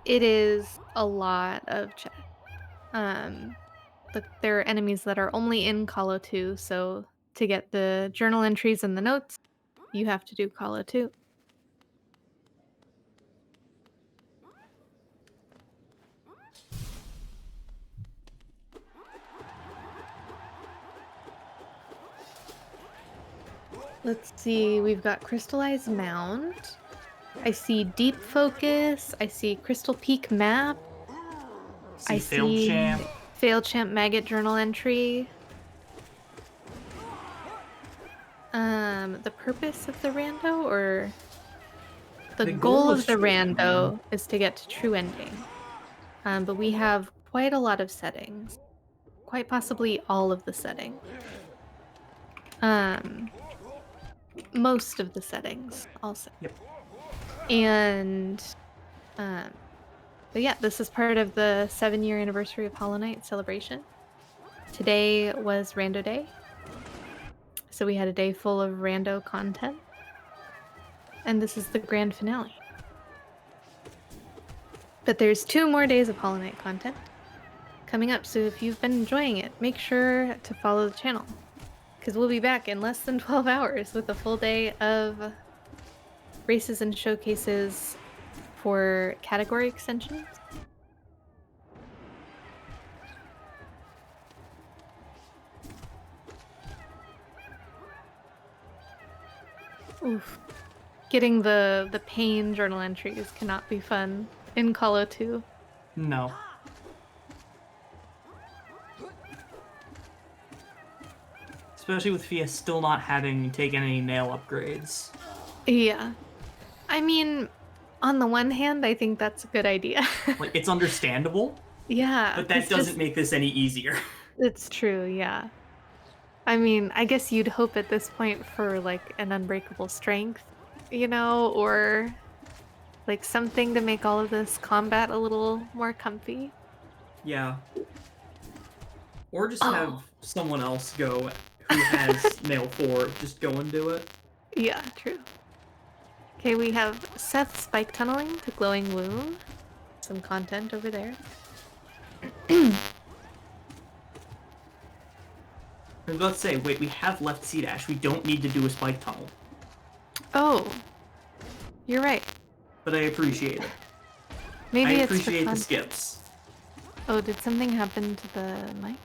It is a lot of check. There are enemies that are only in Kahlo 2, so to get the journal entries and the notes, you have to do Kahlo 2. Let's see, we've got Crystallized Mound. I see Deep Focus. I see Crystal Peak Map. I Failed see Champ. Failed Champ Maggot Journal Entry. The purpose of the rando, or the goal of the rando is to get to true ending. But we have quite a lot of settings. Quite possibly all of the settings. Most of the settings, also. Yep. And, but yeah, this is part of the 7-year anniversary of Hollow Knight celebration. Today was Rando Day. So we had a day full of Rando content. And this is the grand finale. But there's 2 more days of Hollow Knight content coming up, so if you've been enjoying it, make sure to follow the channel. Because we'll be back in less than 12 hours with a full day of races and showcases for category extensions. Oof. Getting the pain journal entries cannot be fun in Call of 2. No. Especially with Fia still not having taken any nail upgrades. Yeah. I mean, on the one hand, I think that's a good idea. Like, it's understandable, Yeah. but that doesn't make this any easier. It's true, yeah. I mean, I guess you'd hope at this point for, like, an unbreakable strength, you know, or, like, something to make all of this combat a little more comfy. Yeah. Or just have someone else go who has nail 4, just go and do it. Yeah, true. Okay, we have Seth spike tunneling to glowing wound. Some content over there. I was about to say, wait, we have left C dash. We don't need to do a spike tunnel. Oh, you're right. But I appreciate it. Maybe I it's for appreciate the content. skips. Oh, did something happen to the mic?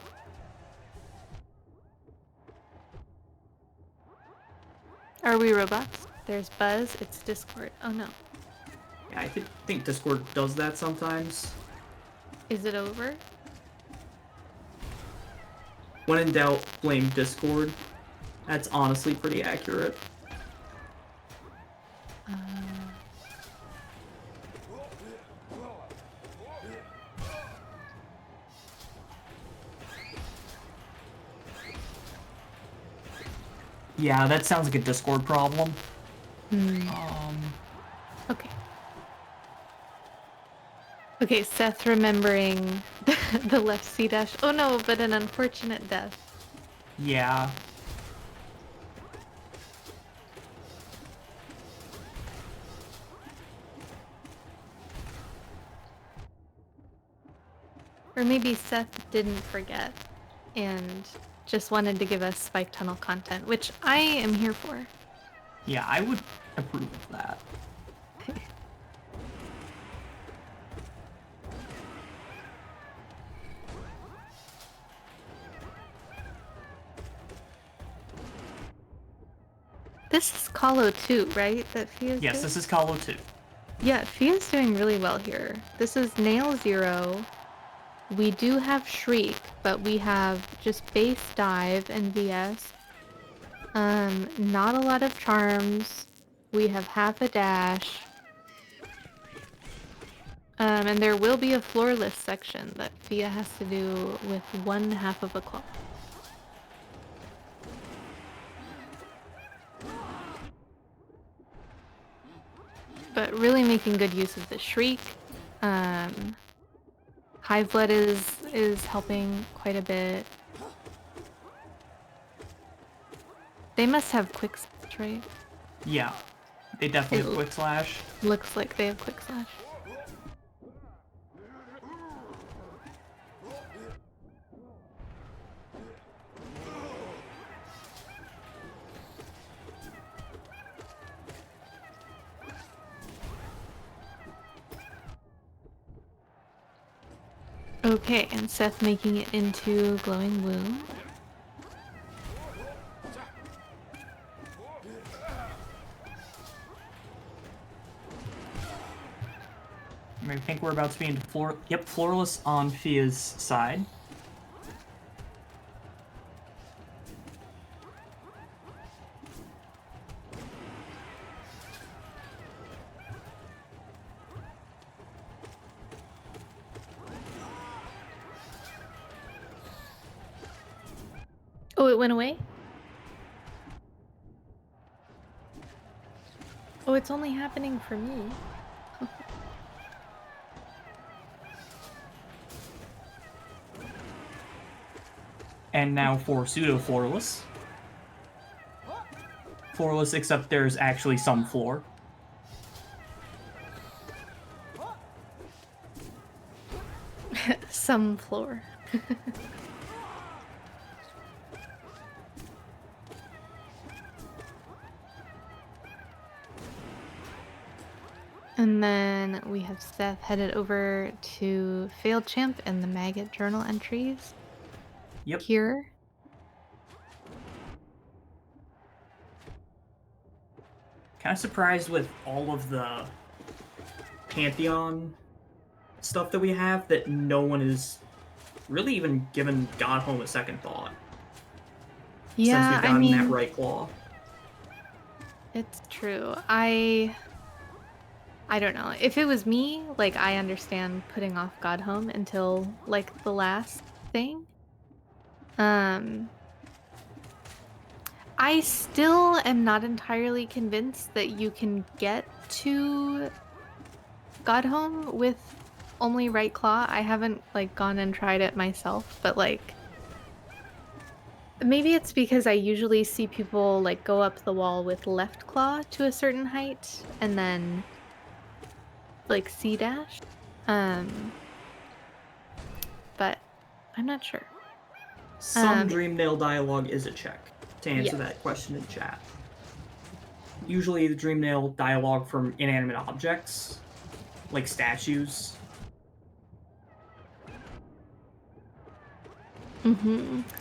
Are we robots? There's Buzz. It's Discord. Oh no. Yeah, I think Discord does that sometimes. Is it over? When in doubt, blame Discord. That's honestly pretty accurate. Yeah, that sounds like a Discord problem. Okay. Okay, Seth remembering the left C dash. Oh no, but an unfortunate death. Yeah. Or maybe Seth didn't forget and just wanted to give us spike tunnel content, which I am here for. Yeah, I would approve of that. This is Colo 2, right? That Fia's Yes, doing? this is Call 2. Yeah, Fia's doing really well here. This is Nail 0. We do have Shriek, but we have just base dive and VS. Not a lot of charms. We have half a dash. And there will be a floorless section that Fia has to do with 1/2 of a claw. But really making good use of the Shriek. Hive Blood is helping quite a bit. They must have quick slash, right? Yeah. They definitely have quick slash. Looks like they have quick slash. Okay, and Seth making it into glowing wound. I think we're about to be into floorless on Fia's side. it went away? Oh, it's only happening for me. And now for pseudo floorless. Floorless, except there's actually some floor. Some floor. And then we have Seth headed over to Failed Champ and the Maggot journal entries Yep. here. Kind of surprised with all of the Pantheon stuff that we have that no one is really even given Godhome a second thought. Yeah, Since we've I gotten mean, that right claw. it's true. I don't know. If it was me, like, I understand putting off Godhome until like the last thing. I still am not entirely convinced that you can get to Godhome with only right claw. I haven't like gone and tried it myself, but like maybe it's because I usually see people like go up the wall with left claw to a certain height and then like C dash. But I'm not sure. Some Dream Nail dialogue is a check, to answer Yeah. that question in chat. Usually the Dream Nail dialogue from inanimate objects, like statues.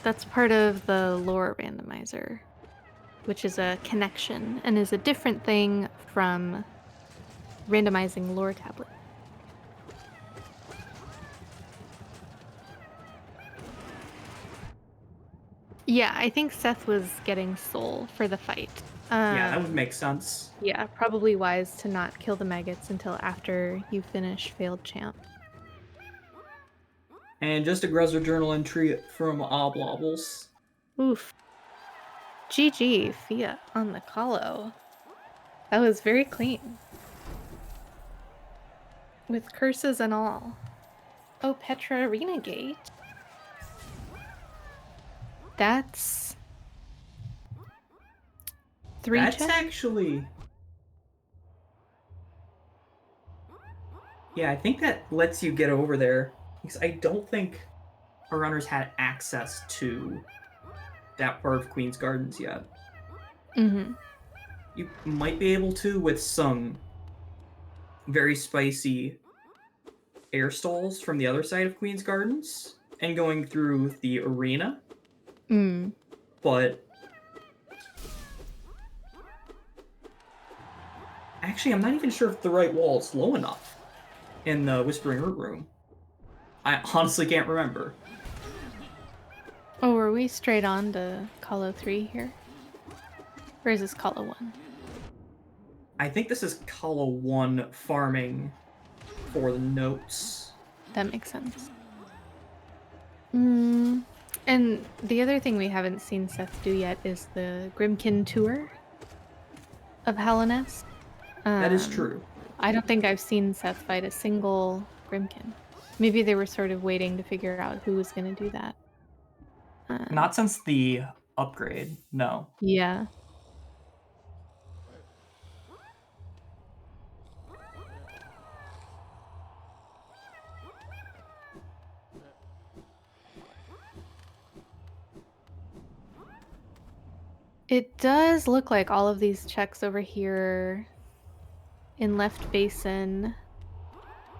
That's part of the lore randomizer, which is a connection and is a different thing from randomizing lore tablet. Yeah, I think Seth was getting soul for the fight. Yeah, that would make sense. Yeah, probably wise to not kill the maggots until after you finish Failed Champ. And just a Grezzer journal entry from Oblobbles. Oof. GG, Fiat on the Colo. That was very clean. With curses and all. Oh, Petra Arena Gate. That's 3 That's check? actually... Yeah, I think that lets you get over there. Because I don't think our runners had access to that part of Queen's Gardens yet. Mm-hmm. You might be able to with some very spicy air stalls from the other side of Queen's Gardens and going through the arena. Mm. But actually, I'm not even sure if the right wall is low enough in the Whispering Root Room. I honestly can't remember. Oh, were we straight on to Colo 3 here? Or is this Colo 1? I think this is Kala 1 farming for the notes. That makes sense. And the other thing we haven't seen Seth do yet is the Grimkin tour of Hallownest. That is true. I don't think I've seen Seth fight a single Grimkin. Maybe they were sort of waiting to figure out who was going to do that. Not since the upgrade, no. Yeah. It does look like all of these checks over here in left basin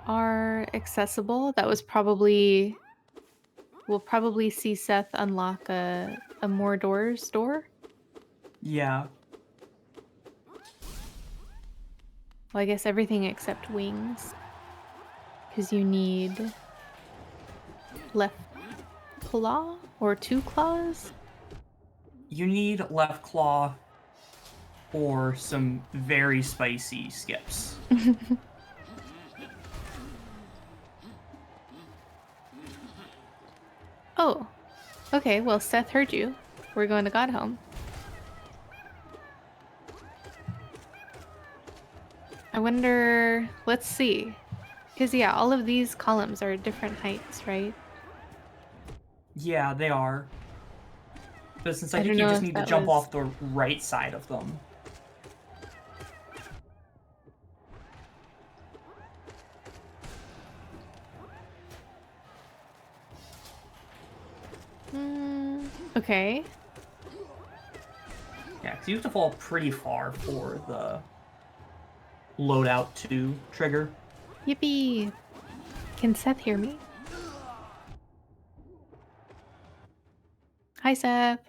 are accessible. That was probably... We'll probably see Seth unlock a more doors door. Yeah. Well, I guess everything except wings. Because you need left claw or 2 claws? You need left claw or some very spicy skips. Oh. Okay, well, Seth heard you. we're going to God Home. I wonder, let's see. Because yeah, all of these columns are different heights, right? Yeah, they are. But since I I think don't you know just if need to that jump was- off the right side of them. Okay. Yeah, because you have to fall pretty far for the loadout to trigger. Yippee! Can Seth hear me? Hi, Seth.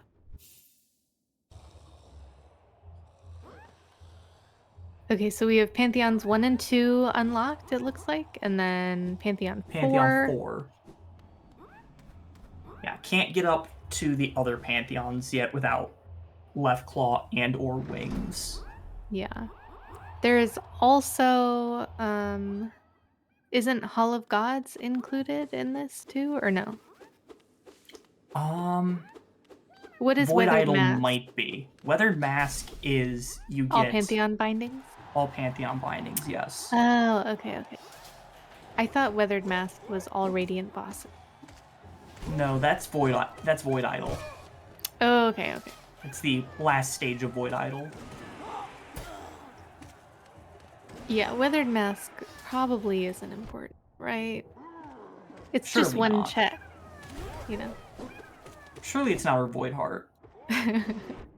Okay, so we have Pantheons 1 and 2 unlocked, it looks like, and then Pantheon 4. Pantheon 4. Yeah, can't get up to the other Pantheons yet without left claw and or wings. Yeah. There is also, isn't Hall of Gods included in this too, or no? What is Void Weathered Idol Mask? might be. Weathered Mask is you All get Pantheon bindings? all Pantheon bindings, yes. Oh, okay. I thought Weathered Mask was all Radiant bosses. No, that's Void Idol. Oh, okay. It's the last stage of Void Idol. Yeah, Weathered Mask probably isn't important, right? It's just Surely one not. check, you know? Surely it's not her Void Heart.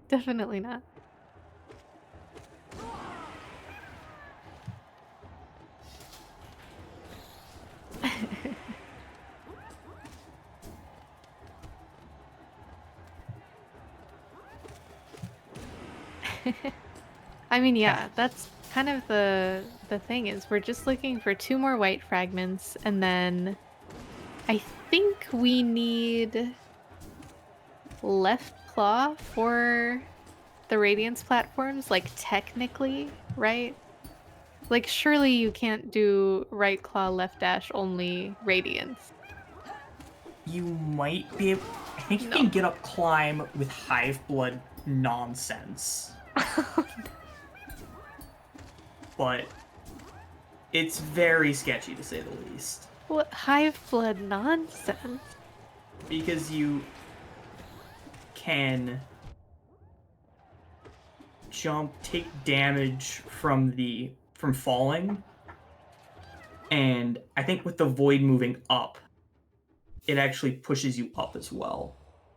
Definitely not. I mean, yeah, that's kind of the thing is we're just looking for 2 more white fragments, and then I think we need left claw for the Radiance platforms, like technically, right? Like surely you can't do right claw, left dash only Radiance. You might be able... I think you No. can get up climb with Hive Blood nonsense. But it's very sketchy to say the least. What hive blood nonsense? Because you can jump, take damage from falling, and I think with the void moving up, it actually pushes you up as well.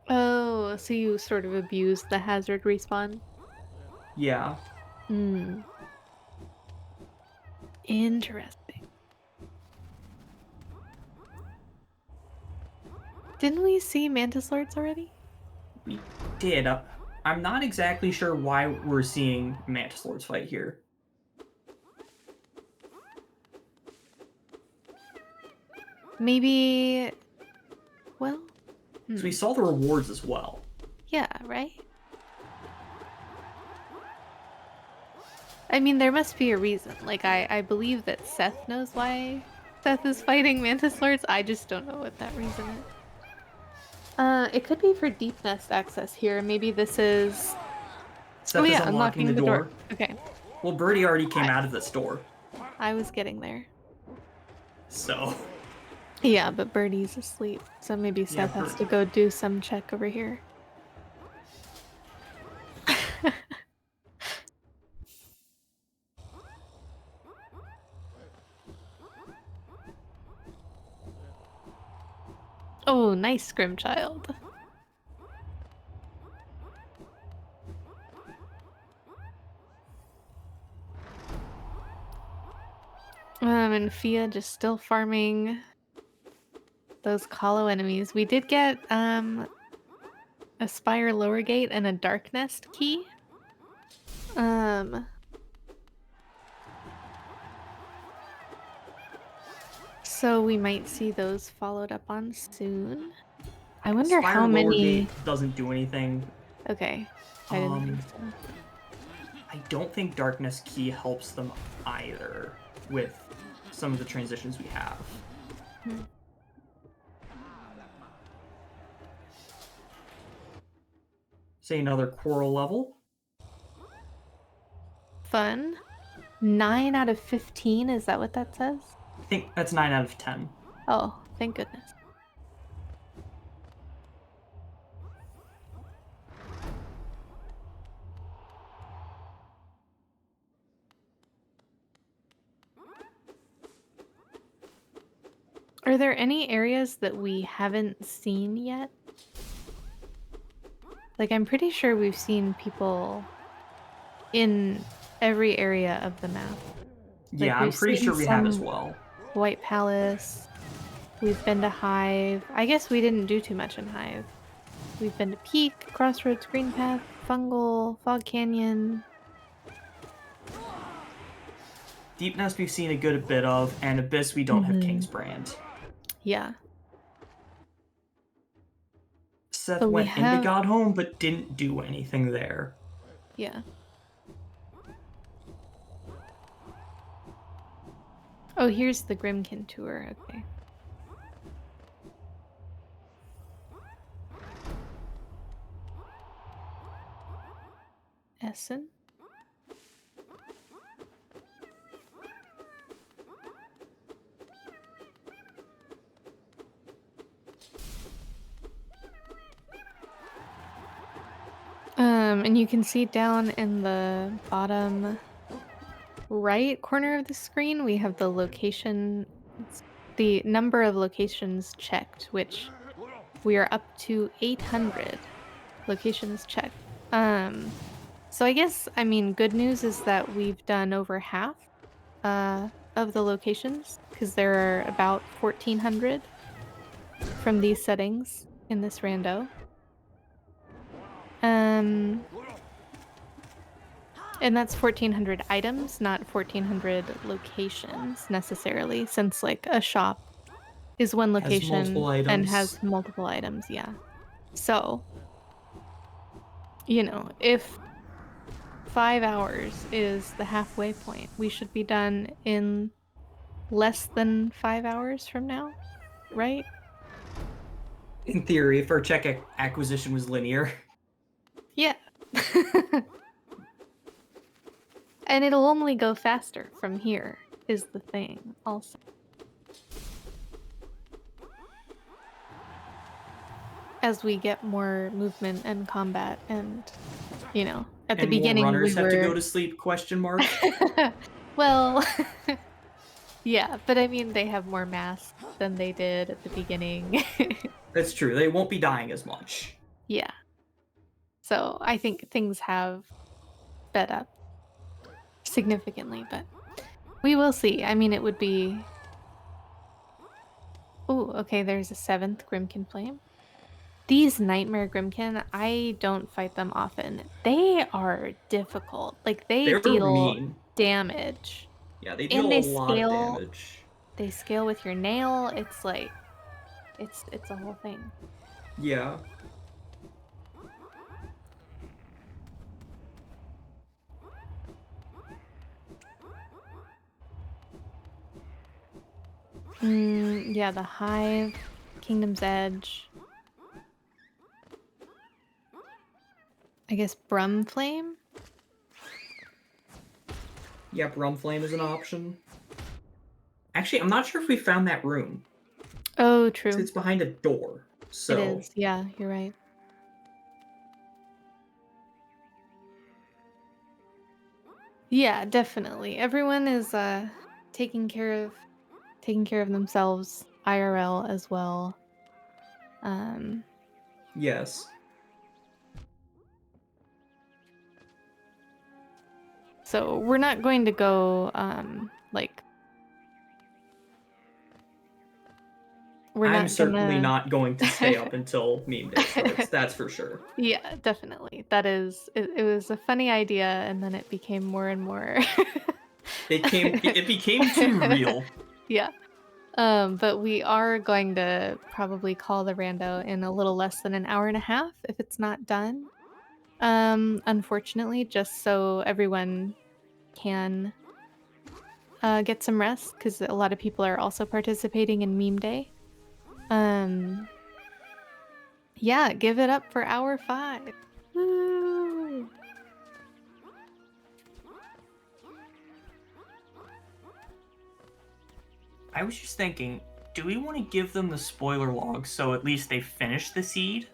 Oh, so you sort of abuse the hazard respawn? Yeah. Interesting. Didn't we see Mantis Lords already? We did. I'm not exactly sure why we're seeing Mantis Lords fight here. Maybe... Well... So we saw the rewards as well. Yeah, right? I mean, there must be a reason. Like, I believe that Seth knows why Seth is fighting Mantis Lords. I just don't know what that reason is. It could be for Deep Nest access here. Maybe this is... Seth is unlocking the door. Okay. Well, Birdie already came out of this door. I was getting there. So... Yeah, but Birdie's asleep, so maybe Seth has to go do some check over here. Oh, nice, Scrimchild. And Fia just still farming those Hollow enemies. We did get a Spire Lower Gate and a Dark Nest key. So we might see those followed up on soon. I wonder Spire how Lower many... Gate doesn't do anything. Okay. I didn't think so. I don't think Darkness Key helps them either with some of the transitions we have. Say another coral level. Fun. 9 out of 15, is that what that says? I think that's 9 out of 10. Oh, thank goodness. Are there any areas that we haven't seen yet? Like, I'm pretty sure we've seen people in every area of the map. Yeah, Like, I'm we've pretty seen sure we have as some well. White Palace. We've been to Hive. I guess we didn't do too much in Hive. We've been to Peak, Crossroads, Green Path, Fungal, Fog Canyon. Deep Nest we've seen a good bit of, and Abyss we don't have Mhm. King's Brand. Yeah. Seth But we went into have... Godhome, but didn't do anything there. Yeah. Oh, here's the Grimkin tour. Okay. Essen? And you can see down in the bottom right corner of the screen, we have the location, the number of locations checked, which we are up to 800 locations checked. So I guess, I mean, good news is that we've done over half of the locations, because there are about 1,400 from these settings in this rando. And that's 1,400 items, not 1,400 locations necessarily, since like a shop is one Has location multiple and items. has multiple items, yeah. So, you know, if 5 hours is the halfway point, we should be done in less than 5 hours from now, right? In theory, if our check acquisition was linear. Yeah. And it'll only go faster from here, is the thing, also. As we get more movement and combat, and, you know, at the And beginning more runners we have to go were... to sleep, question mark. Well, yeah, but I mean, they have more mass than they did at the beginning. That's true. They won't be dying as much. Yeah. So I think things have sped up significantly, but we will see. I mean, it would be... Oh, okay, there's a 7th Grimkin Flame. These Nightmare Grimkin, I don't fight them often. They are difficult. Like, they They're deal mean. damage. Yeah, they And deal a lot of damage. They scale with your nail. It's like... It's a whole thing. Yeah. Yeah, the Hive, Kingdom's Edge. I guess Brum Flame? Yeah, Brum Flame is an option. Actually, I'm not sure if we found that room. Oh, true. It's behind a door. So It is. Yeah, you're right. Yeah, definitely. Everyone is taking care of themselves IRL as well. yes. So we're not going to go like... I'm certainly not going to stay up until meme day starts, that's for sure. Yeah, definitely. That is... It was a funny idea, and then it became more and more... It became too real. Yeah. But we are going to probably call the rando in a little less than an hour and a half if it's not done. Unfortunately, just so everyone can get some rest, because a lot of people are also participating in meme day. Yeah, give it up for hour 5. Woo! I was just thinking, do we want to give them the spoiler log so at least they finish the seed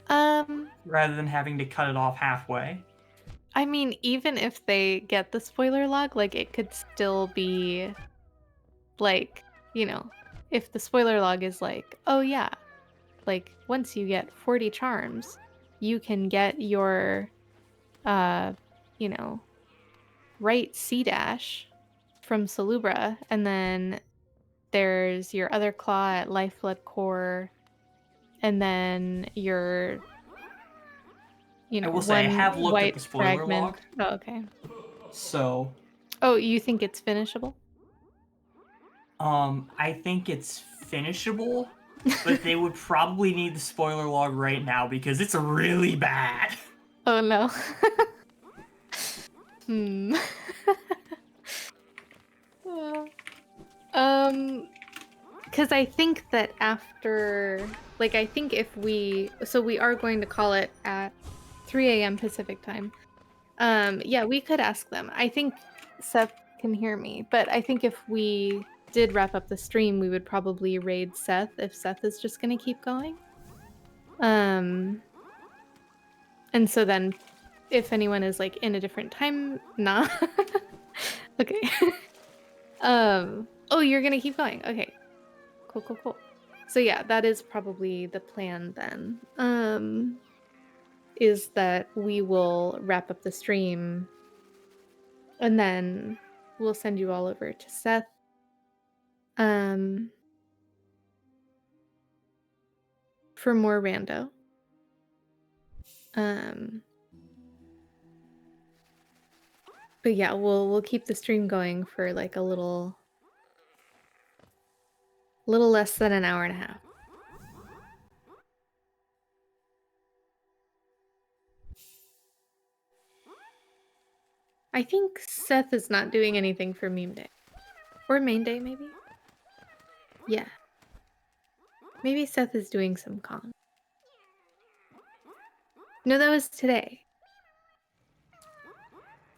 rather than having to cut it off halfway? I mean, even if they get the spoiler log, like it could still be like, if the spoiler log is like, oh yeah, like once you get 40 charms, you can get your you know, right C dash from Salubra, and then there's your other claw at Lifeblood Core, and then your I will say I one have looked at white the spoiler fragment. log, Oh, okay. so Oh, you think it's finishable? I think it's finishable, but they would probably need the spoiler log right now because it's really bad. Oh no. Hmm. Because I think that after, like, I think if so we are going to call it at 3 a.m. Pacific time. Yeah, we could ask them. I think Seth can hear me, but I think if we did wrap up the stream, we would probably raid Seth if Seth is just going to keep going. And so then if anyone is like in a different time, nah. Okay. Oh, you're going to keep going. Okay. Cool. So yeah, that is probably the plan then. Is that we will wrap up the stream and then we'll send you all over to Seth. For more rando. But yeah, we'll keep the stream going for like a little less than an hour and a half. I think Seth is not doing anything for meme day. Or main day, maybe? Yeah. Maybe Seth is doing some con. No, that was today.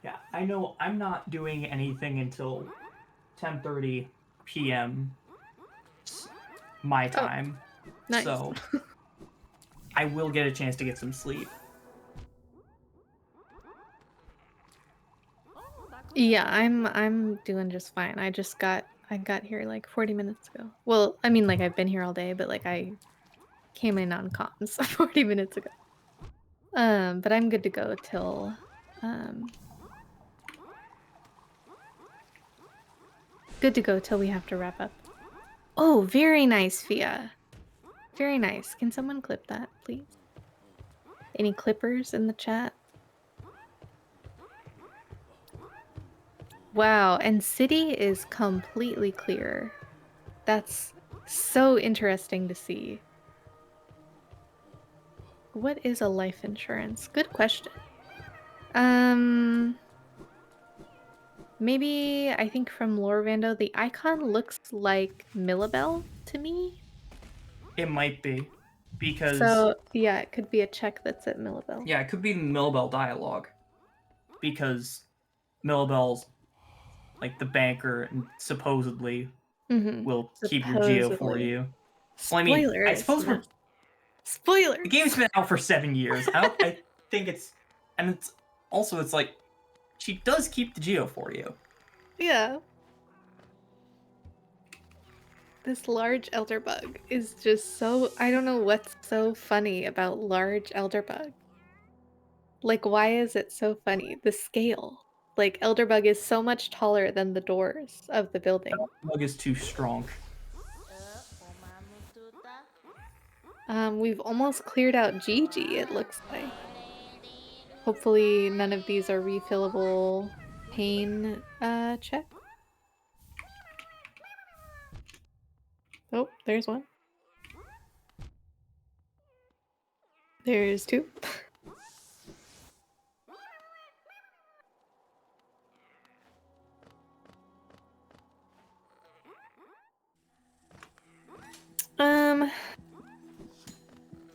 Yeah, I know I'm not doing anything until 10:30 p.m. my time. Nice. So I will get a chance to get some sleep. Yeah, I'm doing just fine. I got here like 40 minutes ago. Well, I mean, like I've been here all day, but like I came in on comms 40 minutes ago. But I'm good to go till we have to wrap up. Oh, very nice, Fia. Very nice. Can someone clip that, please? Any clippers in the chat? Wow, and city is completely clear. That's so interesting to see. What is a life insurance? Good question. Maybe I think from Lore Rando, the icon looks like Millabelle to me. It might be. Because... So, yeah, it could be a check that's at Millabelle. Yeah, it could be the Millabelle dialogue. Because Millabelle's like the banker and supposedly will keep your geo for you. Well, I mean, I suppose we're... Spoilers! The game's been out for 7 years. I think it's... And it's like, she does keep the geo for you. Yeah. This large elderbug is just so... I don't know what's so funny about large elderbug. Like, why is it so funny? The scale. Like, elderbug is so much taller than the doors of the building. Elderbug is too strong. We've almost cleared out Gigi, it looks like. Hopefully none of these are refillable pain check. Oh, there's one. There's two.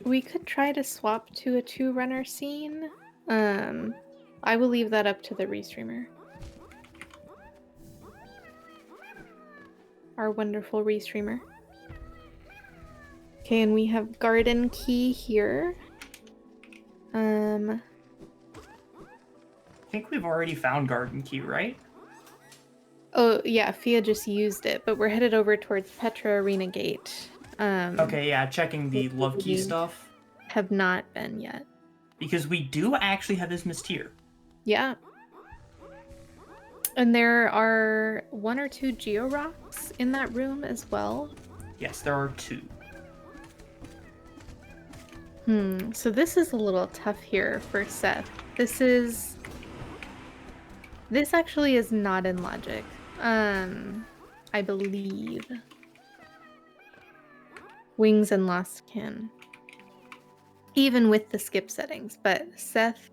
We could try to swap to a 2-runner scene. I will leave that up to the restreamer. our wonderful restreamer. Okay, and we have garden key here. I think we've already found garden key, right? Oh yeah, Fia just used it, but we're headed over towards Petra Arena Gate. Okay, yeah, checking the love key we stuff. have not been yet. Because we do actually have this missed here. Yeah. And there are 1 or 2 geo rocks in that room as well. Yes, there are 2. So this is a little tough here for Seth. This actually is not in logic. I believe. Wings and Lost Kin. Even with the skip settings, but Seth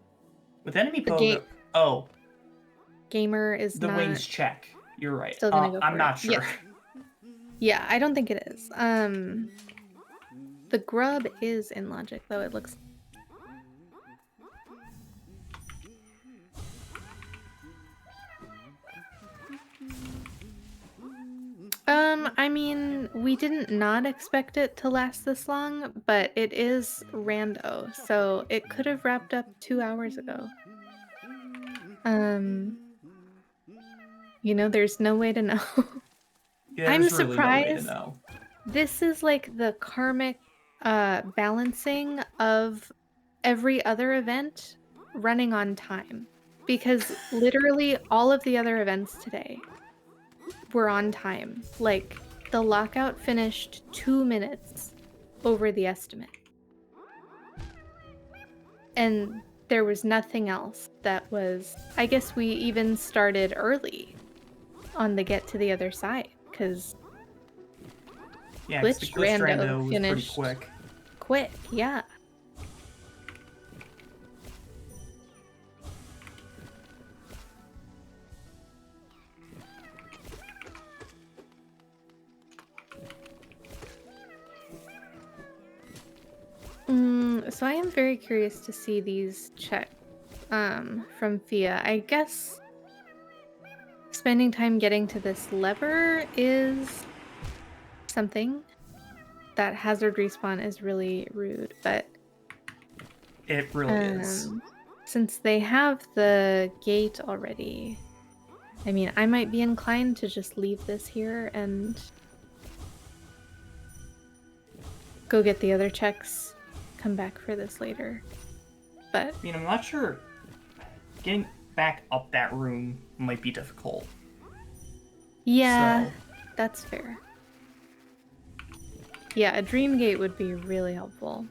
With enemy The pogo... Oh, Gamer is the not wings check. You're right. still gonna go I'm for not it. sure. Yeah. Yeah, I don't think it is. The grub is in logic though, it looks. I mean, we didn't not expect it to last this long, but it is Rando, so it could have wrapped up 2 hours ago. You know, there's no way to know. Yeah, I'm there's really no way to surprised. know. This is like the karmic balancing of every other event running on time. Because literally all of the other events today were on time. Like, the lockout finished 2 minutes over the estimate. And there was nothing else that was... I guess we even started early on the get to the other side, because Yeah, 'cause the glitch Rando rando was pretty finished quick. quick, yeah. So I am very curious to see these checks from Fia. I guess spending time getting to this lever is something. That hazard respawn is really rude, but It really is. since they have the gate already, I mean, I might be inclined to just leave this here and go get the other checks, come back for this later. But I mean, I'm not sure. Getting back up that room might be difficult. yeah, So- that's fair. Yeah, a dream gate would be really helpful.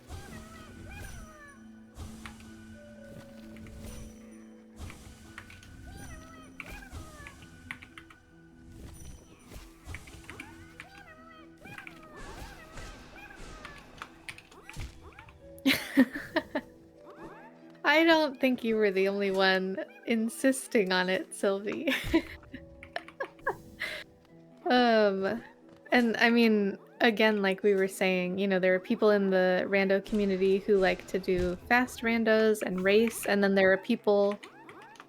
I don't think you were the only one insisting on it, Sylvie. And I mean, again, like we were saying, you know, there are people in the rando community who like to do fast randos and race, and then there are people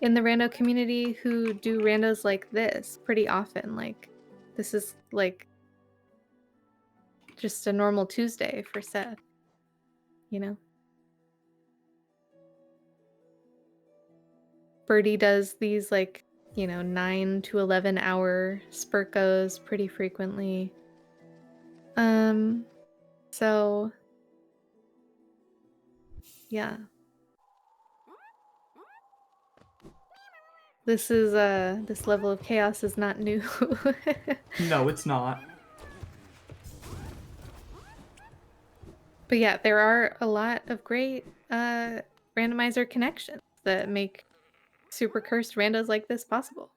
in the rando community who do randos like this pretty often. Like, this is like just a normal Tuesday for Seth, you know? Birdie does these like, you know, 9 to 11 hour spurkos pretty frequently. So yeah. This is this level of chaos is not new. No, it's not. But yeah, there are a lot of great randomizer connections that make super cursed randos like this possible.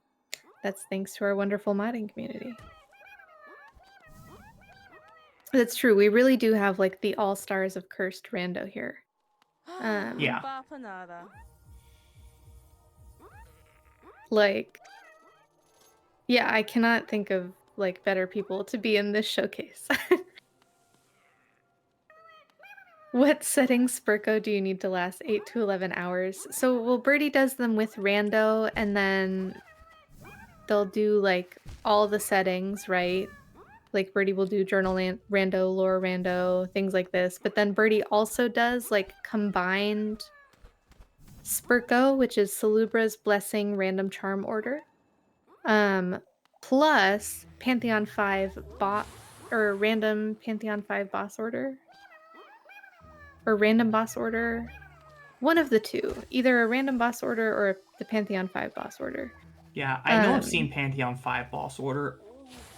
That's thanks to our wonderful modding community. That's true. We really do have like the all-stars of cursed rando here. Yeah. Like, yeah, I cannot think of like better people to be in this showcase. What setting Spurko do you need to last 8 to 11 hours? So, well, Birdie does them with rando, and then they'll do like all the settings, right? Like Birdie will do rando, lore rando, things like this. But then Birdie also does like combined Spurco, which is Salubra's Blessing random charm order. Plus Pantheon 5 bot or random Pantheon 5 boss order. Or random boss order. One of the two. Either a random boss order or the Pantheon 5 boss order. Yeah, I know I've seen Pantheon 5 boss order.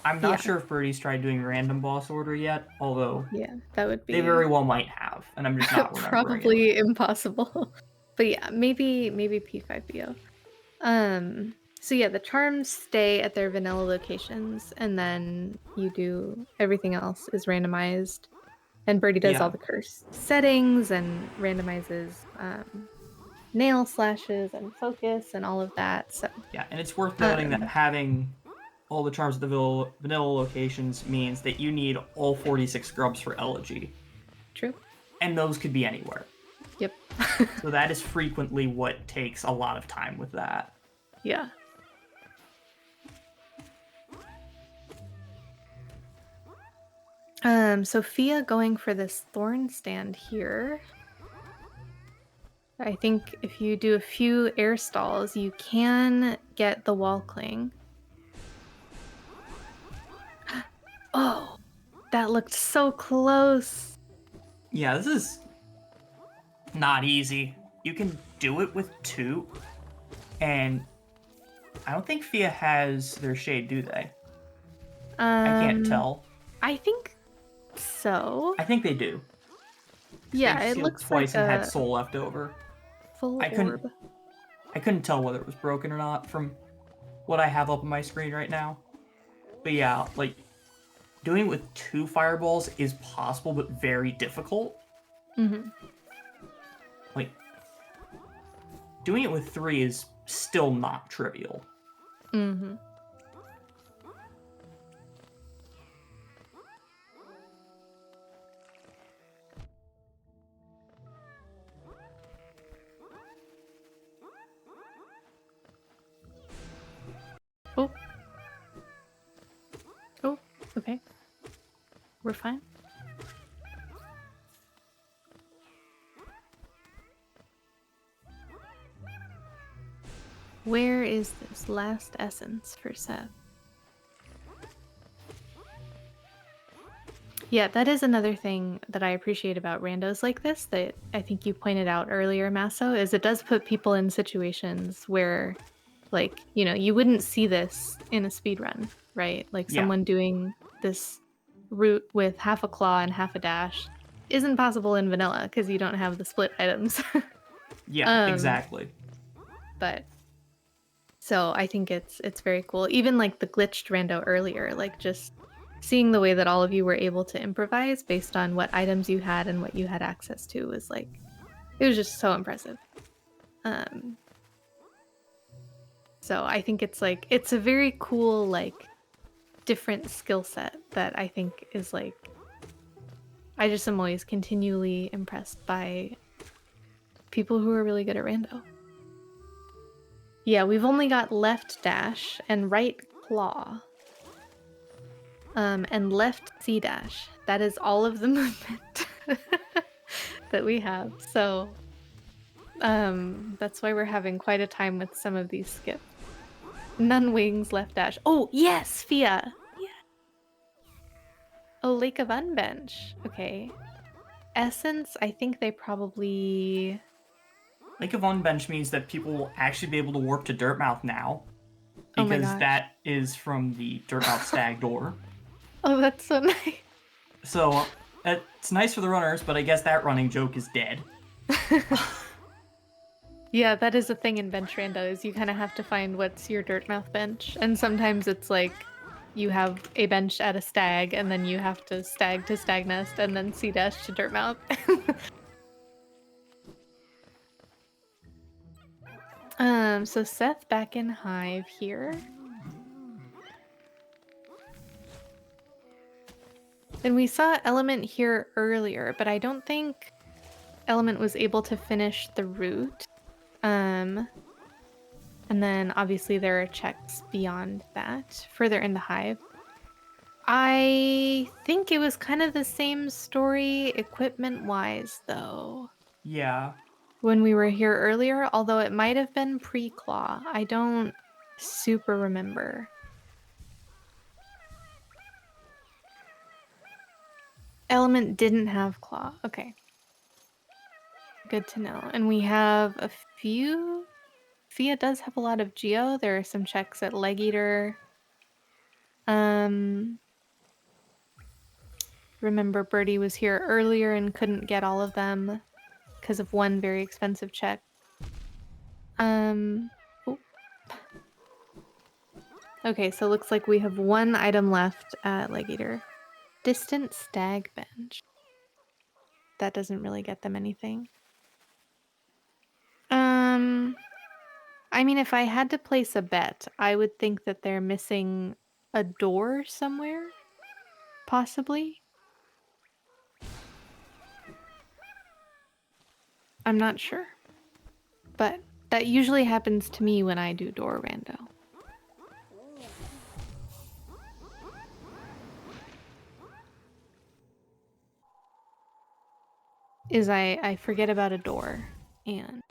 I'm not sure if Birdie's tried doing random boss order yet, although yeah, that would be they very well might have, and I'm just not remembering probably it. impossible. But yeah, maybe P5BO. So yeah, the charms stay at their vanilla locations, and then you do everything else is randomized. And Birdie does all the curse settings and randomizes nail slashes and focus and all of that. So yeah, and it's worth noting that having all the charms at the vanilla locations means that you need all 46 grubs for Elegy. True. And those could be anywhere. Yep. So that is frequently what takes a lot of time with that. Yeah. Sophia going for this thorn stand here. I think if you do a few air stalls, you can get the wall cling. Oh, that looked so close. Yeah, this is not easy. You can do it with 2, and I don't think Fia has their shade, do they? I can't tell. I think so. I think they do. Yeah, They've it sealed looks twice like and a had soul left over. full I orb. couldn't tell whether it was broken or not from what I have up on my screen right now. But yeah, like, doing it with 2 fireballs is possible, but very difficult. Mm-hmm. Like, doing it with 3 is still not trivial. Mm-hmm. Oh. Oh, okay. We're fine. Where is this last essence for Seth? Yeah, that is another thing that I appreciate about randos like this that I think you pointed out earlier, Masso, is it does put people in situations where, like, you know, you wouldn't see this in a speedrun, right? Like someone doing this route with half a claw and half a dash isn't possible in vanilla because you don't have the split items. Yeah, exactly. But so I think it's very cool. Even like the glitched rando earlier, like just seeing the way that all of you were able to improvise based on what items you had and what you had access to was like, it was just so impressive. So I think it's like, it's a very cool, like, different skill set that I think is like, I just am always continually impressed by people who are really good at rando. Yeah, we've only got left dash and right claw. And left C dash. That is all of the movement that we have. So that's why we're having quite a time with some of these skips. None wings, left dash. Oh, yes, Fia! Yeah. Oh, Lake of Unbench. Okay. Essence, I think they probably... Lake of Unbench means that people will actually be able to warp to Dirtmouth now. Because that is from the Dirtmouth Stag door. Oh, that's so nice. So, it's nice for the runners, but I guess that running joke is dead. Yeah, that is a thing in bench rando, is you kind of have to find what's your Dirtmouth bench. And sometimes it's like you have a bench at a stag, and then you have to stag nest, and then C-dash to Dirtmouth. So Seth back in Hive here. And we saw Element here earlier, but I don't think Element was able to finish the route. And then obviously there are checks beyond that, further in the Hive. I think it was kind of the same story equipment-wise, though, Yeah. when we were here earlier, although it might have been pre-claw. I don't super remember. Element didn't have claw. Okay. Good to know. And we have a few... Fia does have a lot of geo. There are some checks at Leg Eater. Remember Birdie was here earlier and couldn't get all of them because of one very expensive check. Oh. Okay, so it looks like we have one item left at Leg Eater. Distant Stag Bench. That doesn't really get them anything. I mean, if I had to place a bet, I would think that they're missing a door somewhere, possibly. I'm not sure. But that usually happens to me when I do door rando. Is I forget about a door and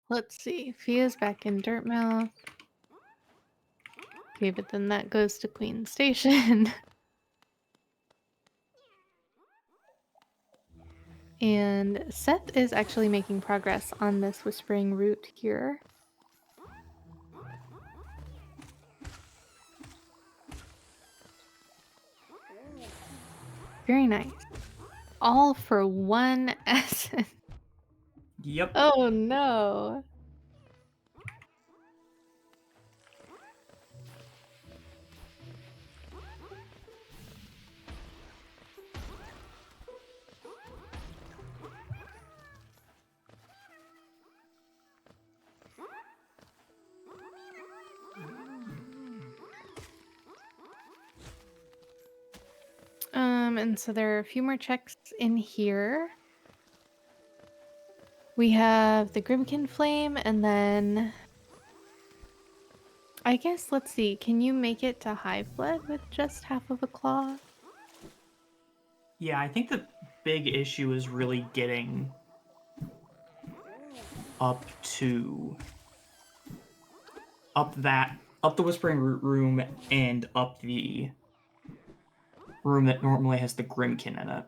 let's see. Fia's back in Dirtmouth. Okay, but then that goes to Queen Station. And Seth is actually making progress on this Whispering route here. Very nice. All for one essence. Yep. Oh no. And so there are a few more checks in here. We have the Grimkin Flame, and then I guess, let's see, can you make it to Hive Blood with just half of a claw? Yeah, I think the big issue is really getting up the Whispering Room and up the room that normally has the Grimkin in it.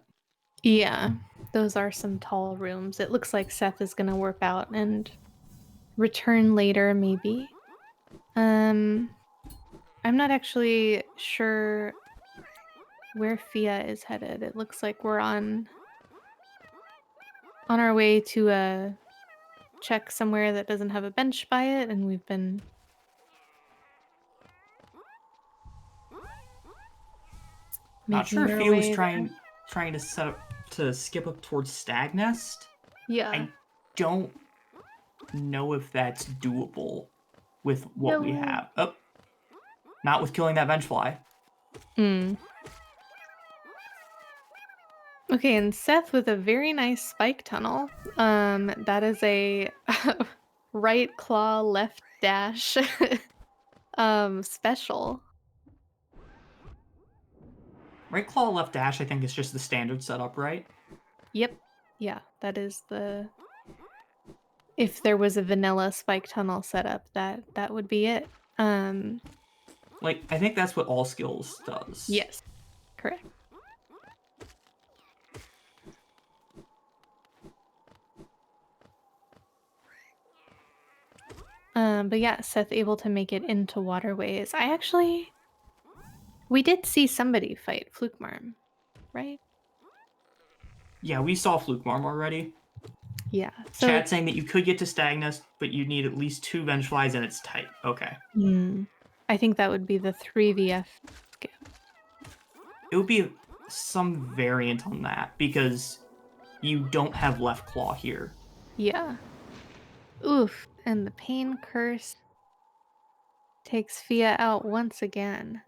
Yeah, those are some tall rooms. It looks like Seth is gonna warp out and return later, maybe. I'm not actually sure where Fia is headed. It looks like we're on our way to check somewhere that doesn't have a bench by it, and we've been Not sure making if our Fia was way there. trying to set up to skip up towards Stag Nest. Yeah. I don't know if that's doable with what we No. have. Oh, not with killing that bench fly. Okay, and Seth with a very nice spike tunnel. That is a right claw, left dash special. Right claw, left dash, I think is just the standard setup, right? Yep. Yeah, that is the... If there was a vanilla spike tunnel setup, that would be it. Like, I think that's what all skills does. Yes, correct. But yeah, Seth able to make it into waterways. We did see somebody fight Flukemarm, right? Yeah, we saw Fluke Marm already. Yeah. So Chat saying that you could get to Stagnus, but you need at least 2 Vengeflies and it's tight. Okay. I think that would be the 3VF skip. It would be some variant on that because you don't have Left Claw here. Yeah. Oof. And the Pain Curse takes Fia out once again.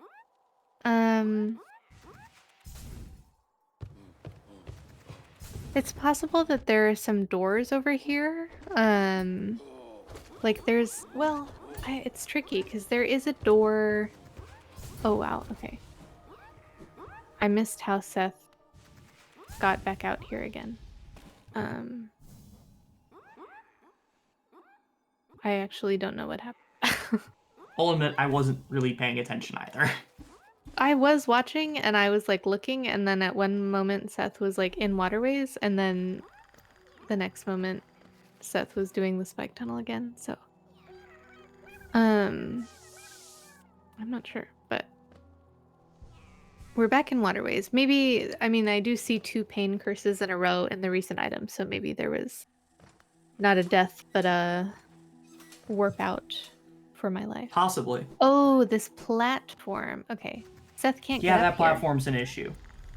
It's possible that there are some doors over here. Like there's, well, it's tricky because there is a door. Oh, wow. Okay. I missed how Seth got back out here again. I actually don't know what happened. I'll admit I wasn't really paying attention either. I was watching and I was like looking, and then at one moment Seth was like in waterways, and then the next moment Seth was doing the spike tunnel again. So, I'm not sure, but we're back in waterways. Maybe, I mean, I do see 2 pain curses in a row in the recent items, so maybe there was not a death, but a warp out for my life. Possibly. Oh, this platform. Okay. Seth can't Yeah, get up that here. platform's an issue.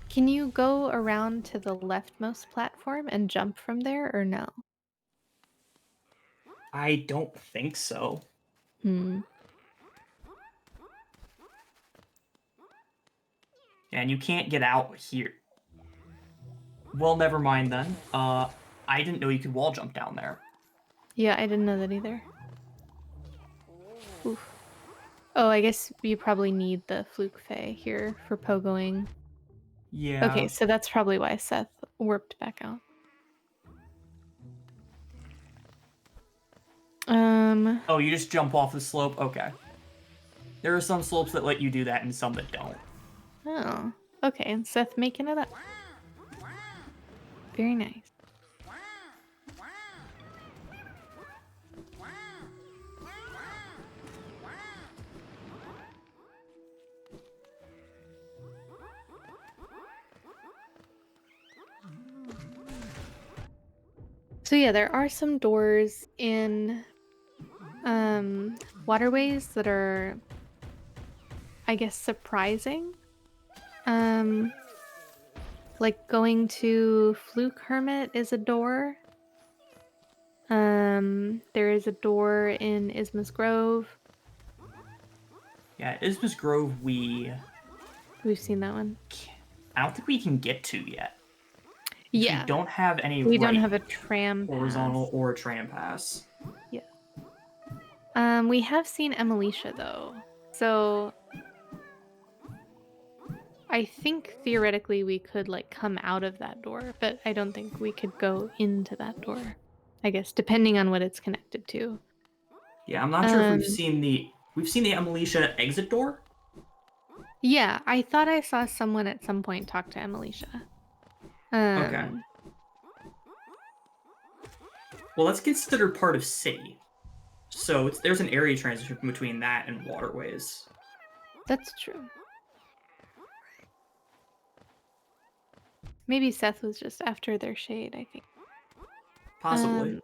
Can you go around to the leftmost platform and jump from there, or no? I don't think so. Hmm. And you can't get out here. Well, never mind then. I didn't know you could wall jump down there. Yeah, I didn't know that either. Oof. Oh, I guess you probably need the Fluke Fey here for pogoing. Yeah. Okay, so that's probably why Seth warped back out. Oh, you just jump off the slope? Okay. There are some slopes that let you do that and some that don't. Oh, okay, and Seth making it up. Very nice. So yeah, there are some doors in waterways that are, I guess, surprising. Like going to Fluke Hermit is a door. There is a door in Ismus Grove. Yeah, Ismus Grove We've seen that one. I don't think we can get to yet. Yeah. We don't have any We don't have a tram Horizontal pass. or a tram pass. Yeah. We have seen Emilicia though. So I think theoretically we could like come out of that door, but I don't think we could go into that door. I guess depending on what it's connected to. Yeah, I'm not sure if we've seen the Emilicia exit door. Yeah, I thought I saw someone at some point talk to Emilicia. Okay. Well, that's considered part of city. So there's an area transition between that and waterways. That's true. Maybe Seth was just after their shade, I think. Possibly.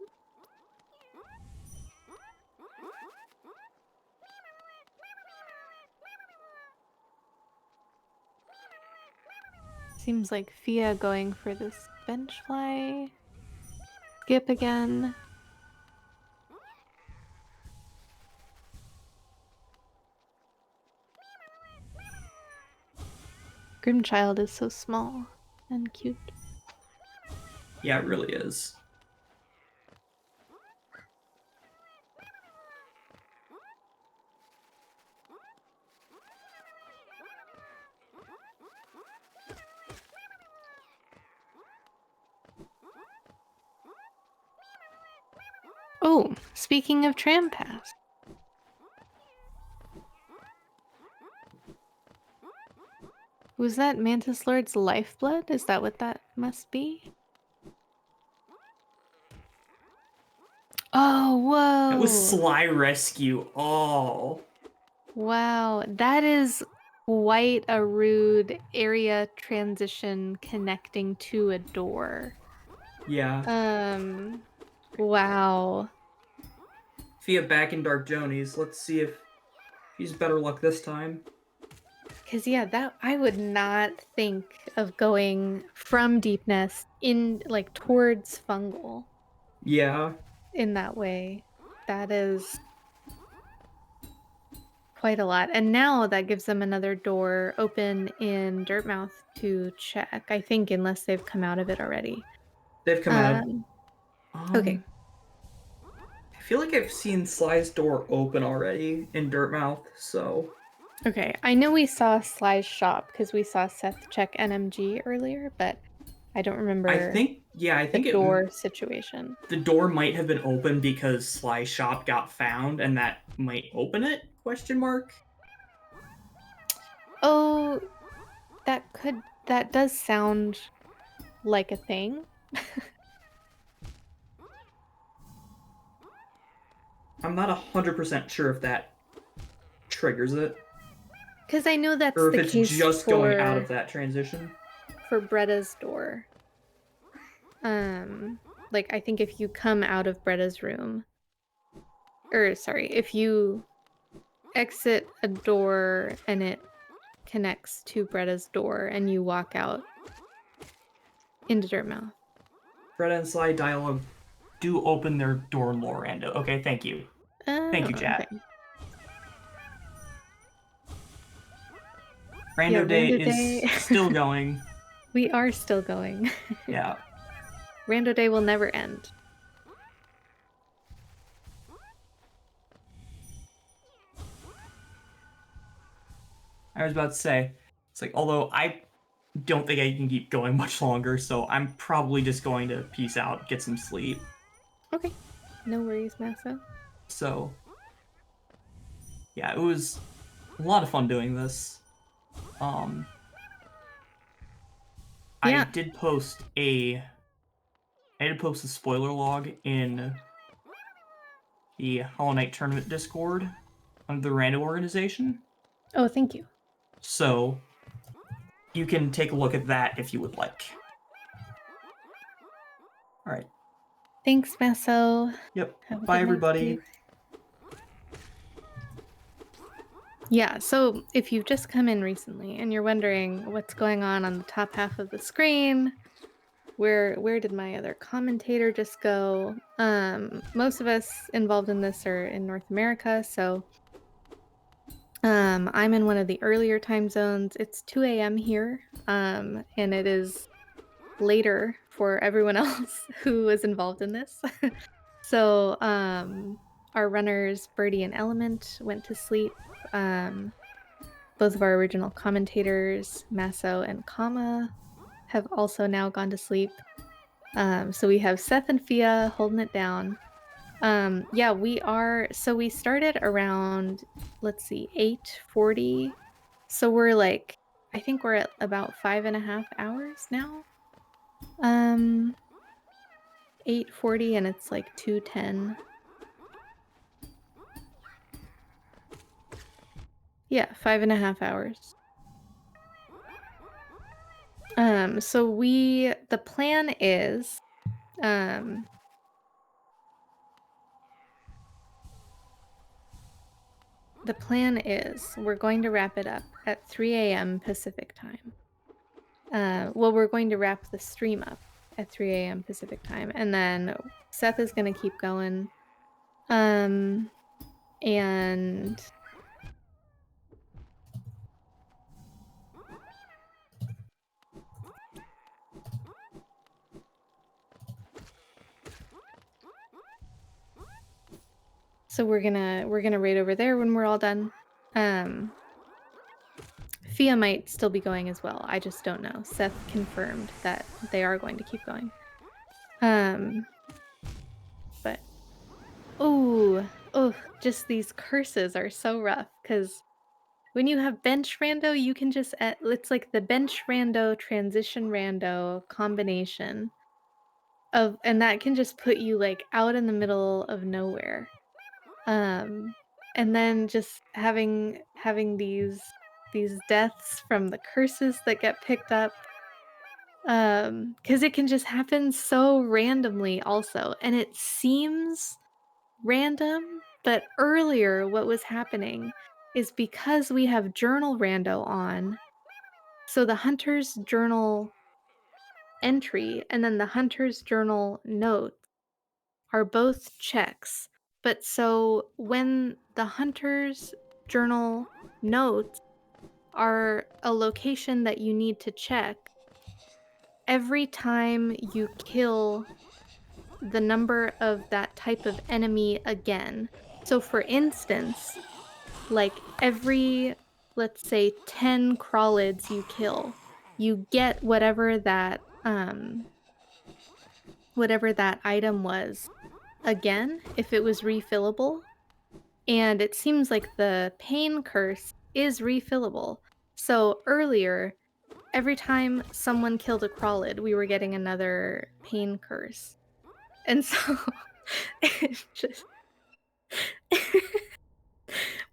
Seems like Fia going for this bench fly. Skip again. Grimchild is so small and cute. Yeah, it really is. Oh, speaking of tram pass. Was that Mantis Lord's lifeblood? Is that what that must be? Oh, whoa! That was Sly Rescue. Oh. Wow, that is quite a rude area transition connecting to a door. Yeah. Wow. Fia back in Dark Jonies. Let's see if she's better luck this time. Cause yeah, that I would not think of going from Deepness in like towards Fungal Yeah. in that way. That is quite a lot. And now that gives them another door open in Dirtmouth to check. I think unless they've come out of it already. They've come out. Okay. I feel like I've seen Sly's door open already in Dirtmouth, so Okay. I know we saw Sly's shop because we saw Seth check NMG earlier, but I don't remember I think the door situation. the door might have been open because Sly's shop got found, and that might open it? Question mark. Oh, that does sound like a thing. I'm not 100% sure if that triggers it, Because I know that's or if the it's case just for, going out of that transition. for Bretta's door. Like I think if you come out of Bretta's room, or sorry, if you exit a door and it connects to Bretta's door and you walk out into Dirtmouth. Fred and Sly dialogue Do open their door in Lore Rando. Okay, thank you. Thank you, chat. Okay. Rando Yeah, Day Rando is Day. still going. We are still going. Yeah. Rando Day will never end. I was about to say, it's like, although I don't think I can keep going much longer, so I'm probably just going to peace out, get some sleep. Okay. No worries, Massa. So, yeah, it was a lot of fun doing this. Yeah. I did post a spoiler log in the Hollow Knight Tournament Discord under the Rando organization. Oh, thank you. So you can take a look at that if you would like. All right. Thanks, Masso. Yep. Have a Bye, good night, everybody. Steve. Yeah, so if you've just come in recently and you're wondering what's going on the top half of the screen, where did my other commentator just go? Most of us involved in this are in North America, so I'm in one of the earlier time zones. It's 2 a.m. here, and it is later for everyone else who is involved in this. So our runners, Birdie and Element, went to sleep. Both of our original commentators, Masso and Kama, have also now gone to sleep. So we have Seth and Fia holding it down. Yeah, we are. So we started around, let's see, 8:40. So we're like, I think we're at about 5.5 hours now. 8:40 and it's like 2:10. Yeah, 5.5 hours. So the plan is, we're going to wrap it up at 3 a.m. Pacific time. Well, we're going to wrap the stream up at 3 a.m. Pacific time, and then Seth is going to keep going. And so we're gonna raid over there when we're all done. Fia might still be going as well. I just don't know. Seth confirmed that they are going to keep going. But oh, just these curses are so rough because when you have bench rando, you can just it's like the bench rando transition rando combination and that can just put you like out in the middle of nowhere. And then just having these deaths from the curses that get picked up. Because it can just happen so randomly also, and it seems random, but earlier what was happening is because we have journal rando on, so the hunter's journal entry and then the hunter's journal note are both checks. But so when the hunter's journal notes are a location that you need to check, every time you kill the number of that type of enemy again. So for instance, like every, let's say 10 crawlids you kill, you get whatever that item was again if it was refillable. And it seems like the pain curse is refillable. So earlier, every time someone killed a crawlid, we were getting another pain curse. And so it's just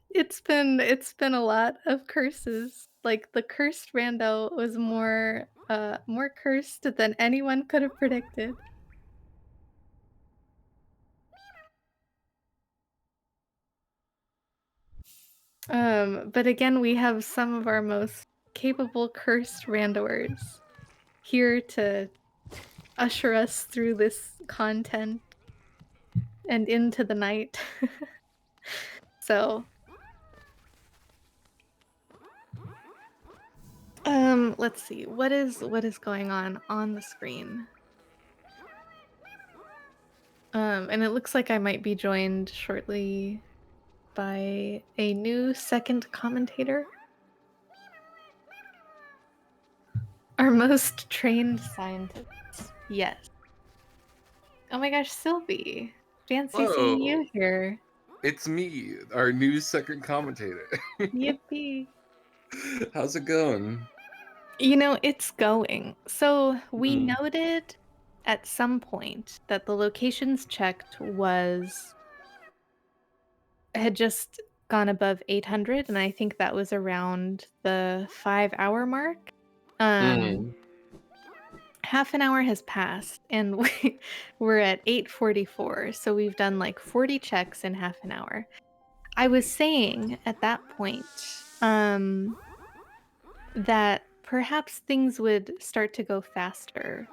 it's been a lot of curses. Like the cursed rando was more cursed than anyone could have predicted. But again, we have some of our most capable cursed randoers here to usher us through this content and into the night. So, let's see. What is going on the screen? And it looks like I might be joined shortly by a new second commentator. Our most trained scientists. Yes. Oh my gosh, Sylvie. Fancy seeing you Whoa, here. it's me, our new second commentator. Yippee. How's it going? You know, it's going. So we Hmm. noted at some point that the locations checked had just gone above 800, and I think that was around the 5-hour mark. Mm. Half an hour has passed, and we're at 8:44, so we've done like 40 checks in half an hour. I was saying at that point that perhaps things would start to go faster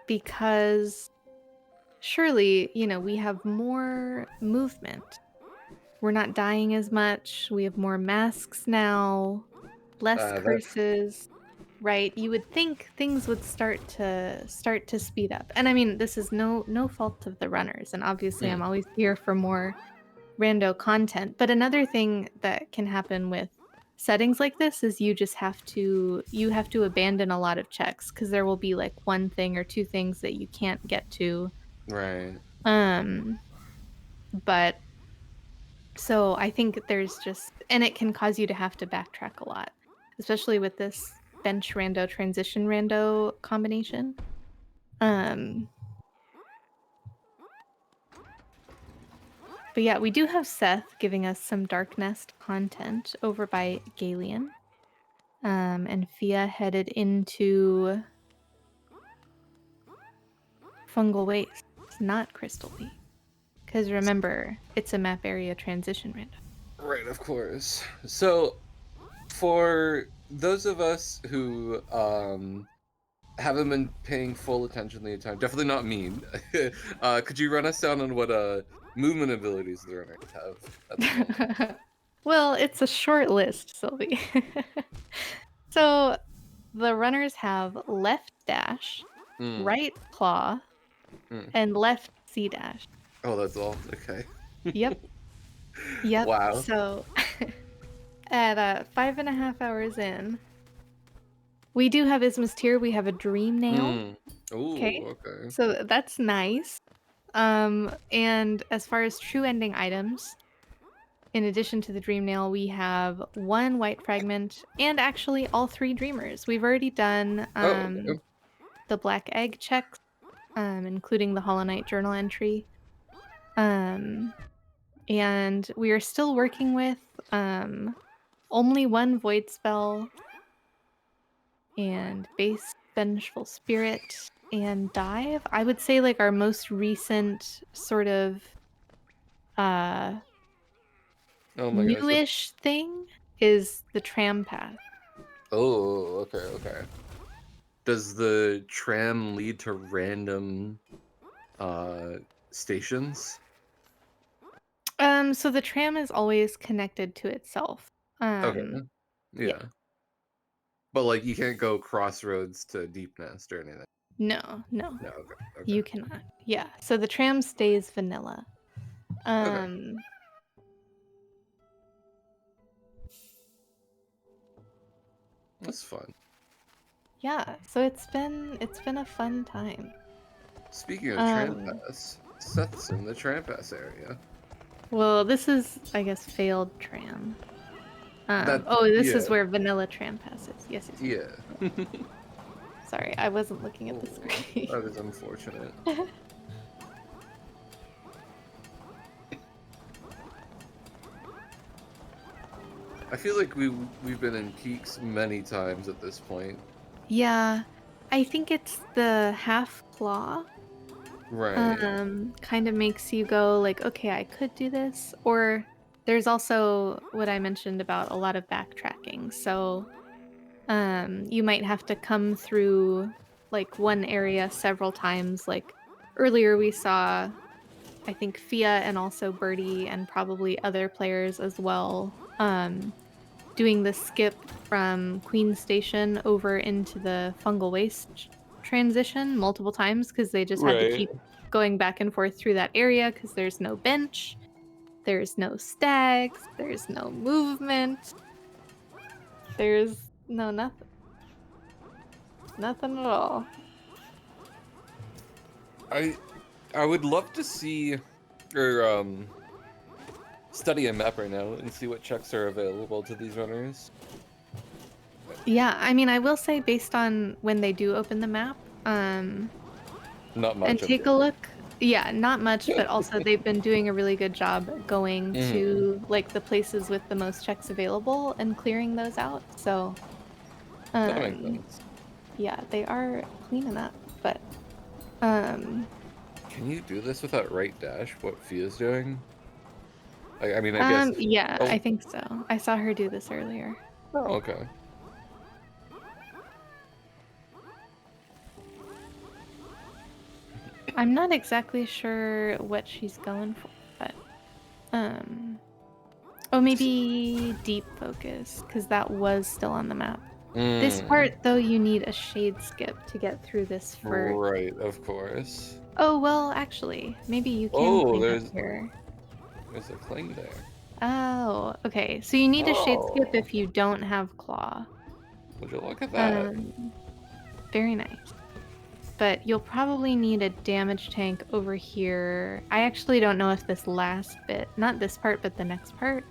because surely, we have more movement. We're not dying as much. We have more masks now, less That curses, right? You would think things would start to speed up. And I mean, this is no fault of the runners, and obviously I'm always here for more rando content. But another thing that can happen with settings like this is you have to abandon a lot of checks because there will be like one thing or two things that you can't get to. right. Um, but so I think there's just, and it can cause you to have to backtrack a lot, especially with this bench rando transition rando combination. But yeah, we do have Seth giving us some Dark Nest content over by Galian. And Fia headed into Fungal Waste, not Crystal Peak. Because remember, it's a map area transition random. Right, of course. So, for those of us who haven't been paying full attention the entire time, definitely not me. Could you run us down on what movement abilities the runners have at the moment? Well, it's a short list, Sylvie. So the runners have left dash, Mm. right claw, Mm. and left C dash. Oh, that's all. Okay. Yep. Yep. Wow. So at 5.5 hours in, we do have Isma's tier. We have a dream nail. Mm. Okay. Ooh, okay. So that's nice. And as far as true ending items, in addition to the dream nail, we have one white fragment and actually all three dreamers. We've already done Okay. the black egg checks, including the Hollow Knight journal entry. And we are still working with only one void spell and base Vengeful Spirit, and Dive. I would say like our most recent sort of Oh my gosh. newish thing is the tram path. Oh, okay. Does the tram lead to random stations? So the tram is always connected to itself. Okay. yeah. Yeah. But like you can't go crossroads to Deep Nest or anything. No. No, okay. You cannot. Yeah. So the tram stays vanilla. That's fun. Yeah, so it's been a fun time. Speaking of Trampass, Seth's in the Trampass area. Well, this is, I guess, failed tram. This is where vanilla tram passes. Yes. Yeah. Sorry, I wasn't looking at the screen. That is unfortunate. I feel like we've been in peaks many times at this point. Yeah, I think it's the half claw. Right. Kind of makes you go like, okay, I could do this. Or there's also what I mentioned about a lot of backtracking. So, you might have to come through like one area several times. Like earlier we saw, I think Fia and also Birdie and probably other players as well, doing the skip from Queen Station over into the Fungal Waste transition multiple times because they just had to keep going back and forth through that area because there's no bench, there's no stags, there's no movement, there's no nothing. Nothing at all. I would love to see or study a map right now and see what checks are available to these runners. Yeah, I mean, I will say based on when they do open the map, Not much. and take a look. Yeah, not much, but also they've been doing a really good job going to like the places with the most checks available and clearing those out. So, That makes sense. yeah, they are cleaning up. But, can you do this without right dash? What Fia's doing? I mean, I guess. Yeah, Oh. I think so. I saw her do this earlier. Oh, okay. I'm not exactly sure what she's going for, but oh, maybe deep focus because that was still on the map. This part though, you need a shade skip to get through this for. Right, of course. Oh well, actually, maybe you can clean up here. There's a cling there. Oh, okay. So you need a shade skip if you don't have claw. Would you look at that? Very nice. But you'll probably need a damage tank over here. I actually don't know if this last bit, not this part, but the next part,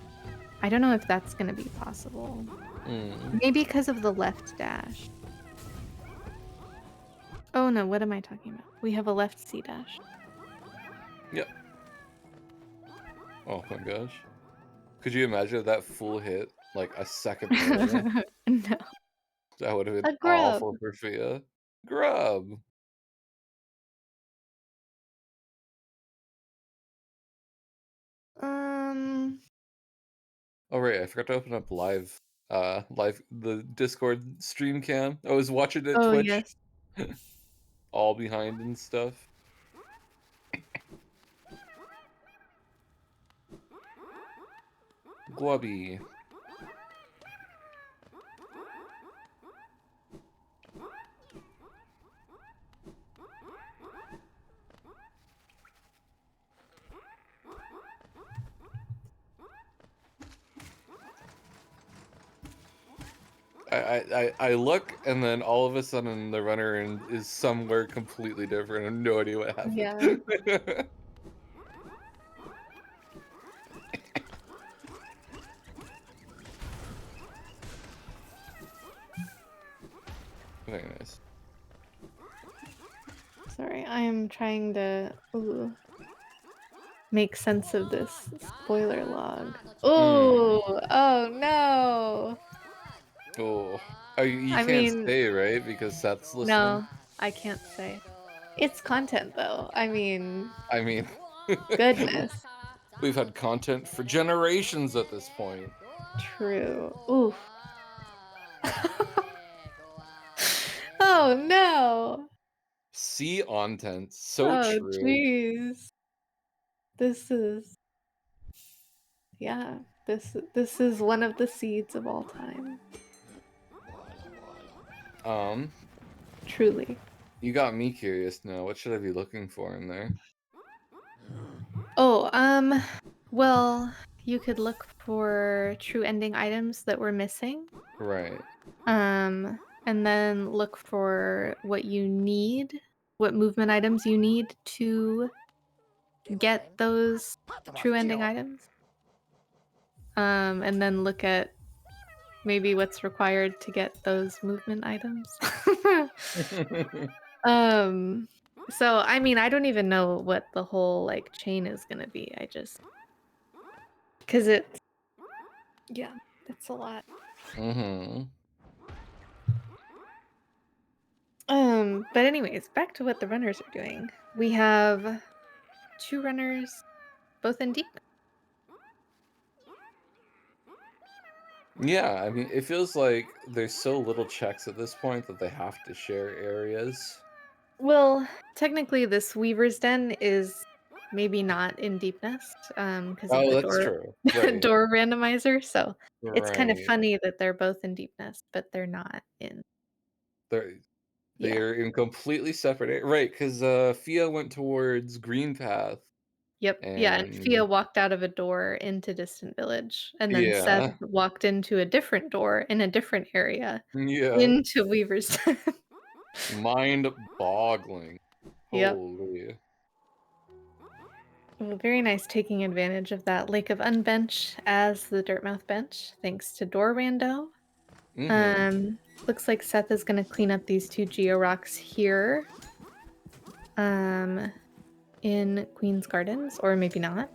I don't know if that's going to be possible. Maybe because of the left dash. Oh no, what am I talking about? We have a left C dash. Yep. Oh my gosh. Could you imagine if that full hit like a second earlier? No. That would have A been grub. awful for Fia. Grub. Oh right, I forgot to open up live the Discord stream cam. I was watching it Twitch. Yes. All behind and stuff. Glubby. I look and then all of a sudden the runner is somewhere completely different. I have no idea what happened. Yeah. Very nice. Sorry, I am trying to make sense of this spoiler log. Oh, oh no. Oh. Oh, you I can't mean, say, right? Because Seth's listening? no, I can't say. It's content though. I mean, I mean, goodness. we've had content for generations at this point. True. Oof. Oh no. See content. So Oh true. jeez. This is yeah. This is one of the seeds of all time. Truly. You got me curious now. What should I be looking for in there? Oh, well, you could look for true ending items that were missing. Right. And then look for what you need, what movement items you need to get those true ending items. And then look at maybe what's required to get those movement items. So I mean, I don't even know what the whole like chain is gonna be. I just because it's it's a lot. Mm-hmm. But anyways, back to what the runners are doing. We have 2 runners, both in deep. Yeah, I mean, it feels like there's so little checks at this point that they have to share areas. Well, technically, this Weaver's Den is maybe not in Deep Nest, because of Oh, the that's door true. Right. door randomizer. So it's kind of Right. funny that they're both in Deep Nest, but they're not in. They're Yeah. they're in completely separate right, because Fia went towards Green Path Yep. Yeah, and Fia and walked out of a door into Distant Village, and then Seth yeah. walked into a different door in a different area Yeah. into Weaver's Den. Mind-boggling. Yep. Holy. Well, very nice taking advantage of that Lake of Unbench as the Dirtmouth bench, thanks to Door Rando. Mm-hmm. Looks like Seth is gonna clean up these 2 Geo Rocks here. In Queen's Gardens, or maybe not.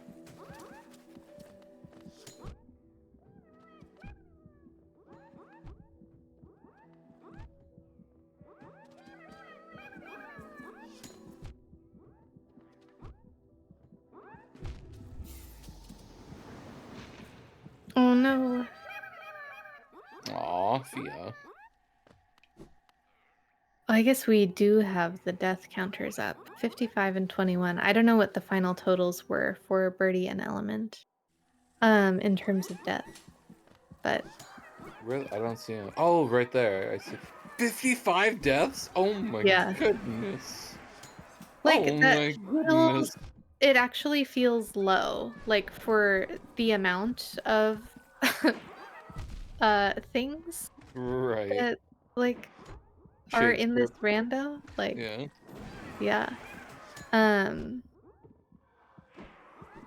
Oh no. Aw, Fia. I guess we do have the death counters up. 55 and 21. I don't know what the final totals were for Birdie and Element. In terms of death. But Really? I don't see him. Oh, right there. I see 55 deaths? Oh my yeah. goodness. Like Oh that my feels goodness. it actually feels low. Like for the amount of things Right. that like are in this Shakespeare. rando. Like Yeah. yeah.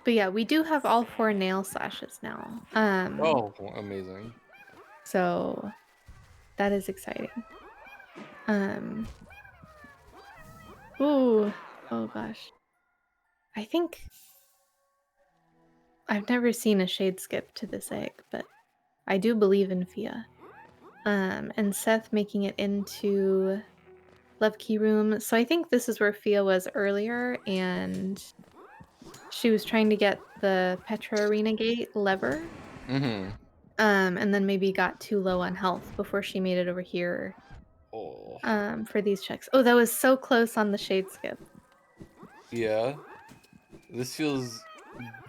But yeah, we do have all 4 nail slashes now. Oh, amazing. So that is exciting. Ooh, oh gosh. I think I've never seen a shade skip to this egg, but I do believe in Fia. And Seth making it into Love Key Room. So I think this is where Fia was earlier, and she was trying to get the Petra Arena Gate lever. Mm-hmm. And then maybe got too low on health before she made it over here. Oh. For these checks. Oh, that was so close on the shade skip. Yeah. This feels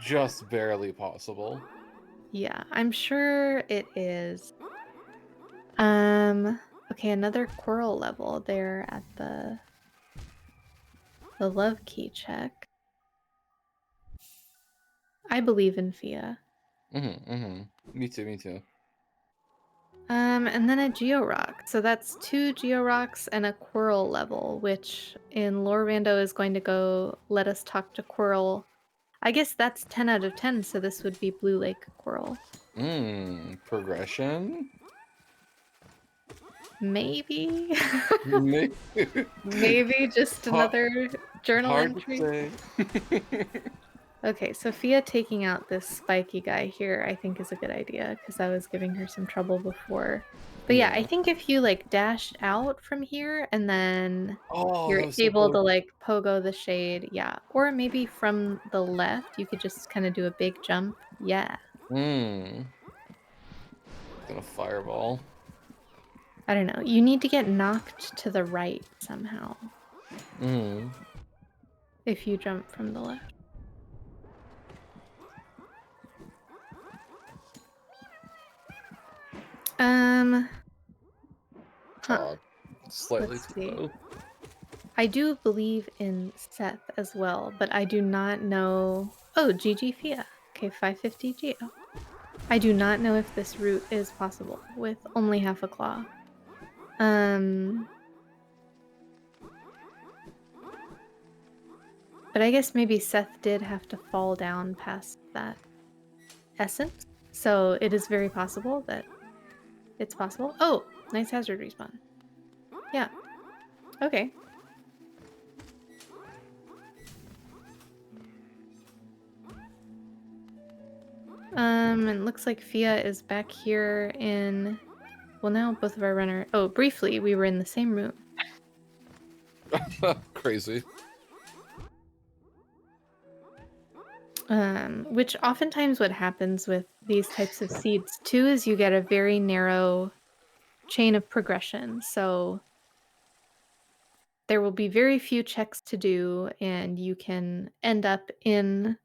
just barely possible. Yeah, I'm sure it is. Okay, another coral level there at the love key check. I believe in Fia. Mm-hmm. Mm-hmm. Me too, me too. And then a Geo Rock. So that's 2 Geo Rocks and a Quirrell level, which in Lore Rando is going to go let us talk to Quirrell. I guess that's 10 out of 10, so this would be Blue Lake Quirrell. Progression? Maybe. Maybe. Maybe just another journal Hard entry. to say. Okay, Sophia taking out this spiky guy here I think is a good idea, because I was giving her some trouble before. But yeah, I Yeah. think if you like dash out from here and then Oh, you're that was so able to close. like pogo the shade, yeah. Or maybe from the left, you could just kind of do a big jump. Yeah. Mm. Gonna fireball. I don't know. You need to get knocked to the right somehow Mm. if you jump from the left. Um, huh. Slightly Let's too see. low. I do believe in Seth as well, but I do not know. Oh, GG Fia. Okay, 550 Geo. I do not know if this route is possible with only half a claw. But I guess maybe Seth did have to fall down past that essence. So it is very possible that it's possible. Oh, nice hazard respawn. Yeah. Okay. It looks like Fia is back here in. Well, now both of our runner. Oh, briefly, we were in the same room. Crazy. Which oftentimes what happens with these types of seeds too is you get a very narrow chain of progression. So there will be very few checks to do, and you can end up in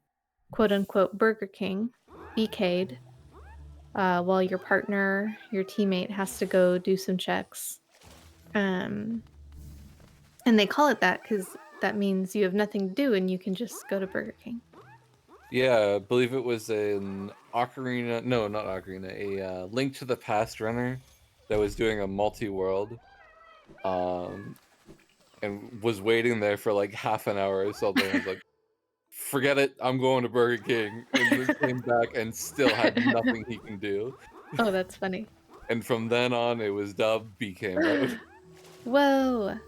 quote unquote Burger King, BK'd, while your partner, your teammate has to go do some checks. And they call it that because that means you have nothing to do and you can just go to Burger King. Yeah, I believe it was an Ocarina. No, not Ocarina. A Link to the Past runner that was doing a multi-world, and was waiting there for like half an hour or something. I was like, "Forget it, I'm going to Burger King," and then came back and still had nothing he can do. Oh, that's funny. And from then on, it was dubbed BK mode. Whoa.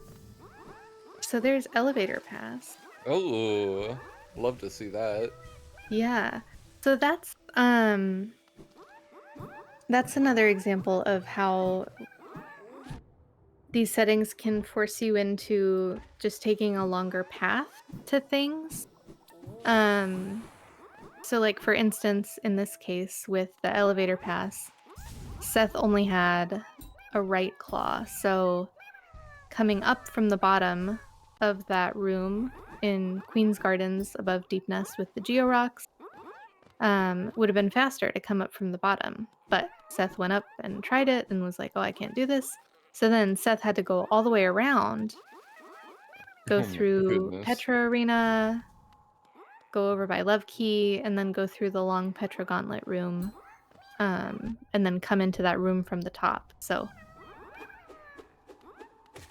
So there's elevator pass. Oh, love to see that. Yeah. So that's another example of how these settings can force you into just taking a longer path to things. So like for instance, in this case with the elevator pass, Seth only had a right claw. So coming up from the bottom of that room in Queen's Gardens above Deep Nest with the Geo Rocks, would have been faster to come up from the bottom. But Seth went up and tried it and was like, oh, I can't do this. So then Seth had to go all the way around, go Oh my through goodness. Petra Arena, go over by Love Key, and then go through the long Petra Gauntlet room, and then come into that room from the top. So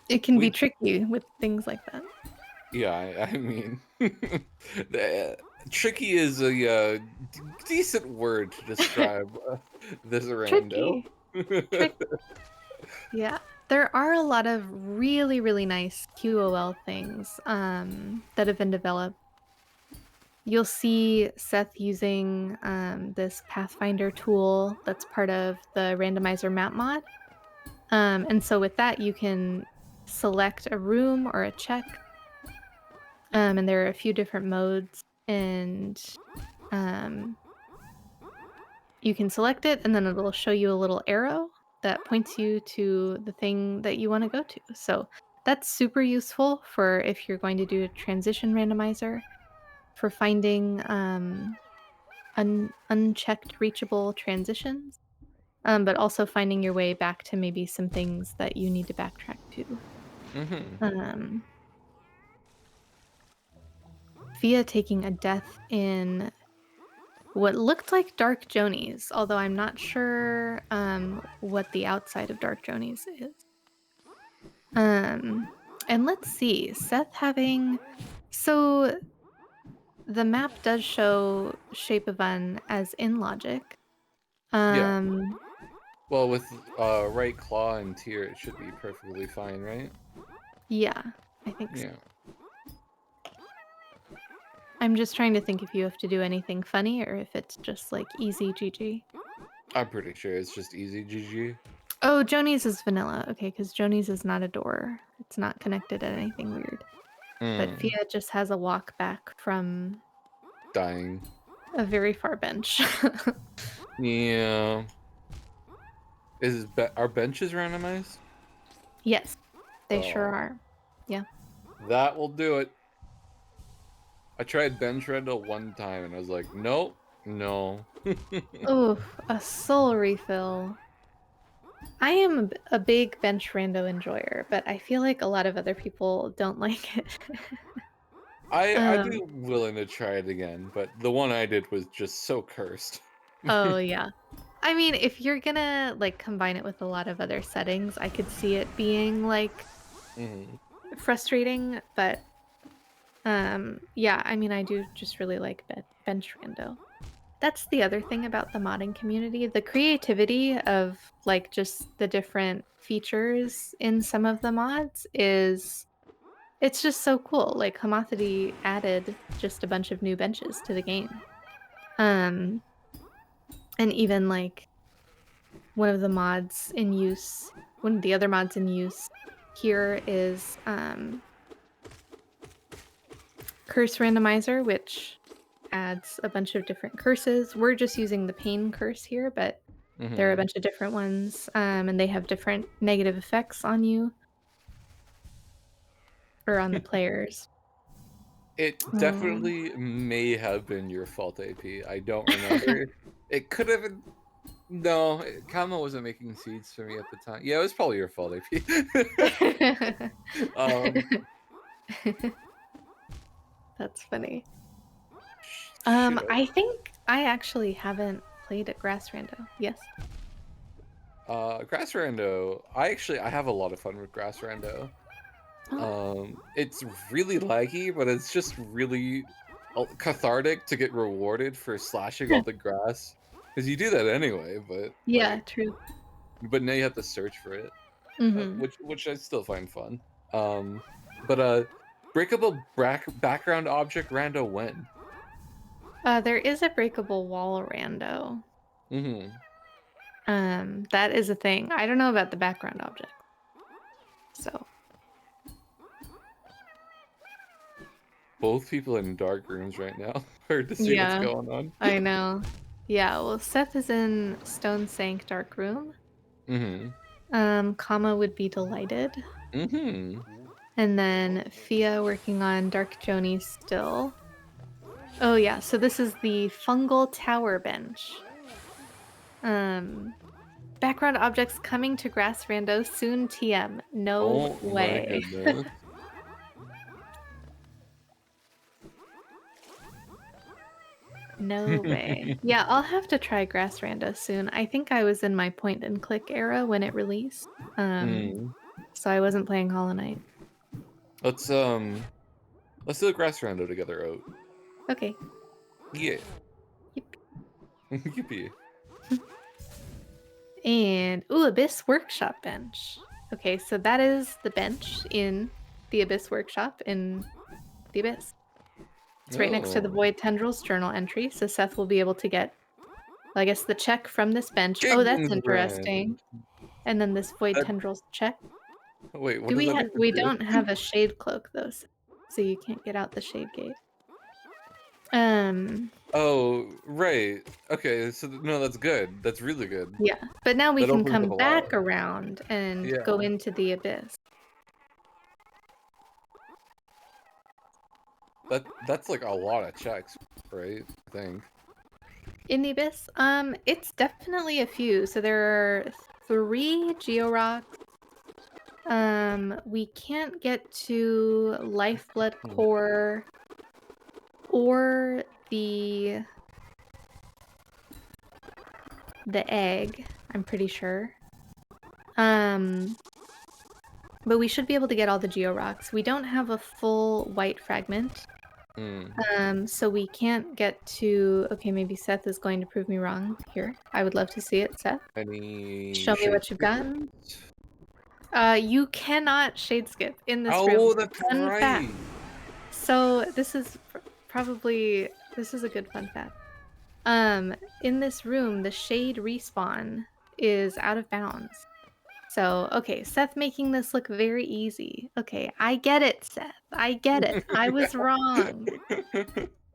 it can be tricky with things like that. Yeah, I mean, tricky is a decent word to describe this rando. Tricky. Yeah. There are a lot of really, really nice QOL things that have been developed. You'll see Seth using this Pathfinder tool that's part of the Randomizer map mod. And so with that, you can select a room or a check. And there are a few different modes. And you can select it, and then it'll show you a little arrow that points you to the thing that you want to go to. So that's super useful for if you're going to do a transition randomizer, for finding unchecked reachable transitions, but also finding your way back to maybe some things that you need to backtrack to. Via taking a death in what looked like Dark Jonies, although I'm not sure what the outside of Dark Jonies is. And let's see, Seth having... So the map does show Shape of Un as in logic. Yeah. Well, with right claw and tier, it should be perfectly fine, right? Yeah, I think so. Yeah. I'm just trying to think if you have to do anything funny or if it's just like easy GG. I'm pretty sure it's just easy GG. Oh, Joni's is vanilla. Okay, because Joni's is not a door. It's not connected to anything weird. But Mm, Fia just has a walk back from dying. a very far bench. Yeah. Are benches randomized? Yes, they sure Oh, are. Yeah. that will do it. I tried bench Rando one time and I was like, nope, no. Oh, a soul refill. I am a big bench rando enjoyer, but I feel like a lot of other people don't like it. I'd um, be willing to try it again, but the one I did was just so cursed. oh yeah. I mean, if you're gonna like combine it with a lot of other settings, I could see it being like Mhm. frustrating, but yeah, I mean, I do just really like bench rando. That's the other thing about the modding community. The creativity of like just the different features in some of the mods is it's just so cool. Like Hamathity added just a bunch of new benches to the game. Um and even like one of the mods in use, one of the other mods in use here is Curse Randomizer, which adds a bunch of different curses. We're just using the pain curse here, but there are a Mhm. bunch of different ones, and they have different negative effects on you or on the players. It Um, definitely may have been your fault, AP. I don't remember. It could have been. No, Kama wasn't making seeds for me at the time. Yeah, it was probably your fault, AP. um, That's funny. shoot. I think I actually haven't played at Grass Rando. Yes. Grass Rando. I have a lot of fun with Grass Rando. It's really laggy, but it's just really cathartic to get rewarded for slashing all the grass. Because you do that anyway, but Yeah, true. now you have to search for it, Mm-hmm. which I still find fun. But breakable background object rando when? There is a breakable wall rando. Mm-hmm. That is a thing. I don't know about the background object. So, Both people in dark rooms right now. Hard to see what's yeah, going on. I know. Yeah, well, Seth is in Stone Sank Dark Room. Mm-hmm. Kama would be delighted. Mm-hmm. And then Fia working on Dark Joni still. Oh yeah, so this is the fungal tower bench. Background objects coming to Grass Rando soon TM. No Oh my way. goodness. No way. Yeah, I'll have to try Grass Rando soon. I think I was in my point and click era when it released. Mm. So I wasn't playing Hollow Knight. Let's do the grass rando together, Oat. Okay. Yeah. Yep. Yippee. And ooh, Abyss Workshop bench. Okay, so that is the bench in the Abyss Workshop in the Abyss. It's right next to the Oh. Void Tendrils journal entry, so Seth will be able to get, I guess, the check from this bench. Oh, that's King's interesting. Brand. And then this Void That, Tendrils check. wait, what Do does we that have? even We do? don't have a shade cloak though, so you can't get out the shade gate. Oh, right. Okay, so no, that's good. That's really good. Yeah, but now we That can opens up come a back lot. around and Yeah. go into the Abyss. That's like a lot of checks, right? I think. In the Abyss, it's definitely a few. So there are 3 Georocks. We can't get to Lifeblood Core or the egg, I'm pretty sure. But we should be able to get all the Georocks. We don't have a full white fragment. So we can't get to... Okay, maybe Seth is going to prove me wrong here. I would love to see it, Seth. Any Show me what you've got. You cannot shade skip in this room. Oh, that's Fun fact. right. So this is this is a good fun fact. In this room, the shade respawn is out of bounds. So, okay, Seth making this look very easy. Okay, I get it, Seth. I get it. I was wrong.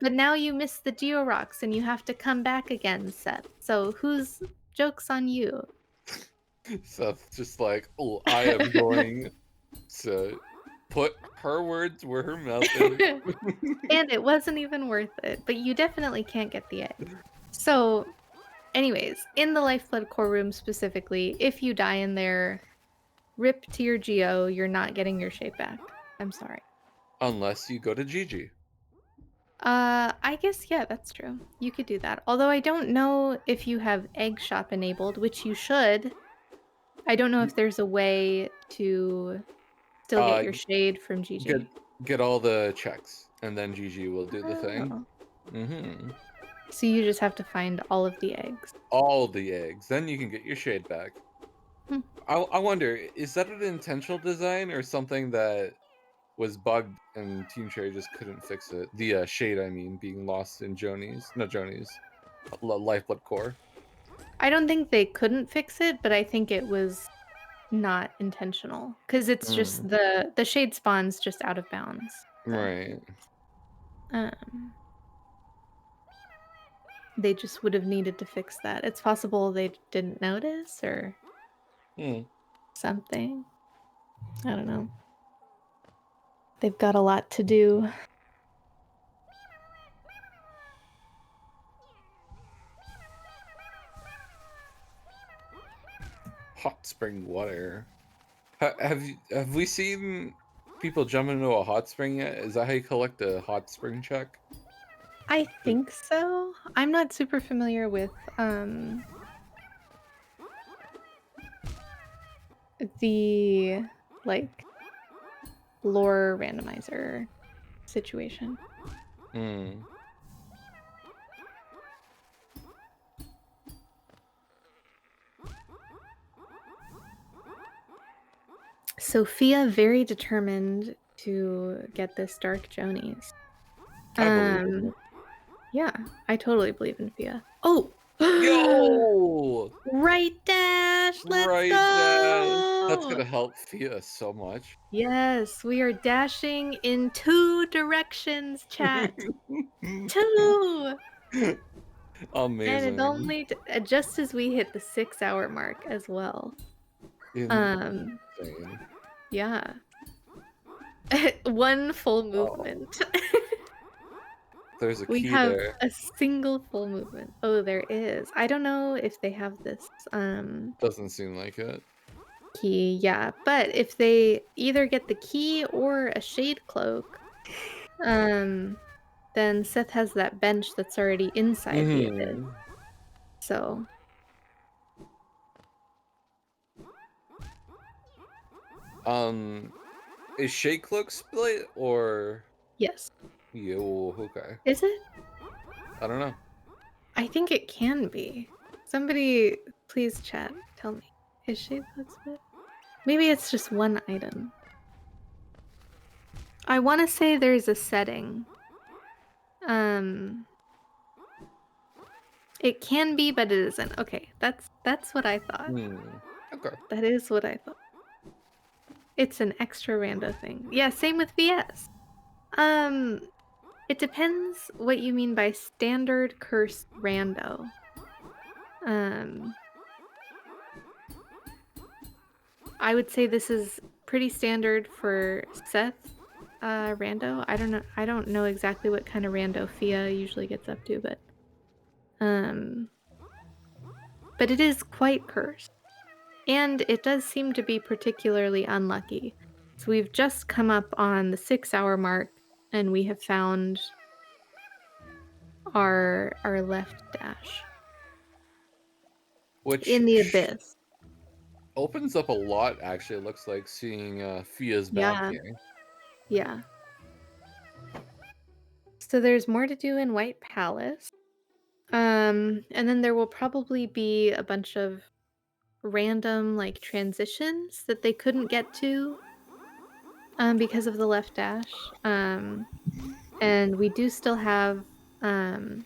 But now you missed the Georocks and you have to come back again, Seth. So whose joke's on you? Seth just like, oh, I am going to put her words where her mouth is. And it wasn't even worth it, but you definitely can't get the egg. So, anyways, in the Lifeblood core room specifically, if you die in there, rip to your Geo, you're not getting your shape back. I'm sorry. Unless you go to Gigi. I guess, yeah, that's true. You could do that. Although I don't know if you have Egg Shop enabled, which you should. I don't know if there's a way to still get your shade from GG. Get all the checks, and then Gigi will do the thing. Oh. Mm-hmm. So you just have to find all of the eggs. All the eggs. Then you can get your shade back. Hmm. I wonder, is that an intentional design or something that was bugged and Team Cherry just couldn't fix it? The shade, I mean, being lost in Joni's Lifeblood core. I don't think they couldn't fix it, but I think it was not intentional because it's just the shade spawns just out of bounds. So, Right. they just would have needed to fix that. It's possible they didn't notice or something. I don't know. They've got a lot to do. Hot spring water. Have we seen people jump into a hot spring yet? Is that how you collect a hot spring check? I think so. I'm not super familiar with the like lore randomizer situation. Sophia very determined to get this Dark Jonies. Yeah, I totally believe in Fia. Oh! Yo! Right dash! Let's Right go! dash! That's gonna help Fia so much. Yes, we are dashing in 2 directions, chat. 2! Amazing. And it only just as we hit the 6-hour mark as well. Insane. Yeah. 1 full movement. There's a key We have there. a single full movement. Oh, there is. I don't know if they have this Doesn't seem like it. key. Yeah, but if they either get the key or a shade cloak, then Seth has that bench that's already inside the abyss. So is Shade Cloak split or yes. yo, okay. Is it? I don't know. I think it can be. Somebody please chat, tell me. Is shade cloak split? Maybe it's just 1 item. I want to say there's a setting. It can be, but it isn't. Okay, that's what I thought. Okay. That is what I thought. It's an extra rando thing. Yeah, same with VS. It depends what you mean by standard cursed rando. I would say this is pretty standard for Seth rando. I don't know exactly what kind of rando Fia usually gets up to, but it is quite cursed. And it does seem to be particularly unlucky. So we've just come up on the 6-hour mark and we have found our left dash. Which in the abyss. Opens up a lot, actually, it looks like, seeing Fia's back here. Yeah. So there's more to do in White Palace. And then there will probably be a bunch of random like transitions that they couldn't get to because of the left dash. And we do still have journal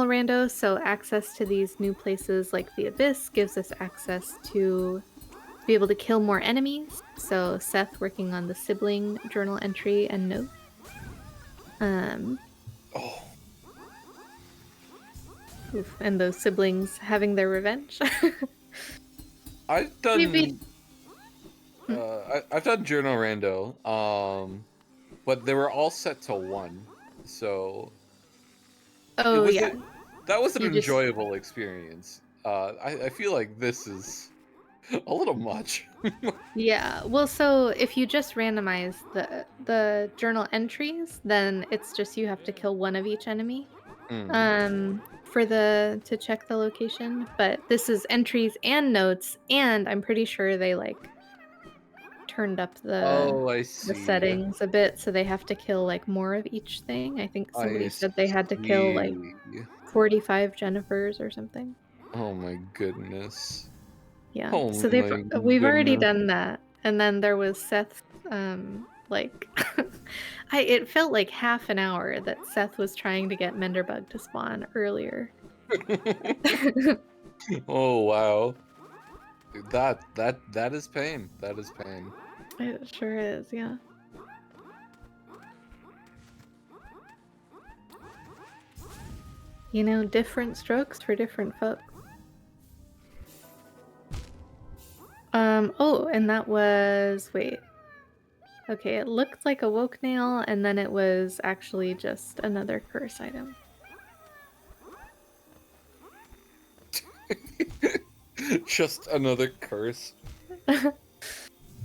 rando, so access to these new places like the abyss gives us access to be able to kill more enemies. So Seth working on the sibling journal entry and note. Oh, Oof, and those siblings having their revenge. I've done. Maybe- I've done Journal Rando, but they were all set to 1, so Oh was yeah. that was an You just- enjoyable experience. I feel like this is a little much. Yeah. Well, so if you just randomize the journal entries, then it's just you have to kill one of each enemy. For to check the location, but this is entries and notes, and I'm pretty sure they like turned up Oh, I the see. settings a bit, so they have to kill like more of each thing. I think somebody I said they had to kill like see. 45 Jennifers or something. Oh my goodness. Yeah. Oh So my we've already goodness. done that. And then there was Seth like it felt like half an hour that Seth was trying to get Menderbug to spawn earlier. Oh wow. That is pain. That is pain. It sure is, yeah. You know, different strokes for different folks. Oh, and that was, wait. Okay, it looked like a woke nail, and then it was actually just another curse item. Just another curse.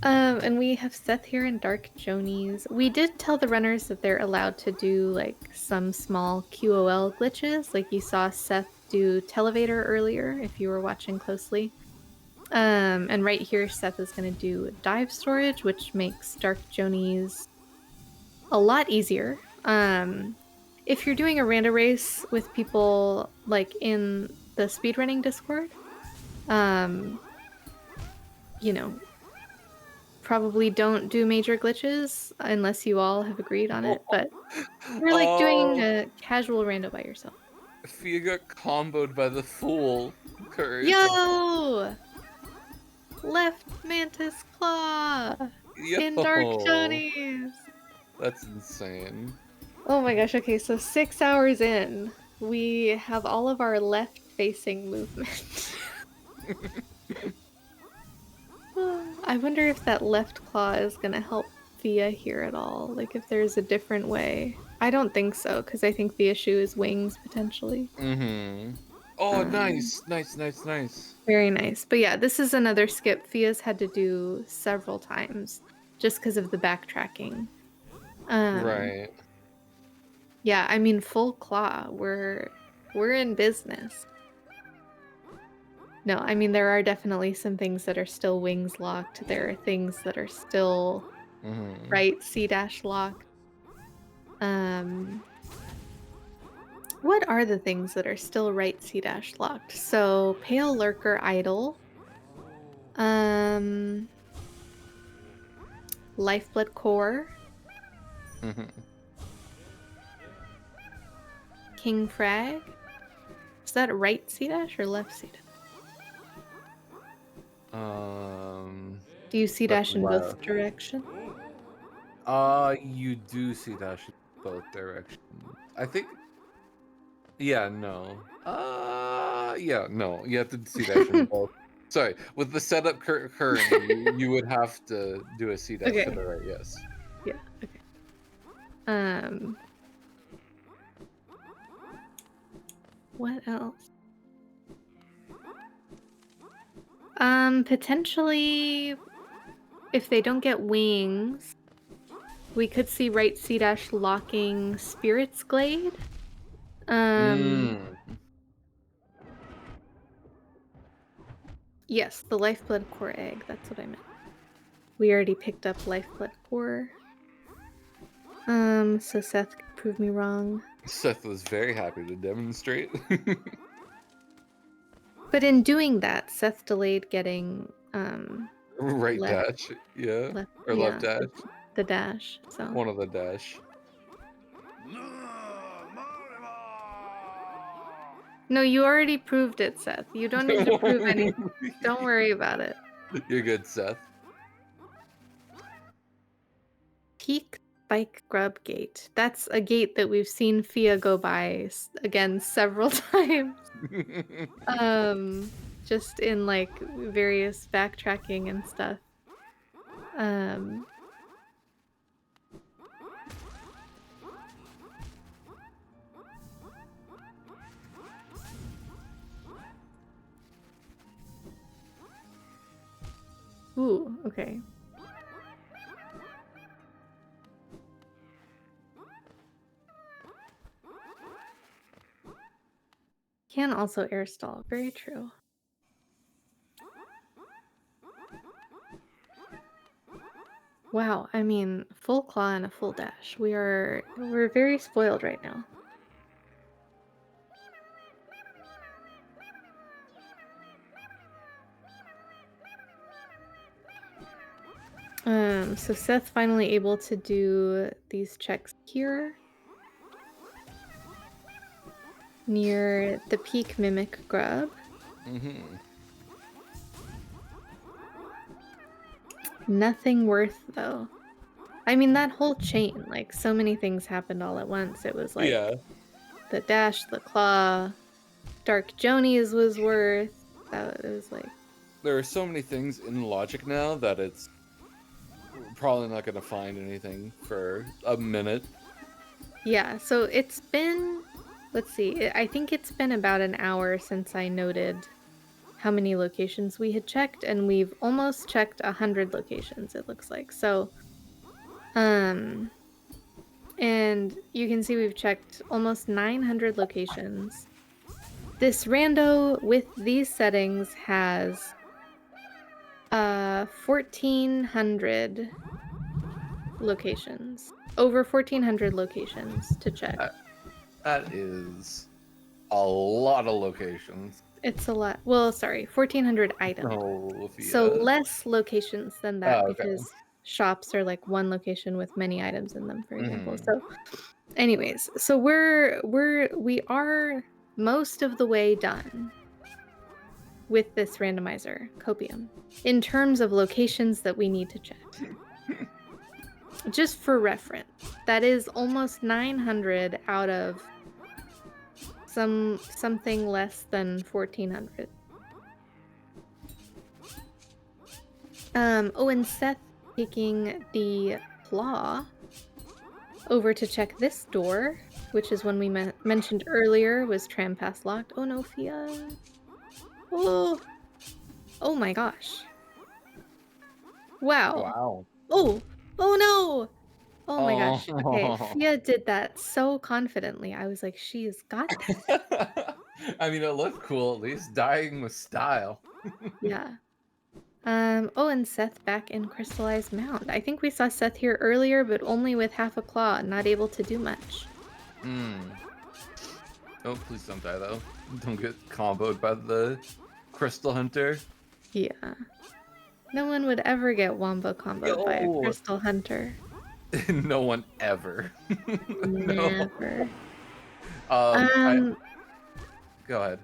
And we have Seth here in Dark Jonies. We did tell the runners that they're allowed to do like some small QOL glitches, like you saw Seth do Televator earlier if you were watching closely. And right here Seth is going to do Dive Storage, which makes Dark Jonies a lot easier. If you're doing a rando race with people like in the speedrunning Discord, you know, probably don't do major glitches unless you all have agreed on it, but you're like doing a casual rando by yourself. Fia got comboed by the fool curse. Yo! Left Mantis Claw in Dark Jonies! That's insane. Oh my gosh, okay, so 6 hours in, we have all of our left-facing movement. I wonder if that left claw is gonna help Thea here at all. Like if there's a different way. I don't think so, because I think the issue is wings potentially. Oh, nice. Very nice. But yeah, this is another skip Thea's had to do several times just because of the backtracking. Right. Yeah, I mean full claw. We're in business. No, I mean, there are definitely some things that are still wings locked. There are things that are still right C- locked. What are the things that are still right C- locked? So, Pale Lurker Idol. Lifeblood Core. King Frag. Is that right C- or left C-? Do you C- in both directions? You do see dash in both directions. I think. Yeah, no. Yeah, no. You have to see dash in both. Sorry, with the setup currently, you would have to do a C dash to the right. Yes. Yeah. Okay. What else? Potentially, if they don't get wings, we could see right C- locking Spirit's Glade. Yes, the Lifeblood Core egg. That's what I meant. We already picked up Lifeblood Core. So Seth could prove me wrong. Seth was very happy to demonstrate. But in doing that, Seth delayed getting right left, dash, yeah. Or left dash. the dash. So One of the dash. no, you already proved it, Seth. You don't need to prove anything. Don't worry about it. You're good, Seth. Peak Spike Grub Gate. That's a gate that we've seen Fia go by again several times. Just in like various backtracking and stuff. Ooh, okay. Can also air stall. Very true. Wow, I mean, full claw and a full dash. We're very spoiled right now. So Seth finally able to do these checks here. Near the peak mimic grub. Nothing worth though. I mean, that whole chain, like so many things happened all at once. It was like the dash, the claw, Dark Jonies was worth. It was like There are so many things in logic now that it's probably not going to find anything for a minute. Yeah, so it's been, let's see, I think it's been about an hour since I noted how many locations we had checked, and we've almost checked 100 locations, it looks like. So, and you can see we've checked almost 900 locations. This rando with these settings has 1,400 locations. Over 1,400 locations to check. That is a lot of locations. It's a lot. Well, sorry, 1,400 items. Oh, So less locations than that okay. because shops are like one location with many items in them, for example. So, anyways, so we are most of the way done with this randomizer copium in terms of locations that we need to check. Just for reference, that is almost 900 out of something less than 1,400. Oh, and Seth taking the claw over to check this door, which is one we mentioned earlier was tram pass locked. Oh no, Fia. Oh my gosh. Wow. Oh no. Oh my gosh. Okay, Fia did that so confidently. I was like, she has got this. I mean, it looked cool at least. Dying with style. Yeah. Oh, and Seth back in Crystallized Mound. I think we saw Seth here earlier, but only with half a claw, not able to do much. Oh, please don't die though. Don't get comboed by the Crystal Hunter. Yeah. No one would ever get wombo comboed by a Crystal Hunter. No one ever. Never. No. Go ahead.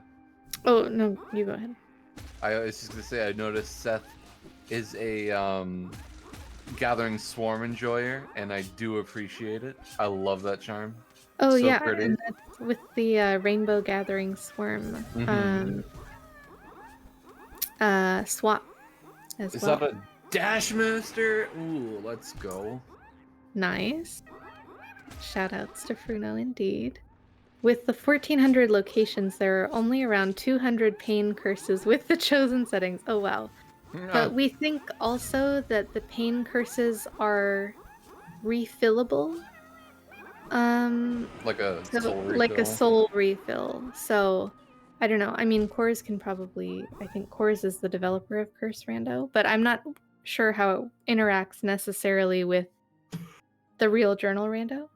Oh, no, you go ahead. I was just gonna say I noticed Seth is a Gathering Swarm enjoyer, and I do appreciate it. I love that charm. Oh So yeah, pretty. and that's with the Rainbow Gathering Swarm swap as Is well. that a Dash Master? Ooh, let's go. Nice. Shoutouts to Fruno indeed. With the 1,400 locations, there are only around 200 pain curses with the chosen settings. Oh wow. But we think also that the pain curses are refillable. Like a soul refill. Like a soul refill. So I don't know. I mean, Cores can probably. I think Cores is the developer of Curse Rando, but I'm not sure how it interacts necessarily with the real Journal Rando.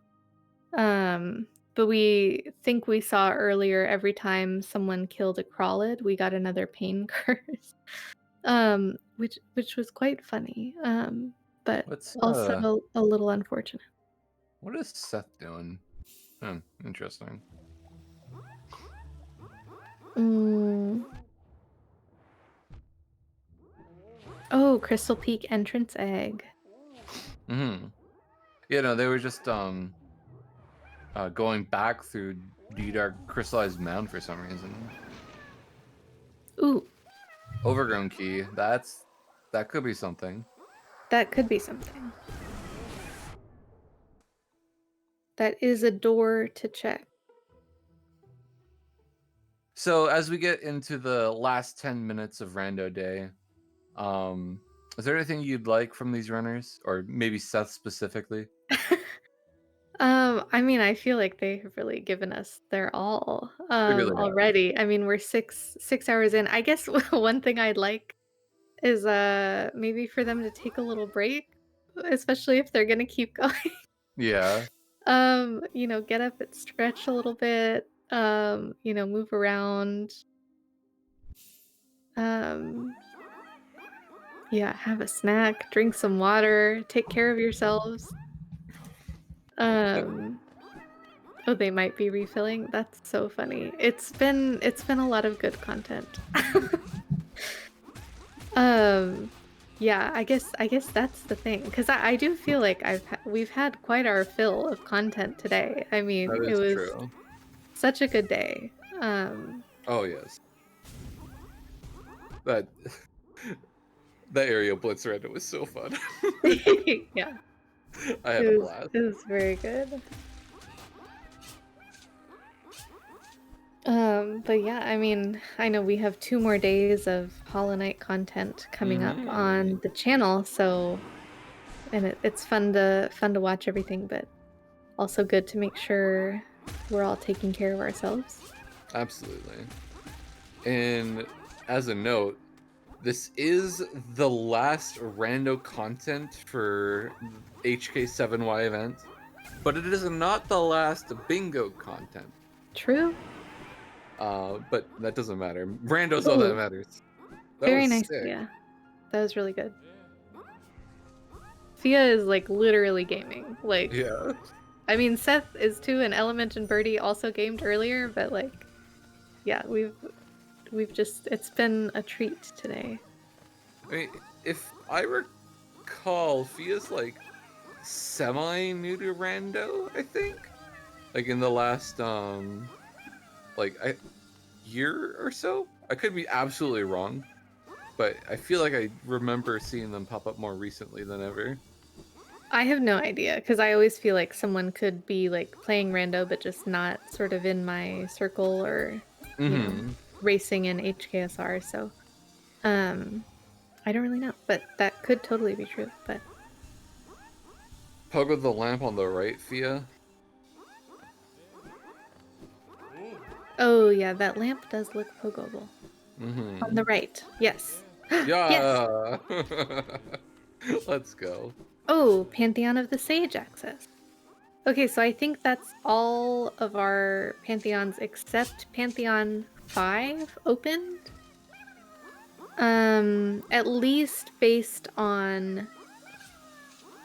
But we think we saw earlier every time someone killed a Crawlid, we got another pain curse. Which was quite funny. But also a little unfortunate. What is Seth doing? Interesting. Oh, Crystal Peak entrance egg. Mm-hmm. Yeah, no, they were just going back through the dark crystallized mound for some reason. Ooh, Overgrown key. That could be something. that could be something. That is a door to check. So as we get into the last 10 minutes of Rando Day, is there anything you'd like from these runners, or maybe Seth specifically? I mean, I feel like they have really given us their all They really have. already. I mean, we're six hours in. I guess one thing I'd like is maybe for them to take a little break, especially if they're gonna keep going. Yeah. Get up and stretch a little bit, move around. Um, yeah, have a snack, drink some water, take care of yourselves. Um, oh, they might be refilling. That's so funny. It's been a lot of good content. Um, yeah, I guess that's the thing because I do feel like we've had quite our fill of content today. I mean, That it is was true. such a good day. Oh yes. That that aerial blitz Rando was so fun. Yeah, I had a blast. it was very good. But yeah, I mean, I know we have 2 more days of Hollow Knight content coming up on the channel, so and it's fun to watch everything, but also good to make sure we're all taking care of ourselves. Absolutely. And as a note, this is the last Rando content for HK7Y event, but it is not the last bingo content. True. But that doesn't matter. Rando's all that Ooh, matters. That very was nice. sick. Yeah, that was really good. Fia is like literally gaming. Like, Yeah. I mean, Seth is too, and Element and Birdie also gamed earlier, but like, yeah, we've just it's been a treat today. I mean, if I recall, Fia's like semi-new to Rando, I think. Like in the last year or so. I could be absolutely wrong, but I feel like I remember seeing them pop up more recently than ever. I have no idea because I always feel like someone could be like playing rando but just not sort of in my circle or racing in HKSR. So I don't really know, but that could totally be true. But Pogo the lamp on the right, Fia. oh yeah, that lamp does look pogoable. On the right, yes. Yes. Yeah. Let's go. Oh, Pantheon of the Sage access. Okay, so I think that's all of our Pantheons except Pantheon 5 opened. At least based on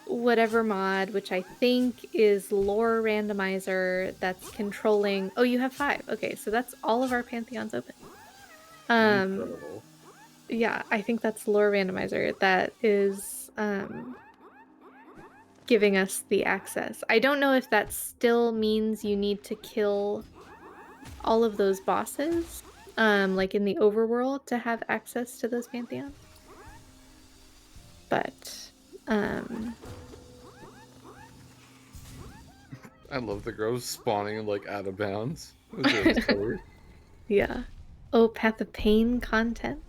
whatever mod, which I think is Lore Randomizer that's controlling... Oh, you have 5. Okay, so that's all of our Pantheons open. Incredible. Yeah, I think that's Lore Randomizer that is giving us the access. I don't know if that still means you need to kill all of those bosses, like in the overworld, to have access to those Pantheons. But, I love the groves spawning like out of bounds. It was really silly. yeah. Oh, Path of Pain content.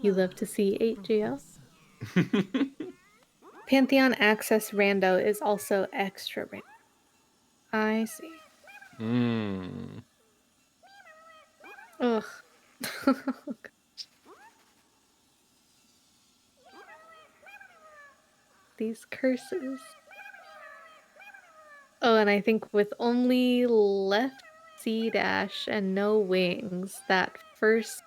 You love to see 8GL. Pantheon Access Rando is also extra random. I see. Ugh. These curses. Oh, and I think with only left C dash and no wings, that first,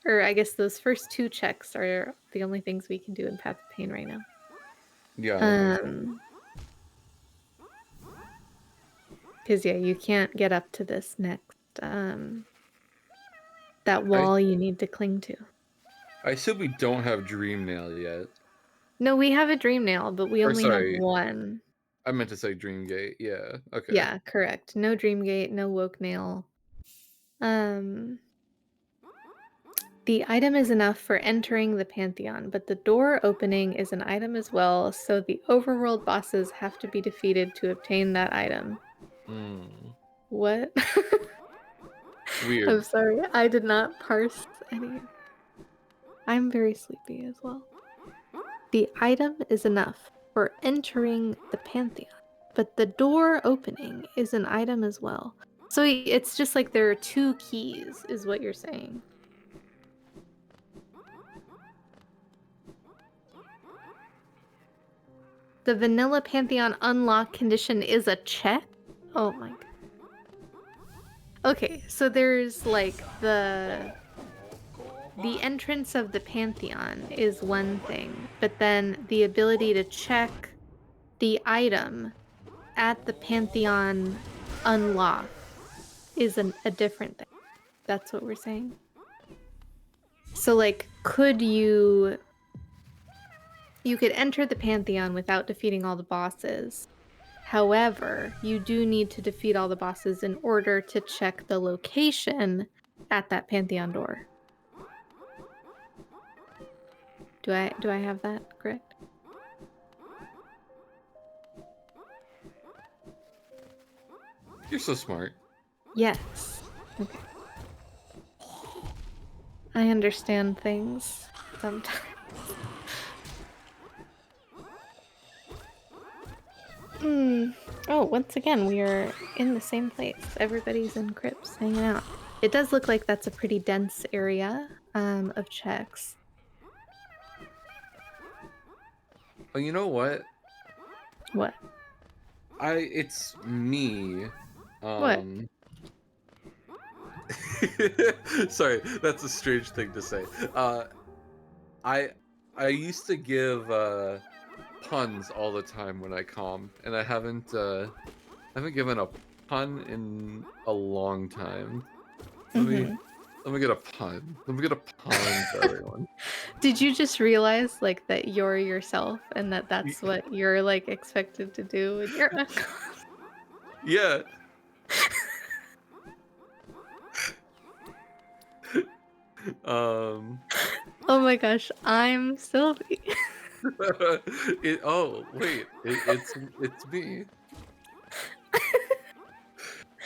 or I guess those first 2 checks are the only things we can do in Path of Pain right now. Yeah. Because, yeah, you can't get up to this next, that wall you need to cling to. I assume we don't have Dream Nail yet. No, we have a dream nail, but we Or only sorry. have one. I meant to say Dream Gate. Yeah. Okay. Yeah, correct. No dream gate, no woke nail. The item is enough for entering the Pantheon, but the door opening is an item as well, so the overworld bosses have to be defeated to obtain that item. What? Weird. I'm sorry, I did not parse any. I'm very sleepy as well. The item is enough for entering the Pantheon, but the door opening is an item as well. So it's just like there are two keys, is what you're saying. The vanilla Pantheon unlock condition is a check? Oh my god. Okay, so there's like the entrance of the Pantheon is one thing, but then the ability to check the item at the Pantheon unlock is a different thing. That's what we're saying. So like, could you could enter the Pantheon without defeating all the bosses. However, you do need to defeat all the bosses in order to check the location at that Pantheon door. Do I have that correct? You're so smart. Yes. Okay. I understand things sometimes. Oh, once again, we are in the same place. Everybody's in crypts hanging out. It does look like that's a pretty dense area of checks. Oh, you know what? What? It's me. What? Sorry, that's a strange thing to say. I used to give puns all the time when I calm, and I haven't given a pun in a long time. Let me get a pun. Let me get a pun for everyone. Did you just realize like that you're yourself and that's what you're like expected to do when you're Yeah. Oh my gosh, I'm Sylvie. It's me.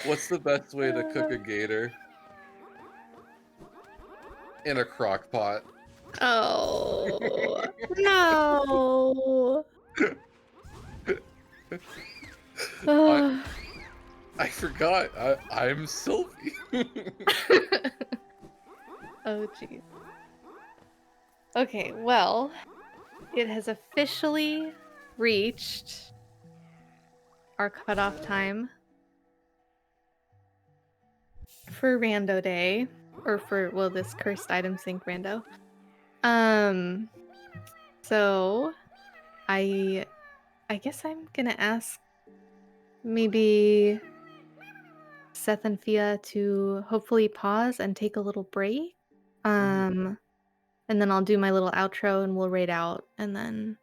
What's the best way to cook a gator? In a crock pot. Oh no. I forgot. I'm Sylvie. Oh jeez. Okay, well, it has officially reached our cutoff time for Rando Day, or for, well, this cursed item sync Rando. So I guess I'm gonna ask maybe Seth and Fia to hopefully pause and take a little break. And then I'll do my little outro and we'll raid out, and then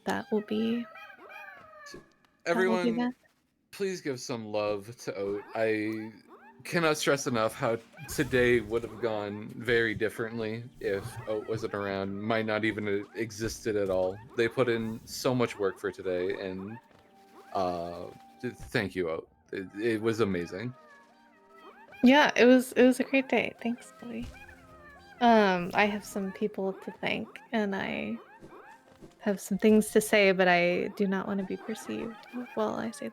that will be Everyone, please give some love to Oat. I cannot stress enough how today would have gone very differently if Oat wasn't around. Might not even existed at all. They put in so much work for today, and thank you, Oat. It was amazing. Yeah, it was a great day. Thanks, Chloe. I have some people to thank, and I have some things to say, but I do not want to be perceived while I say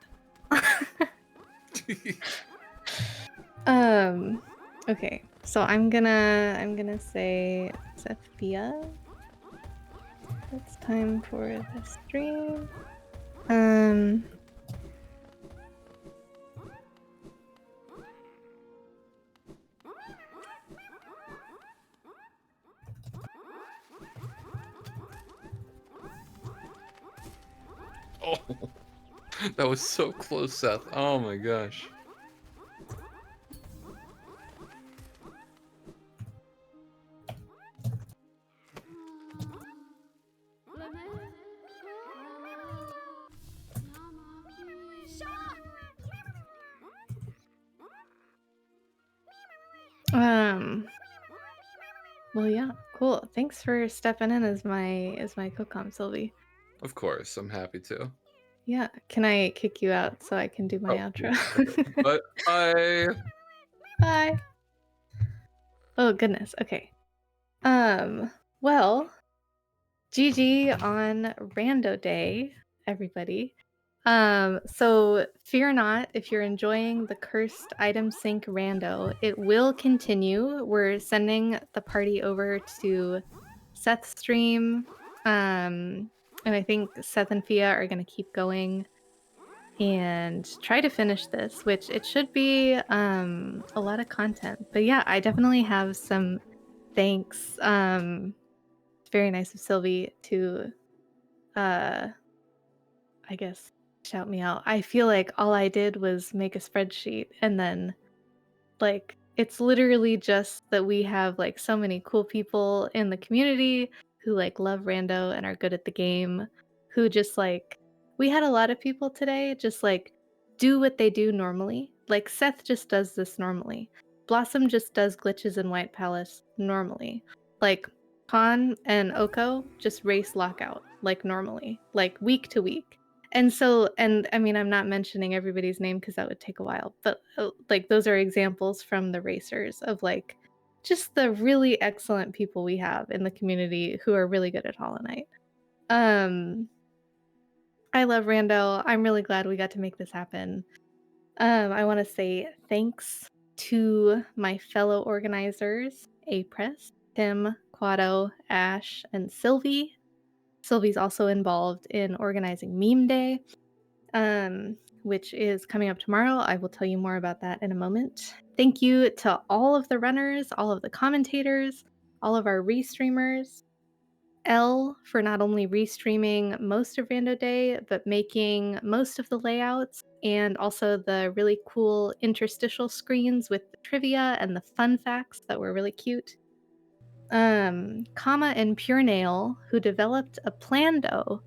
them. Okay, so I'm gonna say Sophia. It's time for the stream. Oh, That was so close, Seth. Oh my gosh. Well, yeah, cool. Thanks for stepping in as my co-com, Sylvie. Of course, I'm happy to. Yeah, can I kick you out so I can do my outro? Yeah. But Bye. Oh goodness. Okay. Well, GG on Rando Day, everybody. So fear not if you're enjoying the cursed item sync rando, it will continue. We're sending the party over to Seth's stream. And I think Seth and Fia are gonna keep going and try to finish this, which it should be a lot of content. But yeah, I definitely have some thanks. Very nice of Sylvie to I guess shout me out. I feel like all I did was make a spreadsheet and then like it's literally just that we have like so many cool people in the community who like love Rando and are good at the game, who just like we had a lot of people today just like do what they do normally. Like Seth just does this normally. Blossom just does glitches in White Palace normally. Like Khan and Oko just race lockout like normally, like week to week. And so, and I mean, I'm not mentioning everybody's name because that would take a while, but like those are examples from the racers of like just the really excellent people we have in the community who are really good at Hollow Knight. I love Rando. I'm really glad we got to make this happen. I want to say thanks to my fellow organizers, Apress, Tim, Quado, Ash, and Sylvie. Sylvie's also involved in organizing Meme Day, which is coming up tomorrow. I will tell you more about that in a moment. Thank you to all of the runners, all of the commentators, all of our restreamers. L for not only restreaming most of Rando Day, but making most of the layouts and also the really cool interstitial screens with the trivia and the fun facts that were really cute. Kama and Pure Nail, who developed a plando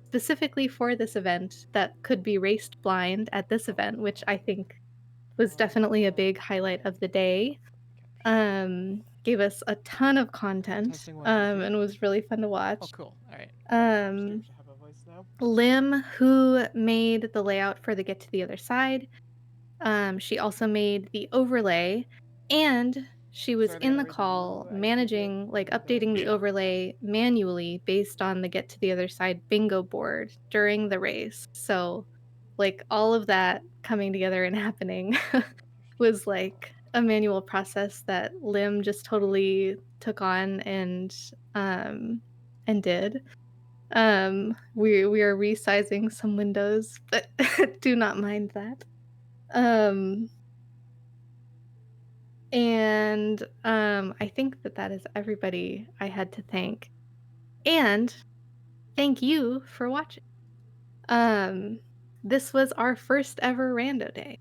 specifically for this event that could be raced blind at this event, which I think was definitely a big highlight of the day. Gave us a ton of content, Testing 1, 2, 3. and it was really fun to watch. Oh, cool. All right. Um, Should have a voice now. Lim, who made the layout for the Get to the Other Side. She also made the overlay, and she was Sorry, in the everything call low. I managing, keep it like low. updating the Yeah. overlay manually based on the Get to the Other Side bingo board during the race. So, like, all of that coming together and happening was like a manual process that Lim just totally took on and did. We are resizing some windows, but do not mind that. And I think that is everybody I had to thank. And thank you for watching. This was our first ever Rando Day.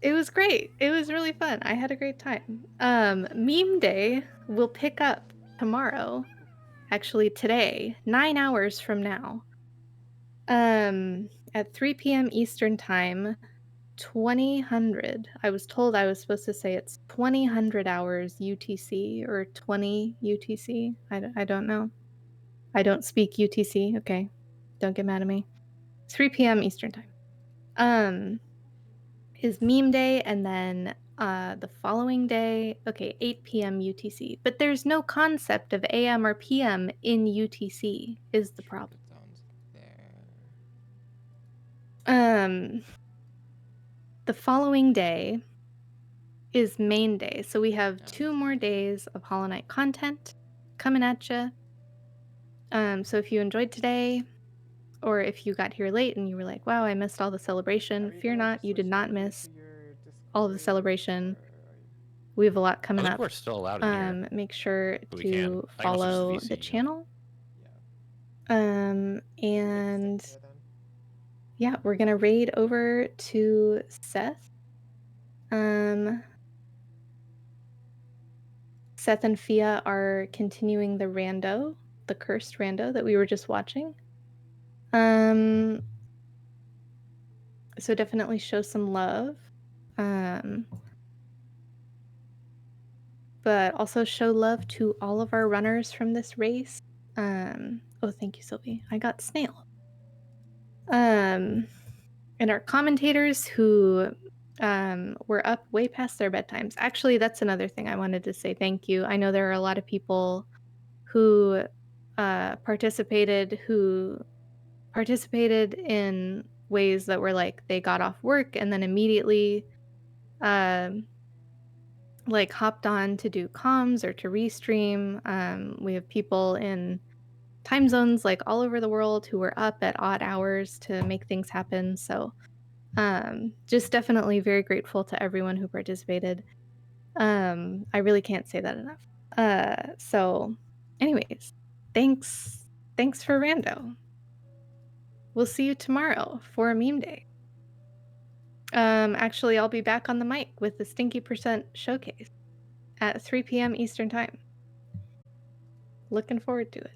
It was great. It was really fun. I had a great time. Meme Day will pick up tomorrow. Actually, today, 9 hours from now. At 3 p.m. Eastern Time, 2000. I was told I was supposed to say it's 2000 hours UTC or 20 UTC. I don't know. I don't speak UTC. Okay. Don't get mad at me. 3 p.m. Eastern Time. Is Meme Day, and then the following day, okay, 8 p.m. UTC. But there's no concept of AM or PM in UTC is the problem. There. The following day is main day. So we have 2 more days of Hollow Knight content coming at you. So if you enjoyed today, or if you got here late and you were like, wow, I missed all the celebration, fear not, you did not miss all of the celebration. We have a lot coming I think up. we're still allowed in here. Make sure We can. to I think it's just follow VC, the yeah. channel. And There, then. yeah, we're gonna raid over to Seth. Seth and Fia are continuing the rando, the cursed rando that we were just watching. So definitely show some love. But also show love to all of our runners from this race. Oh, thank you, Sylvie. I got snail. And our commentators who were up way past their bedtimes. Actually, that's another thing I wanted to say thank you. I know there are a lot of people who participated in ways that were like they got off work and then immediately like hopped on to do comms or to restream. We have people in time zones like all over the world who were up at odd hours to make things happen. So just definitely very grateful to everyone who participated. I really can't say that enough. So anyways, thanks for Rando. We'll see you tomorrow for a meme day. Actually, I'll be back on the mic with the Stinky Percent showcase at 3 p.m. Eastern Time. Looking forward to it.